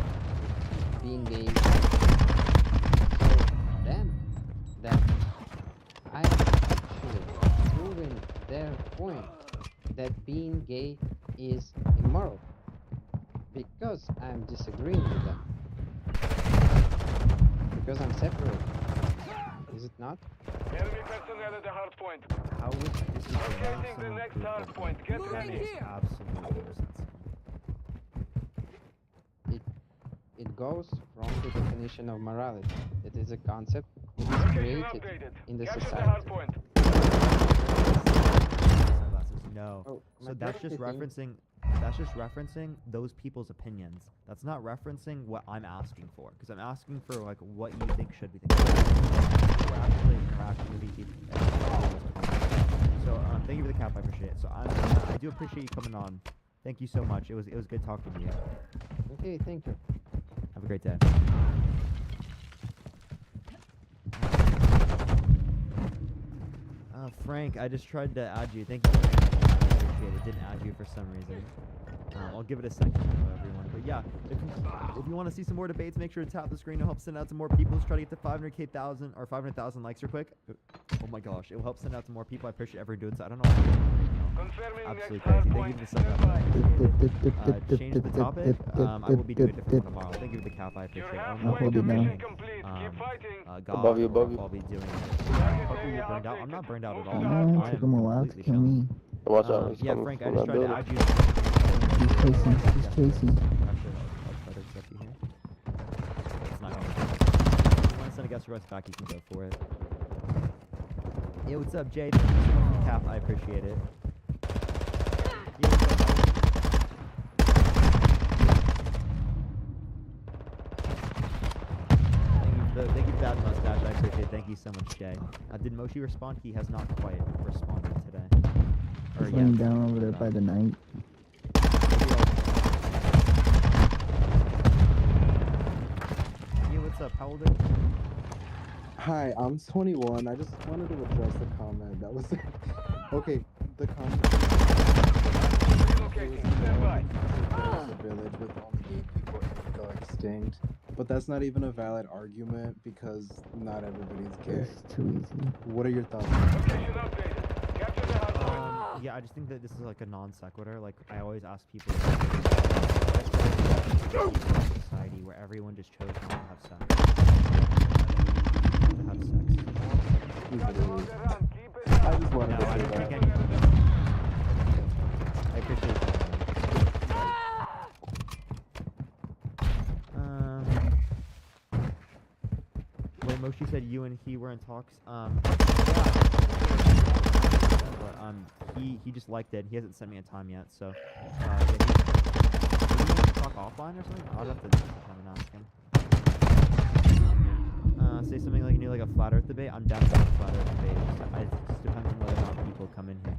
being gay. So then I am actually proving their point that being gay is immoral because I'm disagreeing with them. Because I'm separated. Is it not? Enemy personnel at the hard point. How would you disagree? Locating the next hard point. Get That ready. makes absolutely no sense. It goes from the definition of morality. It is a concept that is Location created updated. in the Capture the society. hard point. Sunglasses, no. Oh, my So that's just question- referencing those people's opinions. That's not referencing what I'm asking for. Because I'm asking for like what you think should be the case. We're actually interacting with each other. So thank you for the cap, I appreciate it. So I do appreciate you coming on. Thank you so much. It was good talking to you. Okay, thank you. Have a great day. Frank, I just tried to add you. Thank you. I appreciate it. Didn't add you for some reason. I'll give it a second, everyone. But yeah, if you want to see some more debates, make sure to tap the screen. It'll help send out to more people. Let's try to get to 500,000 or 500,000 likes real quick. Oh my gosh, it will help send out to more people. I appreciate everyone doing so. I don't know. Absolutely crazy. Thank you for the send up. Change the topic. I will be doing a different one tomorrow. Thank you for the cap. I appreciate it. I'll hold it down. God, Above you, above you. I'll be doing. Hopefully you're burned out. I'm not burned out at all. No, I took am him a while to completely kill chilling. me. Watch out, he's Yeah, coming Frank, I from just that tried to building. add you. He's chasing, he's chasing. Actually, I'll try to accept you here. It's not going to. If you want to send a guest request back, you can go for it. Yeah, what's up, Jay? Thank you so much for the cap. I appreciate it. That mustache, I appreciate it. Thank you so much, Jay. Did Moshi respond? He has not quite responded today. Or He's yet. laying down over there by the night. Yeah, what's up? How old are you? Hi, I'm 21. I just wanted to address the comment that was okay. The comment. It was a village with only 8 people and it go extinct. But that's not even a valid argument because not everybody's gay. It's too easy. What are your thoughts? Yeah, I just think that this is like a non sequitur. Like I always ask people, society where everyone just chose not to have sex. I just wanted to say that. I appreciate that. Wait, Moshi said you and he were in talks. He just liked it. He hasn't sent me a time yet, so yeah, maybe we want to talk offline or something. I'll have to come and ask him. Say something like like a flat Earth debate. I'm down for a flat Earth debate. It just depends on whether or not people come in here.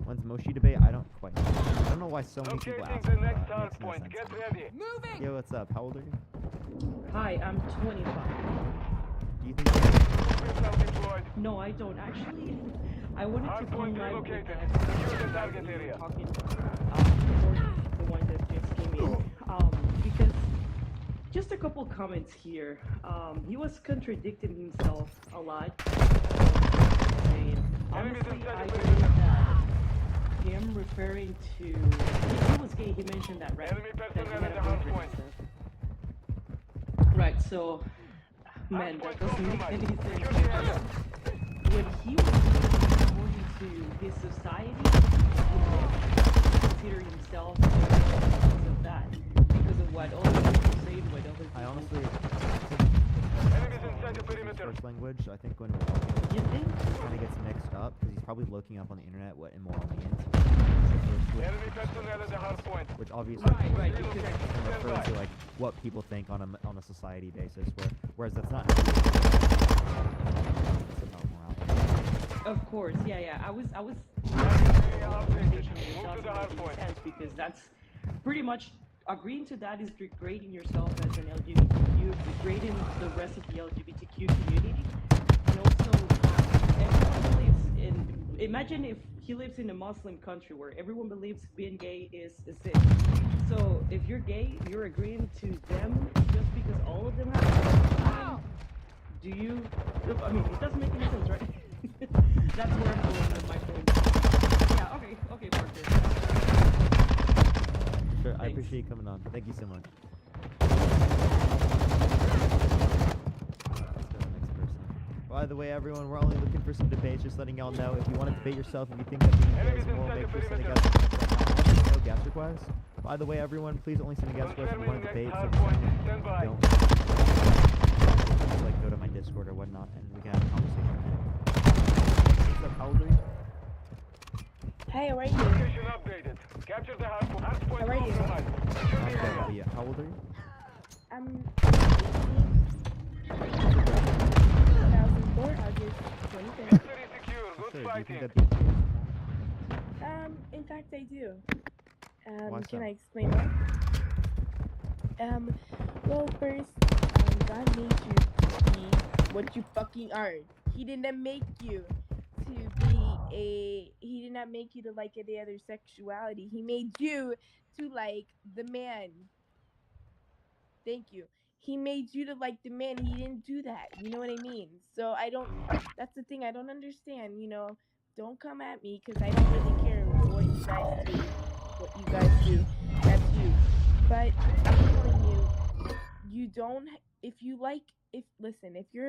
When's Moshi debate? I don't quite know. I don't know why so many people ask me that. It makes no sense. Moving. Yo, what's up? How old are you? Hi, I'm 25. Do you think? No, I don't actually. I wanted to come live with the talking the one that just came in. Because just a couple comments here. He was contradicting himself a lot. And honestly, I believe that him referring to he was gay. He mentioned that, right? That he had a boyfriend and stuff. Right. So, man, that doesn't make any sense. When he was according to his society, he consider himself because of that, because of what other people say, what other people. I honestly first language. I think when we're talking, you think it kind of gets mixed up because he's probably looking up on the internet what immoral means. Which obviously refers to like what people think on a society basis, whereas that's not. It's about morality. Of course, yeah. I was because that's pretty much agreeing to that is degrading yourself as an LGBTQ, degrading the rest of the LGBTQ community, and also everyone believes in. Imagine if he lives in a Muslim country where everyone believes being gay is a sin. So if you're gay, you're agreeing to them just because all of them have. Do you? I mean, it doesn't make any sense, right? That's where I'm going with my point. Yeah. Okay, Parker. Sure, I appreciate you coming on. Thank you so much. Let's go to the next person. By the way, everyone, we're only looking for some debates. Just letting y'all know, if you want to debate yourself, if you think that being gay is moral, make sure to send a guest request. No guest requests. By the way, everyone, please only send a guest request if you want to debate. So don't just like go to my Discord or whatnot, and we can have a conversation. What's up? How old are you? Hey, how are you? Location updated. Capture the hard point. How are you? Yeah. How old are you? I'm 2004, August 25th. Good Sure, fighting. do you think In fact, I do. Why Can so? I explain that? Well, first, God made you to be what you fucking are. He didn't make you to be he did not make you to like any other sexuality. He made you to like the man. Thank you. He made you to like the man. He didn't do that. You know what I mean? So that's the thing I don't understand, Don't come at me because I don't really care what you guys do. That's you. But I'm telling you, you don't if you're a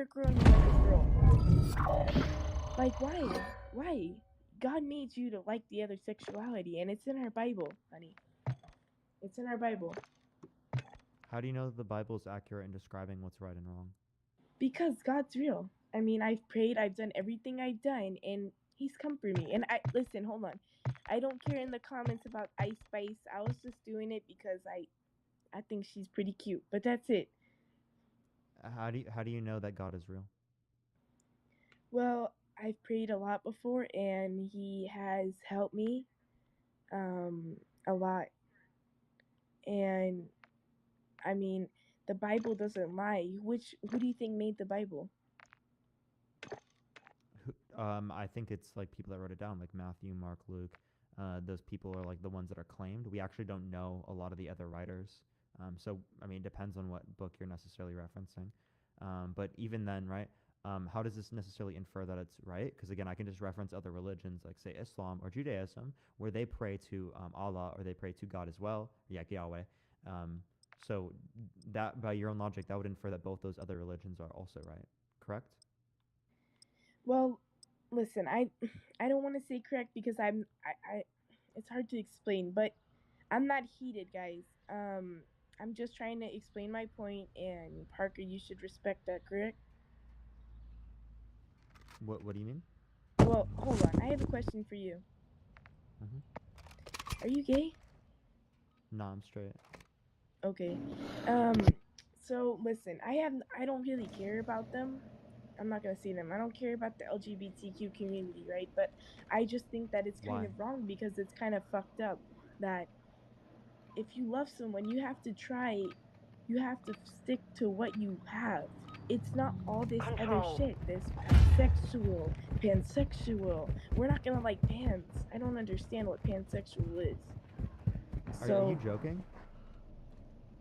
girl and you like a girl, like why? God made you to like the other sexuality, and it's in our Bible, honey. It's in our Bible. How do you know that the Bible is accurate in describing what's right and wrong? Because God's real. I mean, I've prayed, I've done everything I've done, and He's come for me. And listen, hold on. I don't care in the comments about Ice Spice. I was just doing it because I think she's pretty cute, but that's it. How do you know that God is real? Well, I've prayed a lot before, and he has helped me a lot. And I mean, the Bible doesn't lie. Who do you think made the Bible? I think it's like people that wrote it down, like Matthew, Mark, Luke. Those people are like the ones that are claimed. We actually don't know a lot of the other writers. So I mean, it depends on what book you're necessarily referencing. But even then, right? How does this necessarily infer that it's right? Because again, I can just reference other religions, like say Islam or Judaism, where they pray to Allah or they pray to God as well, Yahweh. So that, by your own logic, that would infer that both those other religions are also right, correct? Well, listen, I don't want to say correct because I it's hard to explain, but I'm not heated, guys. I'm just trying to explain my point, and Parker, you should respect that, correct? What do you mean? Well, hold on. I have a question for you. Are you gay? No, I'm straight. Okay. So listen, I don't really care about them. I'm not gonna say them. I don't care about the LGBTQ community, right? But I just think that it's kind of wrong because it's kind of fucked up that if you love someone, you have to stick to what you have. It's not all this other shit. This pansexual. We're not gonna like pans. I don't understand what pansexual is. Are you joking?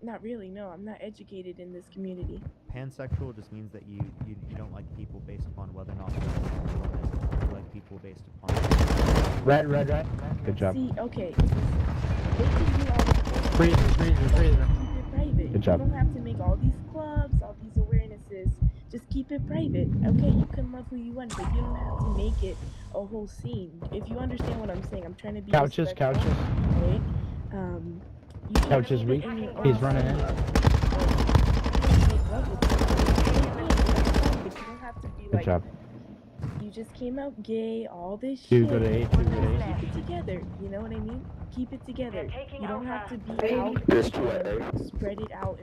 Not really, no. I'm not educated in this community. Pansexual just means that you don't like people based upon whether or not you like people based upon... Red. Good job. See, okay. They can do all this. Freeze. Keep it private. Good job. You don't have to make all these clubs, all these awarenesses. Just keep it private. Okay, you can love who you want, but you don't have to make it a whole scene. If you understand what I'm saying, I'm trying to be Couches. right? Couch is weak. He's running in. Good job. You just came out gay, all this shit. Two good A. Keep it together. You know what I mean? Keep it together. You don't have to be out, spread it out,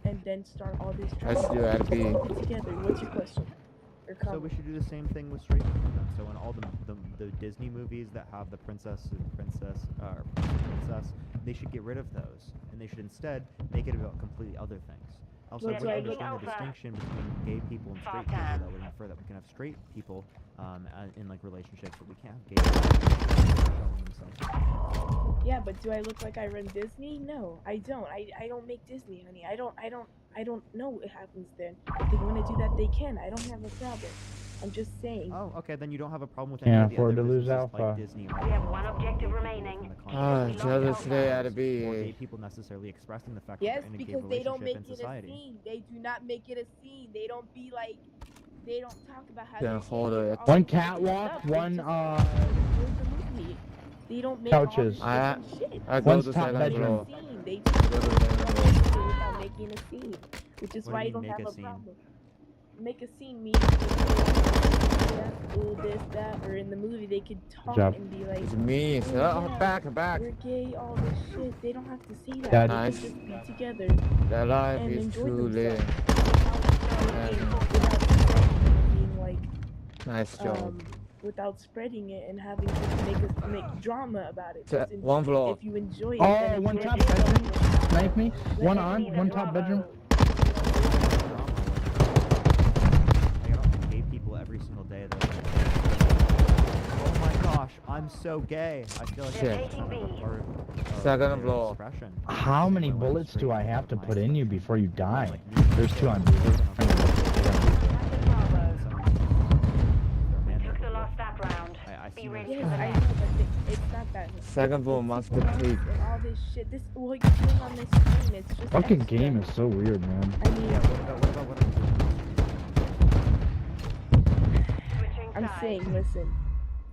and then start all this drama. Keep it together. What's your question? So we should do the same thing with straight people then. So in all the Disney movies that have the princess, they should get rid of those, and they should instead make it about completely other things. Also, I wouldn't understand the distinction between gay people and straight people. That would infer that we can have straight people in like relationships, but we can't have gay people showing themselves. Yeah, but do I look like I run Disney? No, I don't. I don't make Disney, honey. I don't know what happens then. If they want to do that, they can. I don't have a problem. I'm just saying. Oh, okay, then you don't have a problem with any of the other businesses like Disney. We have one objective remaining. Gay people necessarily expressing the fact that they're in a gay because they don't relationship make in it a society. scene. They do not make it a scene. They don't be like. They don't talk about how. One catwalk. One They don't make couches. all this shit. One's top bedroom. They just without making a scene, which is What why do you you don't mean, have make a a scene? problem. Make a scene means this, that, or in the movie they could talk and be like, back. we're gay, all this shit. They don't have to say that. That's they nice. can just be together The life and is enjoy truly without being like nice job. without spreading it and having to make drama about it. So, Just one vlog. If you enjoy it, Oh, then one enjoy top it. bedroom. Knife me. One on. One top bedroom. I get off gay people every single day. They're like, oh my gosh, I'm so gay. I feel like Shit. it's part of Second their blow. expression. How many bullets do I have to put in you before you die? There's two on me. Took the last that round. I see Be no ready Yes, for the I next. know, but it's not that. Second blow, master peak. And all this shit. This what you're doing on this stream, it's just Fucking extra. game is so weird, man. I mean, I'm saying, listen,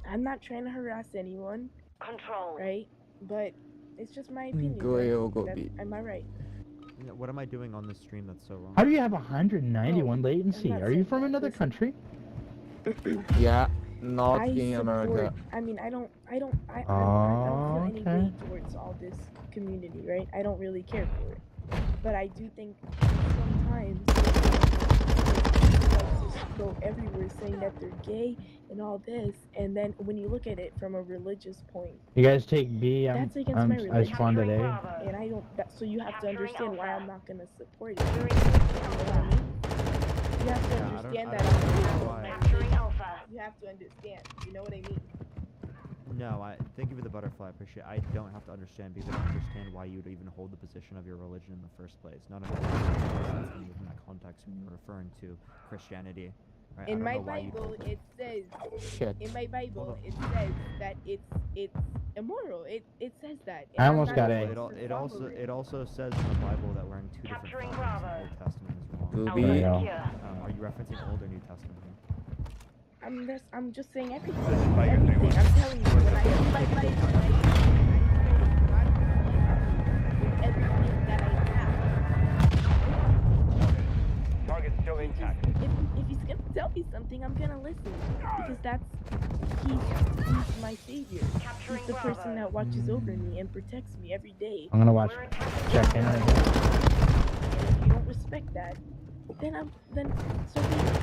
I'm not trying to harass anyone, Control. right? But it's just my opinion. Go right? yo, go That's- beat. Am I right? What am I doing on this stream that's so wrong? How do you have 191 latency? I'm not Are you saying from that. another Listen. country? Yeah, not I in support. America. I mean, I don't Oh, feel any okay. weight towards all this community, right? I don't really care for it, but I do think sometimes go everywhere saying that they're gay and all this, and then when you look at it from a religious point, You guys take B. that's against my I religion. spawned at A. And I don't. So you have to understand why I'm not gonna support it. You know what I mean? You have to understand that I'm you have to understand. You know what I mean? No, thank you for the butterfly. I appreciate it. I don't have to understand because I don't understand why you would even hold the position of your religion in the first place. None of it makes sense to me within that context when you're referring to Christianity. Right? In my Bible, it says. In my Bible, it says that it's immoral. It says that. I almost got A. It also says in the Bible that wearing two different flags in the Old Testament is wrong. Booby. Are you referencing Old or New Testament? I'm just saying everything. Everything. I'm telling you, when I read my Bible, everything that I have. Target still intact. If he's gonna tell me something, I'm gonna listen because he's my savior. He's the person that watches over me and protects me every day. I'm gonna watch. Check in. And if you don't respect that, then so be it.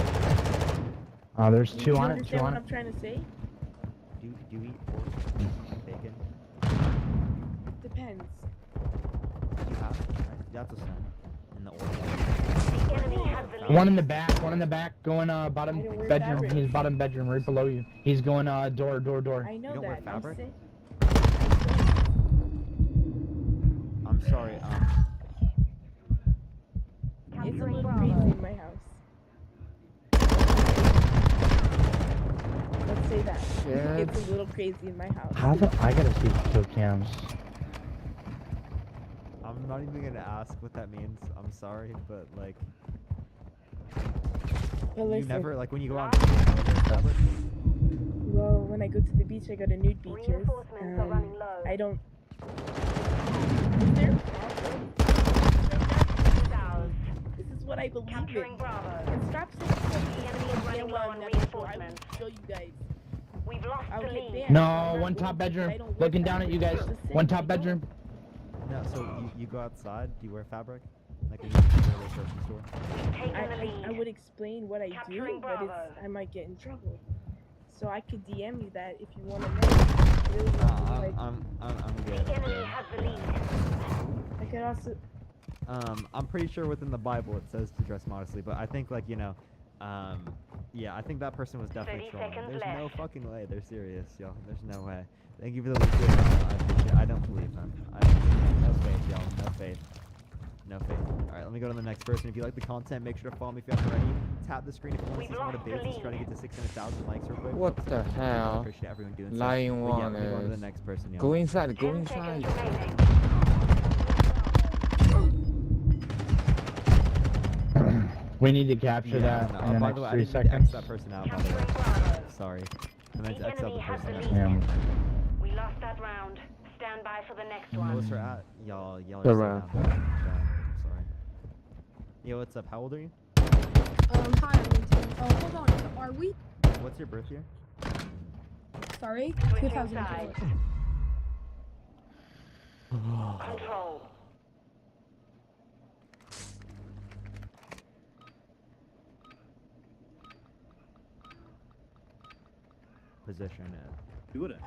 Oh, there's two on it. You Two understand on what it. I'm trying to say? Do you eat pork? Bacon? Depends. You have? Right? That's a sin. In the order. One in the back. One in the back. Going bottom bedroom. fabric. He's bottom bedroom right below you. He's going door. I know You don't that. wear fabric? I'm I'm sorry. It's a little crazy in my house. Let's say that. Shit. It's a little crazy in my house. How the? I gotta see kill cams. I'm not even gonna ask what that means. I'm sorry, but like, Well, you listen. never like when you go out. Well, when I go to the beach, I go to nude beaches. I don't. Is there a problem? This is what I believe in. And stop saying something I'll show you guys. We've lost I'll the get lead. banned. No, one top bedroom. Looking down at you guys. One top bedroom. No, so you go outside. Do you wear fabric? Like when you go to the grocery store? I would explain what I do, but I might get in trouble. So I could DM you that if you want to know. Really I'm good. The enemy has the lead. I could also. I'm pretty sure within the Bible it says to dress modestly, but I think like yeah, I think that person was definitely 30 trolling. seconds There's left. no fucking way. They're serious, y'all. There's no way. Thank you for the lead. I appreciate it. I don't believe them. No faith, y'all. No faith. No faith. Alright, let me go to the next person. If you like the content, make sure to follow me if you haven't already. Tap the screen if you want to see some more debates. Let's try to get to 600,000 likes real quick. What the hell? I appreciate everyone doing so. Lying But yeah, one let me go on to the is. next person, y'all. Go inside. Go inside. We need to capture Yeah, that no, in the by next the way, 3 I didn't mean to X seconds. that person out, by the way. Sorry. I meant to X out the person out. Yeah. We lost that round. Stand by for the next one. What's her at? Y'all are The so round. down. Sorry. Yo, what's up? How old are you? Hi, I'm 18. Oh, hold on. Are we? What's your birth year? Sorry? Switching 2004. sides. Control. Position. We wouldn't.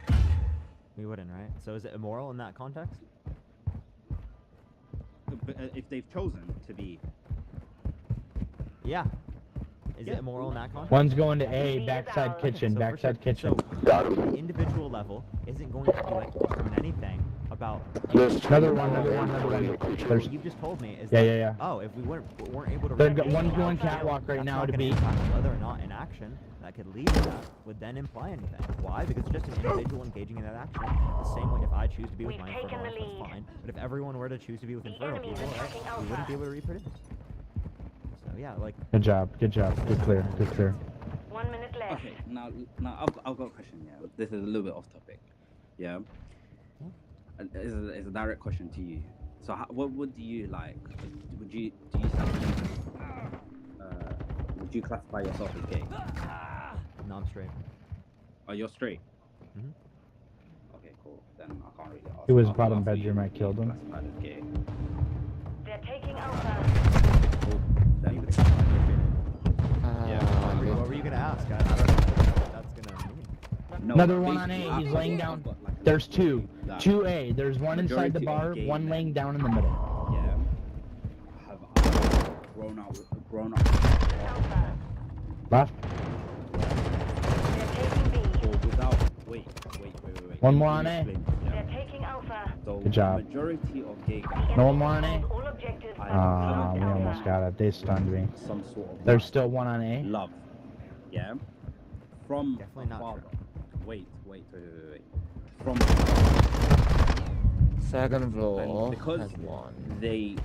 We wouldn't, right? So is it immoral in that context? But, if they've chosen to be. Yeah. Is it immoral in that context? One's going to A, backside kitchen, So for backside sure- kitchen. So the individual level isn't going to be like determine anything about. Another one. There's. What you just told me is Yeah, that, yeah, yeah. oh, if we weren't able to. They're reach one's that, going catwalk right that's now not to gonna B. impact whether or not an action that could lead to that would then imply anything. Why? Because it's just an individual engaging in that action. The same way if I choose to be with my infertile wife, that's fine. But if everyone were to choose to be with infertile people, right, we wouldn't be able to reproduce. So yeah, like. Good job. Good job. Good clear. Good clear. 1 minute left. Okay, now I've got a question. Yeah, this is a little bit off topic. Yeah. It's a direct question to you. So what would you like? Would you classify yourself as gay? No, I'm straight. Oh, you're straight. Mhm. Okay, cool. Then I can't really ask. He was I'll bottom ask you, bedroom. I killed him. classified as gay. They're taking Alpha. Cool. Then Yeah. gonna ask. I don't know what that's gonna mean. No, Another one on basically, A. He's laying down. I've got, like, There's two. that 2A. There's one inside the bar, majority of one gay laying men, down in the middle. Yeah. Have grown up Left. or without. Wait. One more on Let A. me explain, yeah. Taking Alpha. So Good job. the majority of gay guys No one more on A. All objectives We almost got it. They stunned me. some sort of There's still one on A. love. Yeah. From Definitely a not father. true. Wait. From Second floor and because has one. they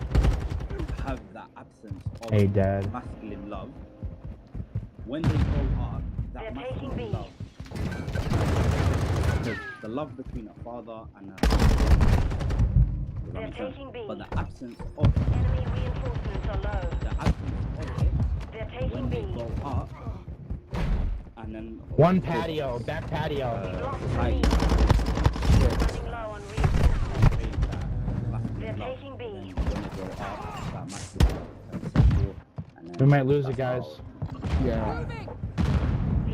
have that absence of Hey, Dad. masculine love. When they grow up, that They're taking masculine B. love, the love between a father and a does that They're make sense? taking B. But the absence of it, Enemy reinforcements are low. the absence of it, They're taking when they B. grow up, and then One patio. Back patio. society Running low on reinforcements. They're masculine love, taking B. then when they grow up, that masculine sexual, and then We might lose it, that's guys. how- Yeah.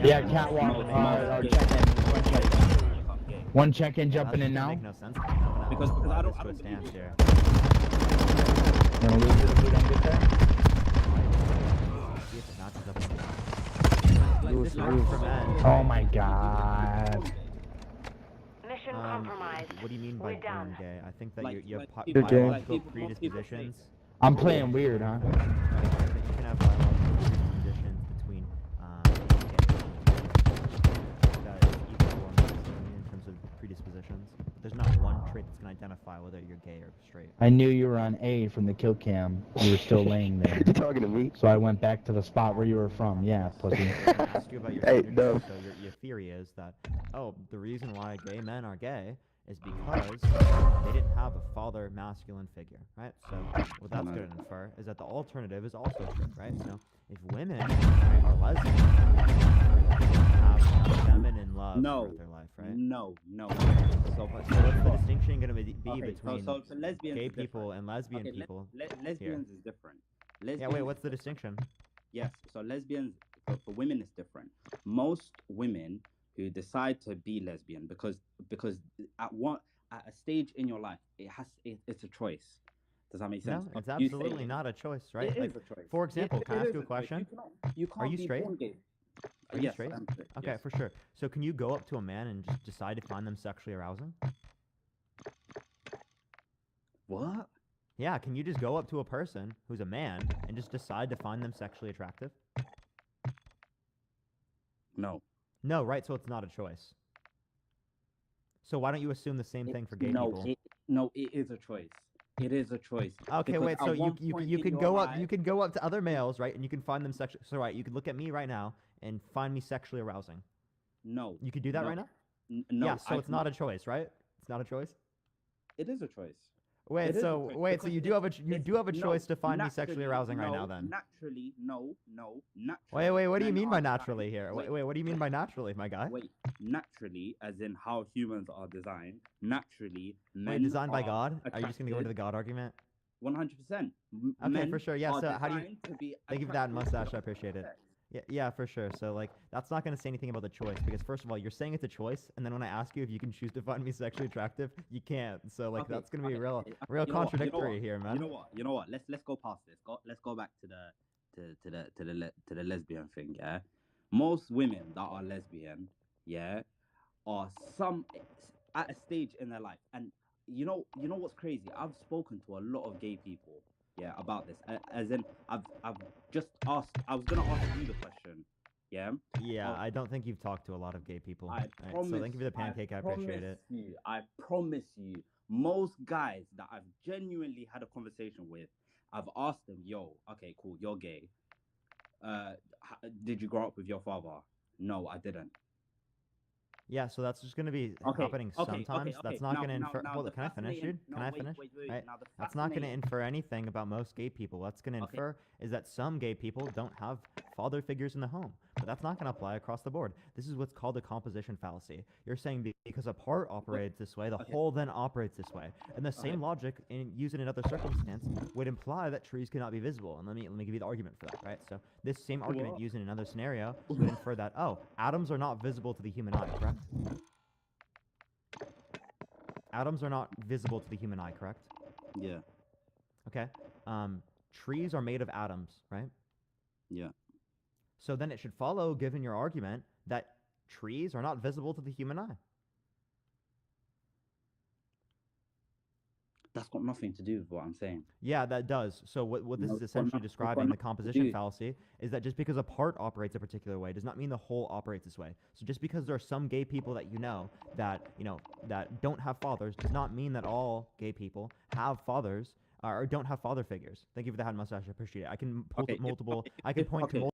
Yeah, catwalk. Or check-in. One check-in jumping in That now. doesn't make no sense. I'm gonna Because I don't- to a stance here. Gonna lose it if we don't get there. See if it matches up. Lose, Like, lose. for men. Oh my god. Mission compromised. What do you mean by We're down. born gay? I think that Like- your like po- people- Good game. biological like people- predispositions. I'm playing weird, huh? You can have biological predispositions between gay that is equal in terms of predispositions. There's not one trait that's going to identify whether you're gay or straight. I knew you were on A from the kill cam. You were still laying there. You talking to me? So I went back to the spot where you were from. Yeah, pussy. I asked you about your Hey, gender, no. so your theory is that, oh, the reason why gay men are gay is because they didn't have a father masculine figure, right? So what that's going to infer is that the alternative is also true, right? So if women are lesbian, have feminine love No. throughout their life, right? No. So what's the distinction going to be Okay, between so lesbians gay is different. people and lesbian Okay, people? lesbians is different. Yeah, wait, Lesbians- what's the distinction? Yes, so lesbians for women is different. Most women who decide to be lesbian because at a stage in your life it's a choice. Does that make sense? No, it's You say- absolutely not a choice, right? It like, is a choice. For example, It can I is ask you a choice. question? You can't Are you be straight? born gay. Are you Yes, straight? I'm straight, Okay, yes. for sure. So can you go up to a man and just decide to find them sexually arousing? What? Yeah, can you just go up to a person who's a man and just decide to find them sexually attractive? No. No, right? So it's not a choice. So why don't you assume the same thing for gay people? It is a choice. It is a choice. Okay, Because wait. at So one you point can in go your up. You life- can go up to other males, right? And you can find them sexually. So right, you could look at me right now and find me sexually arousing. No. You could do that No. right now. No. Yeah. So it's not a choice, right? It's not a choice. It is a choice. Wait, It is a so choice, wait, so because you do have a it's- no, choice to find me sexually naturally, arousing right no, now then. Naturally, no, naturally. Wait, what do you men mean by are naturally designed- here? Wait, what do you mean by naturally, my guy? Wait, naturally, as in how humans are designed. Naturally, men Wait, designed by are God? Are you just gonna go into the attracted- God argument? 100%. Okay, for sure. Yeah. So how do you? Be Thank you for that attracted to mustache. the I appreciate it. sex. Yeah, for sure. So like, that's not gonna say anything about the choice because first of all, you're saying it's a choice, and then when I ask you if you can choose to find me sexually attractive, you can't. So like, Okay, that's gonna be okay, real okay, real you know what, contradictory here, man. You know what? Let's go past this. Let's go back to the lesbian thing. Yeah, most women that are lesbian, yeah, are at a stage in their life, and you know what's crazy? I've spoken to a lot of gay people, yeah, about this. As in, I've just asked. I was gonna ask you the question, yeah. Yeah, I don't think you've talked to a lot of gay people. I Alright, promise. so thank you for the pancake. I appreciate it. I promise you, most guys that I've genuinely had a conversation with, I've asked them, "Yo, okay, cool, you're gay. Did you grow up with your father?" "No, I didn't." Yeah, so that's just gonna be Okay, happening okay, sometimes. okay, That's okay. not Now- gonna now- infer. now Hold the on, can I finish, fascinating- dude? no, Can I wait, finish? wait, wait, Right? now the That's not gonna fascinating- infer anything about most gay people. What's gonna Okay. infer is that some gay people don't have father figures in the home. but that's not going to apply across the board. This is what's called a composition fallacy. You're saying because a part operates this way, the whole then operates this way. And the same logic, used in another circumstance, would imply that trees cannot be visible. And let me give you the argument for that, right? So this same argument used in another scenario would infer that, oh, atoms are not visible to the human eye, correct? Atoms are not visible to the human eye, correct? Yeah. Okay. Trees are made of atoms, right? Yeah. So then it should follow, given your argument, that trees are not visible to the human eye. That's got nothing to do with what I'm saying. Yeah, that does. So what this No, is it's got essentially no- describing, the composition do. fallacy, is that just because a part operates a particular way does not mean the whole operates this way. So just because there are some gay people that that don't have fathers does not mean that all gay people have fathers or don't have father figures. Thank you for the hat mustache. I appreciate it. I can point to multiple